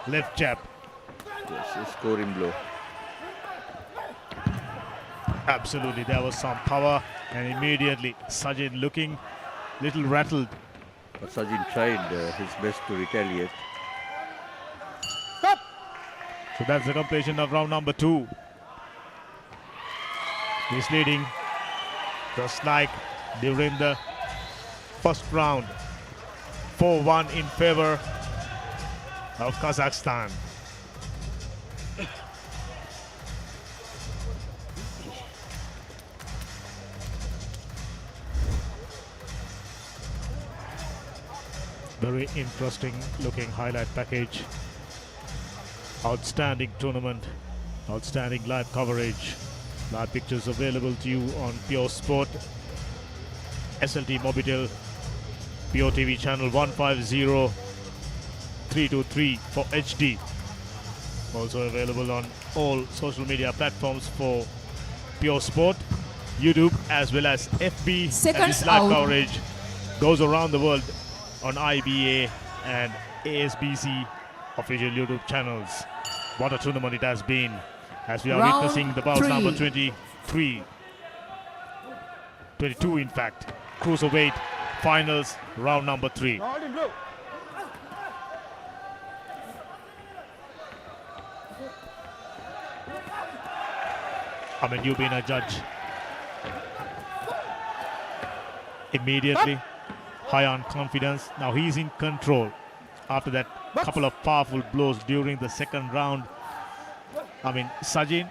left jab. Yes, a scoring blow. Absolutely, there was some power, and immediately Sajin looking little rattled. But Sajin tried his best to retaliate. So that's the completion of round number 2. He's leading just like during the first round. 4-1 in favor of Kazakhstan. Very interesting looking highlight package. Outstanding tournament, outstanding live coverage. Live pictures available to you on Pure Sport, SLT Mobitel, Pure TV channel 150323 for HD. Also available on all social media platforms for Pure Sport, YouTube as well as FB. And Seconds this live out. coverage goes around the world on IBA and ASBC official YouTube channels. What a tournament it has been, as we are Round witnessing the bout 3. number 22 in fact, cruiserweight finals, round number 3. All in blue. I mean, you've been a judge. Immediately, high on confidence. Now he's in control after that couple of powerful blows during the second round. I mean, Sajin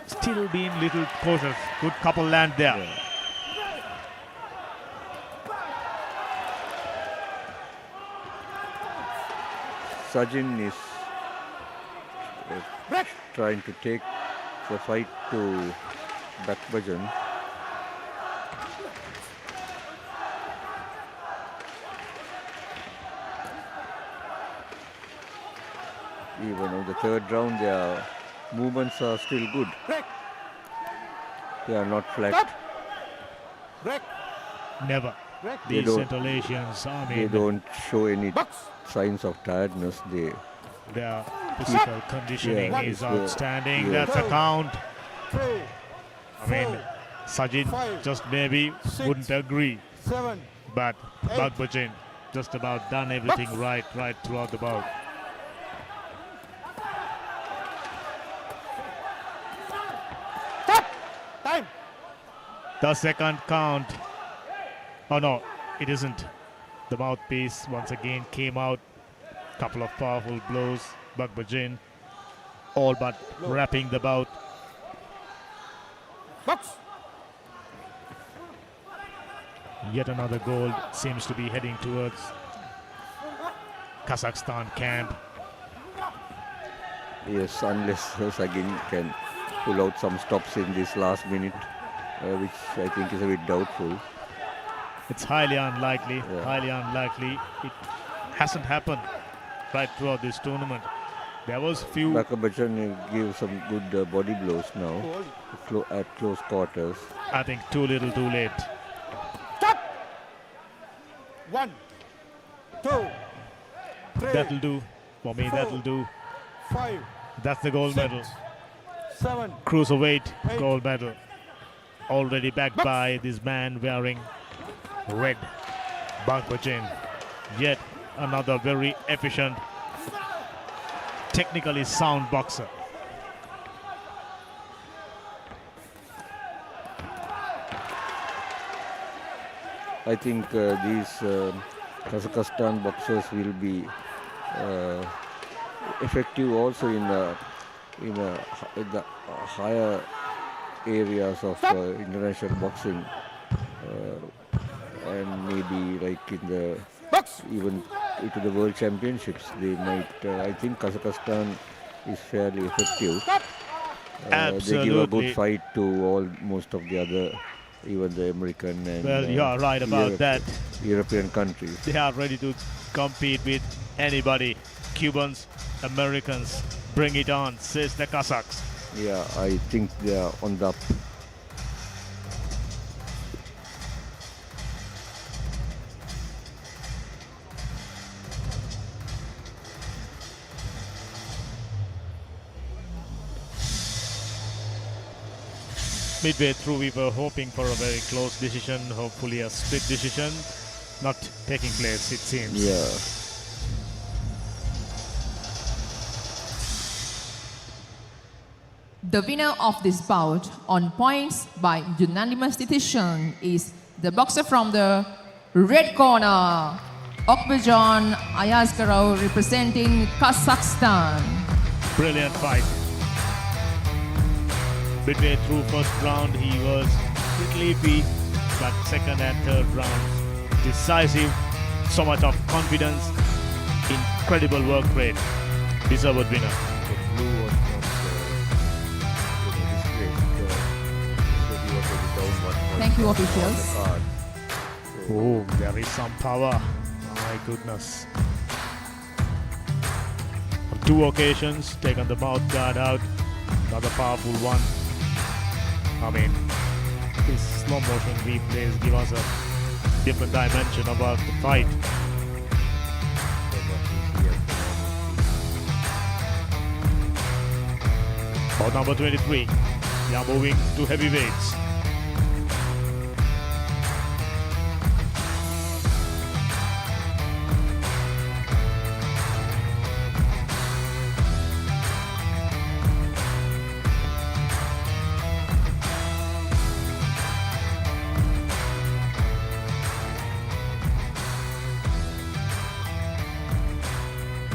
still being little cautious. Good couple land there. Yeah. Sajin is trying to take the fight to Bakbachen. Even on the third round, their movements are still good. They are not flat. Break. Never. Break. They These don't- Central Asians, I They mean, don't show any signs of tiredness. their physical conditioning Yeah, is it's, outstanding. yeah. That's a count. 3, I mean, Sajin Five, just maybe wouldn't agree, 7. but Bakbachen just about done everything right throughout the bout. Time. The second count. Oh no, it isn't. The mouthpiece once again came out. Couple of powerful blows. Bakbachen all but wrapping the bout. Box. Yet another gold seems to be heading towards Kazakhstan camp. Yes, unless Sajin can pull out some stops in this last minute, which I think is a bit doubtful. It's highly unlikely, Yeah. highly unlikely. It hasn't happened right throughout this tournament. There was few. Bakbachen give some good body blows now at close quarters. I think too little too late. 1, 2, That'll do. For me, that'll do. 5, That's the gold medal. 7, Cruiserweight gold medal. Already backed by this man wearing red bunker chain. Yet another very efficient, technically sound boxer. I think these Kazakhstan boxers will be effective also in the higher areas of international boxing, and maybe like in the even into the world championships. They might. I think Kazakhstan is fairly effective. They give a good fight to most of the other, even the American and well, you are right about that. European countries. They are ready to compete with anybody. Cubans, Americans, bring it on, says the Kazakhs. Yeah, I think they are on the up. Midway through, we were hoping for a very close decision, hopefully a split decision. Not taking place, it seems. Yeah. The winner of this bout on points by unanimous decision is the boxer from the red corner, Okbajan Ayazgarov, representing Kazakhstan. Brilliant fight. Midway through first round, he was little iffy, but second and third rounds, decisive, so much of confidence, incredible work rate, deserved winner. Thank you, officials. Oh, there is some power. My goodness. On 2 occasions, taken the mouth guard out. Another powerful one. I mean, these slow motion replays give us a different dimension about the fight. Bout number 23. We are moving to heavyweights.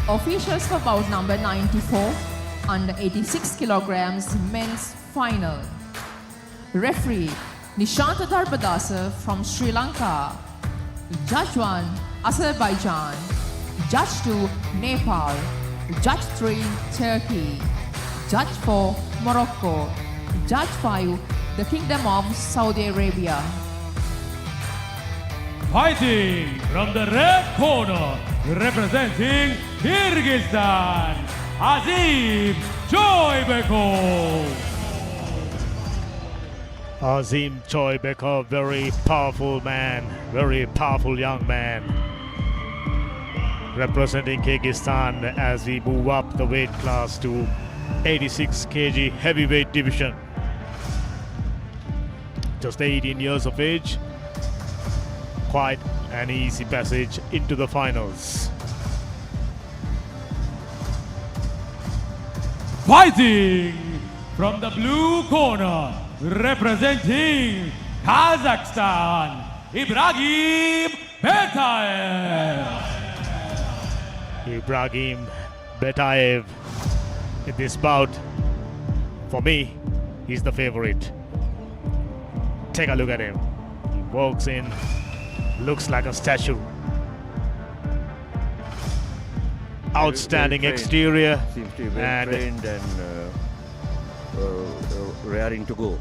Officials for bout number 94, under 86 kilograms men's final. Referee Nishanta Darbadasa from Sri Lanka. Judge 1, Azerbaijan. Judge 2, Nepal. Judge 3, Turkey. Judge 4, Morocco. Judge 5, the Kingdom of Saudi Arabia. Fighting from the red corner, representing Kyrgyzstan, Azim Joybekov. Azim Joybekov, very powerful man, very powerful young man. Representing Kyrgyzstan as we move up the weight class to 86 kg heavyweight division. Just 18 years of age. Quite an easy passage into the finals. Fighting from the blue corner, representing Kazakhstan, Ibrahim Betayev. Ibrahim Betayev in this bout, for me, he's the favorite. Take a look at him. He walks in, looks like a statue. Outstanding exterior. Seems to be well trained and raring to go.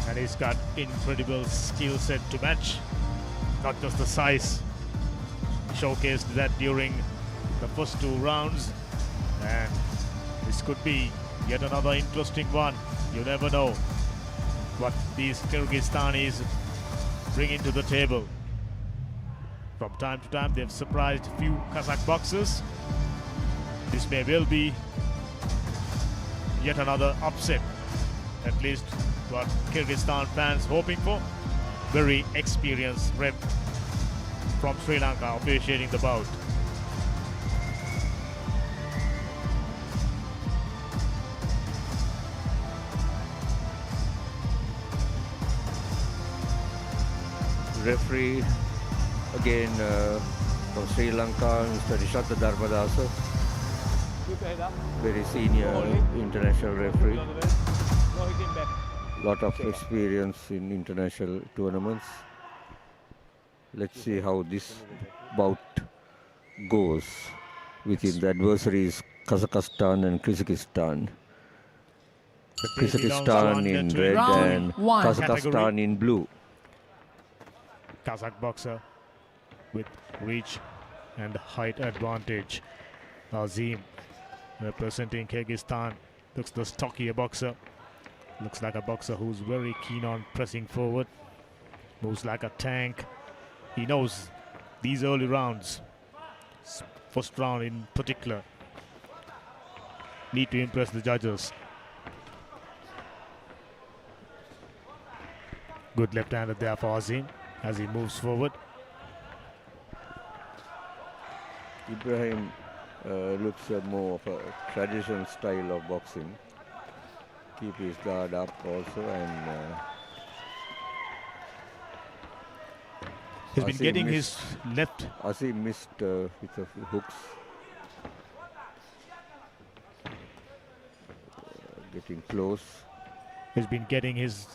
And he's got incredible skill set to match. Not just the size. He showcased that during the first 2 rounds. And this could be yet another interesting one. You never know what these Kyrgyzstanis bring into the table. From time to time, they've surprised a few Kazakh boxers. This may well be yet another upset, at least what Kyrgyzstan fans hoping for. Very experienced rep from Sri Lanka officiating the bout. Referee again from Sri Lanka, Mr. Rishata Dharmadasa, very senior international referee. Lot of experience in international tournaments. Let's see how this bout goes within the adversaries Kazakhstan and Kyrgyzstan. Kyrgyzstan in red and Kazakhstan in blue. Kazakh boxer with reach and height advantage. Azim representing Kyrgyzstan looks the stockier boxer. Looks like a boxer who's very keen on pressing forward. Moves like a tank. He knows these early rounds, first round in particular, need to impress the judges. Good left-hander there for Azim as he moves forward. Ibrahim looks more of a traditional style of boxing. Keep his guard up also, and he's been getting his left. Azim missed with the hooks. Getting close. He's been getting his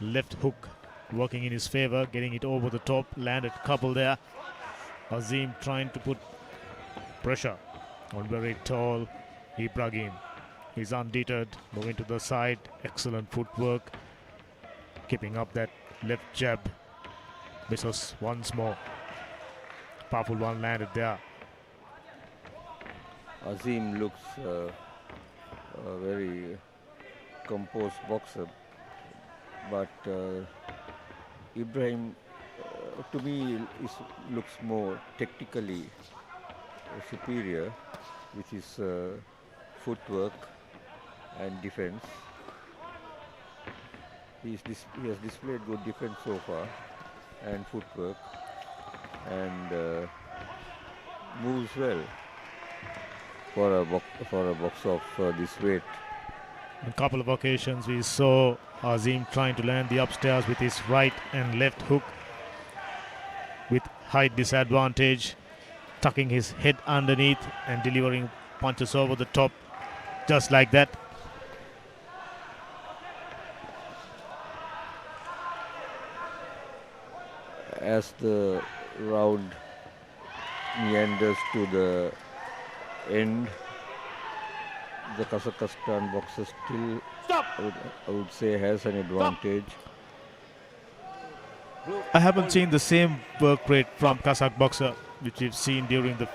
left hook working in his favor, getting it over the top, landed couple there. Azim trying to put pressure on very tall Ibrahim. He's undeterred, moving to the side, excellent footwork, keeping up that left jab. Misses once more. Powerful one landed there. Azim looks a very composed boxer, but Ibrahim to me looks more technically superior with his footwork and defense. He has displayed good defense so far and footwork, and moves well for a box of this weight. On a couple of occasions we saw Azim trying to land the upstairs with his right and left hook with height disadvantage, tucking his head underneath and delivering punches over the top just like that. As the round meanders to the end, the Kazakhstan boxer still, I would say, has an advantage. I haven't seen the same work rate from Kazakh boxer which we've seen during the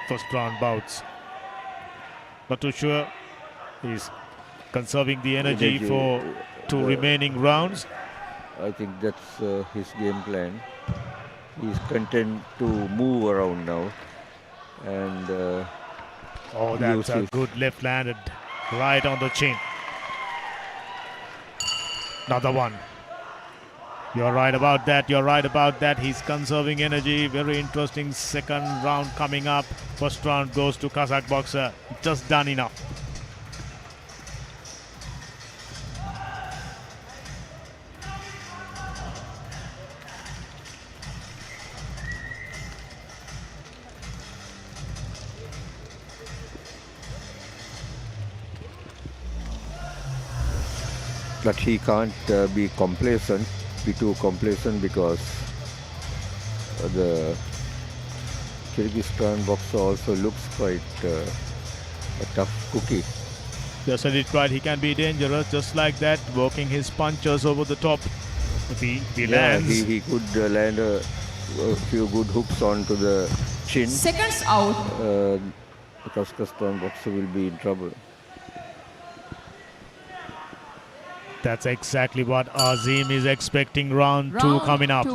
first round bouts. But to sure, he's conserving the energy for two remaining rounds. I think that's his game plan. He's content to move around now, and oh, that's a good left landed right on the chin. Another one. You're right about that. You're right about that. He's conserving energy. Very interesting second round coming up. First round goes to Kazakh boxer. Just done enough. But he can't be too complacent, because the Kyrgyzstan boxer also looks quite a tough cookie. You said it right, he can be dangerous just like that, working his punches over the top. If he lands. He could land a few good hooks onto the chin. Seconds out. The Kazakhstan boxer will be in trouble. That's exactly what Azim is expecting. Round two coming up.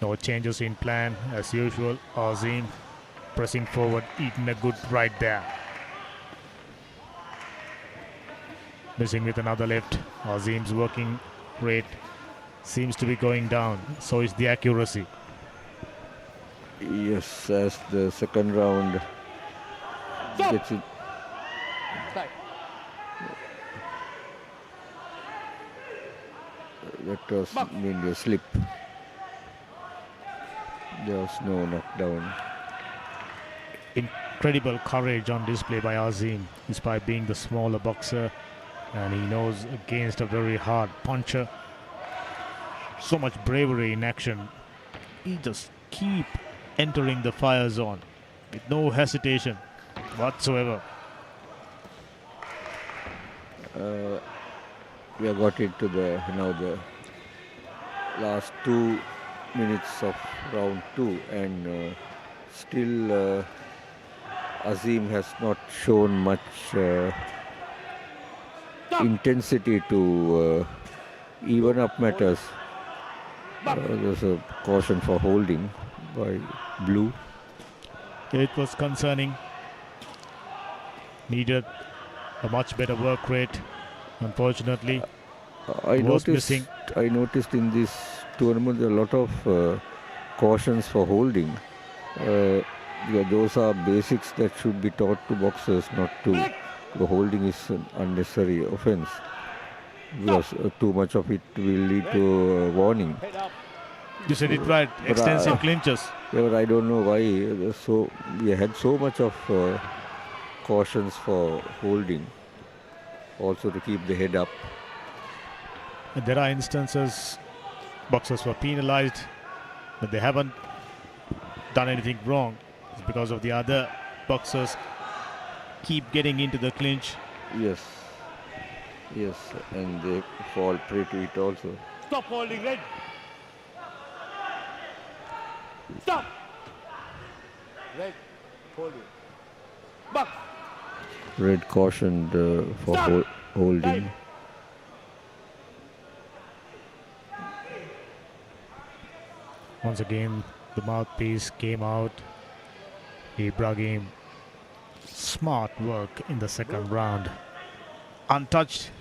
No changes in plan as usual. Azim pressing forward, eating a good right there. Missing with another left. Azim's working rate seems to be going down. So is the accuracy. Yes, as the second round gets it. That was mainly a slip. There was no knockdown. Incredible courage on display by Azim, despite being the smaller boxer, and he knows against a very hard puncher. So much bravery in action. He just keep entering the fire zone with no hesitation whatsoever. We have got into the last 2 minutes of round 2, and still Azim has not shown much intensity to even up matters. There's a caution for holding by Blue. It was concerning. Needed a much better work rate. Unfortunately, I was missing. noticed in this tournament a lot of cautions for holding. Those are basics that should be taught to boxers, not to. The holding is an unnecessary offense, because too much of it will lead to a warning. You said it right. Extensive clinches. Yeah, but I don't know why. So we had so much of cautions for holding, also to keep the head up. And there are instances boxers were penalized, but they haven't done anything wrong. It's because of the other boxers keep getting into the clinch. Yes, and they fall prey to it also. Stop holding, red. Stop. Red, holding. Buck. Red cautioned for holding. Time. Once again, the mouthpiece came out. Ibrahim, smart work in the second round. Untouched,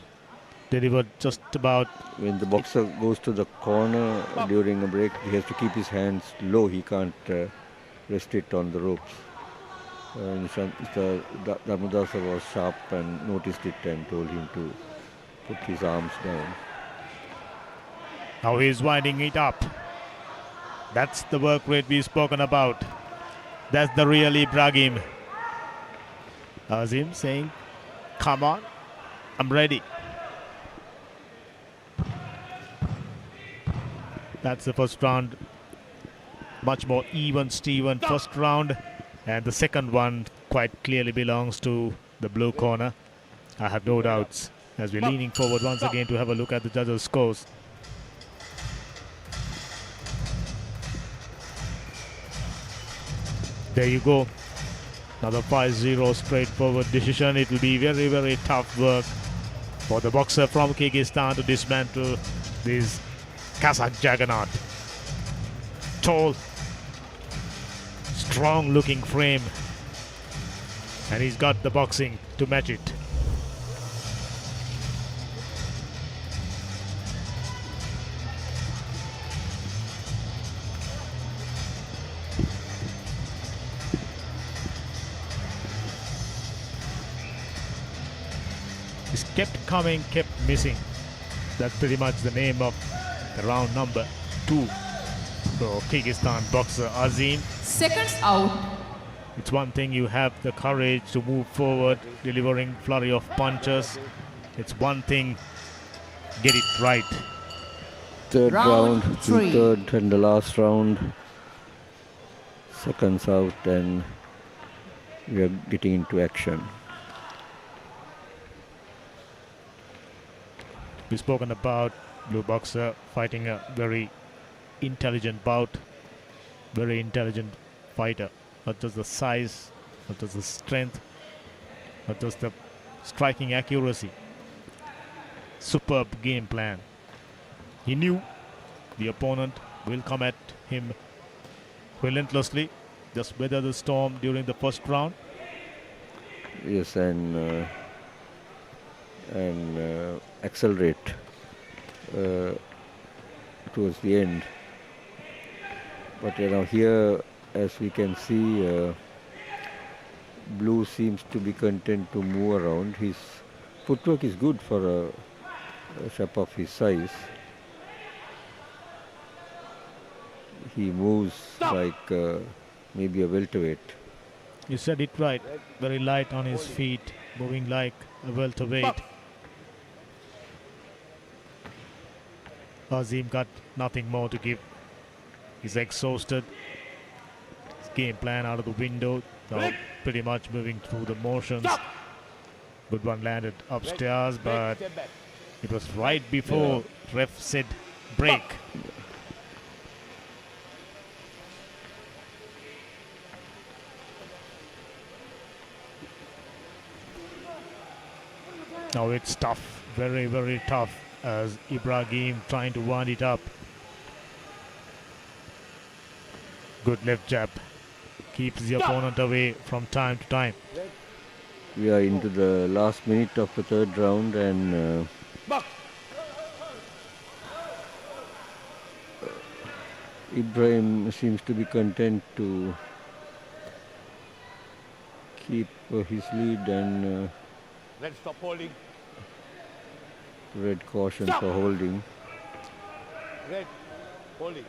delivered just about. When the boxer goes to the corner during a break, he has to keep his hands low. He can't rest it on the ropes. Mr. Dharmadasa was sharp and noticed it and told him to put his arms down. Now he's winding it up. That's the work rate we've spoken about. That's the real Ibrahim. Azim saying, come on, I'm ready. That's the first round. Much more even, Steven, first round. And the second one quite clearly belongs to the blue corner. I have no doubts as we're leaning forward once again to have a look at the judges' scores. There you go. Another 5-0 straightforward decision. It will be very, very tough work for the boxer from Kyrgyzstan to dismantle this Kazakh juggernaut. Tall, strong looking frame, and he's got the boxing to match it. He's kept coming, kept missing. That's pretty much the name of the round number 2 for Kyrgyzstan boxer Azim. Seconds out. It's one thing you have the courage to move forward, delivering flurry of punches. It's one thing, get it right. Third Round round, three. third and the last round. Seconds out and we are getting into action. We've spoken about blue boxer fighting a very intelligent bout, very intelligent fighter. Not just the size, not just the strength, not just the striking accuracy. Superb game plan. He knew the opponent will come at him relentlessly. Just weather the storm during the first round. Yes, and accelerate towards the end. But here, as we can see, Blue seems to be content to move around. His footwork is good for a chap of his size. He moves like maybe a welterweight. You said it right. Very light on his feet, moving like a welterweight. Azim got nothing more to give. He's exhausted. His game plan out of the window. Now pretty much moving through the motions. Good one landed upstairs, but it was right before ref said break. Now it's tough, very, very tough, as Ibrahim trying to wind it up. Good left jab. Keeps the opponent away from time to time. We are into the last minute of the third round, and Ibrahim seems to be content to keep his lead, and Red, stop holding. red caution for holding. Red, holding.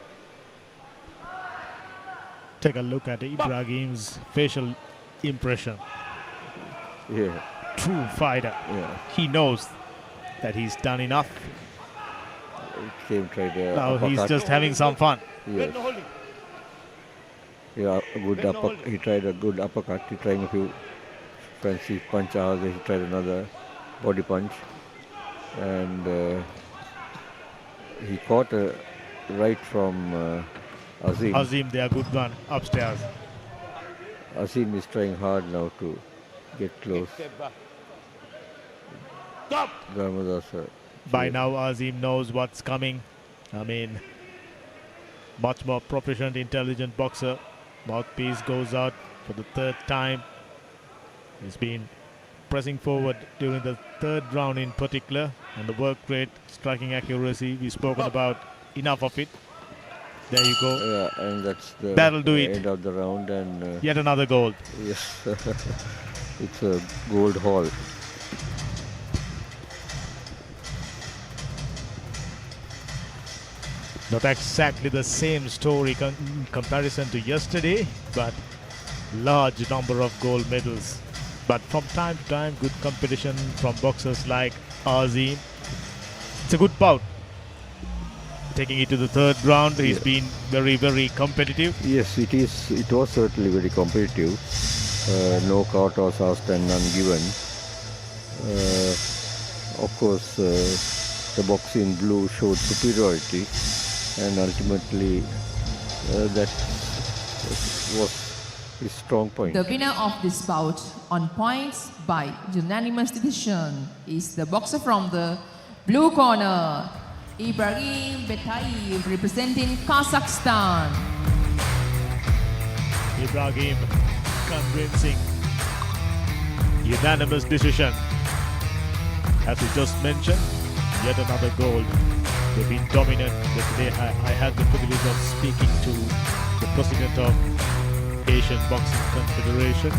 Take a look at Ibrahim's facial impression. Yeah. True fighter. Yeah. He knows that he's done enough. Same tried Now he's uppercut. just having some fun. Yes. Yeah, a good uppercut. He tried a good uppercut. He tried a few fancy punches. He tried another body punch, and he caught a right from Azim. Azim, they are good one upstairs. Azim is trying hard now to get close. Dharmadasa. By now, Azim knows what's coming. I mean, much more proficient, intelligent boxer. Mouthpiece goes out for the third time. He's been pressing forward during the third round in particular, and the work rate, striking accuracy, we've spoken about enough of it. There you go. Yeah, and that's the That'll do it. end of the round, and Yet another gold. yes, it's a gold haul. Not exactly the same story in comparison to yesterday, but large number of gold medals. But from time to time, good competition from boxers like Azim. It's a good bout. Taking it to the third round, he's been very, very competitive. Yes, it is. It was certainly very competitive. No count was asked and none given. Of course, the box in blue showed superiority, and ultimately that was his strong point. The winner of this bout on points by unanimous decision is the boxer from the blue corner, Ibrahim Betayev, representing Kazakhstan. Ibrahim, convincing, unanimous decision. As we just mentioned, yet another gold. They've been dominant. Yesterday I had the privilege of speaking to the president of Asian Boxing Confederation,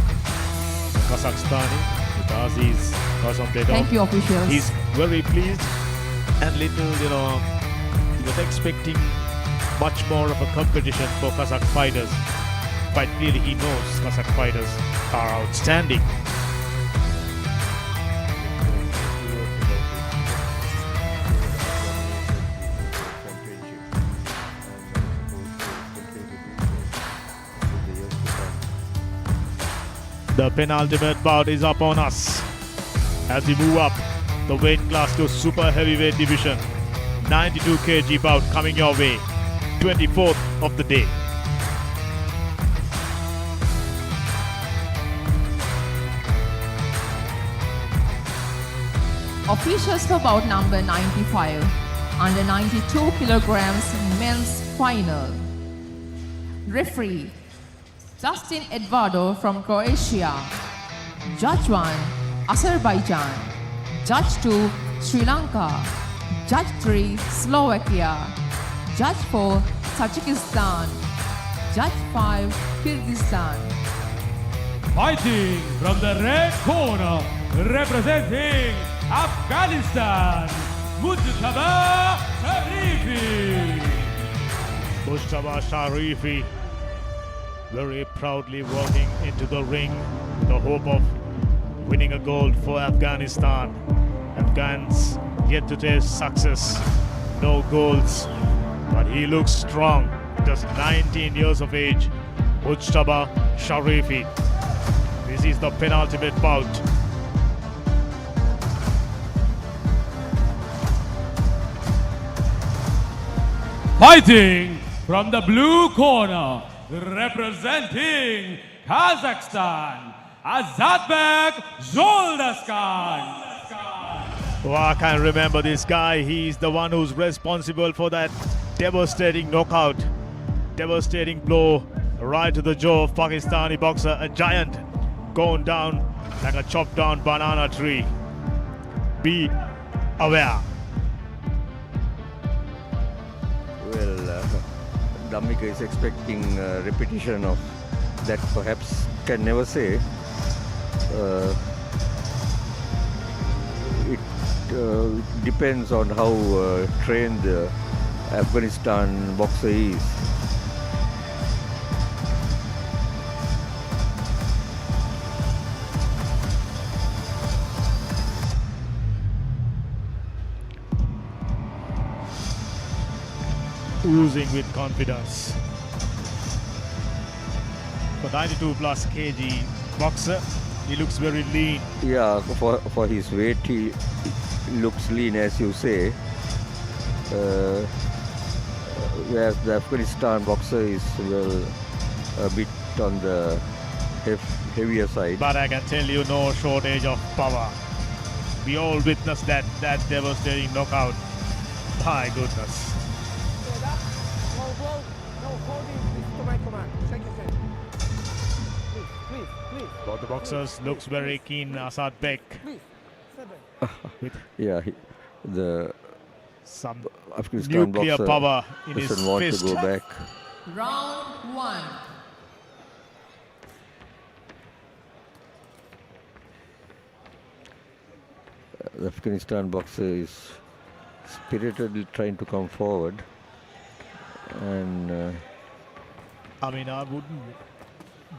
Kazakhstani, with Aziz Kazanbekov. Thank you, officials. He's very pleased and little, he was expecting much more of a competition for Kazakh fighters. But clearly he knows Kazakh fighters are outstanding. The penultimate bout is upon us as we move up the weight class to super heavyweight division. 92 kg bout coming your way. 24th of the day. Officials for bout number 95. under 92 kilograms men's final. Referee Justin Eduardo from Croatia. Judge 1 Azerbaijan. Judge 2 Sri Lanka. Judge 3 Slovakia. Judge 4 Tajikistan. Judge 5 Kyrgyzstan. Fighting from the red corner, representing Afghanistan, Mujtaba Sharifi. Mujtaba Sharifi very proudly walking into the ring with the hope of winning a gold for Afghanistan. Afghans yet to taste success, no golds, but he looks strong. Just 19 years of age, Mujtaba Sharifi. This is the penultimate bout. Fighting from the blue corner, representing Kazakhstan, Azatbek Zoldaskan. Oh, I can't remember this guy. He's the one who's responsible for that devastating knockout, devastating blow right to the jaw of Pakistani boxer, a giant going down like a chopped down banana tree. Be aware. Well, Dhammika is expecting a repetition of that, perhaps can never say. It depends on how trained the Afghanistan boxer is. Oozing with confidence. For 92 plus kg boxer, he looks very lean. Yeah, for his weight, he looks lean, as you say. Whereas the Afghanistan boxer is, well, a bit on the heavier side. But I can tell you, no shortage of power. We all witnessed that devastating knockout. My goodness. Both the boxers looks very keen. Azatbek with some Afghanistan nuclear boxer power in his doesn't want fist. to go back. Round 1. The Afghanistan boxer is spiritedly trying to come forward, and I mean, I wouldn't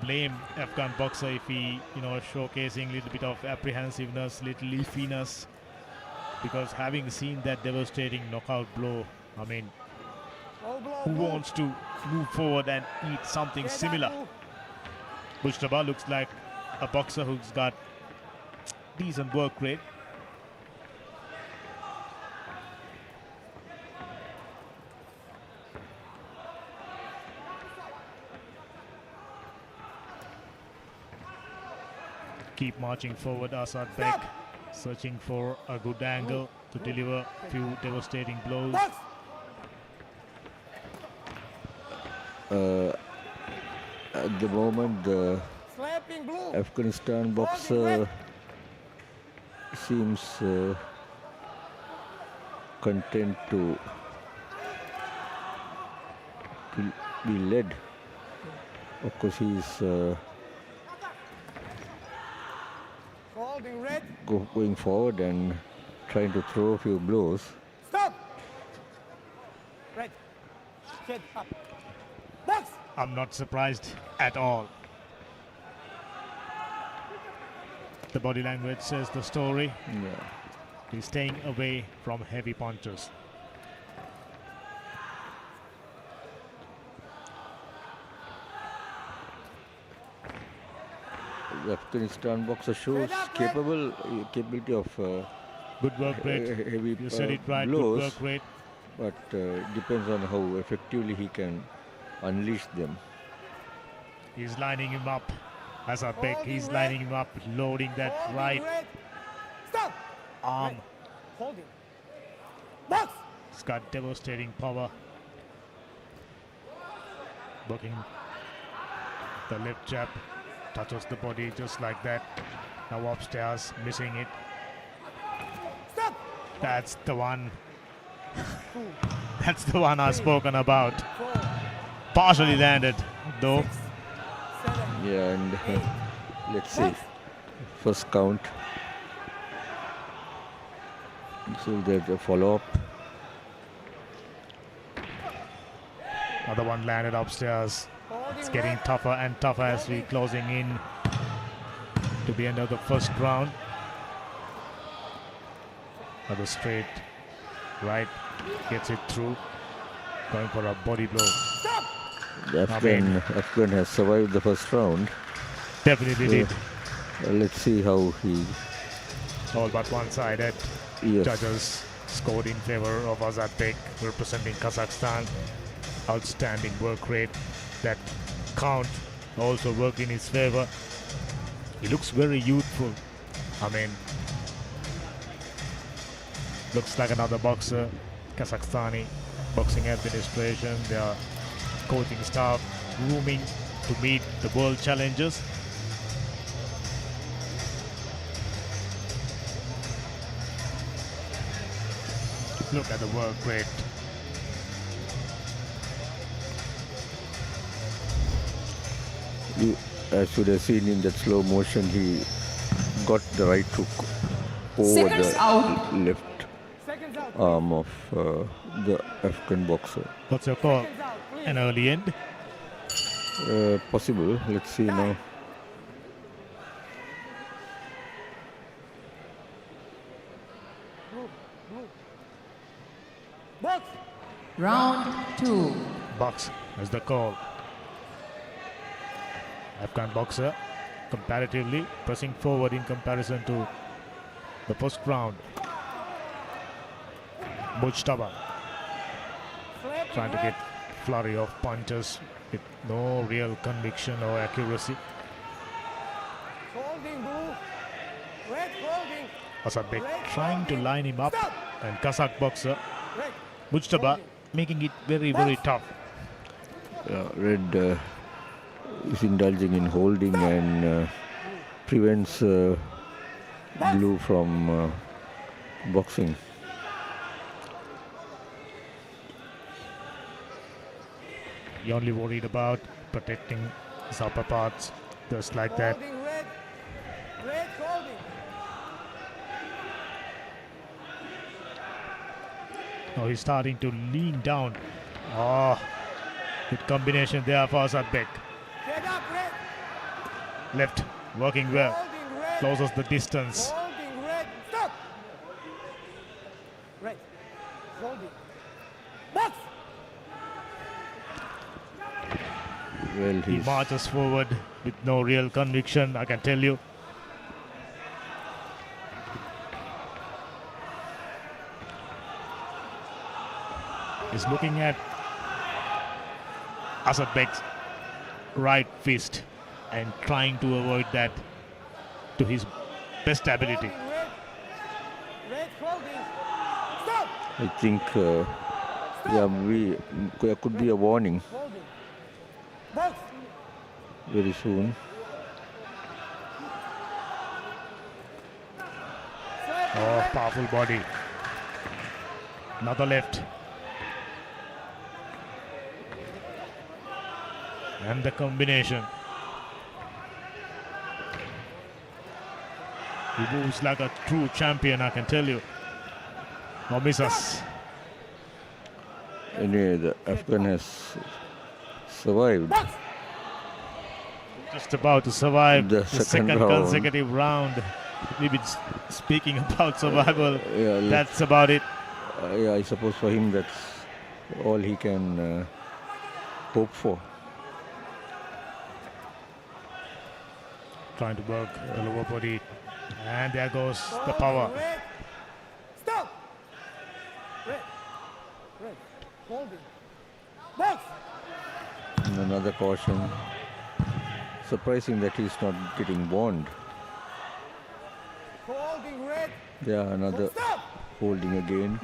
blame Afghan boxer if he, showcasing a little bit of apprehensiveness, little leafiness, because having seen that devastating knockout blow, I mean, who wants to move forward and eat something similar? Mujtaba looks like a boxer who's got decent work rate. Keep marching forward, Azatbek, searching for a good angle to deliver a few devastating blows. At the moment, the Afghanistan boxer seems content to be led. Of course, he's going forward and trying to throw a few blows. Stop! Right. Head up. Box! I'm not surprised at all. The body language says the story. Yeah. He's staying away from heavy punches. The Afghanistan boxer shows capability of good work rate. Heavy You said it right. blows, Good work rate. but depends on how effectively he can unleash them. He's lining him up. Azatbek, he's lining him up, loading that right arm. Holding. Box! He's got devastating power. Blocking the left jab, touches the body just like that. Now upstairs, missing it. That's the one. That's the one I've spoken about. Partially landed though. Yeah, and let's see. First count. So there's a follow-up. Another one landed upstairs. It's getting tougher and tougher as we closing in to the end of the first round. Another straight right, gets it through. Going for a body blow. The Afghan has survived the first round. Definitely did. Let's see how he... All but one-sided. Yes. Judges scored in favor of Azadbek representing Kazakhstan. Outstanding work rate. That count also worked in his favor. He looks very youthful. I mean, looks like another boxer. Kazakhstani boxing administration, their coaching staff grooming to meet the world challenges. Look at the work rate. As you have seen in that slow motion, he got the right hook over the left arm of the Afghan boxer. What's your call? An early end? Possible. Let's see now. Round 2. Box is the call. Afghan boxer comparatively pressing forward in comparison to the first round. Mujtaba trying to get flurry of punches with no real conviction or accuracy. Azadbek trying to line him up, and Kazakh boxer Mujtaba making it very, very tough. Red is indulging in holding and prevents Blue from boxing. He only worried about protecting his upper parts, just like that. Now he's starting to lean down. Oh, good combination there for Azadbek. Left, working well, closes the distance. Well, he marches forward with no real conviction, I can tell you. He's looking at Azadbek's right fist and trying to avoid that to his best ability. I think there could be a warning very soon. Oh, powerful body. Another left. And the combination. He moves like a true champion, I can tell you. No misses. Anyway, the Afghan has survived. Just about to survive the second round. consecutive round. We've been speaking about survival. Yeah, that's about it. Yeah, I suppose for him that's all he can hope for. Trying to work the lower body. And there goes the power. Stop! And another caution. Surprising that he's not getting warned. Yeah, another holding again.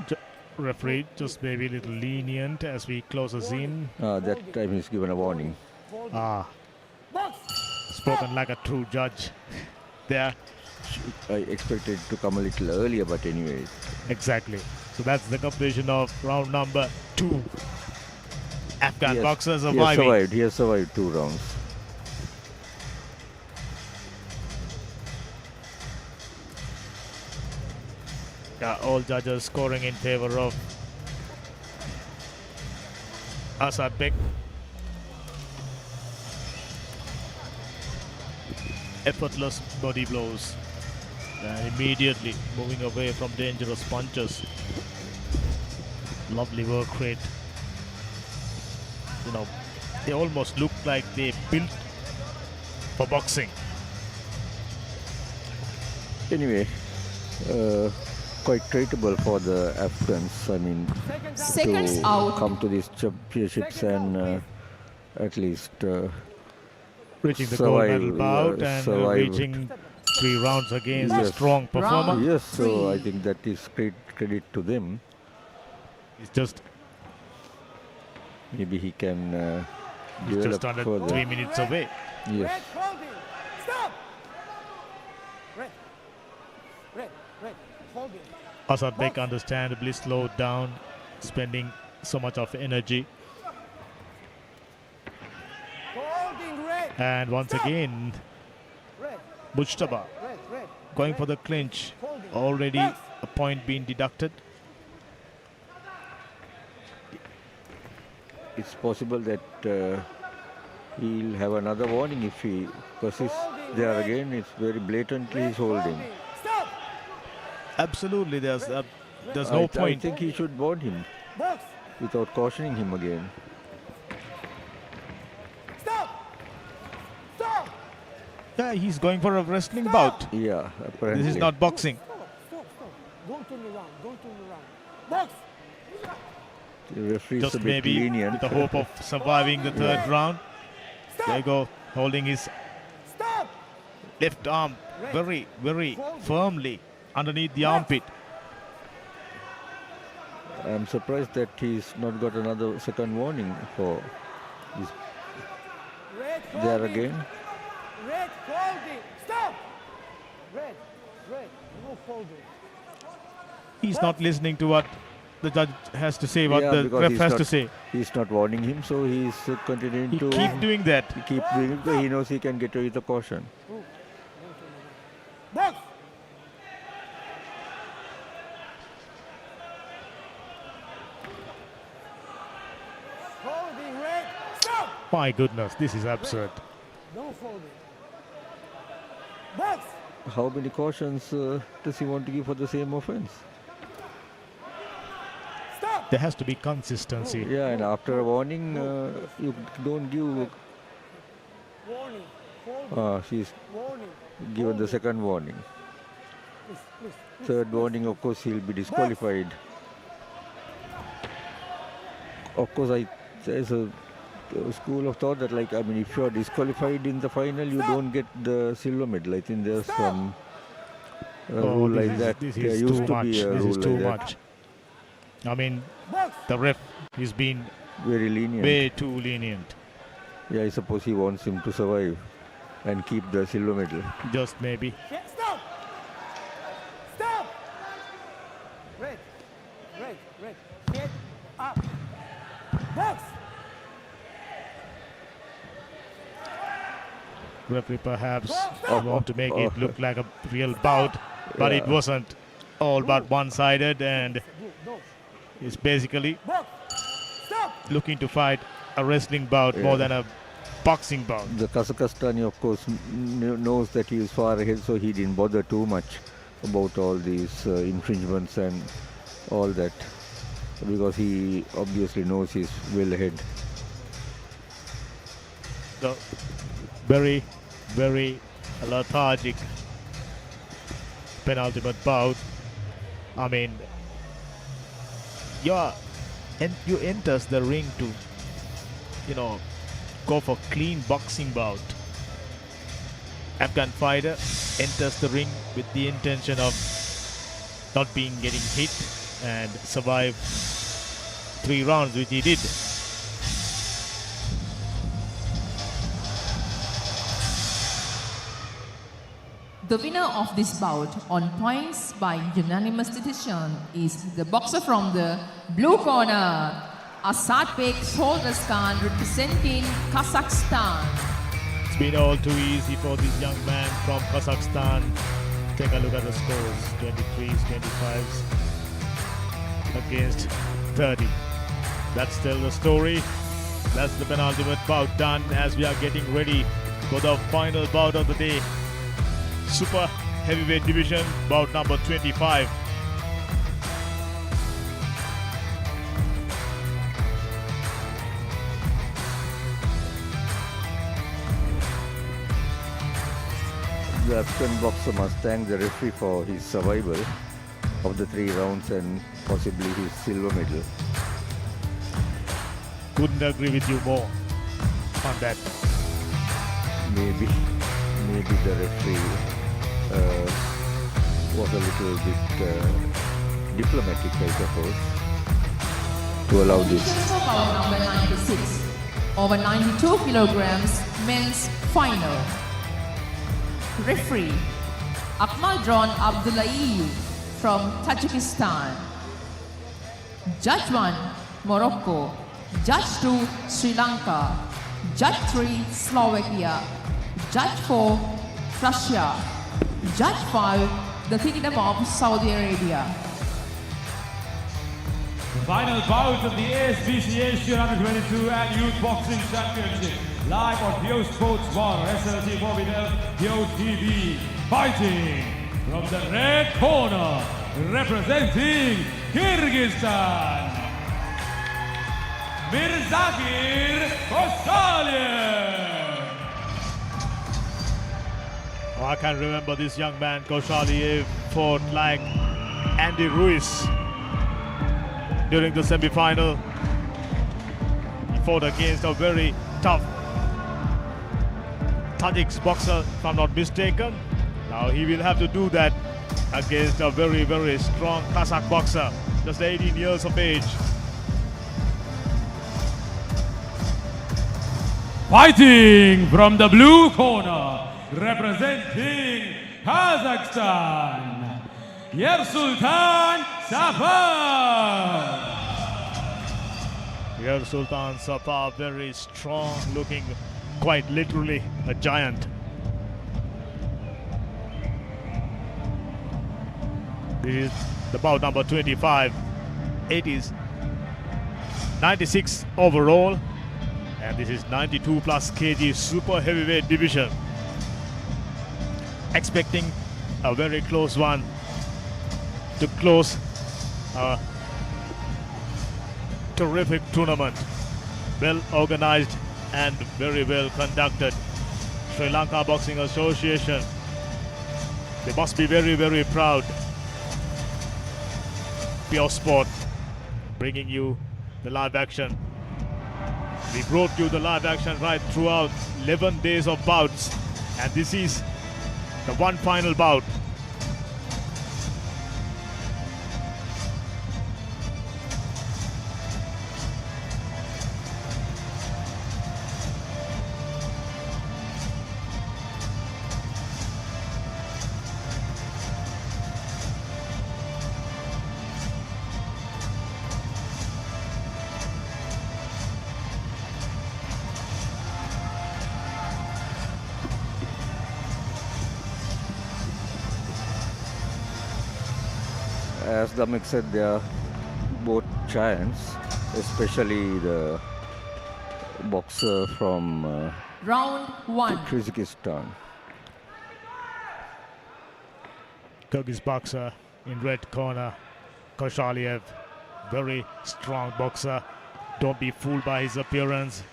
Referee just maybe a little lenient as we close us in. That time he's given a warning. Spoken like a true judge there. I expected to come a little earlier, but anyway. Exactly. So that's the completion of round number 2. Afghan boxers surviving. He has survived 2 rounds. Yeah, all judges scoring in favor of Azadbek. Effortless body blows. And immediately moving away from dangerous punches. Lovely work rate. You know, they almost look like they built for boxing. Anyway, quite traitable for the Afghans. I mean, Seconds to out. come to these championships and at least reaching the gold survive, medal bout and survive. reaching 3 rounds against a strong performer. Yes, so I think that is great credit to them. It's just maybe he can he's just develop under further. 3 minutes away. Yes. Stop! Red. Red. Red. Holding. Azadbek understandably slowed down, spending so much of energy. Holding red. And once again, Red. Mujtaba Red. Red. going for the clinch. Already a point being deducted. It's possible that he'll have another warning if he persists there again. It's very blatantly he's holding. Stop! Absolutely, there's no I point. think he should warn him Box. without cautioning him again. Stop! Stop! Yeah, he's going for a wrestling bout. Yeah, apparently. This is not boxing. Stop. Stop. Don't turn around. Don't turn around. Box. The referee's Just a bit maybe lenient. with the hope of surviving the third round. There you go, holding his left arm very, very firmly underneath the armpit. I'm surprised that he's not got another second warning for this. Red. There again. Red. Holding. Stop! Red. Red. No holding. He's not listening to what the judge has to say, what Yeah, the because ref he's has not- to say. He's not warning him, so he's continuing He to keep doing that. keep doing it because he knows he can get away with a caution. Box. Holding red. Stop! My goodness, this is absurd. No holding. Box. How many cautions does he want to give for the same offense? Stop! There has to be consistency. Yeah, and after a warning, you don't give. Warning. Holding. She's Warning. given the second warning. Please, please. Third warning, of course, he'll be disqualified. Of course, there's a school of thought that, like, I mean, if you're disqualified in the final, you don't get the silver medal. I think there's some rule like that. This There is used too to much. be a This rule is too like that. much. I mean, the ref is being Very lenient. way too lenient. Yeah, I suppose he wants him to survive and keep the silver medal. Just maybe. Stop! Stop! Red. Red. Red. Get up. Box. Referee perhaps want to make it look like a real bout, but it wasn't. All but one-sided, and it's basically looking to fight a wrestling bout more than a boxing bout. The Kazakhstani, of course, knows that he is far ahead, so he didn't bother too much about all these infringements and all that, because he obviously knows he's well ahead. So, very, very lethargic penultimate bout. I mean, you enters the ring to, go for clean boxing bout. Afghan fighter enters the ring with the intention of not getting hit, and survive 3 rounds, which he did. The winner of this bout on points by unanimous decision is the boxer from the blue corner, Azatbek Soldarskan, representing Kazakhstan. It's been all too easy for this young man from Kazakhstan. Take a look at the scores, 23s, 25s against 30. That's still the story. That's the penultimate bout done as we are getting ready for the final bout of the day. Super heavyweight division, bout number 25. The African boxer must thank the referee for his survival of the 3 rounds and possibly his silver medal. Couldn't agree with you more on that. Maybe the referee was a little bit diplomatic, I suppose, to allow this. For bout number 96, over 92 kilograms, men's final. Referee, Akmaljon Abdullahi from Tajikistan. Judge 1, Morocco. Judge 2, Sri Lanka. Judge 3, Slovakia. Judge 4, Russia. Judge 5, the Kingdom of Saudi Arabia. The final bout of the ASBC Asian Under-22 and Youth Boxing Championship. Live on Bio Sports 1, SLT Mobile, Bio TV. Fighting from the red corner, representing Kyrgyzstan, MYRZAKUL Koshaliev. I can remember this young man, Koshaliev, fought like Andy Ruiz during the semi-final. He fought against a very tough Tajik boxer, if I'm not mistaken. Now he will have to do that against a very, very strong Kazakh boxer, just 18 years of age. Fighting from the blue corner, representing Kazakhstan, Yersultan Safar. Yersultan Safar, very strong looking, quite literally a giant. This is the bout number 25. It is 96 overall, and this is 92 plus kg super heavyweight division. Expecting a very close one to close a terrific tournament. Well organized and very well conducted. Sri Lanka Boxing Association, they must be very, very proud. Pure Sport bringing you the live action. We brought you the live action right throughout 11 days of bouts, and this is the one final bout. As Damik said, they are both giants, especially the boxer from Round 1. Kyrgyzstan. Kyrgyz boxer in red corner, Koshaliev, very strong boxer. Don't be fooled by his appearance.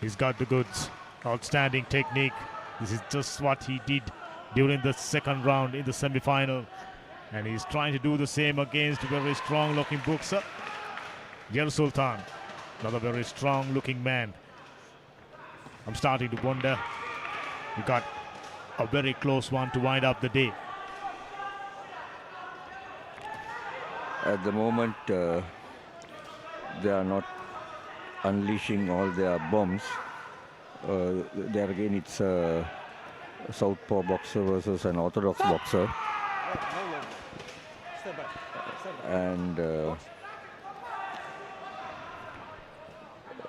He's got the goods, outstanding technique. This is just what he did during the second round in the semi-final. And he's trying to do the same against a very strong looking boxer. Yersultan, another very strong looking man. I'm starting to wonder, we got a very close one to wind up the day. At the moment, they are not unleashing all their bombs. There again, it's a southpaw boxer versus an orthodox boxer. And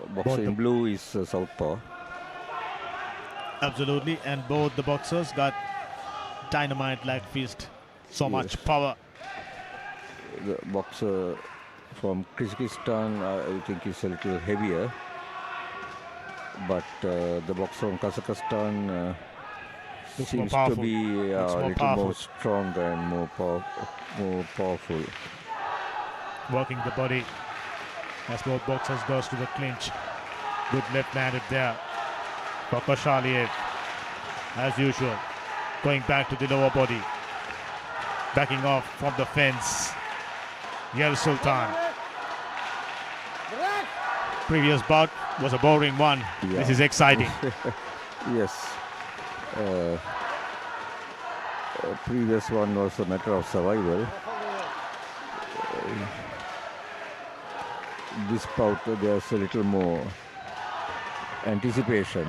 boxer in blue is southpaw. Absolutely, and both the boxers got dynamite leg fist. So much power. The boxer from Kyrgyzstan, I think, is a little heavier. But the boxer from Kazakhstan seems to be a little more strong and more powerful. Working the body as both boxers goes to the clinch. Good left-handed there for Koshaliyev, as usual. Going back to the lower body. Backing off from the fence. Yer Sultan. Previous bout was a boring one. Yeah. This is exciting. Yes. Previous one was a matter of survival. This bout, there's a little more anticipation.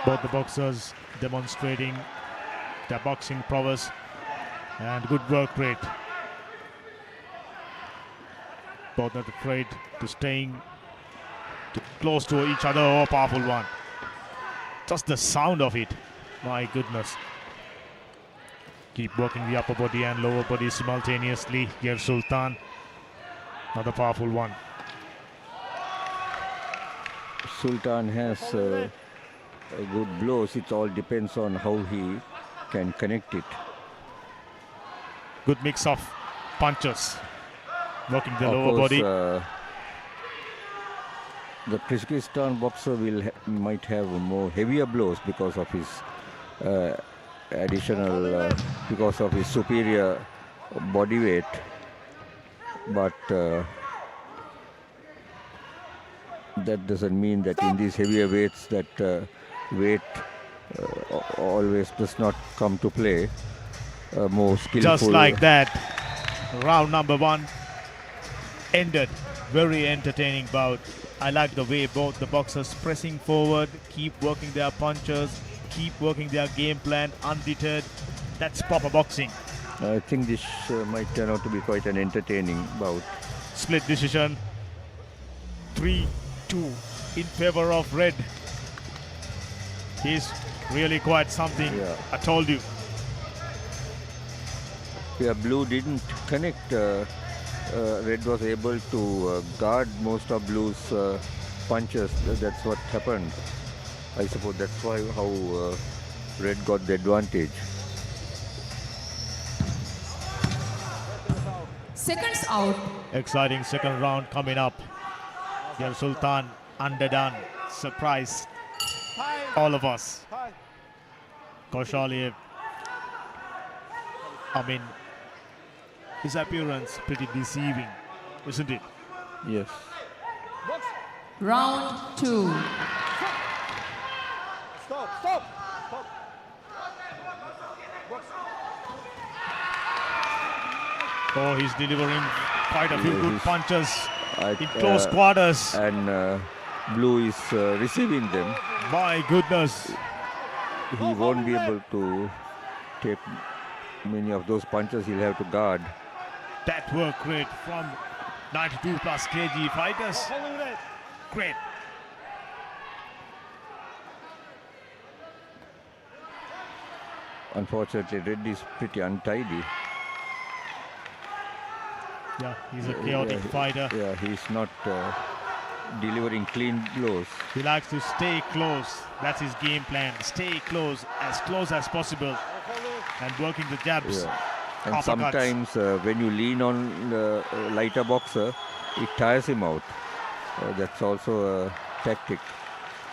Both the boxers demonstrating their boxing prowess and good work rate. Both not afraid to staying close to each other. Oh, powerful one. Just the sound of it. My goodness. Keep working the upper body and lower body simultaneously. Yer Sultan. Another powerful one. Sultan has good blows. It all depends on how he can connect it. Good mix of punches. Working the of lower course, body. The Kyrgyzstan boxer might have more heavier blows because of his because of his superior body weight. But that doesn't mean that in these heavier weights that weight always does not come to play. More skillful. Just like that, round number one ended. Very entertaining bout. I like the way both the boxers pressing forward, keep working their punches, keep working their game plan undeterred. That's proper boxing. I think this might turn out to be quite an entertaining bout. Split decision. 3-2 in favor of red. He's really quite something. Yeah. I told you. Yeah, blue didn't connect. Red was able to guard most of blue's punches. That's what happened. I suppose that's why how red got the advantage. Seconds out. Exciting second round coming up. Yer Sultan underdone. Surprise all of us. Koshaliyev. I mean, his appearance pretty deceiving, isn't it? Yes. Round 2. Stop. Oh, he's delivering quite a few good punches in close quarters. And blue is receiving them. My goodness. He won't be able to take many of those punches. He'll have to guard. That work rate from 92 plus kg fighters. Great. Unfortunately, red is pretty untidy. Yeah, he's a chaotic fighter. Yeah, he's not delivering clean blows. He likes to stay close. That's his game plan. Stay close as possible, and working the jabs. Yeah. And uppercuts. sometimes when you lean on the lighter boxer, it tires him out. That's also a tactic.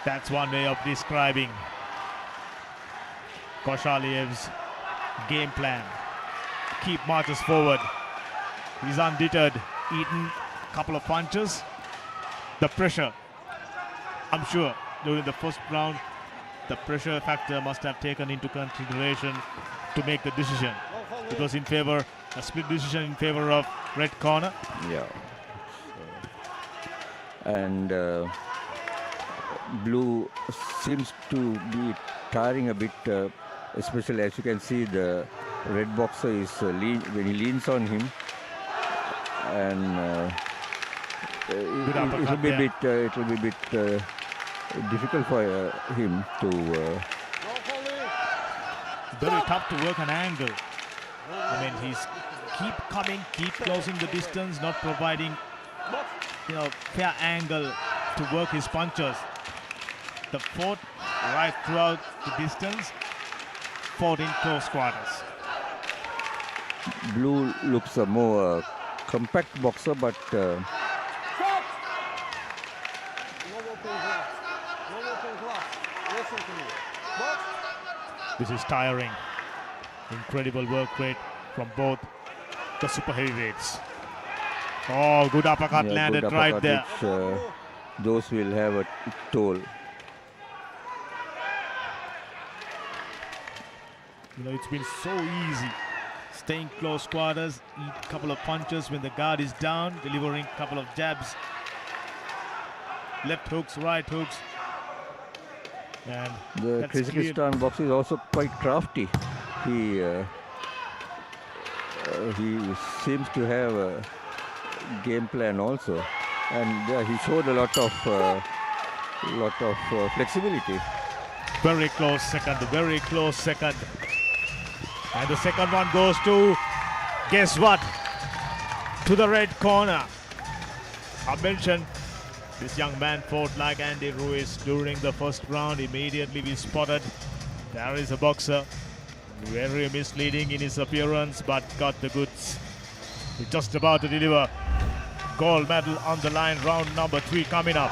That's one way of describing Koshaliyev's game plan. Keep marches forward. He's undeterred, eaten a couple of punches. The pressure, I'm sure, during the first round, the pressure factor must have taken into consideration to make the decision. It was in favor A split decision in favor of red corner. Yeah. And blue seems to be tiring a bit, especially as you can see the red boxer is when he leans on him, and it will be a bit difficult for him to. Very tough to work an angle. I mean, he's keep coming, keep closing the distance, not providing, fair angle to work his punches. The fought right throughout the distance, fought in close quarters. Blue looks a more compact boxer, but this is tiring. Incredible work rate from both the super heavyweights. Oh, good uppercut landed good right uppercut, there. Which, those will have a toll. It's been so easy. Staying close quarters, eat a couple of punches when the guard is down, delivering a couple of jabs. Left hooks, right hooks. And the Kyrgyzstan boxer is also quite crafty. He seems to have a game plan also, and he showed a lot of flexibility. Very close second, very close second. And the second one goes to, guess what? To the red corner. I mentioned this young man fought like Andy Ruiz during the first round. Immediately we spotted there is a boxer. Very misleading in his appearance, but got the goods. He's just about to deliver gold medal on the line. Round number 3 coming up.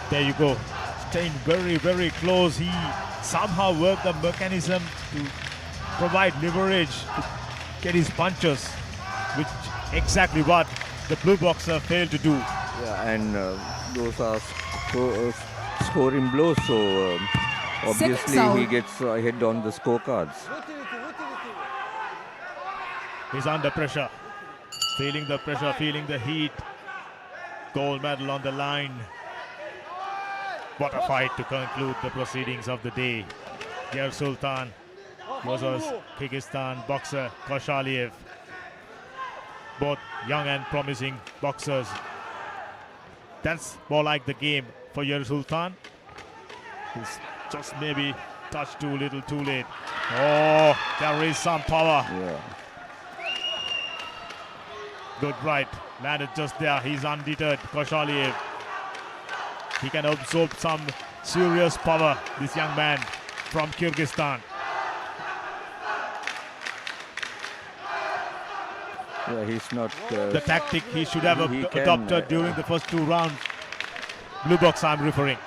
There you go. Staying very, very close. He somehow worked the mechanism to provide leverage to get his punches, which exactly what the blue boxer failed to do. Yeah, and those are scoring blows, so obviously he gets ahead on the scorecards. He's under pressure, feeling the pressure, feeling the heat. Gold medal on the line. What a fight to conclude the proceedings of the day. Yer Sultan versus Kyrgyzstan boxer Koshaliev. Both young and promising boxers. That's more like the game for Yer Sultan. He's just maybe touched too little too late. Oh, there is some power. Yeah. Good right, landed just there. He's undeterred, Koshaliev. He can absorb some serious power, this young man from Kyrgyzstan. Yeah, he's not... the tactic he should have adopted during the first 2 rounds. Blue box I'm referring.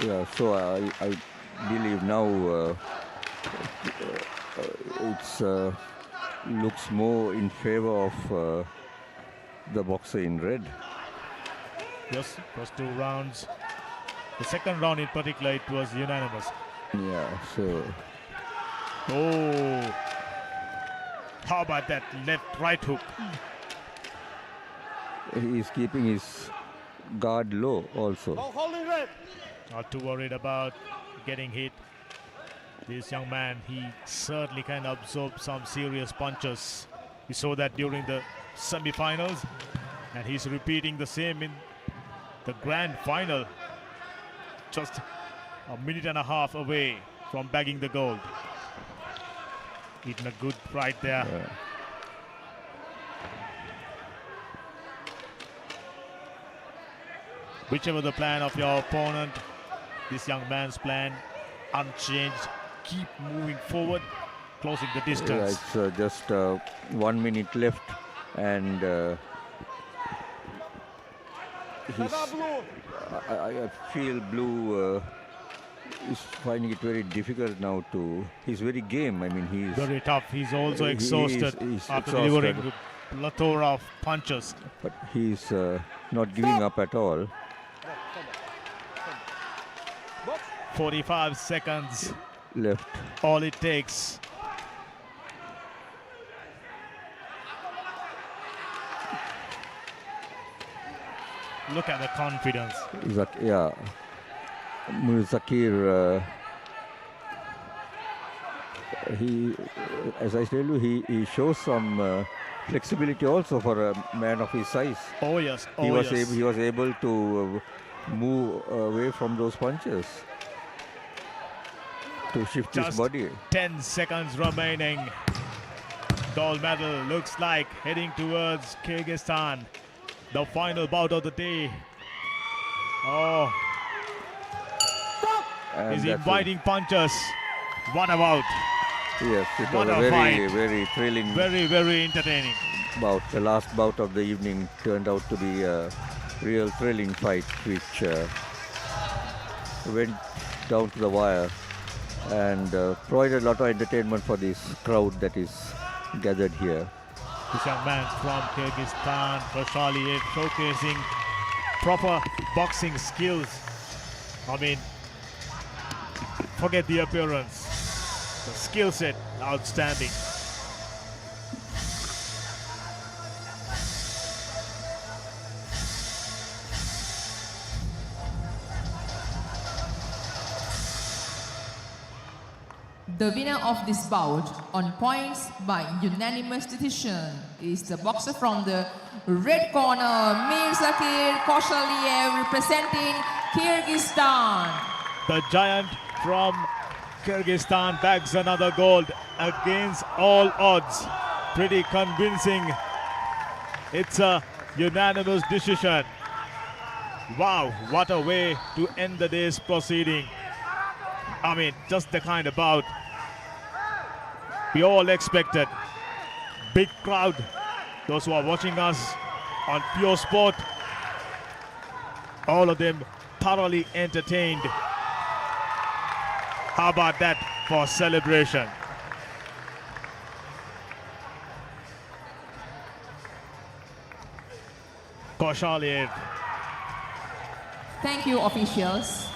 Yeah, so I believe now it's looks more in favor of the boxer in red. Yes, first 2 rounds. The second round in particular, it was unanimous. Yeah, so... Oh! How about that left-right hook? He's keeping his guard low also. Not too worried about getting hit. This young man, he certainly can absorb some serious punches. We saw that during the semi-finals, and he's repeating the same in the grand final. Just a minute and a half away from bagging the gold. Eating a good right there. Yeah. Whichever the plan of your opponent, this young man's plan unchanged. Keep moving forward, closing the distance. Yeah, it's just 1 minute left, and I feel Blue is finding it very difficult now to. He's very game. I mean, he's very tough. He's also exhausted after delivering a plethora of punches. But he's not giving up at all. 45 seconds. Left. All it takes. Look at the confidence. Yeah. MYRZAKUL, as I tell you, he shows some flexibility also for a man of his size. Oh yes, he was able to move away from those punches, to shift Just his body. 10 seconds remaining. Gold medal looks like heading towards Kyrgyzstan. The final bout of the day. Oh, And he's that's inviting punches. What about? Yes, it What was a a fight. very thrilling Very, very entertaining. bout. The last bout of the evening turned out to be a real thrilling fight, which went down to the wire and provided a lot of entertainment for this crowd that is gathered here. This young man from Kyrgyzstan, Koshaliyev, showcasing proper boxing skills. I mean, forget the appearance. The skill set, outstanding. The winner of this bout on points by unanimous decision is the boxer from the red corner, MYRZAKUL Koshaliyev, representing Kyrgyzstan. The giant from Kyrgyzstan bags another gold against all odds. Pretty convincing. It's a unanimous decision. Wow, what a way to end the day's proceeding. I mean, just the kind of bout we all expected. Big crowd, those who are watching us on Pure Sport, all of them thoroughly entertained. How about that for celebration? Koshaliyev. Thank you, officials.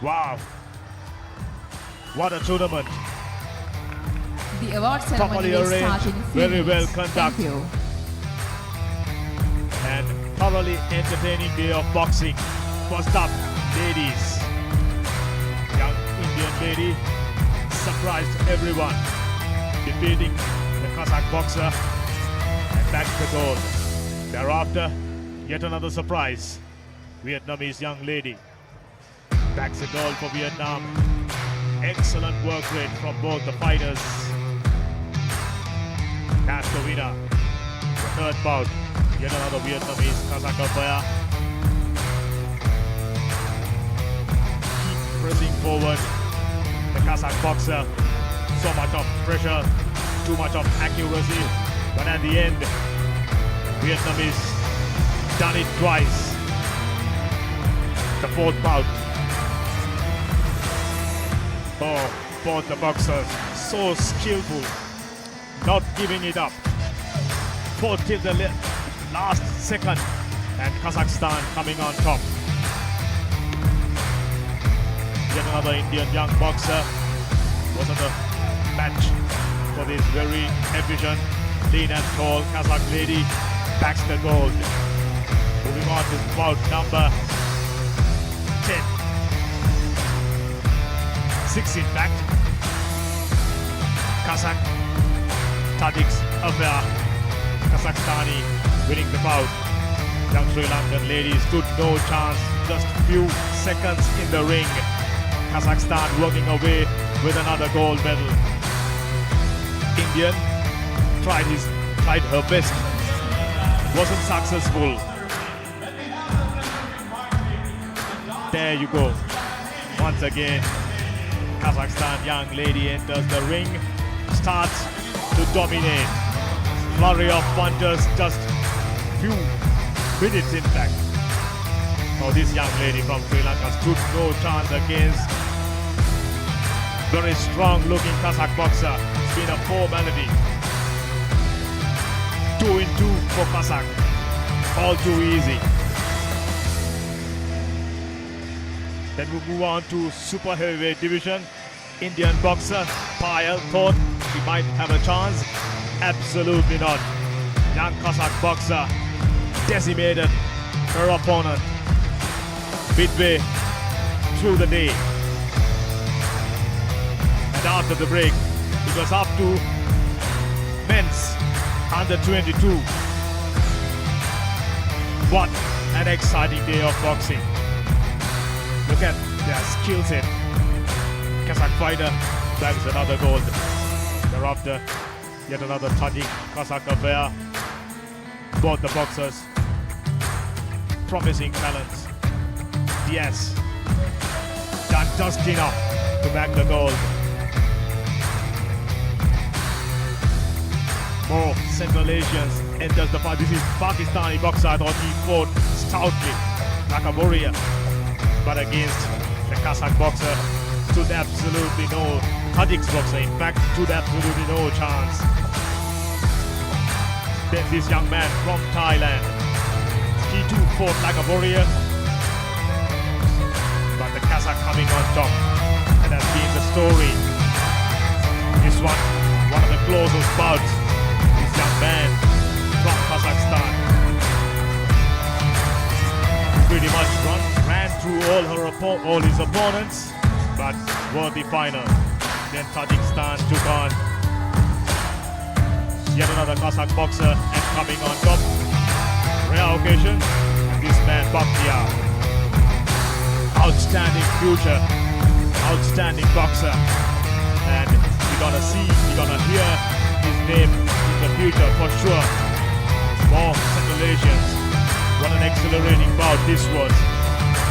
Wow. What a tournament. The award Properly ceremony will arranged, start in a few very well minutes. conducted. Thank you. And thoroughly entertaining day of boxing. First up, ladies. Young Indian lady surprised everyone, defeating the Kazakh boxer and bagged the gold. Thereafter, yet another surprise. Vietnamese young lady bags the gold for Vietnam. Excellent work rate from both the fighters. That's the winner. The third bout, yet another Vietnamese Kazakh player. Keep pressing forward. The Kazakh boxer, so much of pressure, too much of accuracy, but at the end, Vietnamese done it twice. The fourth bout. Oh, both the boxers so skillful, not giving it up. Fought till the last second, and Kazakhstan coming on top. Yet another Indian young boxer was at the match for this very efficient, lean and tall Kazakh lady. Backs the gold. Moving on to bout number 10. 6 in fact. Kazakh Tadiks affair. Kazakhstani winning the bout. Young Sri Lankan lady stood no chance, just few seconds in the ring. Kazakhstan working away with another gold medal. Indian tried her best, wasn't successful. There you go. Once again, Kazakhstan young lady enters the ring, starts to dominate. Flurry of punches, just few minutes in fact. Oh, this young lady from Sri Lanka stood no chance against very strong looking Kazakh boxer. It's been a formality. 2 in 2 for Kazakh. All too easy. Then we move on to super heavyweight division. Indian boxer Payal thought she might have a chance. Absolutely not. Young Kazakh boxer decimated her opponent midway through the day. And after the break, it was up to men's under 22. What an exciting day of boxing. Look at their skill set. Kazakh fighter bags another gold. Thereafter, yet another Tajik Kazakh affair. Both the boxers promising talents. Diaz done just enough to bag the gold. More Central Asians enters the fight. This is Pakistani boxer. I thought he fought stoutly like a warrior. But against the Kazakh boxer, stood absolutely no, Tajik's boxer in fact, stood absolutely no chance. Then this young man from Thailand, he too fought like a warrior. But the Kazakh coming on top, and that's been the story. This one of the closest bouts. This young man from Kazakhstan pretty much ran through all his opponents, but worthy final. Then Tajikistan took on yet another Kazakh boxer and coming on top. Rare occasion, this man Bakhtiar. Outstanding future, outstanding boxer, and we're gonna hear his name in the future for sure. More Central Asians. What an exhilarating bout this was.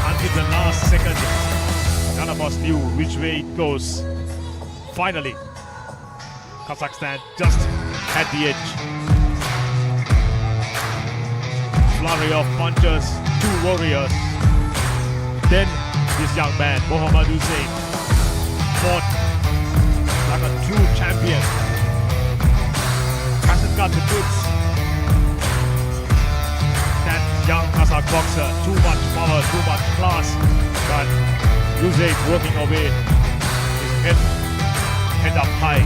Until the last second, none of us knew which way it goes. Finally, Kazakhstan just had the edge. Flurry of punches, two warriors. Then this young man, Mohammad Hussein, fought like a true champion. Hasn't got the goods. That young Kazakh boxer, too much power, too much class. But Hussein working away, his head up high.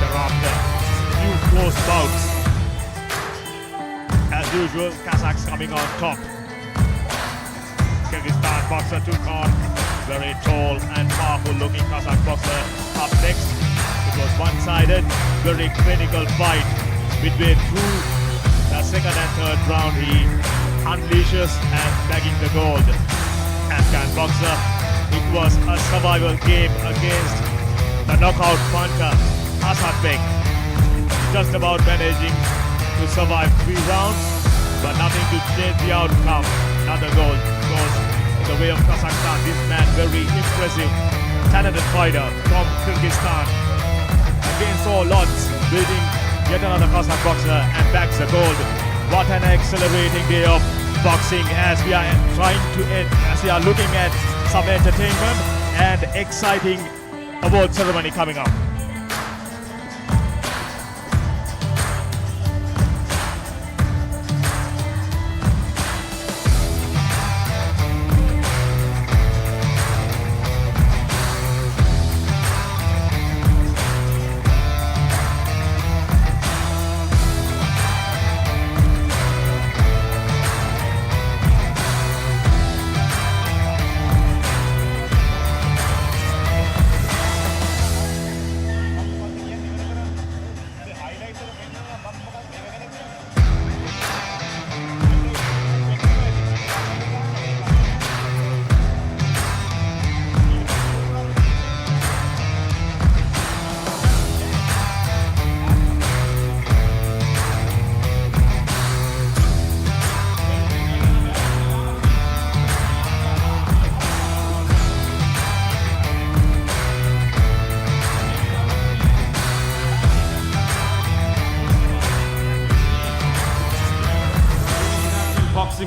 Thereafter, few close bouts. As usual, Kazakhs coming on top. Kyrgyzstan boxer took on very tall and powerful looking Kazakh boxer up next. It was one-sided, very clinical fight. Midway through the second and third round, he unleashes and bagging the gold. Afghan boxer, it was a survival game against the knockout puncher ZHANGABAYEVA. Just about managing to survive 3 rounds, but nothing to change the outcome. Another goal goes in the way of Kazakhstan. This man, very impressive, talented fighter from Kyrgyzstan. Against all odds, beating yet another Kazakh boxer and bags the gold. What an exhilarating day of boxing as we are looking at some entertainment and exciting award ceremony coming up.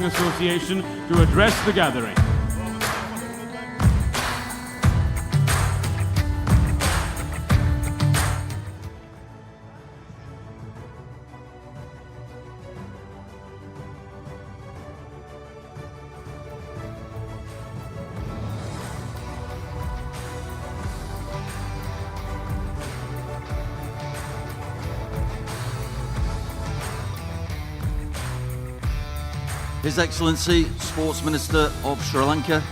Association to address the gathering. His Excellency, Sports Minister of Sri Lanka,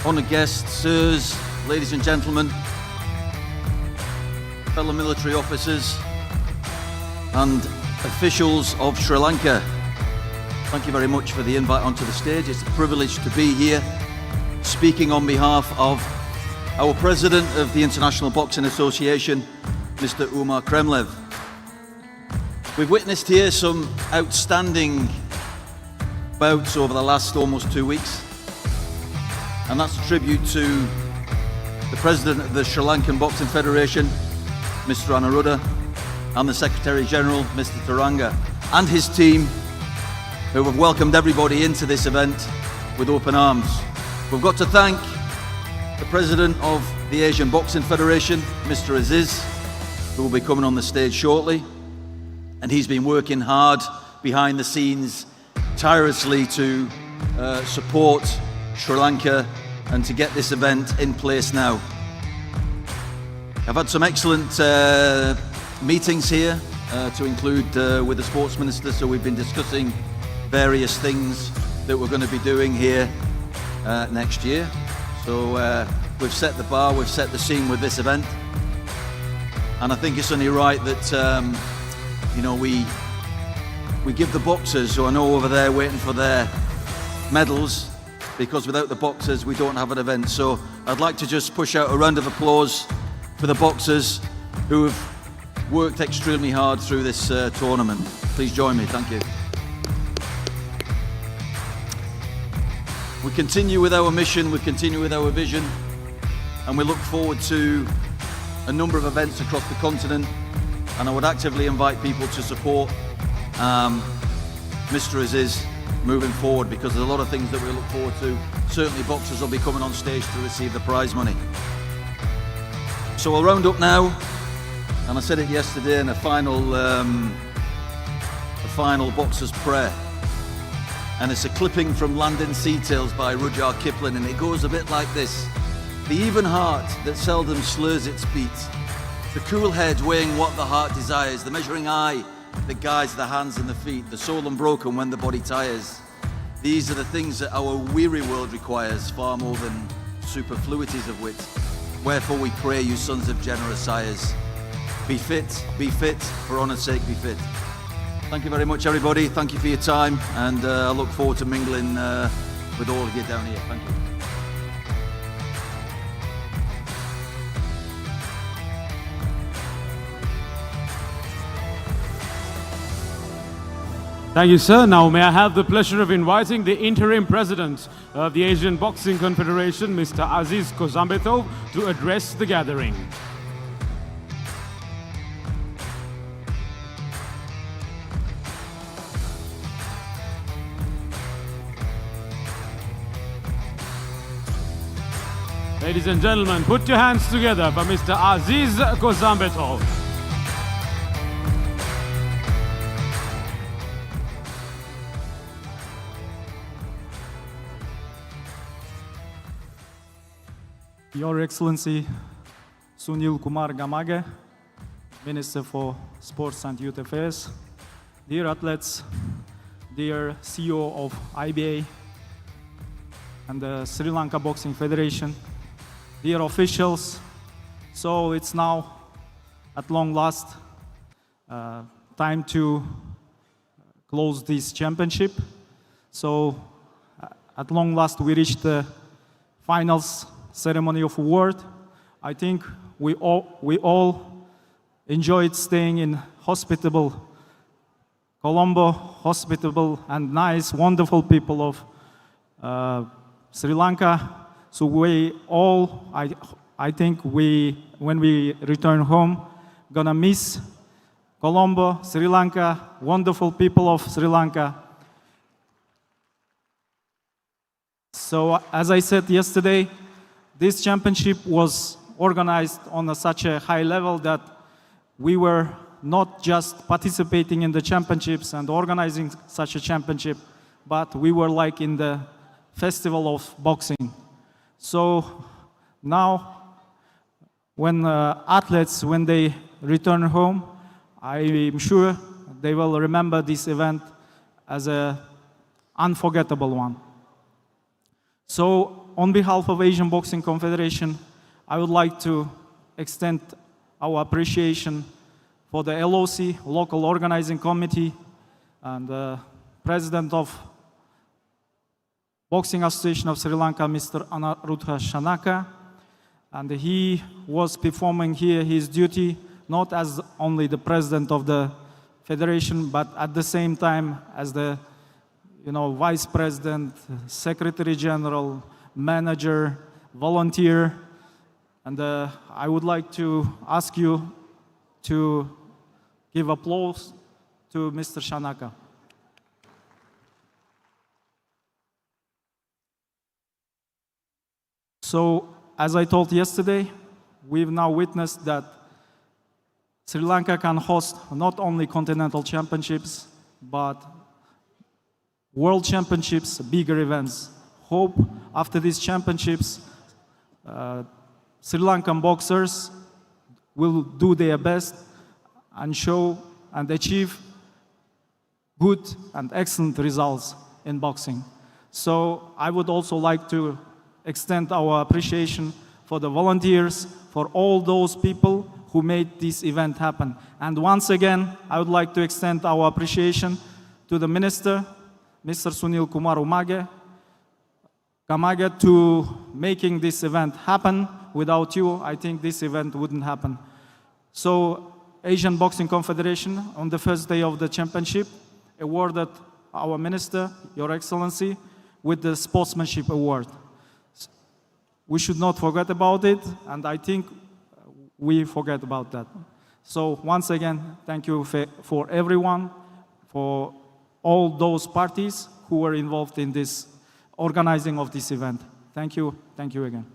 honoured guests, sirs, ladies and gentlemen, fellow military officers and officials of Sri Lanka. Thank you very much for the invite onto the stage. It's a privilege to be here speaking on behalf of our President of the International Boxing Association, Mr. Umar Kremlev. We've witnessed here some outstanding bouts over the last almost 2 weeks, and that's a tribute to the President of the Sri Lankan Boxing Federation, Mr. Anuruddha, and the Secretary General, Mr. Turanga, and his team, who have welcomed everybody into this event with open arms. We've got to thank the President of the Asian Boxing Federation, Mr. Aziz, who will be coming on the stage shortly. And he's been working hard behind the scenes, tirelessly to support Sri Lanka and to get this event in place now. I've had some excellent meetings here to include with the Sports Minister, so we've been discussing various things that we're going to be doing here next year. So we've set the bar, we've set the scene with this event, and I think it's only right that you know, we give the boxers, who I know over there waiting for their medals, because without the boxers we don't have an event. So I'd like to just push out a round of applause for the boxers who have worked extremely hard through this tournament. Please join me, thank you. We continue with our mission, we continue with our vision, and we look forward to a number of events across the continent, and I would actively invite people to support Mr. Aziz moving forward, because there's a lot of things that we look forward to. Certainly boxers will be coming on stage to receive the prize money. So we'll round up now, and I said it yesterday in a final boxer's prayer. And it's a clipping from Land and Sea Tales by Rudyard Kipling, and it goes a bit like this. The even heart that seldom slurs its beat, the cool head weighing what the heart desires, the measuring eye that guides the hands and the feet, the soul unbroken when the body tires. These are the things that our weary world requires, far more than superfluities of wit. Wherefore we pray you sons of generous sires, be fit, for honour's sake be fit. Thank you very much everybody, thank you for your time, and I look forward to mingling with all of you down here. Thank you. Thank you, sir. Now may I have the pleasure of inviting the interim president of the Asian Boxing Confederation, Mr. Aziz Kozambetov, to address the gathering. Ladies and gentlemen, put your hands together for Mr. Aziz Kozambetov. Your Excellency Sunil Kumar Gamage, Minister for Sports and Youth Affairs, dear athletes, dear CEO of IBA and the Sri Lanka Boxing Federation, dear officials, so it's now at long last time to close this championship. So at long last we reached the finals ceremony of award. I think we all enjoyed staying in hospitable Colombo, hospitable and nice, wonderful people of Sri Lanka. So we all, I think when we return home, gonna miss Colombo, Sri Lanka, wonderful people of Sri Lanka. So as I said yesterday, this championship was organized on such a high level that we were not just participating in the championships and organizing such a championship, but we were like in the festival of boxing. So now, when athletes, when they return home, I'm sure they will remember this event as an unforgettable one. So on behalf of Asian Boxing Confederation, I would like to extend our appreciation for the LOC, Local Organizing Committee, and the President of Boxing Association of Sri Lanka, Mr. ARUZHAN. And he was performing here his duty not as only the President of the Federation, but at the same time as the Vice President, Secretary General, Manager, volunteer. And I would like to ask you to give applause to Mr. Shanaka. So, as I told yesterday, we've now witnessed that Sri Lanka can host not only continental championships, but world championships, bigger events. Hope after these championships, Sri Lankan boxers will do their best and show and achieve good and excellent results in boxing. So I would also like to extend our appreciation for the volunteers, for all those people who made this event happen. And once again, I would like to extend our appreciation to the Minister, Mr. Sunil Kumar Gamage, to making this event happen. Without you, I think this event wouldn't happen. So, Asian Boxing Confederation, on the first day of the championship, awarded our Minister, Your Excellency, with the Sportsmanship Award. We should not forget about it, and I think we forget about that. So, once again, thank you for everyone, for all those parties who were involved in this organizing of this event. Thank you again.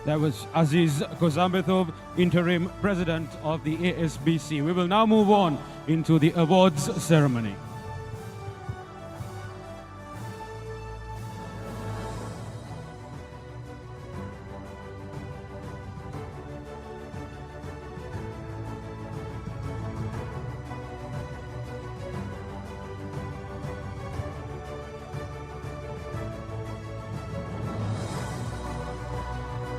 That was Aziz Kozambetov, interim president of the ASBC. We will now move on into the awards ceremony.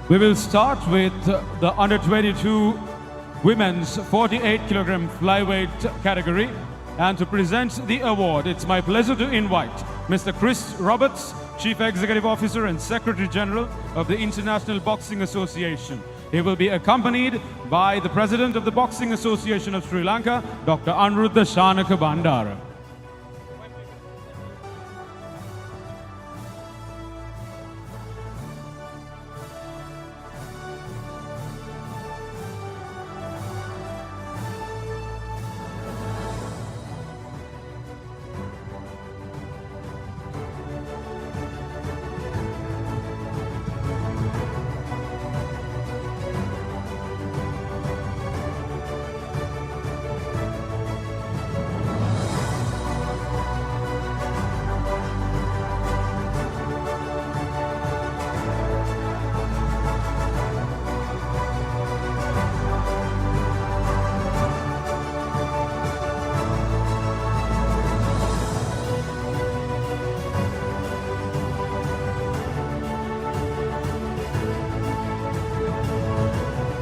We will start with the under-22 women's 48-kilogram flyweight category. And to present the award, it's my pleasure to invite Mr. Chris Roberts, Chief Executive Officer and Secretary General of the International Boxing Association. He will be accompanied by the President of the Boxing Association of Sri Lanka, Dr. Anuruddha Shanaka Bandara.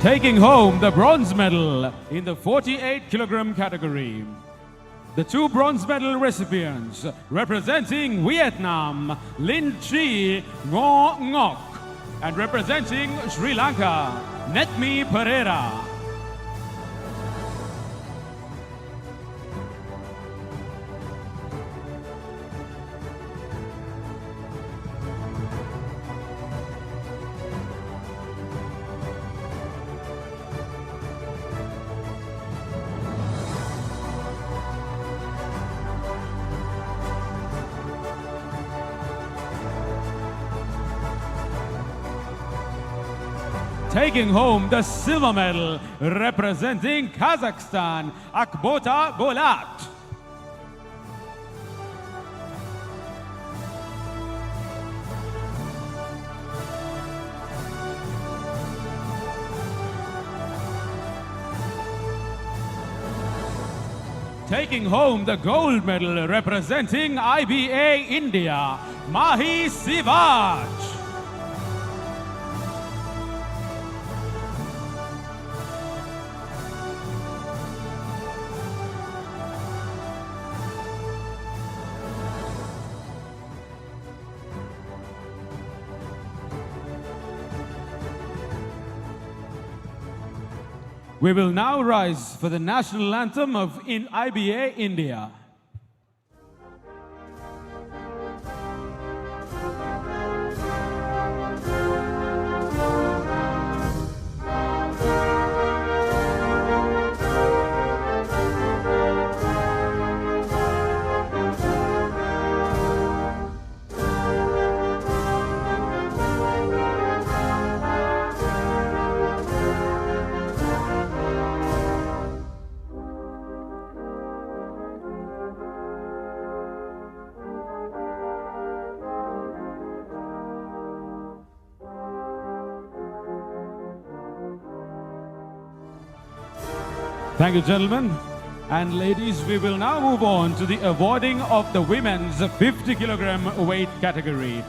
Taking home the bronze medal in the 48-kilogram category. The two bronze medal recipients representing Vietnam, Linh Chi Ngo, and representing Sri Lanka, Netmi Pereira. Taking home the silver medal representing Kazakhstan, AKBOTA BOLAT. Taking home the gold medal representing IBA India, MAHI SIWACH. We will now rise for the national anthem of IBA India. Thank you, gentlemen. And ladies, we will now move on to the awarding of the women's 50 kilogram weight category.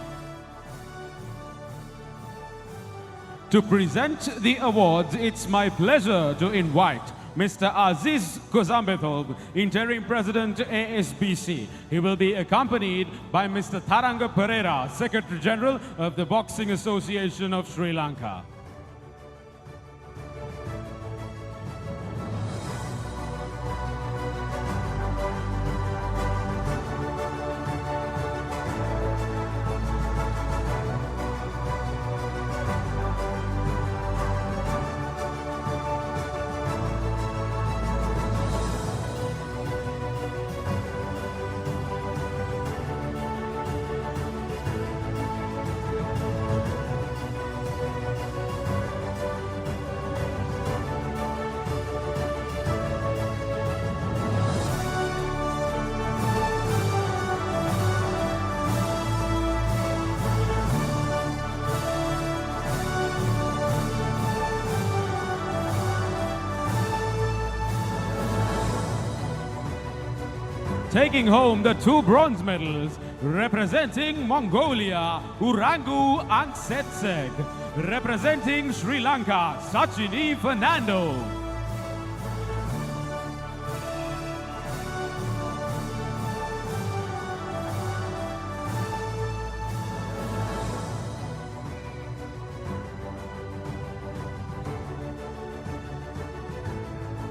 To present the awards, it's my pleasure to invite Mr. Aziz Kozambethov, Interim President ASBC. He will be accompanied by Mr. Tharanga Pereira, Secretary General of the Boxing Association of Sri Lanka. Taking home the 2 bronze medals, representing Mongolia, Urangu Angsetseg. Representing Sri Lanka, Sachini Fernando.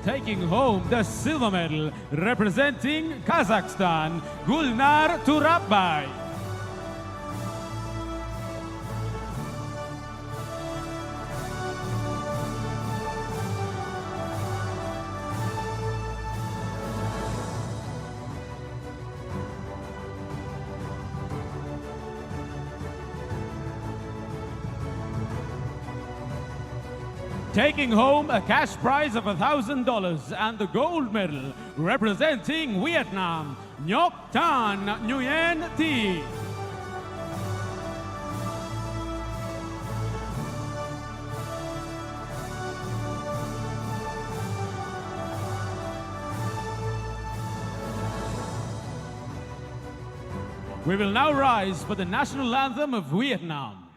Taking home the silver medal, representing Kazakhstan, GULNAR TURAPBAY. Taking home a cash prize of $1,000 and the gold medal representing Vietnam, Ngoc Tan Nguyen Thi. We will now rise for the national anthem of Vietnam.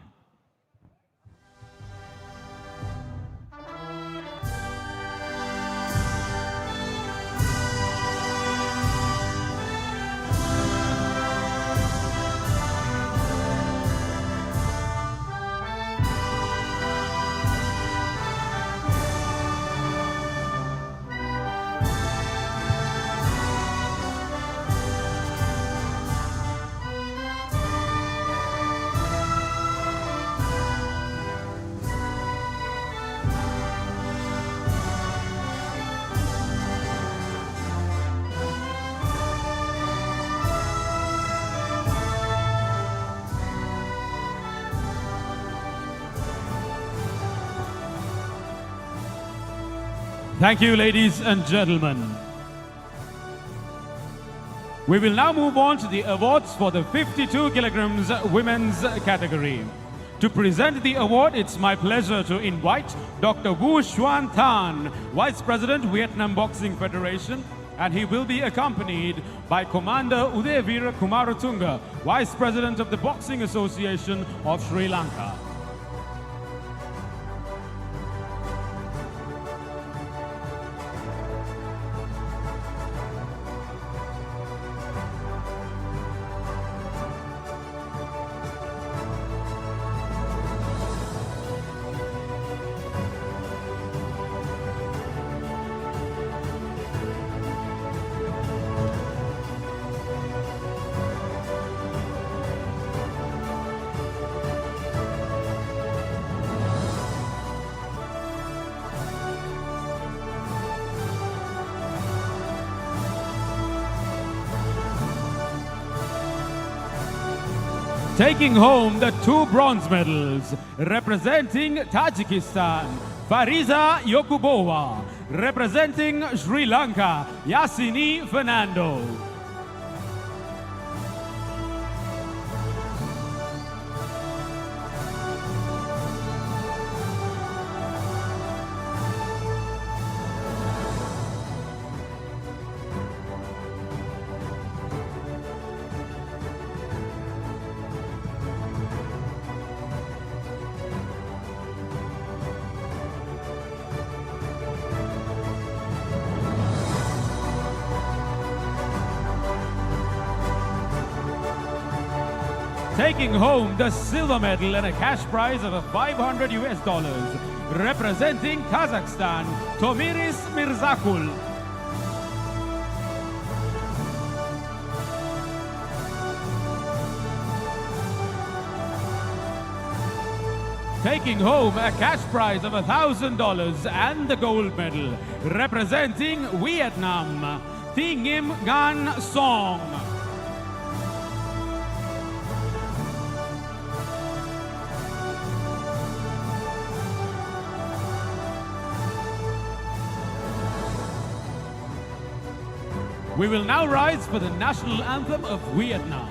Thank you, ladies and gentlemen. We will now move on to the awards for the 52 kilograms women's category. To present the award, it's my pleasure to invite Dr. Wu Xuan Tan, Vice President, Vietnam Boxing Federation, and he will be accompanied by Commander Udayveera Kumaratunga, Vice President of the Boxing Association of Sri Lanka. Taking home the 2 bronze medals, representing Tajikistan, Fariza Yokubova, representing Sri Lanka, Yasini Fernando. Taking home the silver medal and a cash prize of $500 US, representing Kazakhstan, Tomiris MYRZAKUL. Taking home a cash prize of $1,000 and the gold medal, representing Vietnam, Thi Nghiem Song. We will now rise for the national anthem of Vietnam.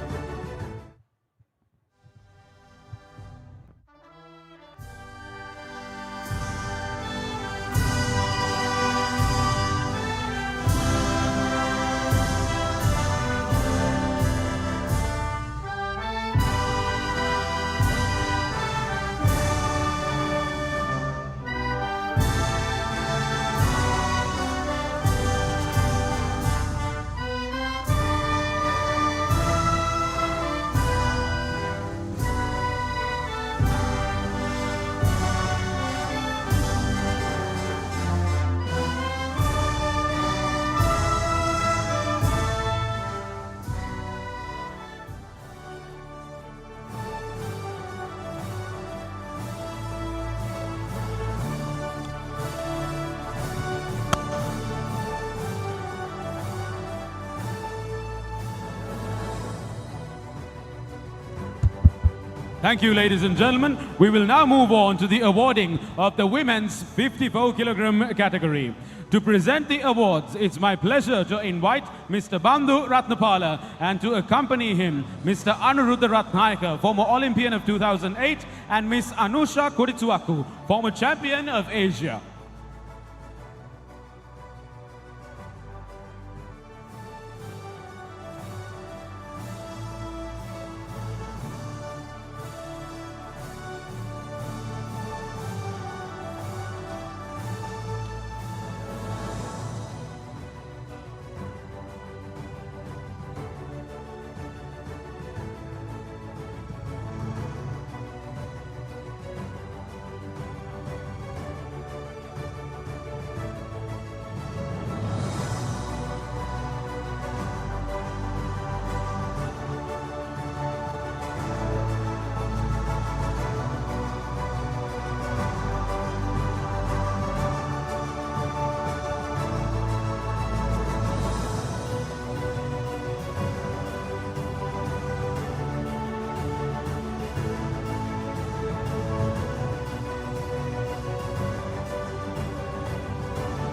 Thank you, ladies and gentlemen. We will now move on to the awarding of the women's 54-kilogram category. To present the awards, it's my pleasure to invite Mr. Bandhu Ratnapala and to accompany him, Mr. Anuruddha Ratnayaka, former Olympian of 2008, and Miss Anusha Koditsuaku, former champion of Asia.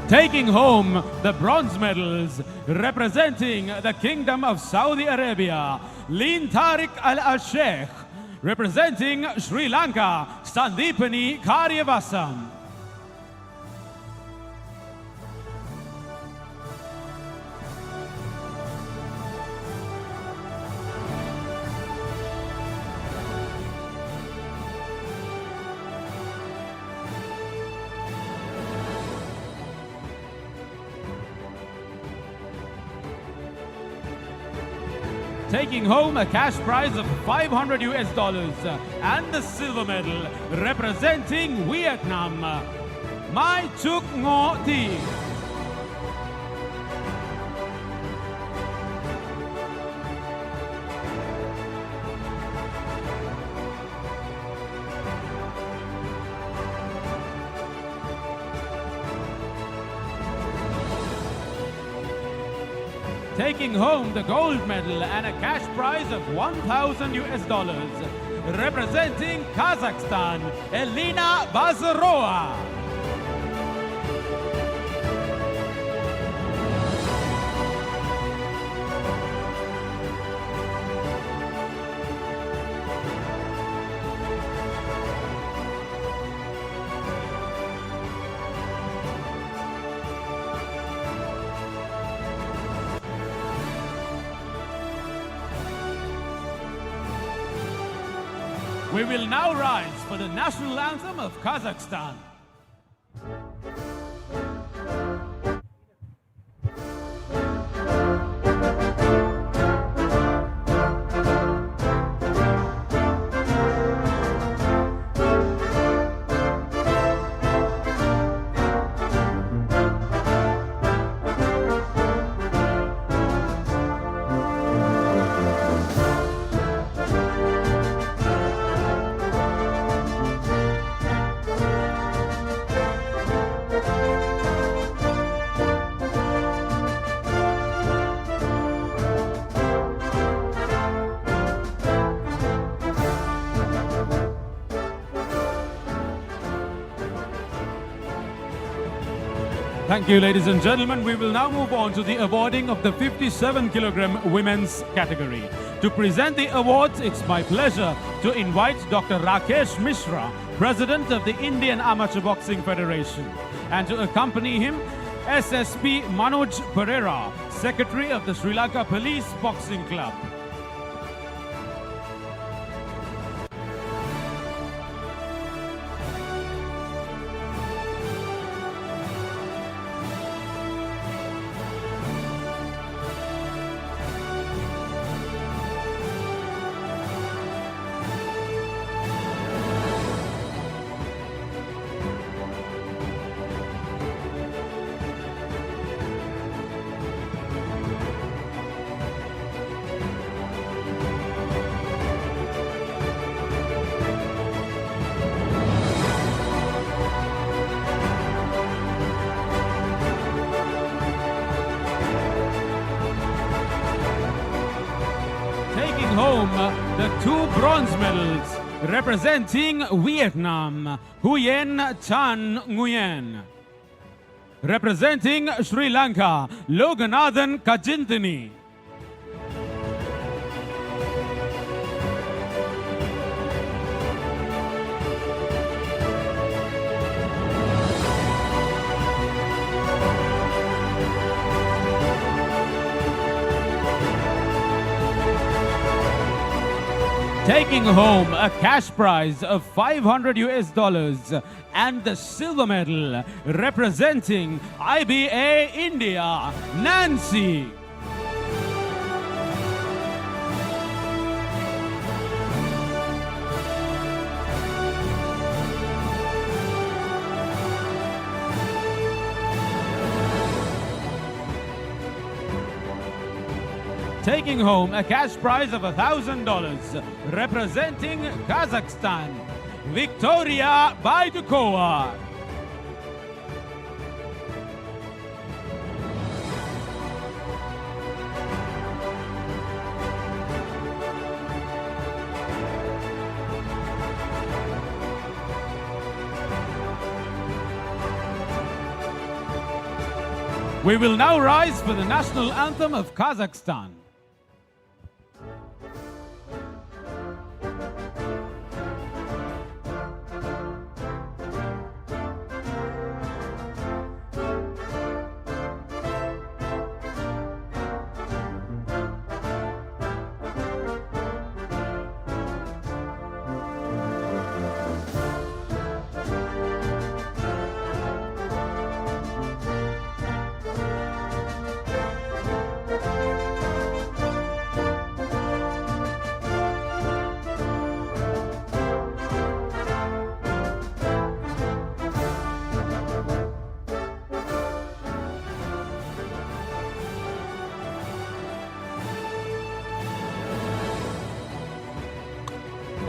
Taking home the bronze medals, representing the Kingdom of Saudi Arabia, Leen Tariq Al-Sheikh, representing Sri Lanka, Sandeepani Karyavasam. taking home a cash prize of $500 and the silver medal representing Vietnam, Mai Chuk Ngo Thi. Taking home the gold medal and a cash prize of $1,000, representing Kazakhstan, ELINA BAZAROVA. We will now rise for the national anthem of Kazakhstan. Thank you, ladies and gentlemen. We will now move on to the awarding of the 57-kilogram women's category. To present the awards, it's my pleasure to invite Dr. Rakesh Mishra, President of the Indian Amateur Boxing Federation, and to accompany him, SSP Manoj Pereira, Secretary of the Sri Lanka Police Boxing Club. Home the 2 bronze medals representing Vietnam, Nguyen Chan Nguyen. Representing Sri Lanka, Loganathan Kajintini. Taking home a cash prize of $500 and the silver medal representing IBA India, Nancy. Taking home a cash prize of $1,000 representing Kazakhstan, Viktoriya Baidukova. We will now rise for the national anthem of Kazakhstan.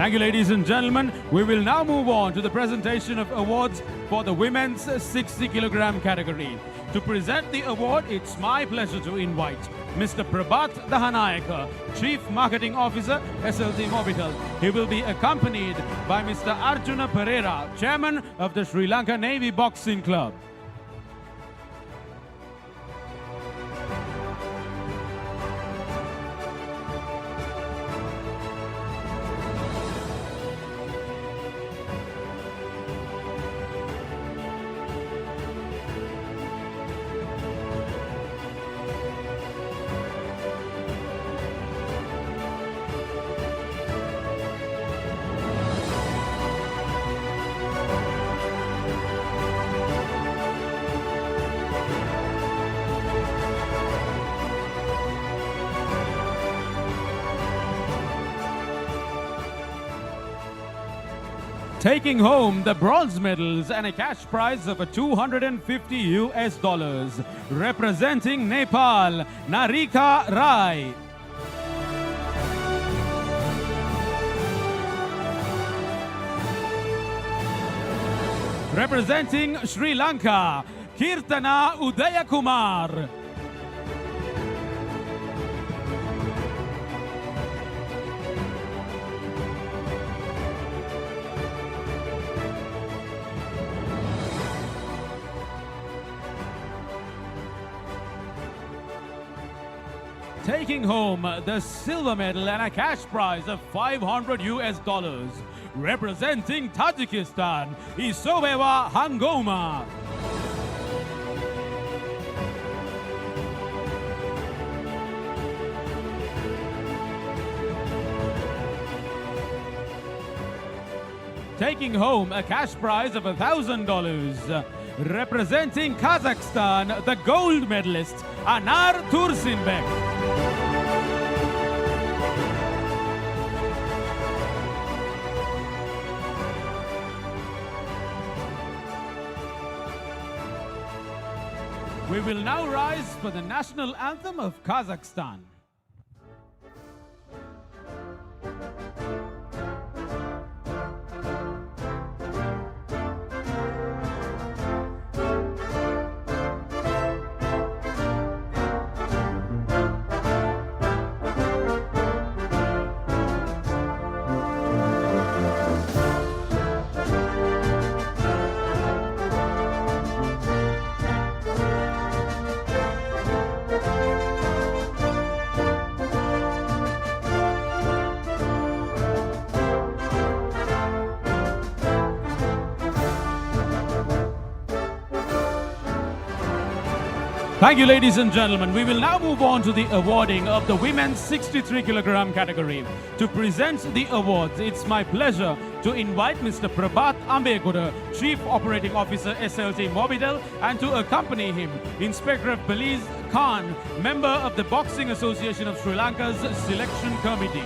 Thank you, ladies and gentlemen. We will now move on to the presentation of awards for the women's 60 kilogram category. To present the award, it's my pleasure to invite Mr. Prabhat Dahanayaka, Chief Marketing Officer, SLT Mobitel. He will be accompanied by Mr. Arjuna Pereira, Chairman of the Sri Lanka Navy Boxing Club. Taking home the bronze medals and a cash prize of $250 US, representing Nepal, Narika Rai. Representing Sri Lanka, Kirtana Udayakumar. Taking home the silver medal and a cash prize of $500 US, representing Tajikistan, ISOEVA HANGOMA. Taking home a cash prize of $1,000, representing Kazakhstan, the gold medalist, ANAR TURSYNBEK. We will now rise for the national anthem of Kazakhstan. Thank you, ladies and gentlemen. We will now move on to the awarding of the women's 63 kilogram category. To present the awards, it's my pleasure to invite Mr. Prabhat Ambekura, Chief Operating Officer, SLT Mobitel, and to accompany him, Inspector of Police Khan, member of the Boxing Association of Sri Lanka's Selection Committee.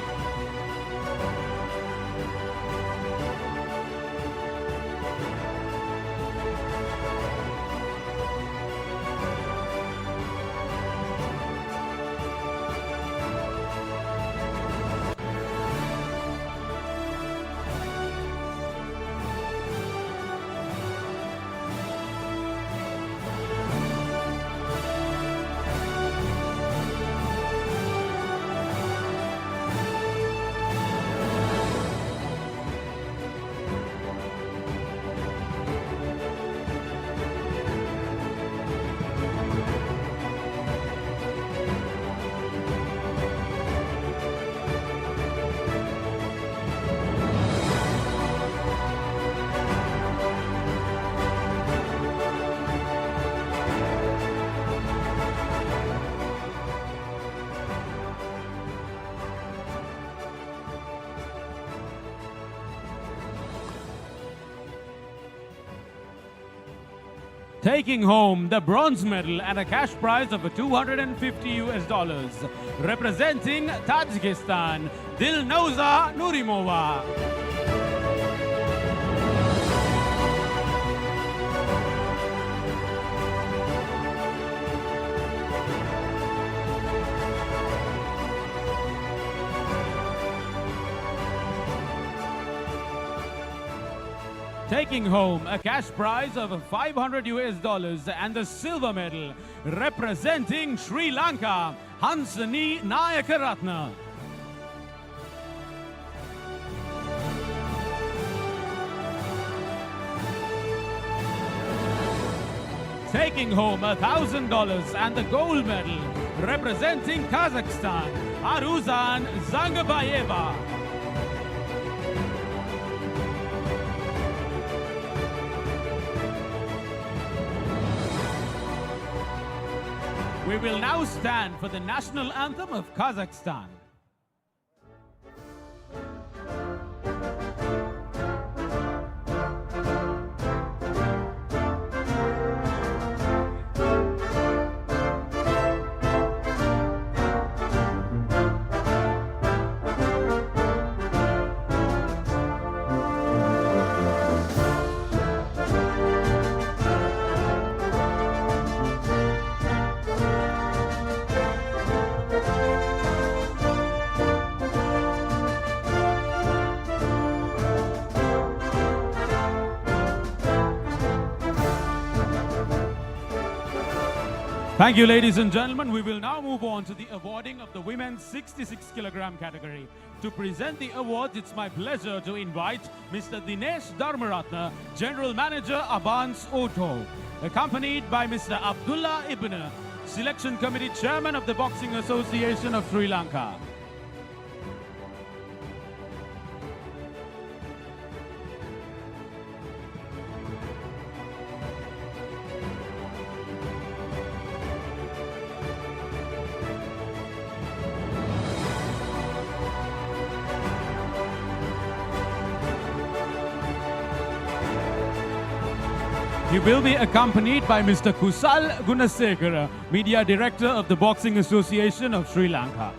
Taking home the bronze medal and a cash prize of $250 US, representing Tajikistan, Dilnouza Nurimova. taking home a cash prize of $500 and the silver medal, representing Sri Lanka, Hansani Nayakarathnna. Taking home $1,000 and the gold medal, representing Kazakhstan, ARUZHAN ZHANGABAYEVA. We will now stand for the national anthem of Kazakhstan. Thank you, ladies and gentlemen. We will now move on to the awarding of the women's 66 kilogram category. To present the awards, it's my pleasure to invite Mr. Dinesh Dharmaratna, General Manager, Abans Auto, accompanied by Mr. Abdullah Ibn, Selection Committee Chairman of the Boxing Association of Sri Lanka. He will be accompanied by Mr. Kusal Gunasekara, Media Director of the Boxing Association of Sri Lanka.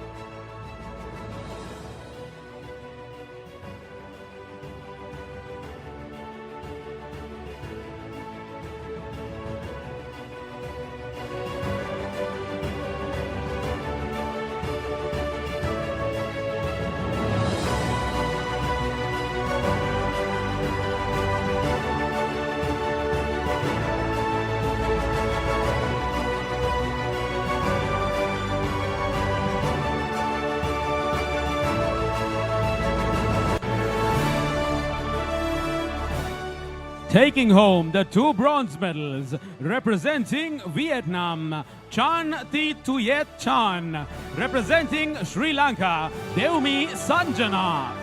Taking home the 2 bronze medals, representing Vietnam, Chan Thi Tuyet Chan, representing Sri Lanka, Deumi Sanjana.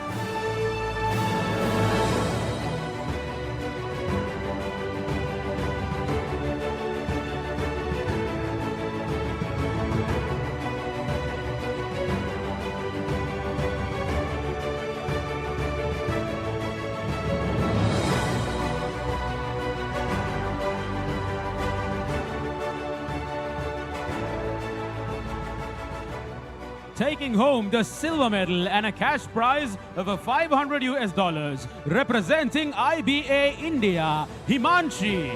Taking home the silver medal and a cash prize of $500 representing IBA India, Himanshi.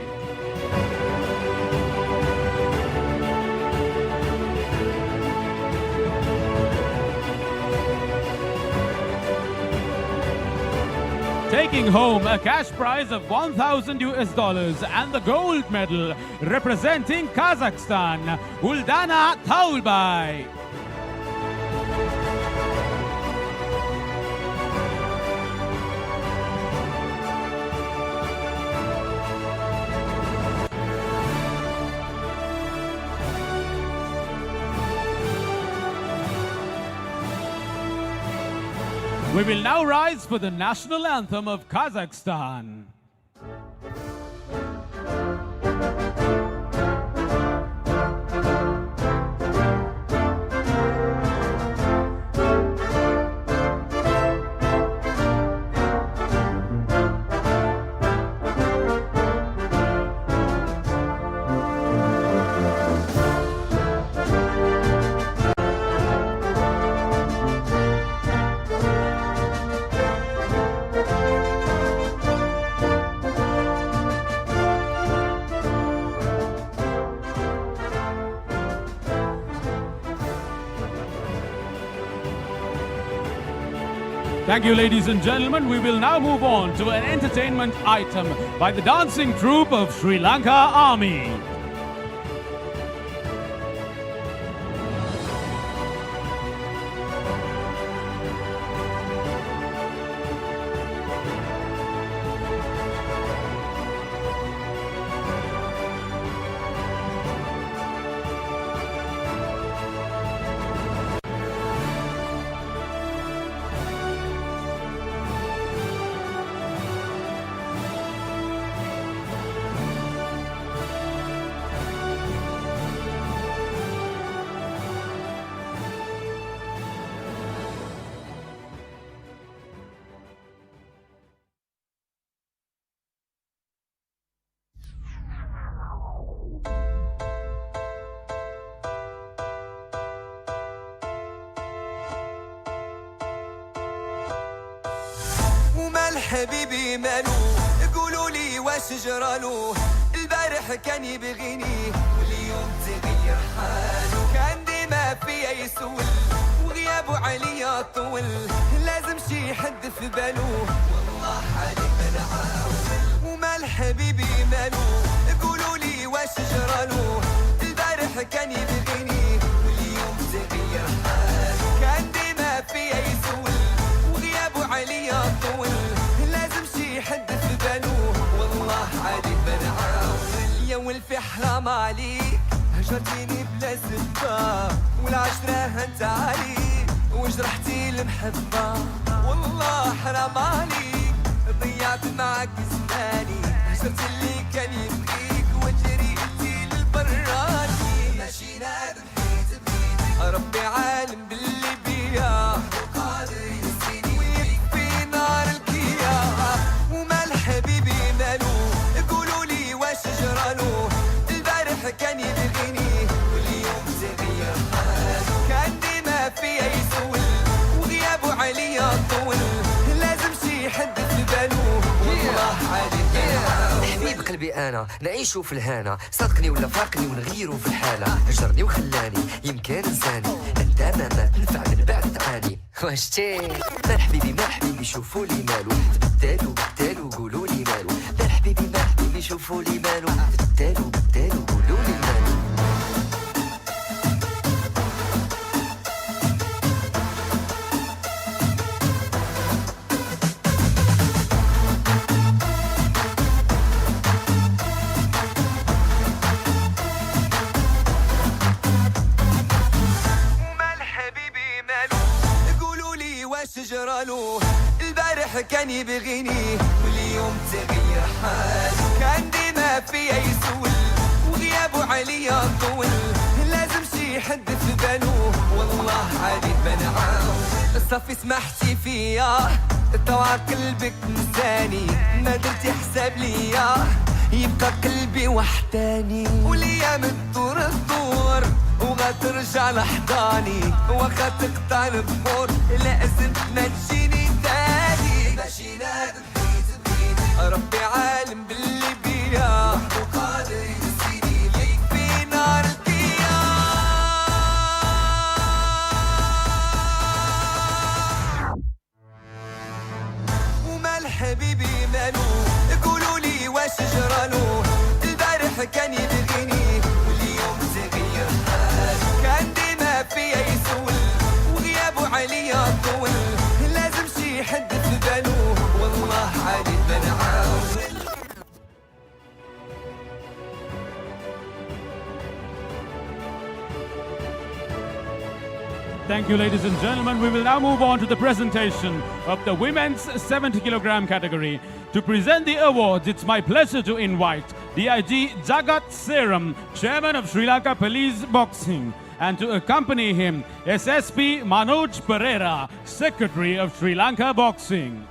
Taking home a cash prize of $1,000 and the gold medal representing Kazakhstan, ULDANA TAUBAY. We will now rise for the national anthem of Kazakhstan. Thank you, ladies and gentlemen. We will now move on to an entertainment item by the dancing troupe of Sri Lanka Army. حبيبي مالو قولوا لي واش جرالو البارح كان يبغيني واليوم تغير حالو كان ديما فيا يسول وغيابه عليا طول لازم شي حد في بالو والله حالي بنعاول ومال حبيبي مالو قولوا لي واش جرالو البارح كان يبغيني واليوم تغير حالو كان ديما فيا يسول وغيابه عليا طول حد في بالو والله عليك بنعاول يا ولفي حرام عليك هجرتيني بلا سبة والعشرة هنت عليك وجرحتي المحبة والله حرام عليك ضيعت معك زماني هجرت اللي كان يبغيك وجريتي للبراني ماشي نادم حيت بيدي ربي عالم باللي بيا وقادر ينسيني ويكفي نار الكيا حبيبي مالو قولوا لي واش جرالو البارح كان يبغيني واليوم تغير حالو كان ديما فيا يسول وغيابه عليا طول لازم شي حد في بالو والله عليك حبيب قلبي انا نعيشو في الهنا صدقني ولا فارقني ونغيرو في الحاله هجرني وخلاني يمكن انساني انت ما تنفع من بعد تعاني واش تي مال حبيبي شوفوا لي مالو بدالو قولوا لي مالو مال حبيبي شوفوا لي مالو بدالو قولوا لي مالو جرالو البارح كان يبغيني واليوم تغير حالو كان ديما فيا يسول وغيابه عليا طول لازم شي حد في بالو والله عليك بنعاول صافي سمحتي فيا طوع قلبك نساني ما درتي حساب ليا يبقى قلبي وحداني والايام تدور وغترجع لحضاني وخا تقطع البخور لازم ما تجيني تاني ماشي نادم حيت بغيني ربي عالم باللي بيا وحدو قادر ينسيني يكفي نار الكيا ومال حبيبي مالو قولوا لي واش جرالو البارح كان يبغيني واليوم تغير حالو كان ديما فيا يسول وغيابه عليا طول لازم شي حد في بالو والله عليك بنعاول Thank you, ladies and gentlemen. We will now move on to the presentation of the women's 70-kilogram category. To present the awards, it's my pleasure to invite DIG Jagat Seram, Chairman of Sri Lanka Police Boxing, and to accompany him, SSP Manoj Pereira, Secretary of Sri Lanka Boxing.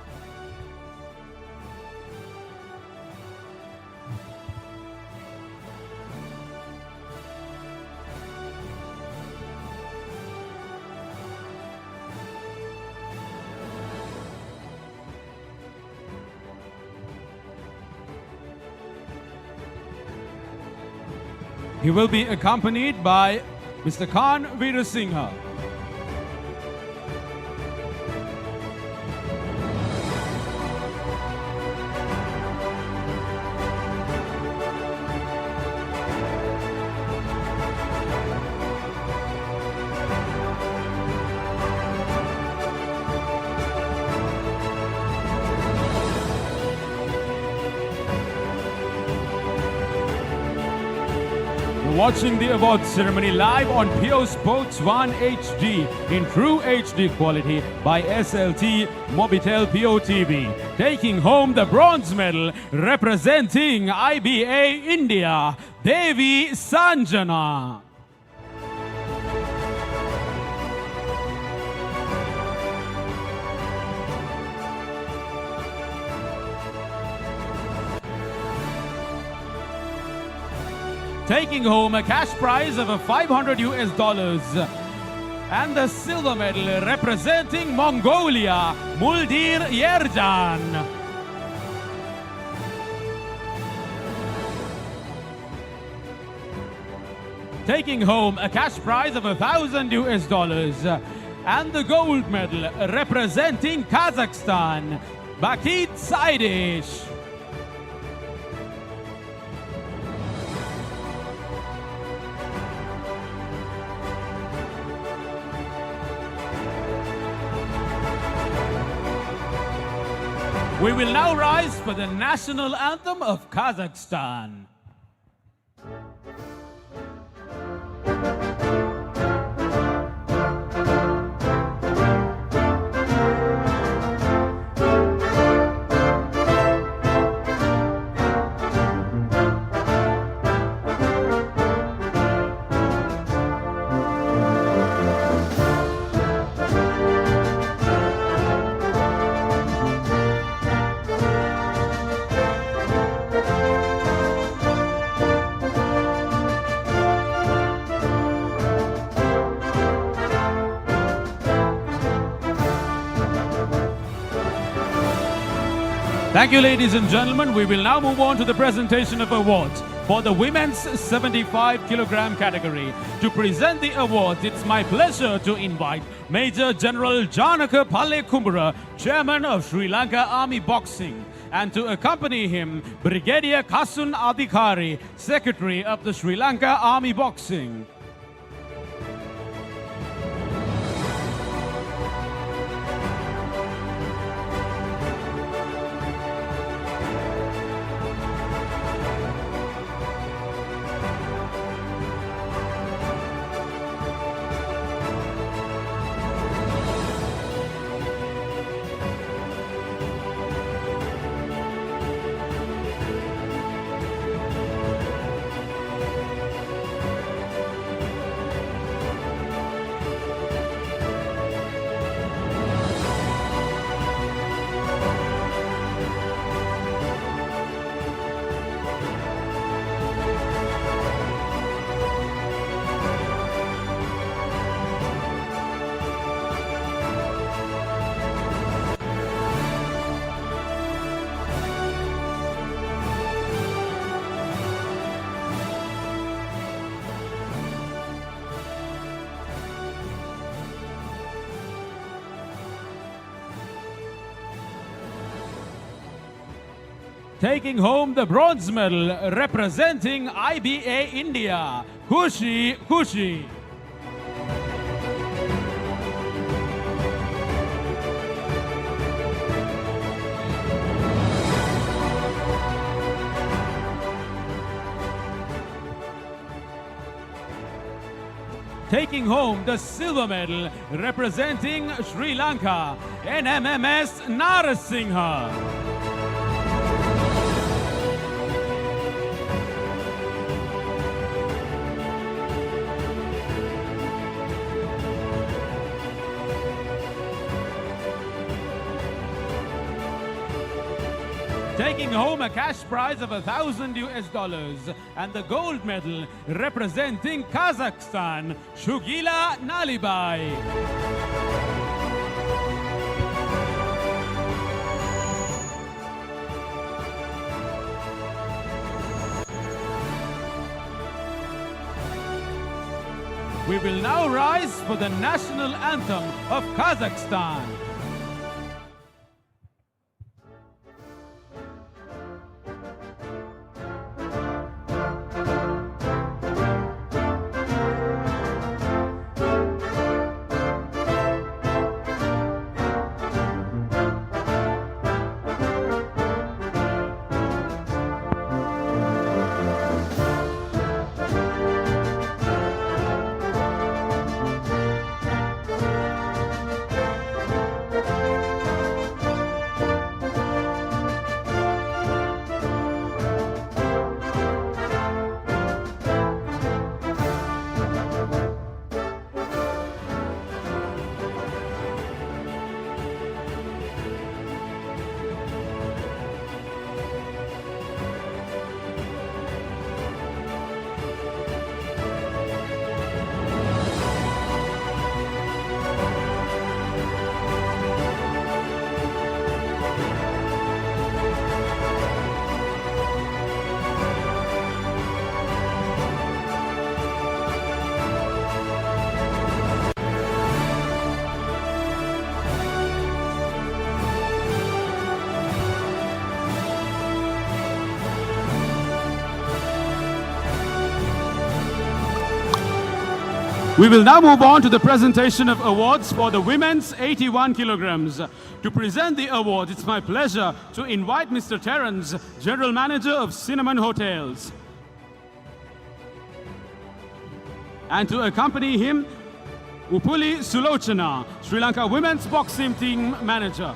He will be accompanied by Mr. Khan Veerasinghe. watching the awards ceremony live on PO Sports 1 HD in true HD quality by SLT Mobitel PO TV. Taking home the bronze medal representing IBA India, Devi Sanjana. Taking home a cash prize of $500 and the silver medal representing Mongolia, Muldir Yerjan. Taking home a cash prize of $1,000 and the gold medal representing Kazakhstan, Bakit Saidish. We will now rise for the national anthem of Kazakhstan. Thank you, ladies and gentlemen. We will now move on to the presentation of awards for the women's 75 kilogram category. To present the awards, it's my pleasure to invite Major General Janaka Palle Kumbura, Chairman of Sri Lanka Army Boxing, and to accompany him, Brigadier Kasun Adhikari, Secretary of the Sri Lanka Army Boxing. Taking home the bronze medal representing IBA India, Kushi Kushi. Taking home the silver medal representing Sri Lanka, NMMS Narasingha. Taking home a cash prize of $1,000 and the gold medal representing Kazakhstan, Shugila Nalibai. We will now rise for the national anthem of Kazakhstan. We will now move on to the presentation of awards for the women's 81 kilograms. To present the awards, it's my pleasure to invite Mr. Terence, General Manager of Cinnamon Hotels. And to accompany him, Upuli Sulochana, Sri Lanka Women's Boxing Team Manager.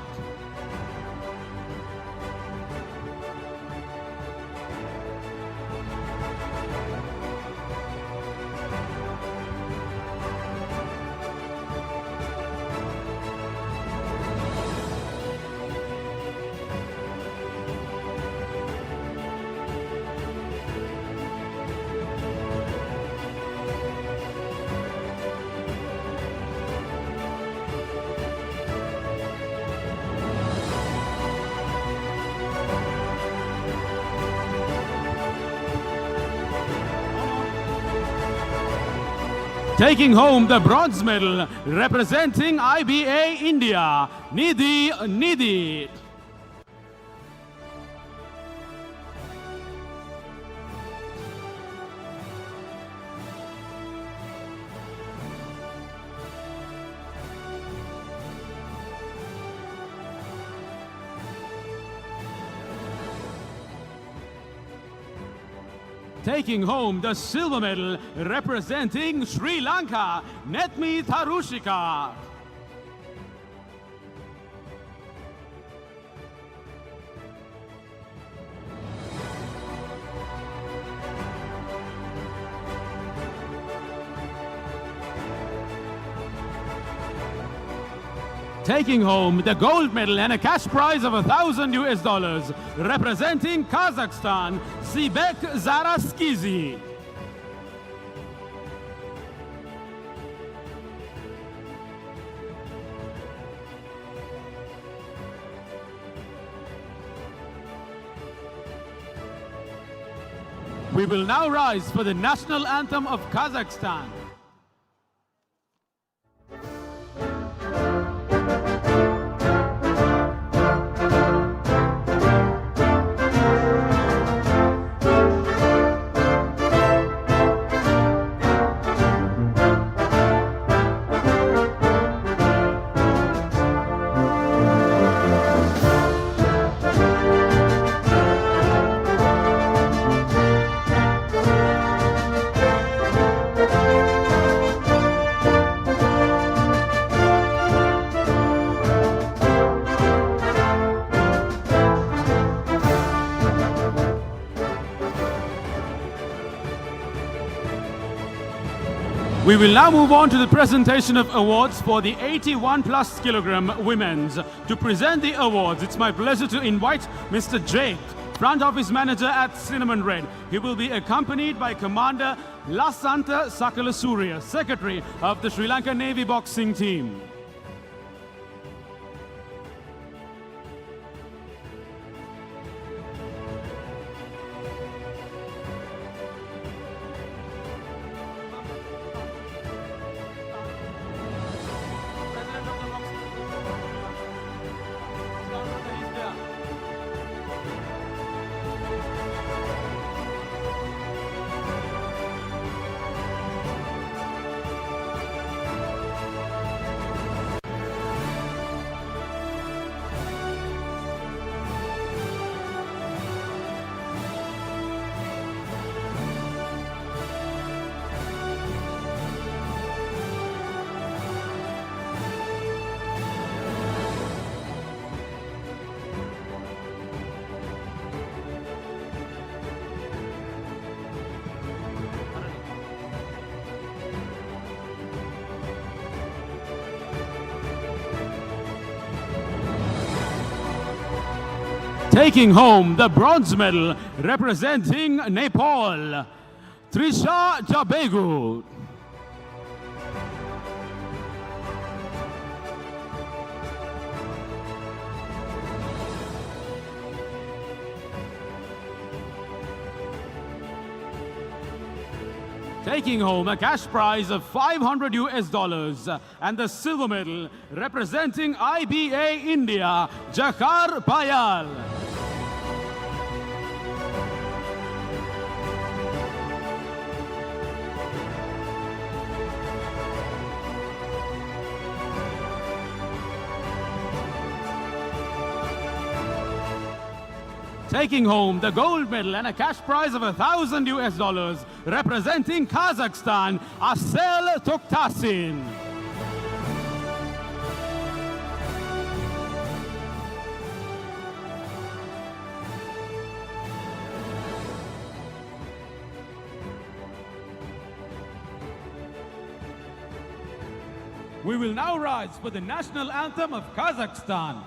Taking home the bronze medal, representing IBA India, Nidhi. Taking home the silver medal, representing Sri Lanka, Netmi Tharushika. Taking home the gold medal and a cash prize of $1,000, representing Kazakhstan, Sibek Zaraskizi. We will now rise for the national anthem of Kazakhstan. We will now move on to the presentation of awards for the 81 plus kilogram women's. To present the awards, it's my pleasure to invite Mr. Jake, Front Office Manager at Cinnamon Red. He will be accompanied by Commander Lasanta Sakalasuriya, Secretary of the Sri Lanka Navy Boxing Team. Taking home the bronze medal, representing Nepal, Trisha Jabegu. Taking home a cash prize of $500 and the silver medal, representing IBA India, Jakhar Payal. taking home the gold medal and a cash prize of $1,000 representing Kazakhstan, Asel Toktasin. We will now rise for the national anthem of Kazakhstan.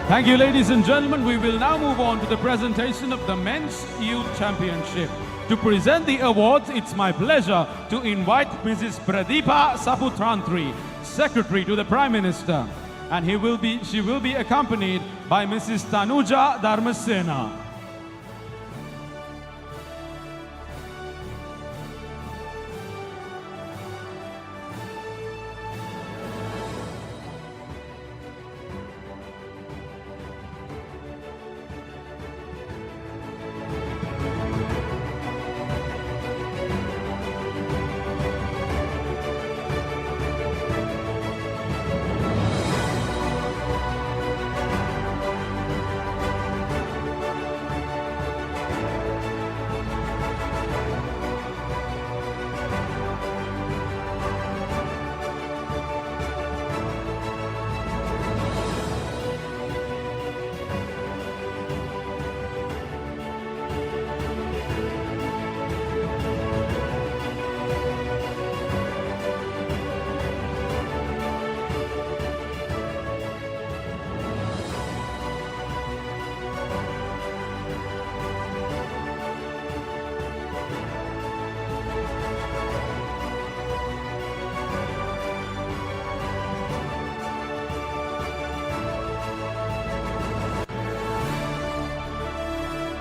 Thank you, ladies and gentlemen. We will now move on to the presentation of the Men's Youth Championship. To present the awards, it's my pleasure to invite Mrs. Pradeepa Saputrantri, Secretary to the Prime Minister. And she will be accompanied by Mrs. Tanuja Dharmasena.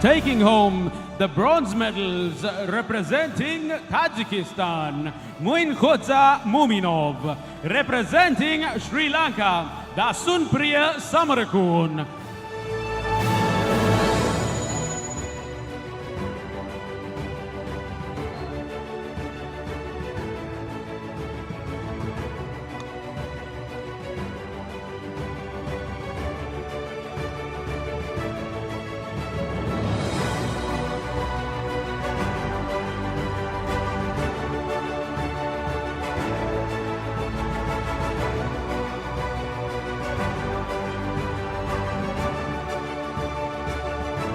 Taking home the bronze medals representing Tajikistan, Muinkhodza Muminov. Representing Sri Lanka, Dasunpriya Samarakun.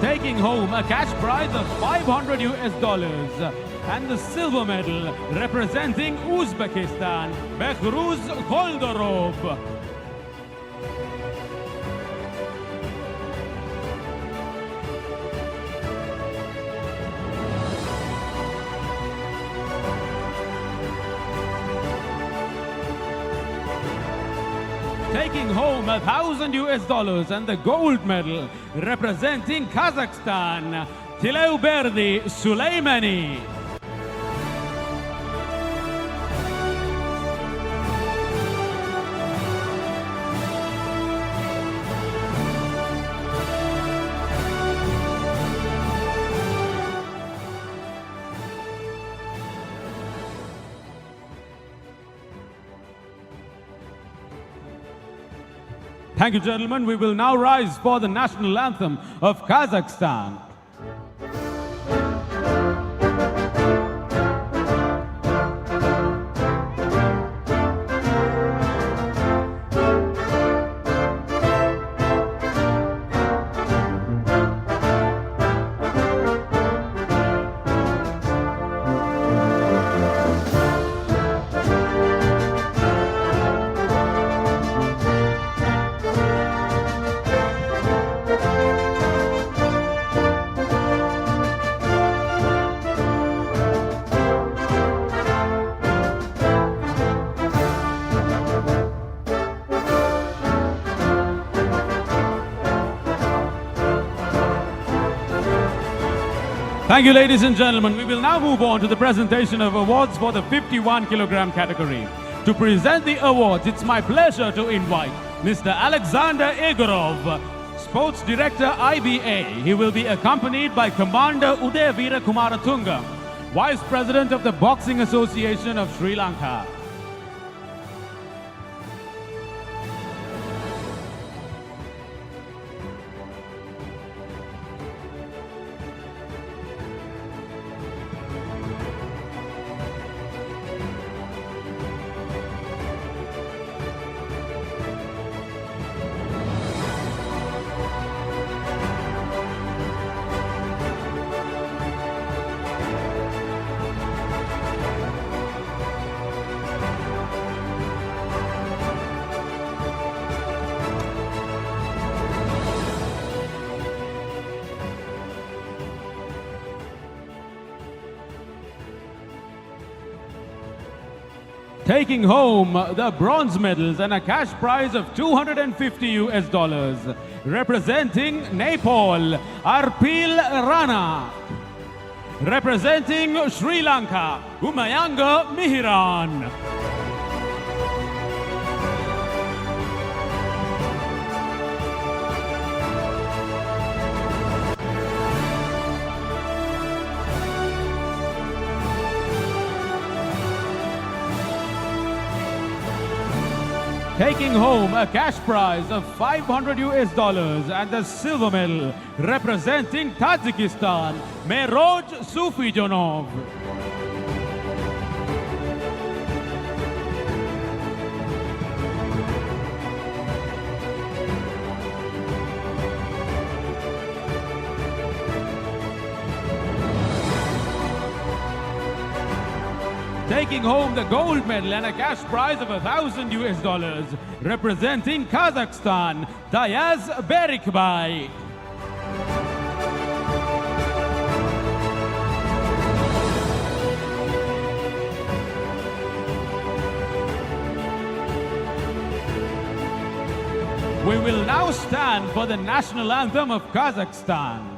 Taking home a cash prize of $500 and the silver medal representing Uzbekistan, Behruz Koldorov. Taking home $1,000 and the gold medal representing Kazakhstan, Tileuberdi Suleimani. Thank you, gentlemen. We will now rise for the national anthem of Kazakhstan. Thank you, ladies and gentlemen. We will now move on to the presentation of awards for the 51 kilogram category. To present the awards, it's my pleasure to invite Mr. Alexander Egorov, Sports Director IBA. He will be accompanied by Commander Udayavira Kumaratunga, Vice President of the Boxing Association of Sri Lanka. Taking home the bronze medals and a cash prize of $250, representing Nepal, Arpil Rana. Representing Sri Lanka, Umayanga Mihiran. Taking home a cash prize of $500 and the silver medal, representing Tajikistan, Meroj Sufijonov. Taking home the gold medal and a cash prize of $1,000, representing Kazakhstan, Dayaz Berikbay. We will now stand for the national anthem of Kazakhstan.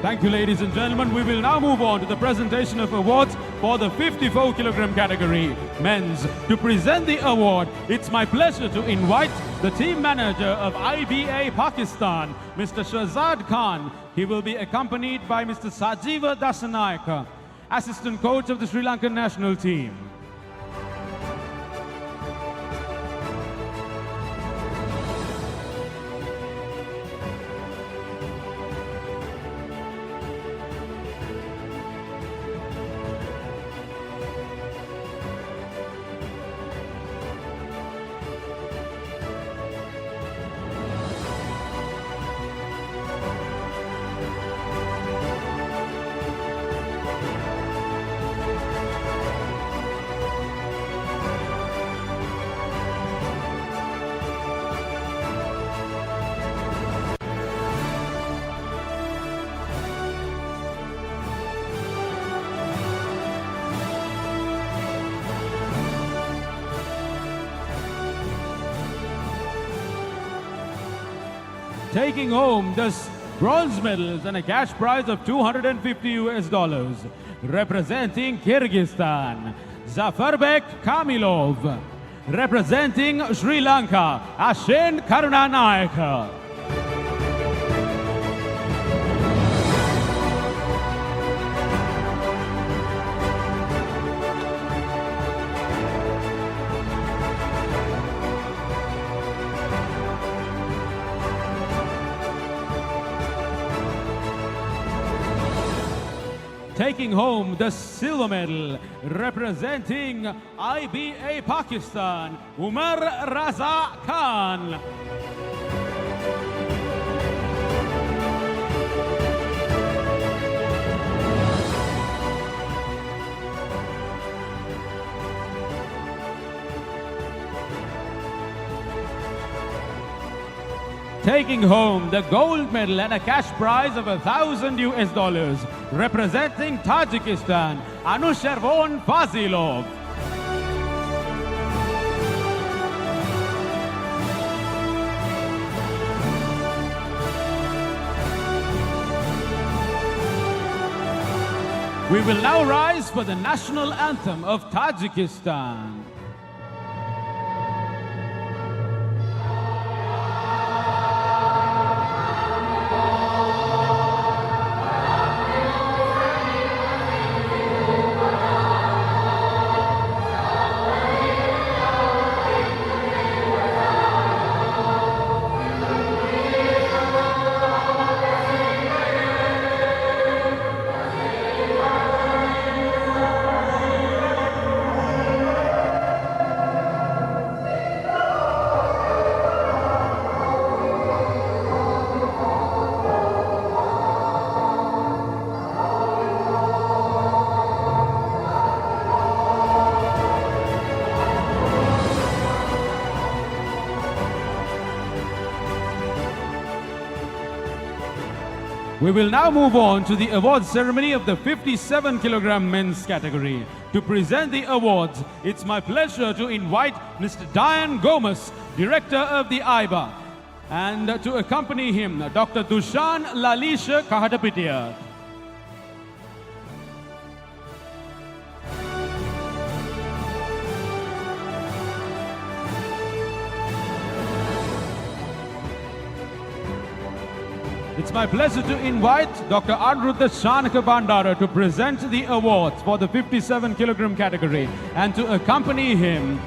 Thank you, ladies and gentlemen. We will now move on to the presentation of awards for the 54 kilogram category, men's. To present the award, it's my pleasure to invite the team manager of IBA Pakistan, Mr. Shahzad Khan. He will be accompanied by Mr. Sajiva Dasanayaka, assistant coach of the Sri Lankan national team. Taking home the bronze medals and a cash prize of $250, representing Kyrgyzstan, Zaferbek Kamilov. Representing Sri Lanka, Ashen Karunanayaka. taking home the silver medal, representing IBA Pakistan, Umar Raza Khan. Taking home the gold medal and a cash prize of $1,000, representing Tajikistan, Anusharvon Fazilov. We will now rise for the national anthem of Tajikistan. We will now move on to the awards ceremony of the 57 kilogram men's category. To present the awards, it's my pleasure to invite Mr. Diane Gomez, Director of the IBA, and to accompany him, Dr. Dushan Lalisha Kahadapitia. It's my pleasure to invite Dr. Anuruddha Shanaka Bandara to present the awards for the 57 kilogram category, and to accompany him,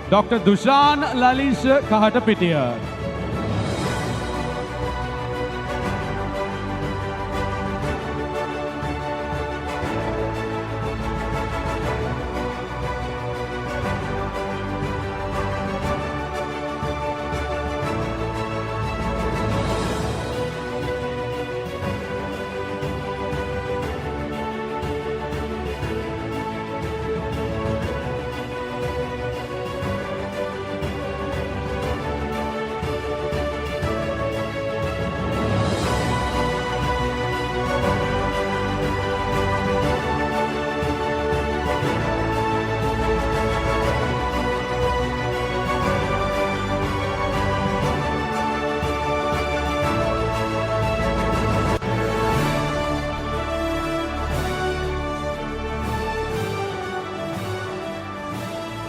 Dr. Dushan Lalisha Kahatapitia.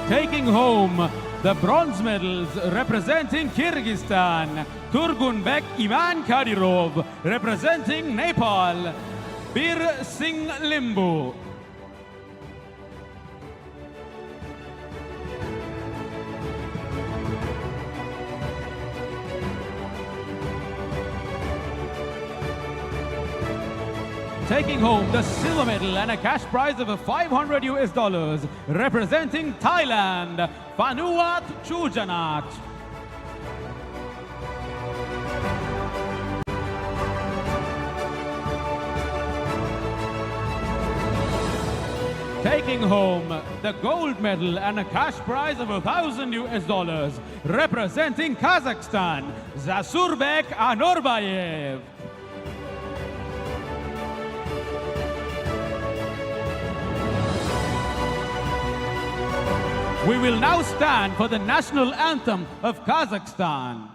Taking home the bronze medals representing Kyrgyzstan, Turgunbek Ivan Kadyrov, representing Nepal, Bir Singh Limbu. Taking home the silver medal and a cash prize of $500, representing Thailand, Vanuat Chujanat. Taking home the gold medal and a cash prize of $1,000, representing Kazakhstan, Zasurbek Anorbayev. We will now stand for the national anthem of Kazakhstan.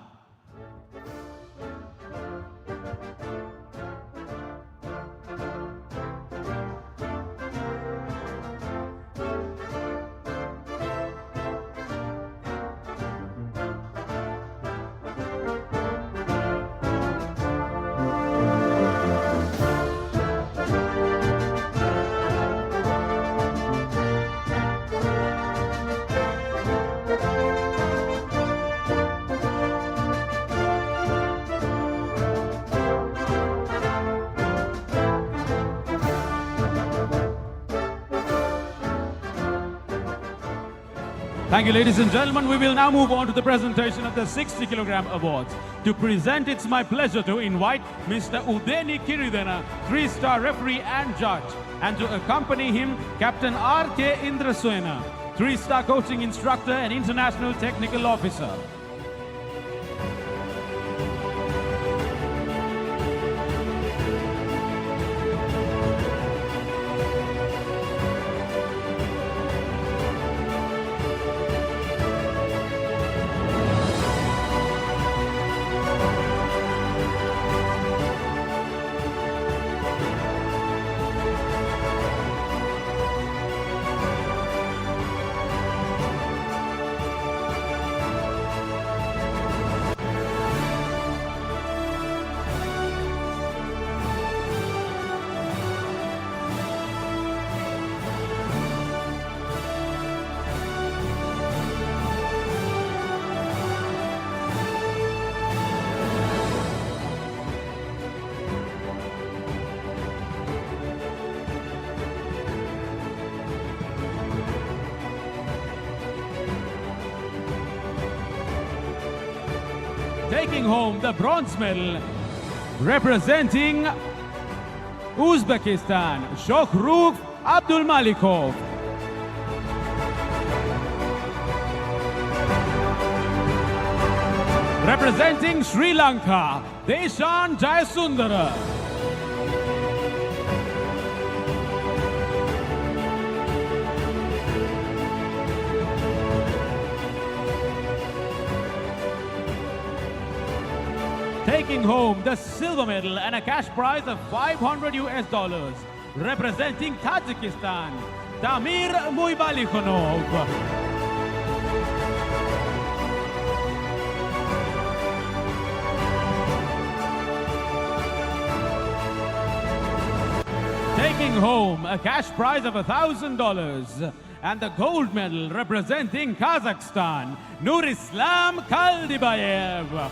Thank you, ladies and gentlemen. We will now move on to the presentation of the 60 kilogram awards. To present, it's my pleasure to invite Mr. Udeni Kiridana, 3-star referee and judge, and to accompany him, Captain R.K. Indraswena, 3-star coaching instructor and international technical officer. Taking home the bronze medal, representing Uzbekistan, Shohrukh Abdulmalikov. Representing Sri Lanka, Deshan Jayasundara. Taking home the silver medal and a cash prize of $500, representing Tajikistan, Damir Muybalikhonov. Taking home a cash prize of $1,000 and the gold medal representing Kazakhstan, Nurislam Kaldibayev.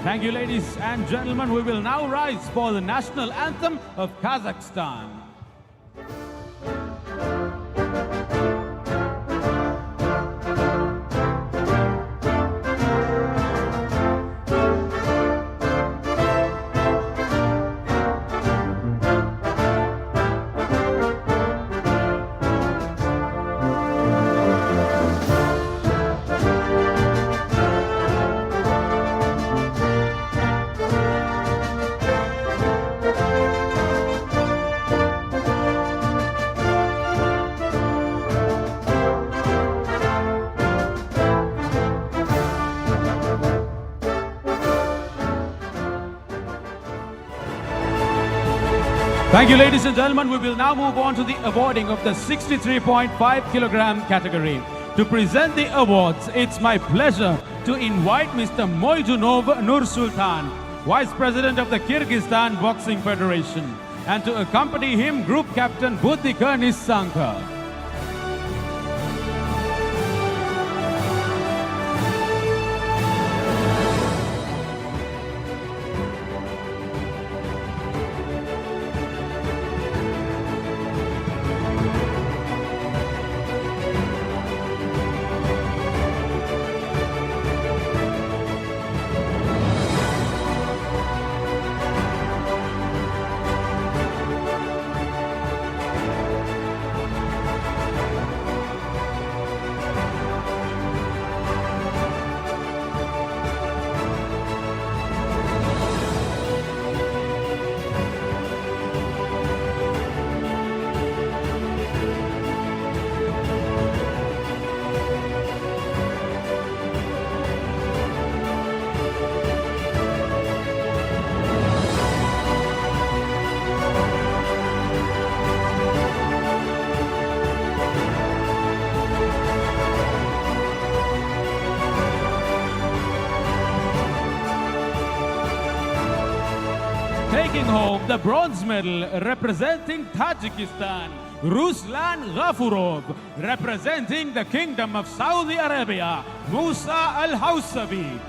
Thank you, ladies and gentlemen. We will now rise for the national anthem of Kazakhstan. Thank you, ladies and gentlemen. We will now move on to the awarding of the 63.5 kilogram category. To present the awards, it's my pleasure to invite Mr. Moydunov Nursultan, Vice President of the Kyrgyzstan Boxing Federation, and to accompany him, Group Captain Buddhika Nissanka. Taking home the bronze medal representing Tajikistan, Ruslan Ghafurov. Representing the Kingdom of Saudi Arabia, Musa Al-Hawsabi.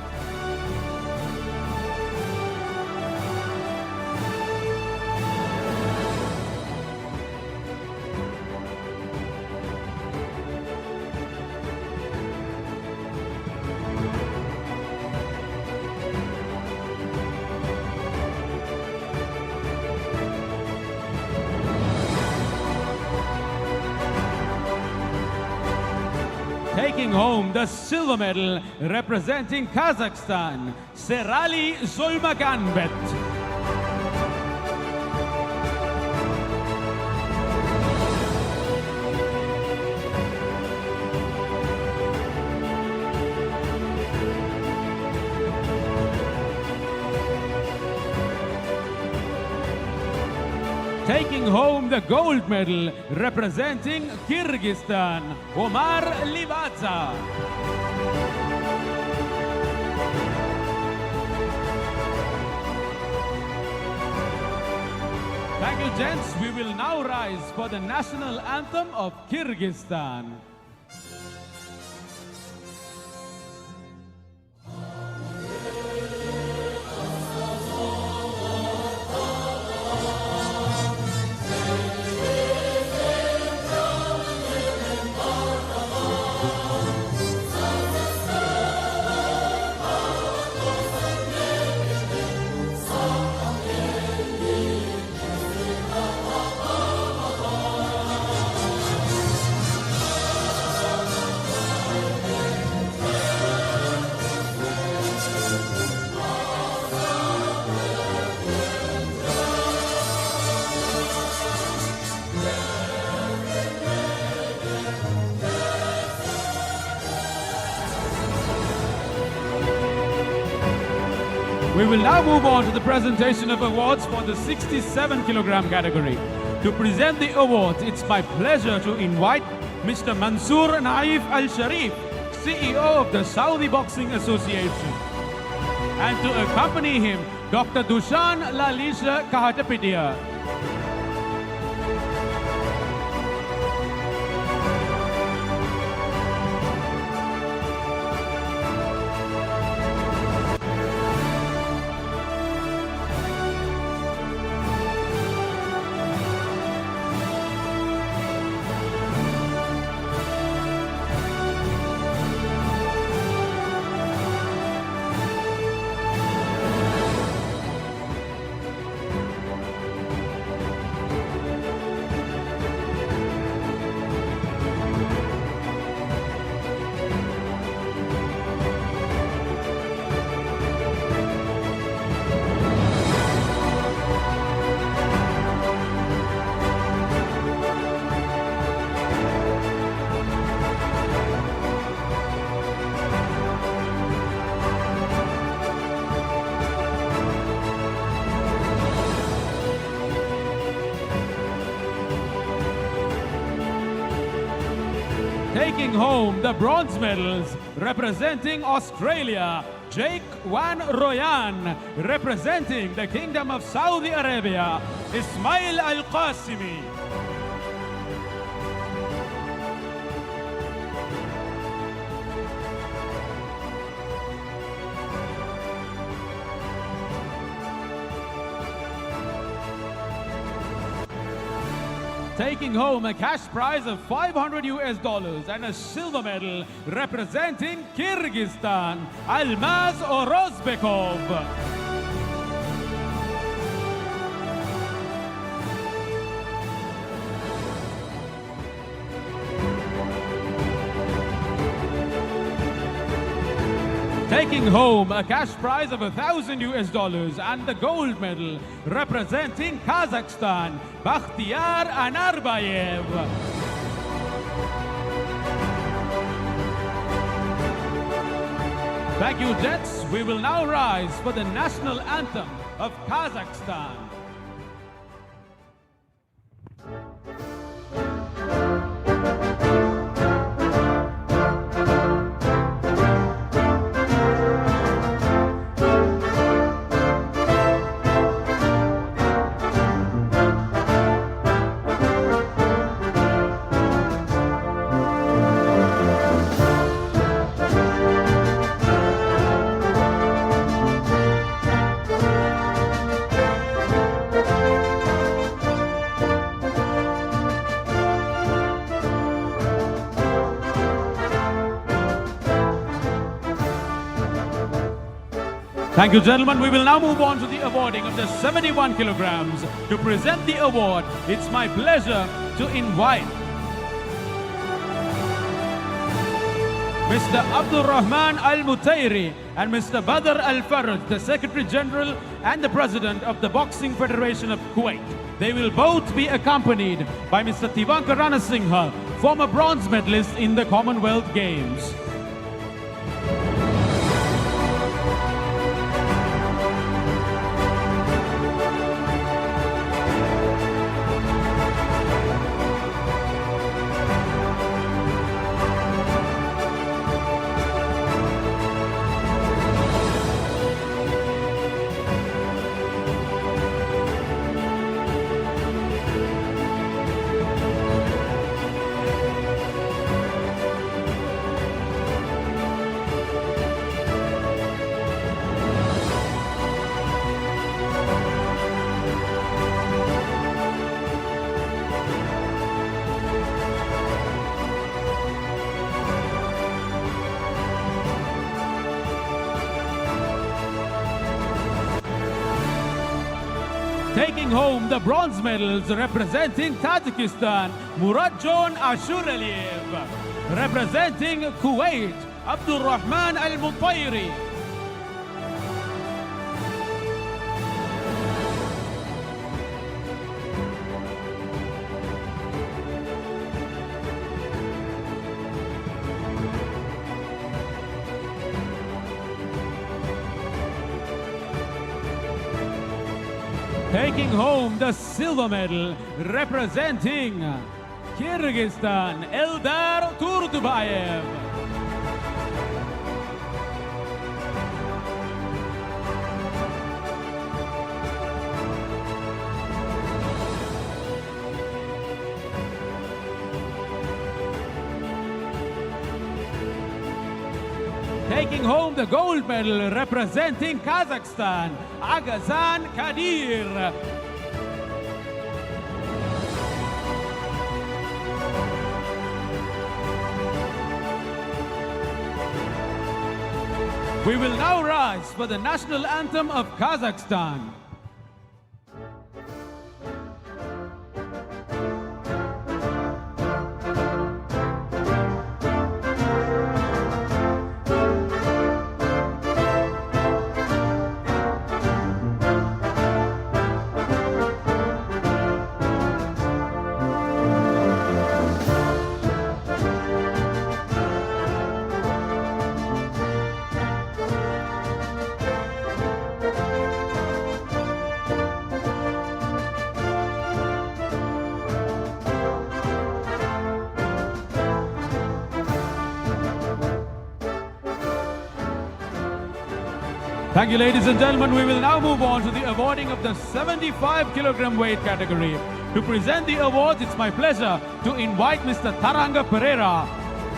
Taking home the silver medal, representing Kazakhstan, Serali Zulmaganbet. Taking home the gold medal, representing Kyrgyzstan, Omar Livadza. Thank you, gents. We will now rise for the national anthem of Kyrgyzstan. We will now move on to the presentation of awards for the 67 kilogram category. To present the awards, it's my pleasure to invite Mr. Mansoor Naif Al-Sharif, CEO of the Saudi Boxing Association. And to accompany him, Dr. Dushan Lalisha Kahatapidia. Taking home the bronze medals, representing Australia, Jake Van Royan. Representing the Kingdom of Saudi Arabia, Ismail Al-Qasimi. Taking home a cash prize of $500 and a silver medal, representing Kyrgyzstan, Almaz Orozbekov. Taking home a cash prize of $1,000 and the gold medal, representing Kazakhstan, Bakhtiyar Anarbayev. Thank you, Jets. We will now rise for the national anthem of Kazakhstan. Thank you, gentlemen. We will now move on to the awarding of the 71 kilograms. To present the award, it's my pleasure to invite Mr. Abdul Rahman Al-Mutairi and Mr. Badr Al-Faraj, the Secretary General and the President of the Boxing Federation of Kuwait. They will both be accompanied by Mr. Tivankar Ranasinghe, former bronze medalist in the Commonwealth Games. Taking home the bronze medals representing Tajikistan, Muradjon Ashuraliyev. Representing Kuwait, Abdul Rahman Al-Mutairi. Taking home the silver medal representing Kyrgyzstan, Eldar Turdubayev. Taking home the gold medal representing Kazakhstan, Agazan Kadir. We will now rise for the national anthem of Kazakhstan. Thank you, ladies and gentlemen. We will now move on to the awarding of the 75 kilogram weight category. To present the awards, it's my pleasure to invite Mr. Taranga Pereira,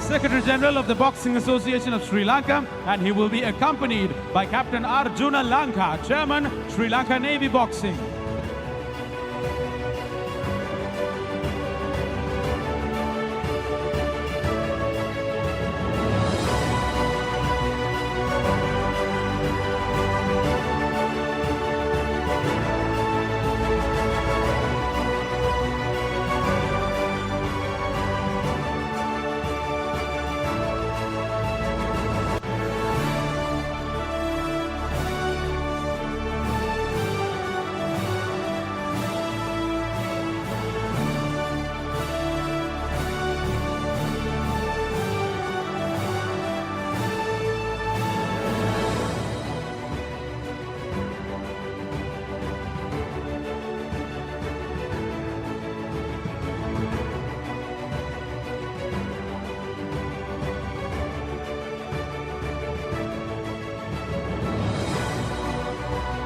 Secretary General of the Boxing Association of Sri Lanka, and he will be accompanied by Captain Arjuna Lanka, Chairman, Sri Lanka Navy Boxing.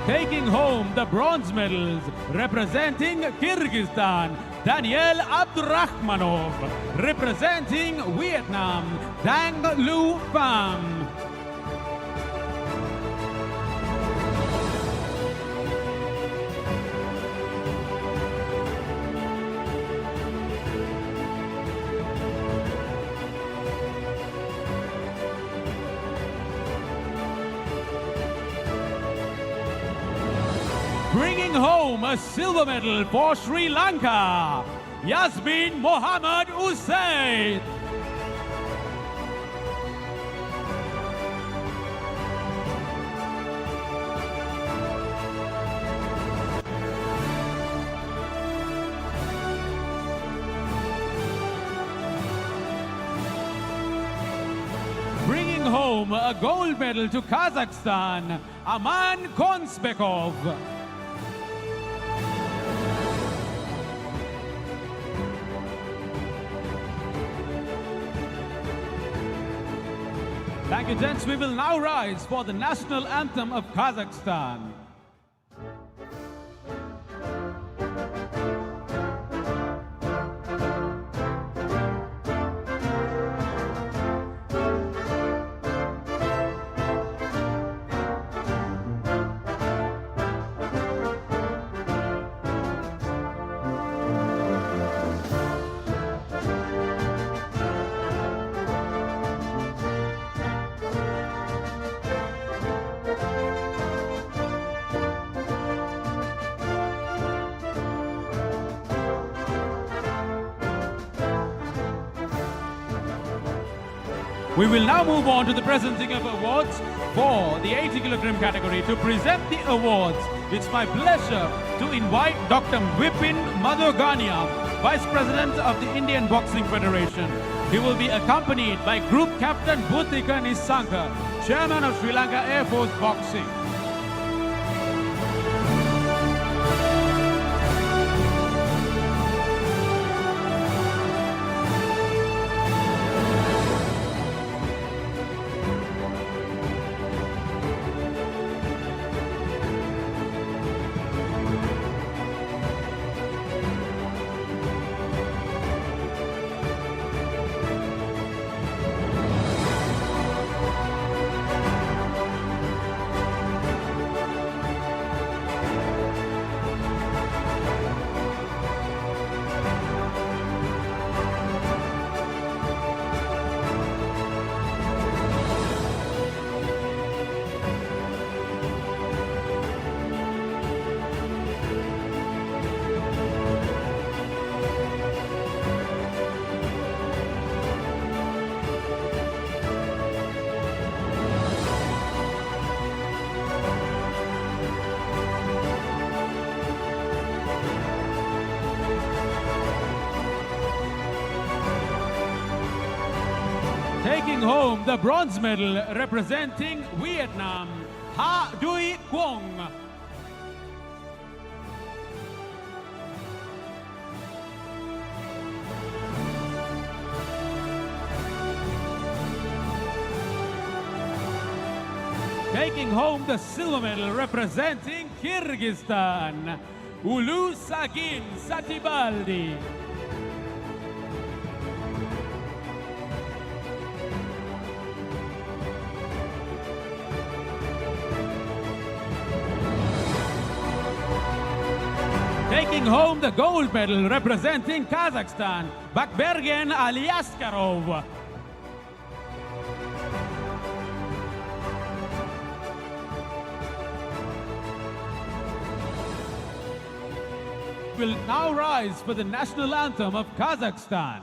Taking home the bronze medals representing Kyrgyzstan, Daniel Abdurrahmanov. Representing Vietnam, Dang Lu Pham. bringing home a silver medal for Sri Lanka, Yasmin Mohammad Usaid. Bringing home a gold medal to Kazakhstan, Aman Konsbekov. Thank you, gents. We will now rise for the national anthem of Kazakhstan. We will now move on to the presenting of awards for the 80 kilogram category. To present the awards, it's my pleasure to invite Dr. Vipin Madhogania, Vice President of the Indian Boxing Federation. He will be accompanied by Group Captain Bhutika Nisanka, Chairman of Sri Lanka Air Force Boxing. Taking home the bronze medal representing Vietnam, Ha Duy Quong. Taking home the silver medal representing Kyrgyzstan, Ulu Sagin Satibaldi. Taking home the gold medal representing Kazakhstan, Bakbergen Alyaskarov. Will now rise for the national anthem of Kazakhstan.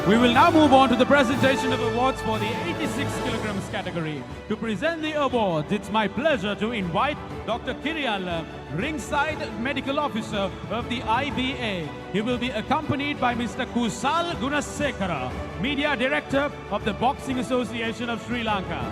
We will now move on to the presentation of awards for the 86 kilograms category. To present the awards, it's my pleasure to invite Dr. Kirial, ringside medical officer of the IBA. He will be accompanied by Mr. Kusal Gunasekara, media director of the Boxing Association of Sri Lanka.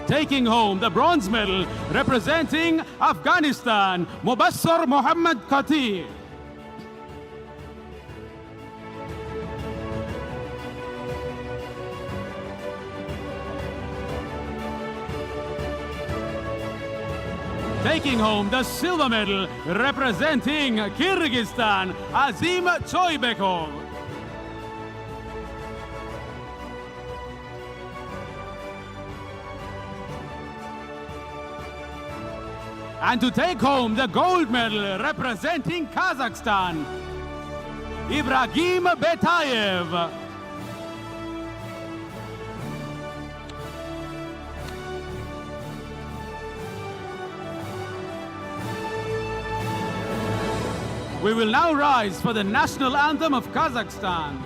taking home the bronze medal representing Afghanistan, Mubassar Mohammad Khatib. Taking home the silver medal representing Kyrgyzstan, Azim Choybekov. And to take home the gold medal representing Kazakhstan, Ibrahim Betayev. We will now rise for the national anthem of Kazakhstan.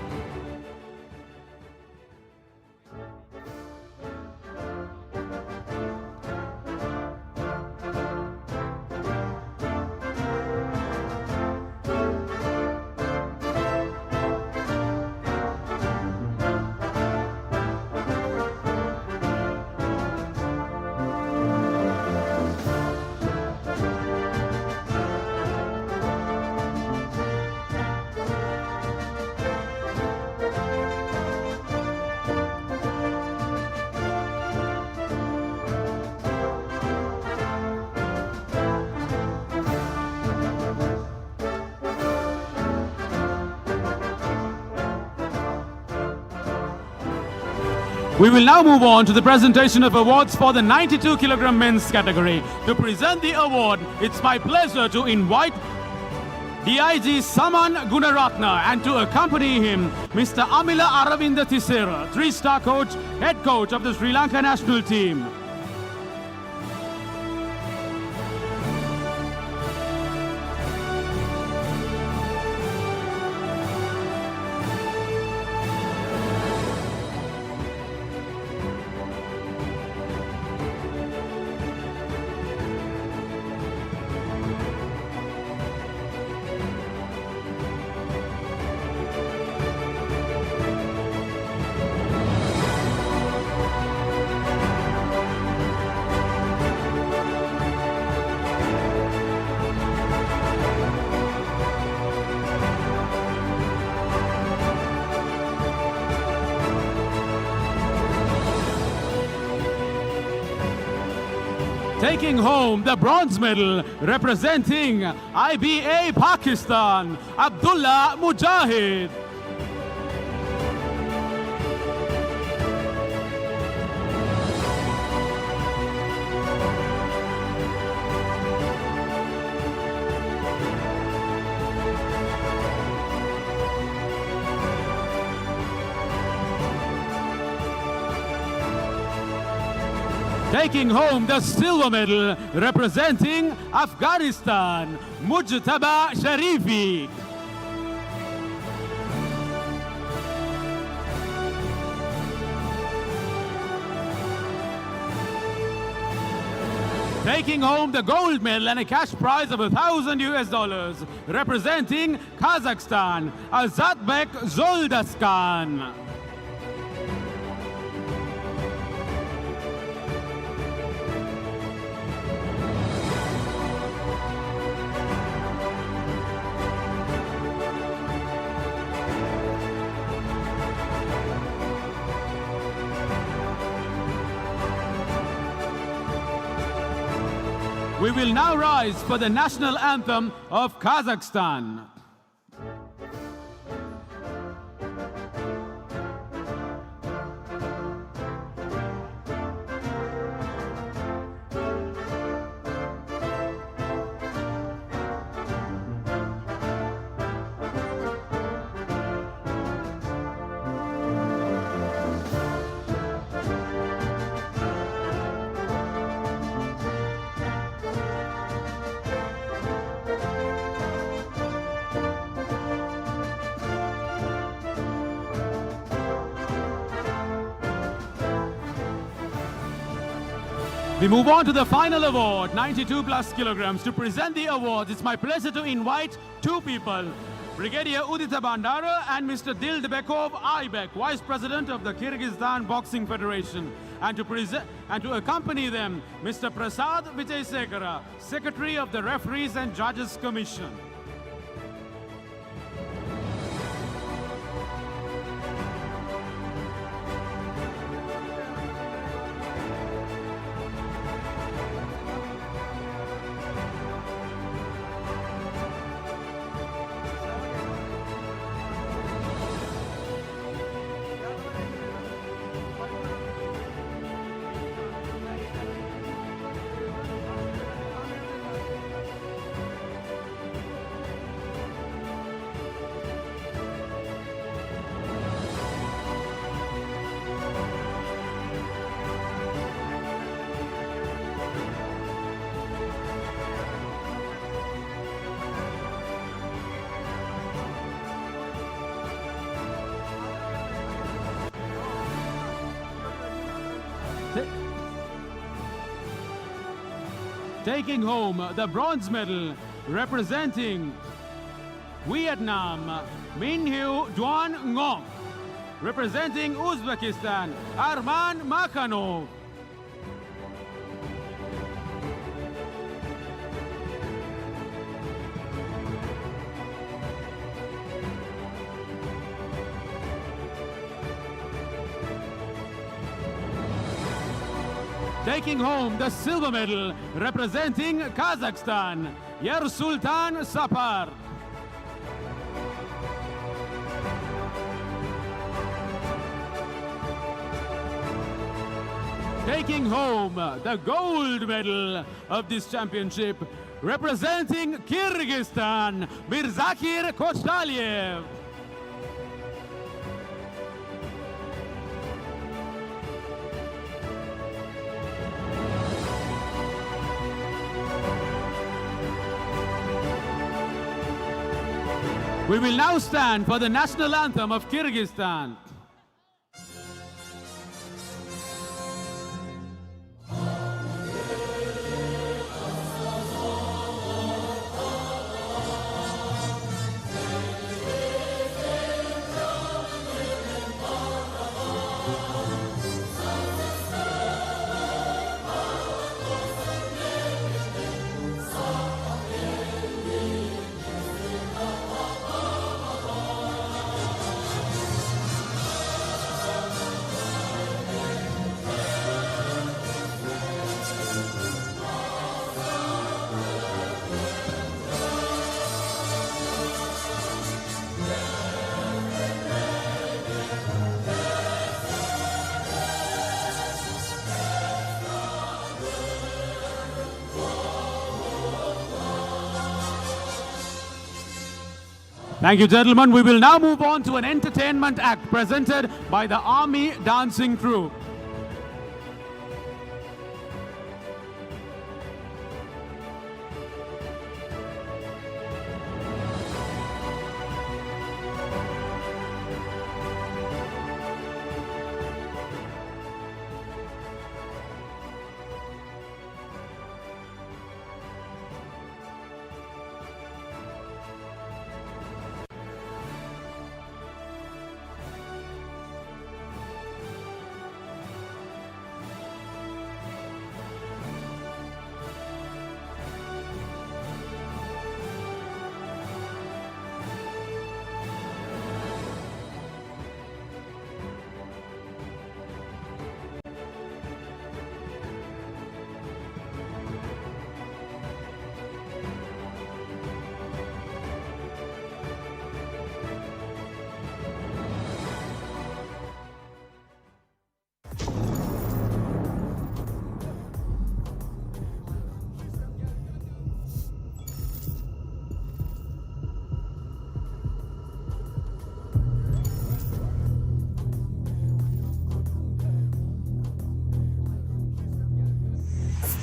We will now move on to the presentation of awards for the 92 kilogram men's category. To present the award, it's my pleasure to invite DIG Saman Gunaratna and to accompany him, Mr. Amila Aravinda Thisera, 3-star coach, head coach of the Sri Lanka national team. Taking home the bronze medal representing IBA Pakistan, Abdullah Mujahid. Taking home the silver medal representing Afghanistan, Mujtaba Sharifi. Taking home the gold medal and a cash prize of $1,000 representing Kazakhstan, Azatbek Zoldaskan. We will now rise for the national anthem of Kazakhstan. We move on to the final award, 92 plus kilograms. To present the awards, it's my pleasure to invite two people. Brigadier Udita Bandara and Mr. Dildbekov Aybek, Vice President of the Kyrgyzstan Boxing Federation. And to accompany them, Mr. Prasad Vijaysekara, Secretary of the Referees and Judges Commission. Taking home the bronze medal, representing Vietnam, Minh Hieu Duan Ngoc. Representing Uzbekistan, Arman Makhanov. Taking home the silver medal, representing Kazakhstan, Yersultan Sapar. Taking home the gold medal of this championship, representing Kyrgyzstan, MYRZAKIL Kochtalyev. We will now stand for the national anthem of Kyrgyzstan. Thank you, gentlemen. We will now move on to an entertainment act presented by the Army Dancing Troupe.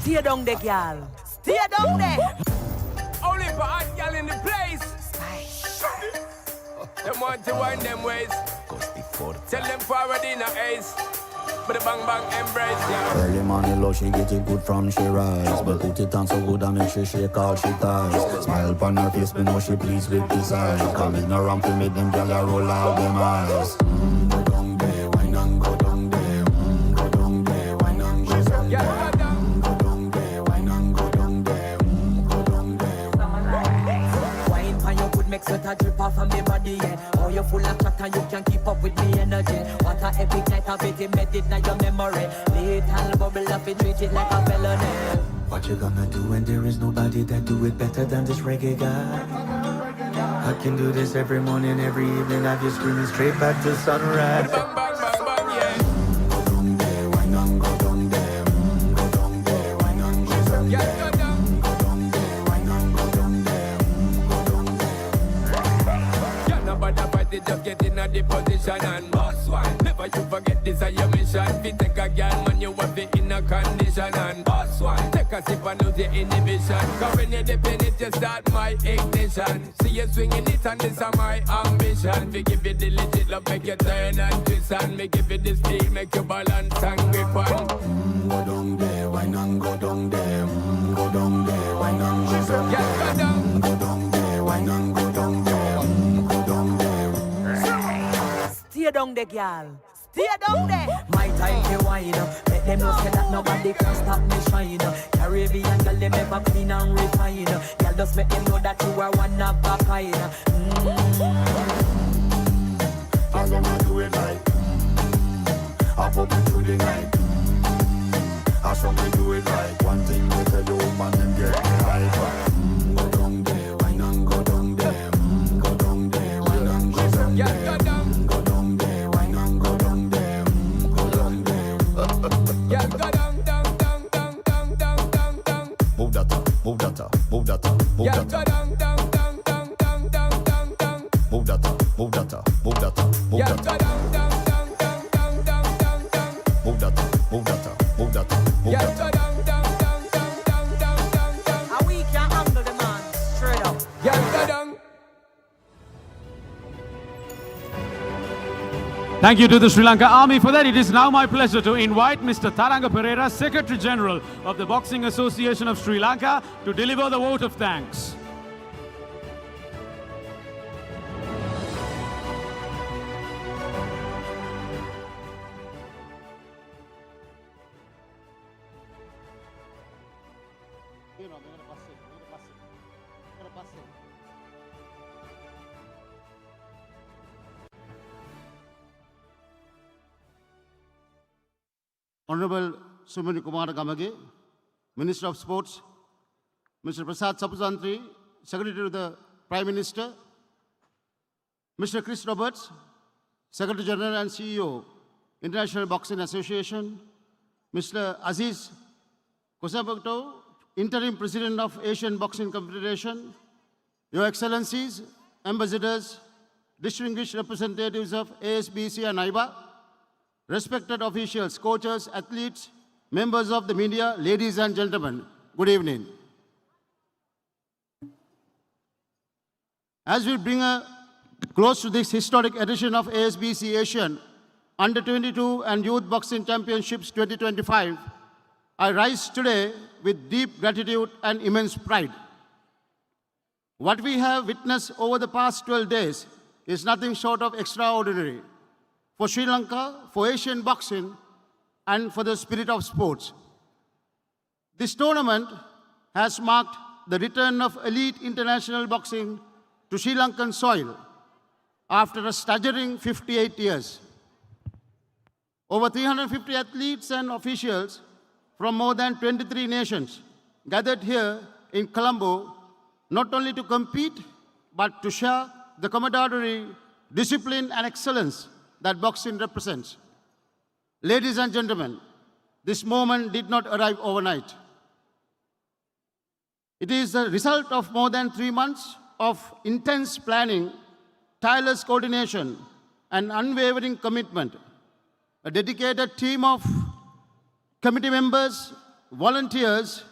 Stay down there, girl. Stay down there. Only for hot girl in the place. Them want to wind them ways. Tell them forward in a ace. But the bang bang embrace, yeah. Early morning low, she get it good from she rise. But put it on so good and make she shake all she ties. Smile upon her face, me know she pleased with this eyes. Coming around to make them gyal a roll out them eyes. Go down there, wine and go down there. Go down there, wine and go down there. Go down there, wine and go down there. Go down there. Wine pan your good make sweat a drip off of me body, yeah. Oh, you full of chat and you can keep up with me energy. What a epic night of it, embedded in your memory. Little bubble up, it treat it like a felony. What you gonna do when there is nobody that do it better than this reggae guy? I can do this every morning, every evening. Have you screaming straight back to sunrise. Go down there, wine and go down there. Go down there, wine and go down there. Go down there, wine and go down there. Go down there. Yeah, nobody fight it, just get in a the position and boss one. Never you forget this is your mission. If you take a girl, man, you want it in a condition and boss one. Take a sip and lose your inhibition. Cause when you dip in it, you start my ignition. See you swinging it and this is my ambition. We give you the legit love, make you turn and twist and make give you the speed, make you balance and grip on. Go down there, wine and go down there. Go down there, wine and go down there. Go down there, wine and go down there. Go down there. Stay down there, girl. Stay down there. My time to wine up. Make them know say that nobody can stop me shine. Caribbean girl, them ever clean and refine. Girl, just make them know that you are one of a kind. I'm gonna do it like I pop it through the night. I saw me do it like one thing with a low man and get me hyper. Go down there, wine and go down there. Go down there, wine and go down there. Go down there, wine and go down there. Go down there. Yeah, go down, down, down, down, down, down, down, down. Move that up, move that up, move that up, move Yeah, that go up. down, down, down, down, down, down, down, down. Move that up, move that up, move that up, move Yeah, that go up. down, down, down, down, down, down, down, down. Move that up, move that up, move that up, move Yeah, that go up. down, down, down, down, down, down, down, down. And we can handle the man straight up. Yeah, go down. Thank you to the Sri Lanka Army. For that, it is now my pleasure to invite Mr. Tharanga Pereira, Secretary General of the Boxing Association of Sri Lanka, to deliver the vote of thanks. Honorable Sumani Kumar Gamage, Minister of Sports, Mr. Prasad Sapuzantri, Secretary to the Prime Minister, Mr. Chris Roberts, Secretary General and CEO, International Boxing Association, Mr. Aziz Kosabakto, Interim President of Asian Boxing Confederation, Your Excellencies, Ambassadors, distinguished representatives of ASBC and IBA, respected officials, coaches, athletes, members of the media, ladies and gentlemen, good evening. As we bring a close to this historic edition of ASBC Asian Under-22 and Youth Boxing Championships 2025, I rise today with deep gratitude and immense pride. What we have witnessed over the past 12 days is nothing short of extraordinary for Sri Lanka, for Asian boxing, and for the spirit of sports. This tournament has marked the return of elite international boxing to Sri Lankan soil after a staggering 58 years. Over 350 athletes and officials from more than 23 nations gathered here in Colombo not only to compete, but to share the camaraderie, discipline, and excellence that boxing represents. Ladies and gentlemen, this moment did not arrive overnight. It is the result of more than 3 months of intense planning, tireless coordination, and unwavering commitment. A dedicated team of committee members, volunteers,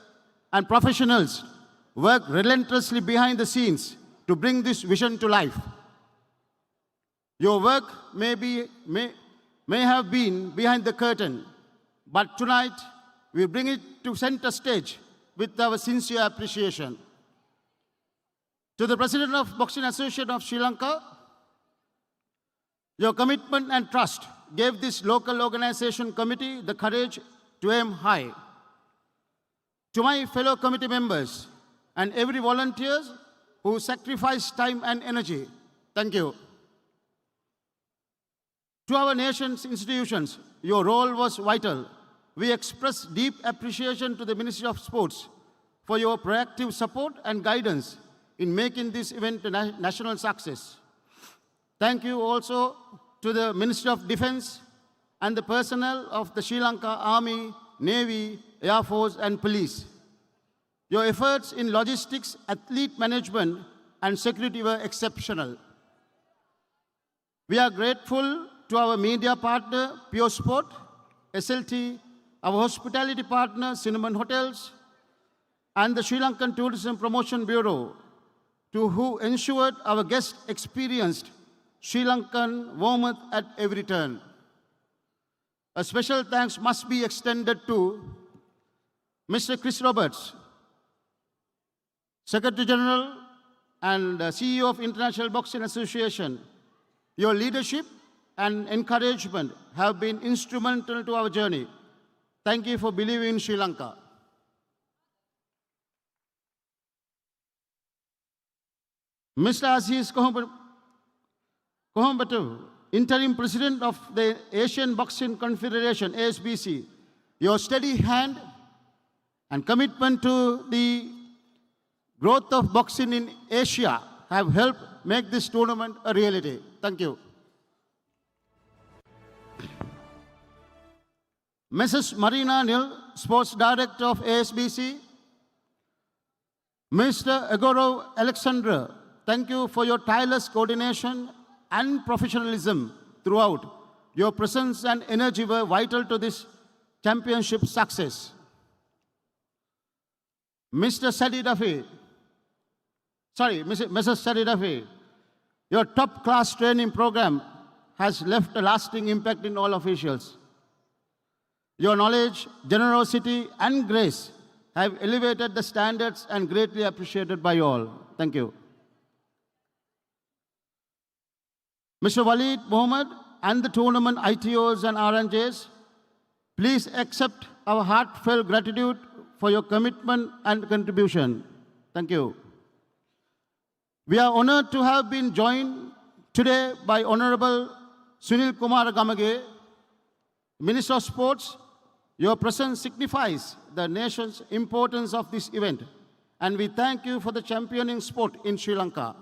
and professionals work relentlessly behind the scenes to bring this vision to life. Your work may may have been behind the curtain, but tonight we bring it to center stage with our sincere appreciation. To the President of Boxing Association of Sri Lanka, your commitment and trust gave this local organization committee the courage to aim high. To my fellow committee members and every volunteer who sacrificed time and energy, thank you. To our nation's institutions, your role was vital. We express deep appreciation to the Ministry of Sports for your proactive support and guidance in making this event a national success. Thank you also to the Ministry of Defense and the personnel of the Sri Lanka Army, Navy, Air Force and Police. Your efforts in logistics, athlete management and security were exceptional. We are grateful to our media partner, Pure Sport, SLT, our hospitality partner, Cinnamon Hotels, and the Sri Lankan Tourism Promotion Bureau, to who ensured our guests experienced Sri Lankan warmth at every turn. A special thanks must be extended to Mr. Chris Roberts, Secretary General and CEO of International Boxing Association. Your leadership and encouragement have been instrumental to our journey. Thank you for believing in Sri Lanka. Mr. Aziz Kohombatu, Interim President of the Asian Boxing Confederation, ASBC, your steady hand and commitment to the growth of boxing in Asia have helped make this tournament a reality. Thank you. Mrs. Marina Nil, Sports Director of ASBC. Mr. Agorov Alexandra, thank you for your tireless coordination and professionalism throughout. Your presence and energy were vital to this championship success. Mrs. Sadi Duffy, your top-class training program has left a lasting impact in all officials. Your knowledge, generosity, and grace have elevated the standards and greatly appreciated by all. Thank you. Mr. Walid Mohammed and the tournament ITOs and RNJs, please accept our heartfelt gratitude for your commitment and contribution. Thank you. We are honored to have been joined today by Honorable Sunil Kumar Gamage, Minister of Sports. Your presence signifies the nation's importance of this event, and we thank you for the championing sport in Sri Lanka.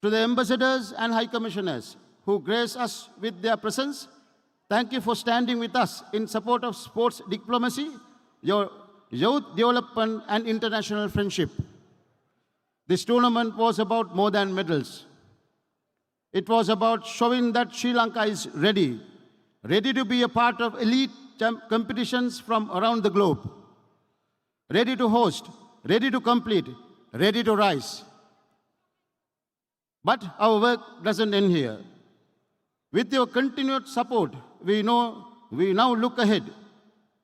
To the ambassadors and high commissioners who grace us with their presence, thank you for standing with us in support of sports diplomacy, your youth development and international friendship. This tournament was about more than medals. It was about showing that Sri Lanka is ready to be a part of elite competitions from around the globe, ready to host, ready to complete, ready to rise. But our work doesn't end here. With your continued support, we now look ahead.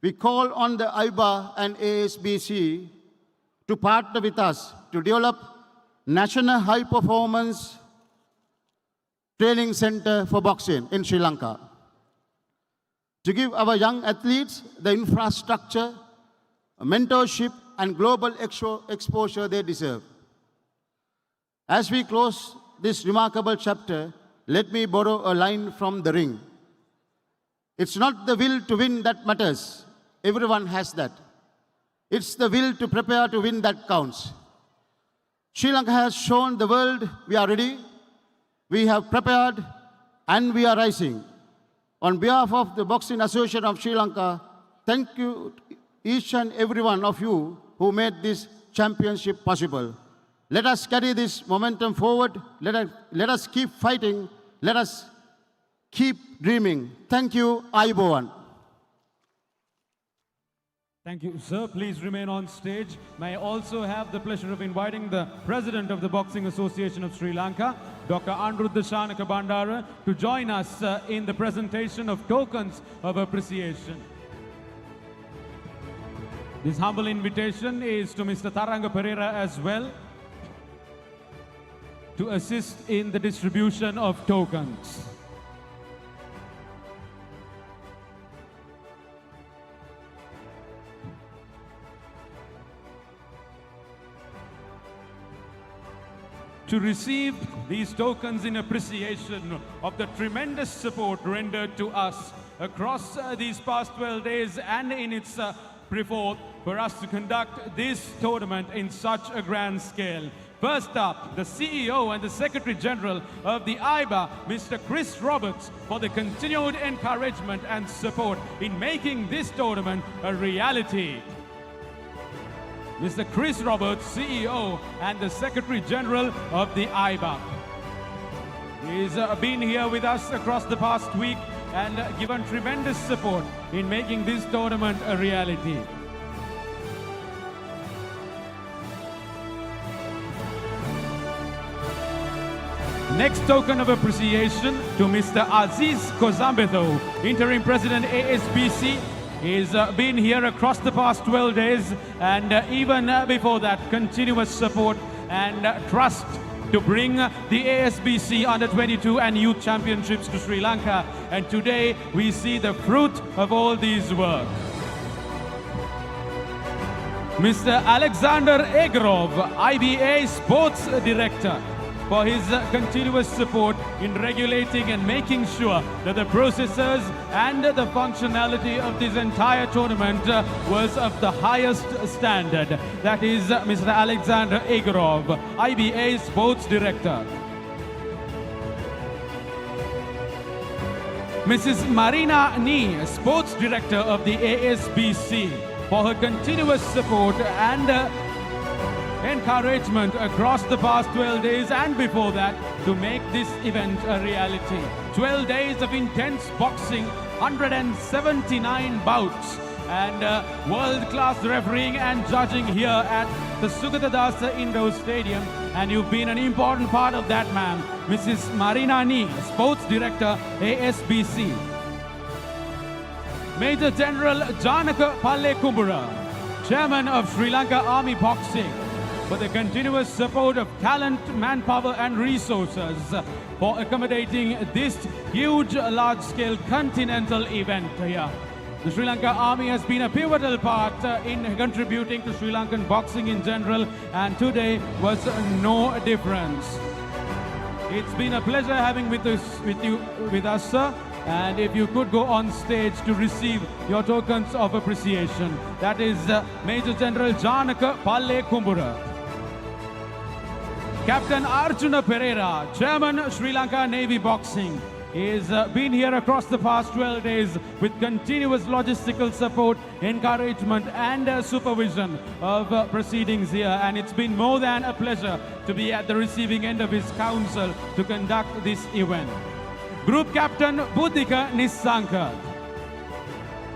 We call on the IBA and ASBC to partner with us to develop National High Performance Training Center for Boxing in Sri Lanka, to give our young athletes the infrastructure, mentorship, and global exposure they deserve. As we close this remarkable chapter, let me borrow a line from The Ring. It's not the will to win that matters. Everyone has that. It's the will to prepare to win that counts. Sri Lanka has shown the world we are ready, we have prepared, and we are rising. On behalf of the Boxing Association of Sri Lanka, thank you each and every one of you who made this championship possible. Let us carry this momentum forward. Let us keep fighting. Let us keep dreaming. Thank you, IBA-I. Thank you, sir. Please remain on stage. May I also have the pleasure of inviting the President of the Boxing Association of Sri Lanka, Dr. Anuruddha Shanaka Bandara, to join us in the presentation of tokens of appreciation. This humble invitation is to Mr. Tharanga Pereira as well, to assist in the distribution of tokens. To receive these tokens in appreciation of the tremendous support rendered to us across these past 12 days and in its pre-fourth for us to conduct this tournament in such a grand scale. First up, the CEO and the Secretary General of the IBA, Mr. Chris Roberts, for the continued encouragement and support in making this tournament a reality. Mr. Chris Roberts, CEO and the Secretary General of the IBA. He's been here with us across the past week and given tremendous support in making this tournament a reality. Next token of appreciation to Mr. Aziz Kozambeto, Interim President ASBC. He's been here across the past 12 days and even before that, continuous support and trust to bring the ASBC Under-22 and Youth Championships to Sri Lanka. And today we see the fruit of all these work. Mr. Alexander Egrov, IBA Sports Director, for his continuous support in regulating and making sure that the processes and the functionality of this entire tournament was of the highest standard. That is Mr. Alexander Egrov, IBA Sports Director. Mrs. Marina Nee, Sports Director of the ASBC, for her continuous support and encouragement across the past 12 days and before that to make this event a reality. 12 days of intense boxing, 179 bouts and world-class refereeing and judging here at the Sugata Dasa Indoor Stadium, and you've been an important part of that, ma'am. Mrs. Marina Nee, Sports Director, ASBC. Major General Janaka Palle Kumbura, Chairman of Sri Lanka Army Boxing, for the continuous support of talent, manpower and resources for accommodating this huge, large-scale continental event here. The Sri Lanka Army has been a pivotal part in contributing to Sri Lankan boxing in general, and today was no difference. It's been a pleasure having with us, sir. And if you could go on stage to receive your tokens of appreciation. That is Major General Janaka Palle Kumbura. Captain Arjuna Pereira, Chairman Sri Lanka Navy Boxing. He's been here across the past 12 days with continuous logistical support, encouragement and supervision of proceedings here. And it's been more than a pleasure to be at the receiving end of his counsel to conduct this event. Group Captain Buddhika Nissanka,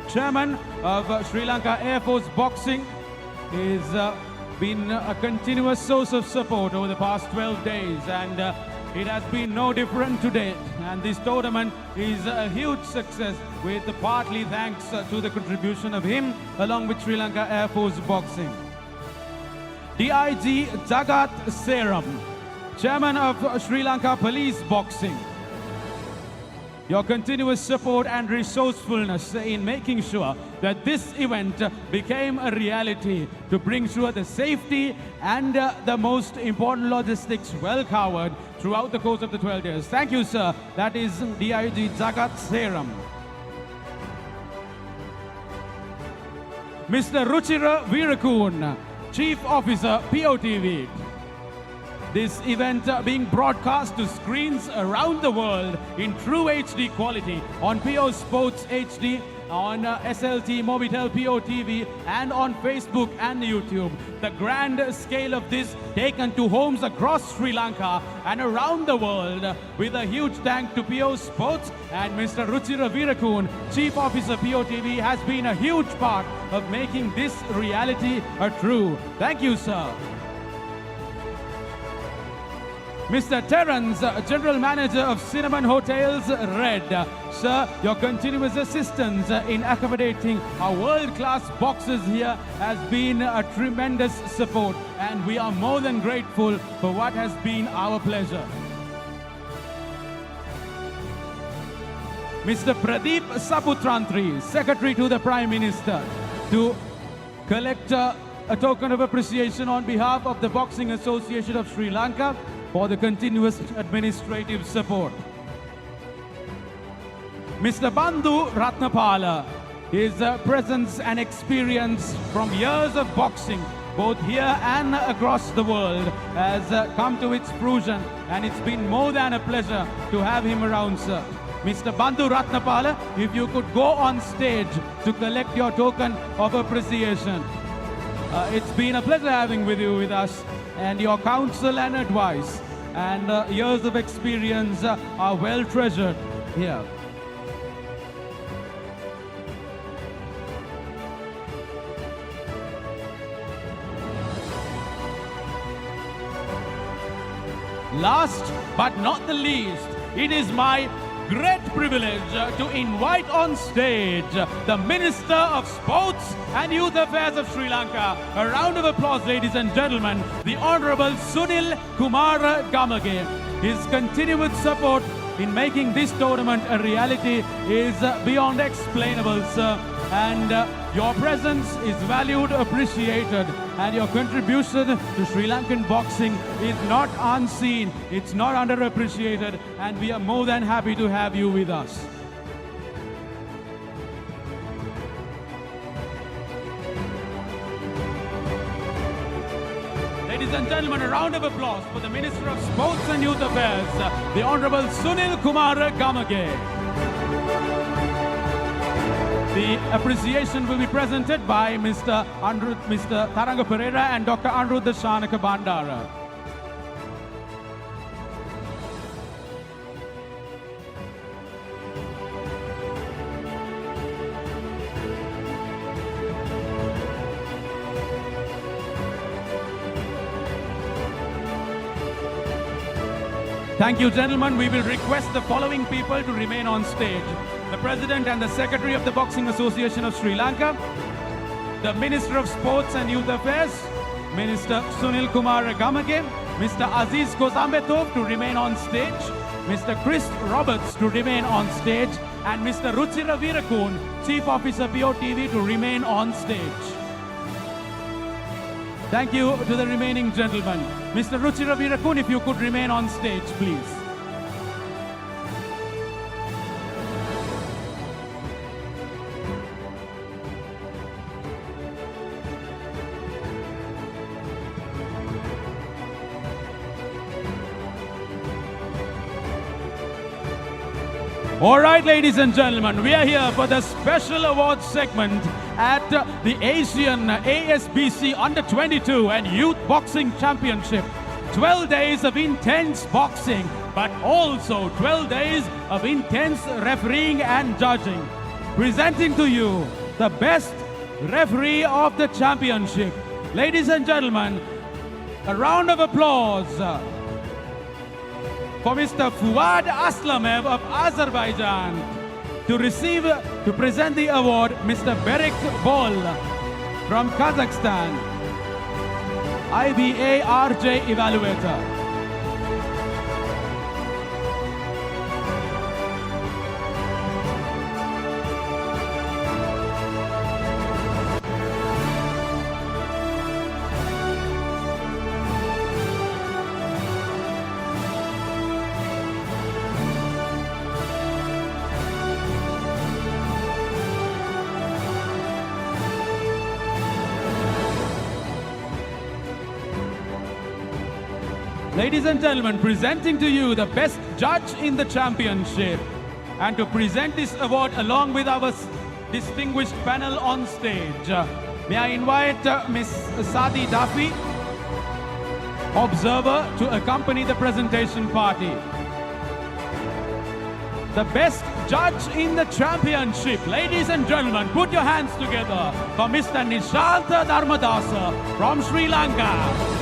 Chairman of Sri Lanka Air Force Boxing, is been a continuous source of support over the past 12 days, and it has been no different today. And this tournament is a huge success, with partly thanks to the contribution of him along with Sri Lanka Air Force Boxing. DIG Jagat Seram, Chairman of Sri Lanka Police Boxing. Your continuous support and resourcefulness in making sure that this event became a reality to bring sure the safety and the most important logistics well covered throughout the course of the 12 days. Thank you, sir. That is DIG Jagat Seram. Mr. Ruchira Virakun, Chief Officer, POTV. This event being broadcast to screens around the world in true HD quality on PO Sports HD, on SLT, Mobitel, PO TV, and on Facebook and YouTube. The grand scale of this taken to homes across Sri Lanka and around the world, with a huge thank to PO Sports and Mr. Ruchira Veerakun, Chief Officer PO TV, has been a huge part of making this reality a true. Thank you, sir. Mr. Terrence, General Manager of Cinnamon Hotels, Red. Sir, your continuous assistance in accommodating our world-class boxers here has been a tremendous support, and we are more than grateful for what has been our pleasure. Mr. Pradeep Saputrantri, Secretary to the Prime Minister, to collect a token of appreciation on behalf of the Boxing Association of Sri Lanka for the continuous administrative support. Mr. Bandhu Ratnapala, his presence and experience from years of boxing, both here and across the world, has come to its fruition, and it's been more than a pleasure to have him around, sir. Mr. Bandhu Ratnapala, if you could go on stage to collect your token of appreciation. It's been a pleasure having with us, and your counsel and advice and years of experience are well treasured here. Last but not the least, it is my great privilege to invite on stage the Minister of Sports and Youth Affairs of Sri Lanka. A round of applause, ladies and gentlemen, the Honorable Sunil Kumar Gamage. His continued support in making this tournament a reality is beyond explainable, sir. And your presence is valued, appreciated, and your contribution to Sri Lankan boxing is not unseen, it's not underappreciated, and we are more than happy to have you with us. Ladies and gentlemen, a round of applause for the Minister of Sports and Youth Affairs, the Honorable Sunil Kumar Gamage. The appreciation will be presented by Mr. Tharanga Pereira and Dr. Aniruddha Shanaka Bandara. Thank you, gentlemen. We will request the following people to remain on stage. The President and the Secretary of the Boxing Association of Sri Lanka, the Minister of Sports and Youth Affairs, Minister Sunil Kumar Gamage, Mr. Aziz Kozambetov to remain on stage, Mr. Chris Roberts to remain on stage, and Mr. Ruchira Veerakun, Chief Officer POTV, to remain on stage. Thank you to the remaining gentlemen. Mr. Ruchira Veerakun, if you could remain on stage, please. All right, ladies and gentlemen, we are here for the special awards segment at the Asian ASBC Under-22 and Youth Boxing Championship. 12 days of intense boxing, but also 12 days of intense refereeing and judging. Presenting to you the best referee of the championship. Ladies and gentlemen, a round of applause for Mr. Fuad Aslamev of Azerbaijan. To present the award, Mr. Berek Bol from Kazakhstan, IBA-RJ Evaluator. Ladies and gentlemen, presenting to you the best judge in the championship. And to present this award along with our distinguished panel on stage, may I invite Ms. Sadi Dafi, observer, to accompany the presentation party. The best judge in the championship. Ladies and gentlemen, put your hands together for Mr. Nishanta Dharmadasa from Sri Lanka.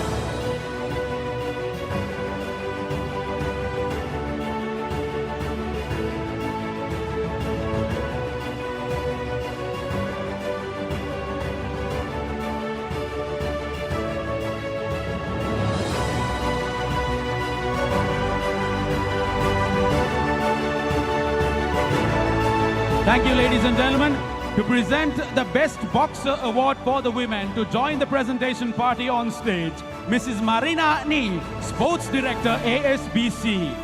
Thank you, ladies and gentlemen. To present the Best Boxer Award for the women, to join the presentation party on stage, Mrs. Marina Ni, Sports Director, ASBC.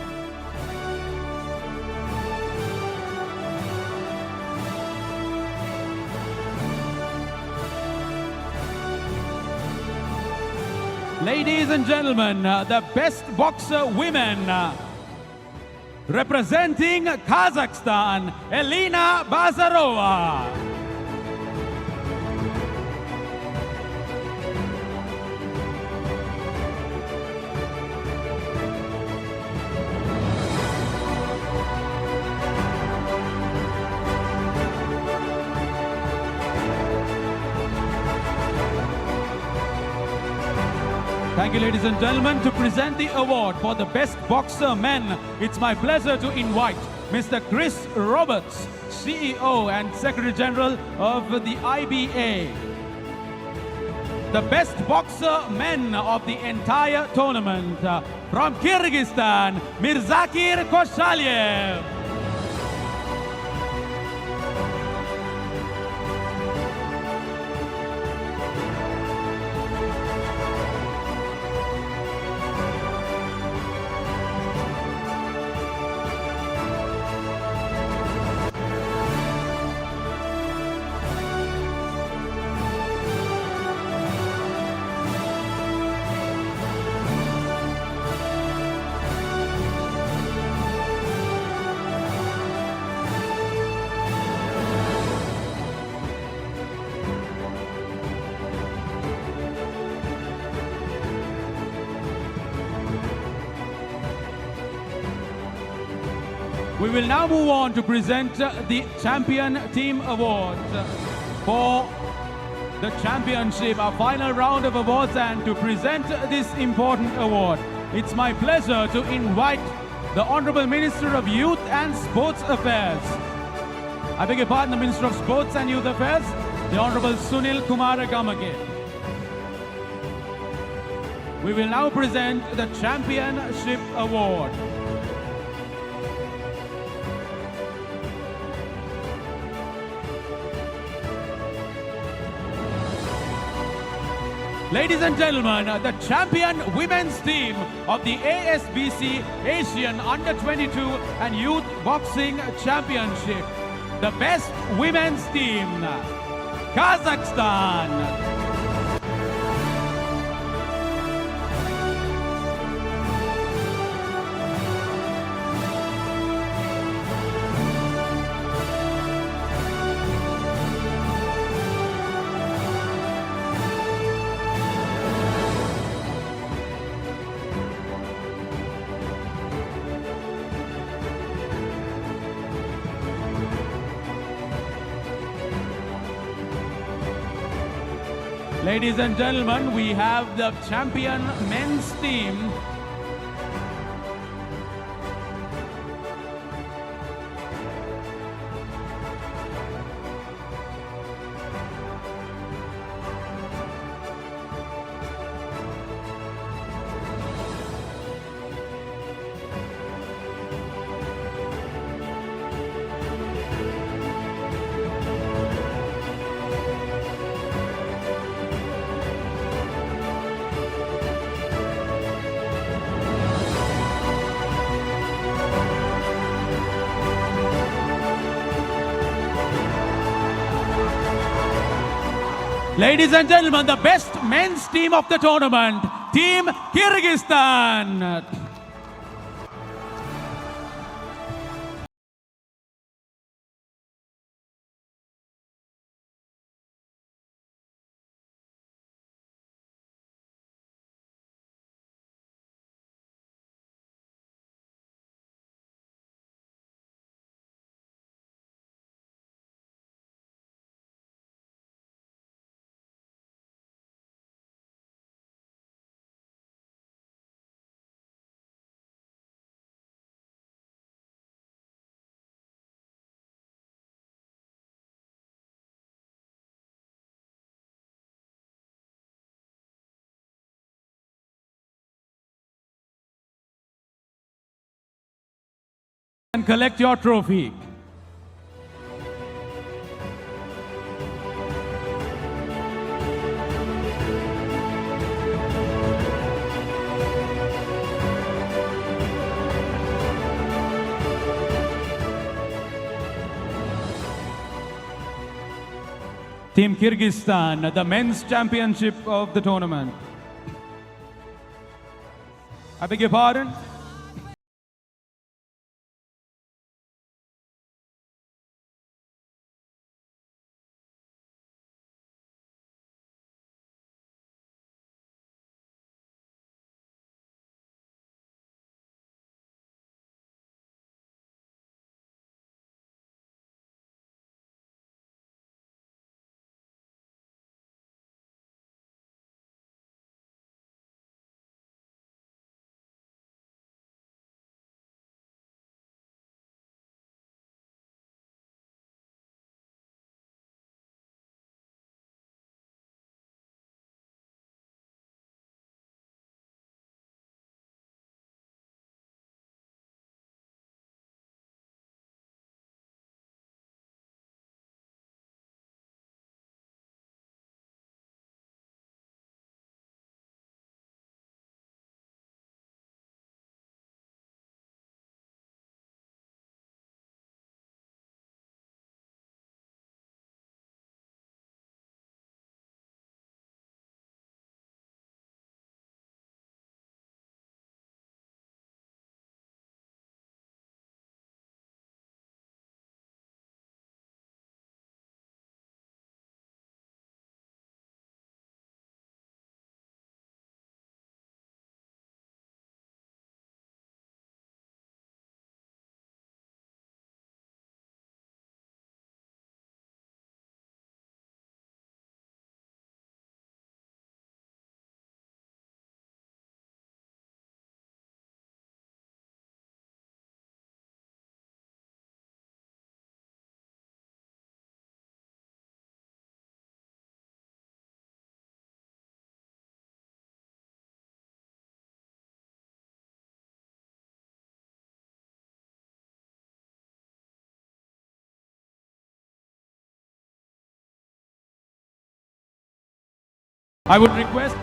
Ladies and gentlemen, the Best Boxer Women, representing Kazakhstan, ELINA BAZAROVA. Thank you, ladies and gentlemen. To present the award for the Best Boxer Men, it's my pleasure to invite Mr. Chris Roberts, CEO and Secretary General of the IBA. The Best Boxer Men of the entire tournament, from Kyrgyzstan, Mirzakir Koshalyev. We will now move on to present the Champion Team Awards for the championship, our final round of awards, and to present this important award, it's my pleasure to invite the Honorable Minister of Youth and Sports Affairs. I beg your pardon, the Minister of Sports and Youth Affairs, the Honorable Sunil Kumar Gamage. We will now present the Championship Award. Ladies and gentlemen, the champion women's team of the ASBC Asian Under-22 and Youth Boxing Championship. The best women's team, Kazakhstan. Ladies and gentlemen, we have the champion men's team. Ladies and gentlemen, the best men's team of the tournament, Team Kyrgyzstan. And collect your trophy. Team Kyrgyzstan, the men's championship of the tournament. I beg your pardon? I would request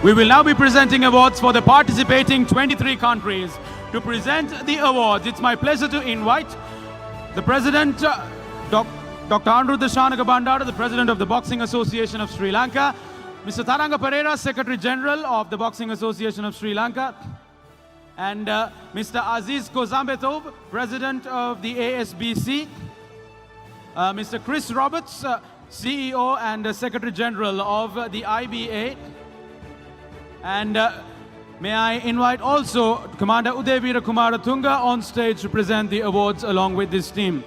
we will now be presenting awards for the participating 23 countries. To present the awards, it's my pleasure to invite the President, Dr. Anuruddha Bandara, the President of the Boxing Association of Sri Lanka, Mr. Tharanga Pereira, Secretary General of the Boxing Association of Sri Lanka, and Mr. Aziz Kozambetov, President of the ASBC, Mr. Chris Roberts, CEO and Secretary General of the IBA-I, and may I invite also Commander Udayveera Kumaratunga on stage to present the awards along with this team.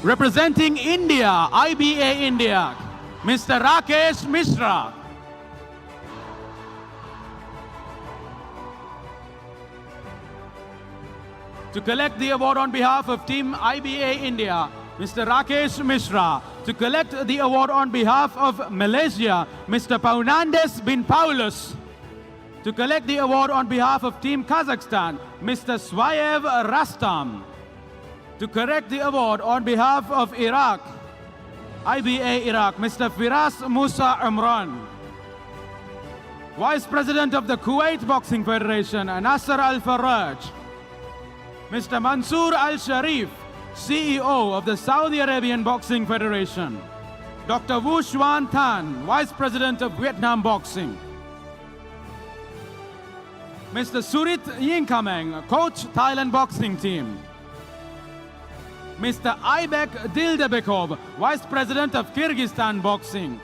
Representing India, IBA India, Mr. Rakesh Mishra. To collect the award on behalf of Team IBA India, Mr. Rakesh Mishra. To collect the award on behalf of Malaysia, Mr. Paunandes bin Paulus. To collect the award on behalf of Team Kazakhstan, Mr. Swayev Rastam. To correct the award on behalf of Iraq, IBA Iraq, Mr. Firas Musa Imran. Vice President of the Kuwait Boxing Federation, Nasser Al Faraj. Mr. Mansoor Al Sharif, CEO of the Saudi Arabian Boxing Federation. Dr. Wu Xuan Tan, Vice President of Vietnam Boxing. Mr. Surit Yingkameng, Coach Thailand Boxing Team. Mr. Aybek Dildebekov, Vice President of Kyrgyzstan Boxing.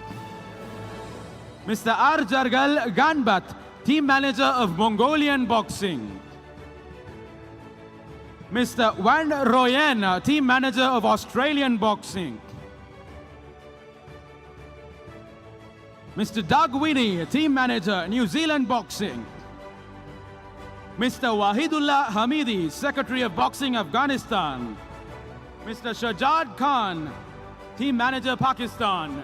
Mr. Arjargal Ganbat, Team Manager of Mongolian Boxing. Mr. Van Royen, Team Manager of Australian Boxing. Mr. Doug Winnie, Team Manager, New Zealand Boxing. Mr. Wahidullah Hamidi, Secretary of Boxing, Afghanistan. Mr. Shajad Khan, Team Manager, Pakistan.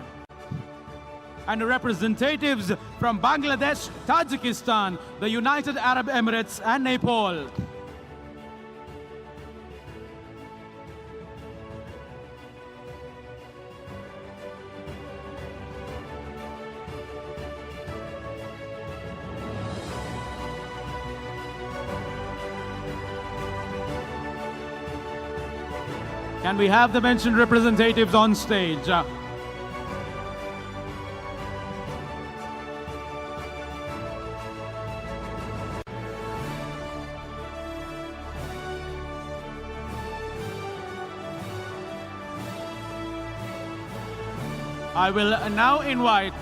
And representatives from Bangladesh, Tajikistan, the United Arab Emirates, and Nepal. Can we have the mentioned representatives on stage? I will now invite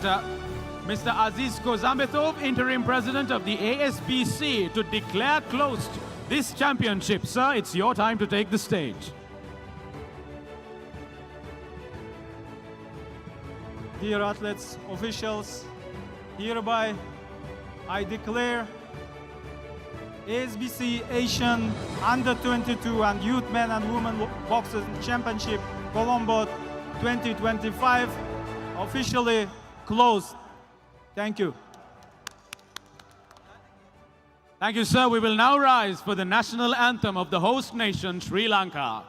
Mr. Aziz Kozambetov, Interim President of the ASBC, to declare closed this championship. Sir, it's your time to take the stage. Dear athletes, officials, hereby I declare ASBC Asian Under-22 and Youth Men and Women Boxing Championship Colombo 2025 officially closed. Thank you. Thank you, sir. We will now rise for the national anthem of the host nation, Sri Lanka.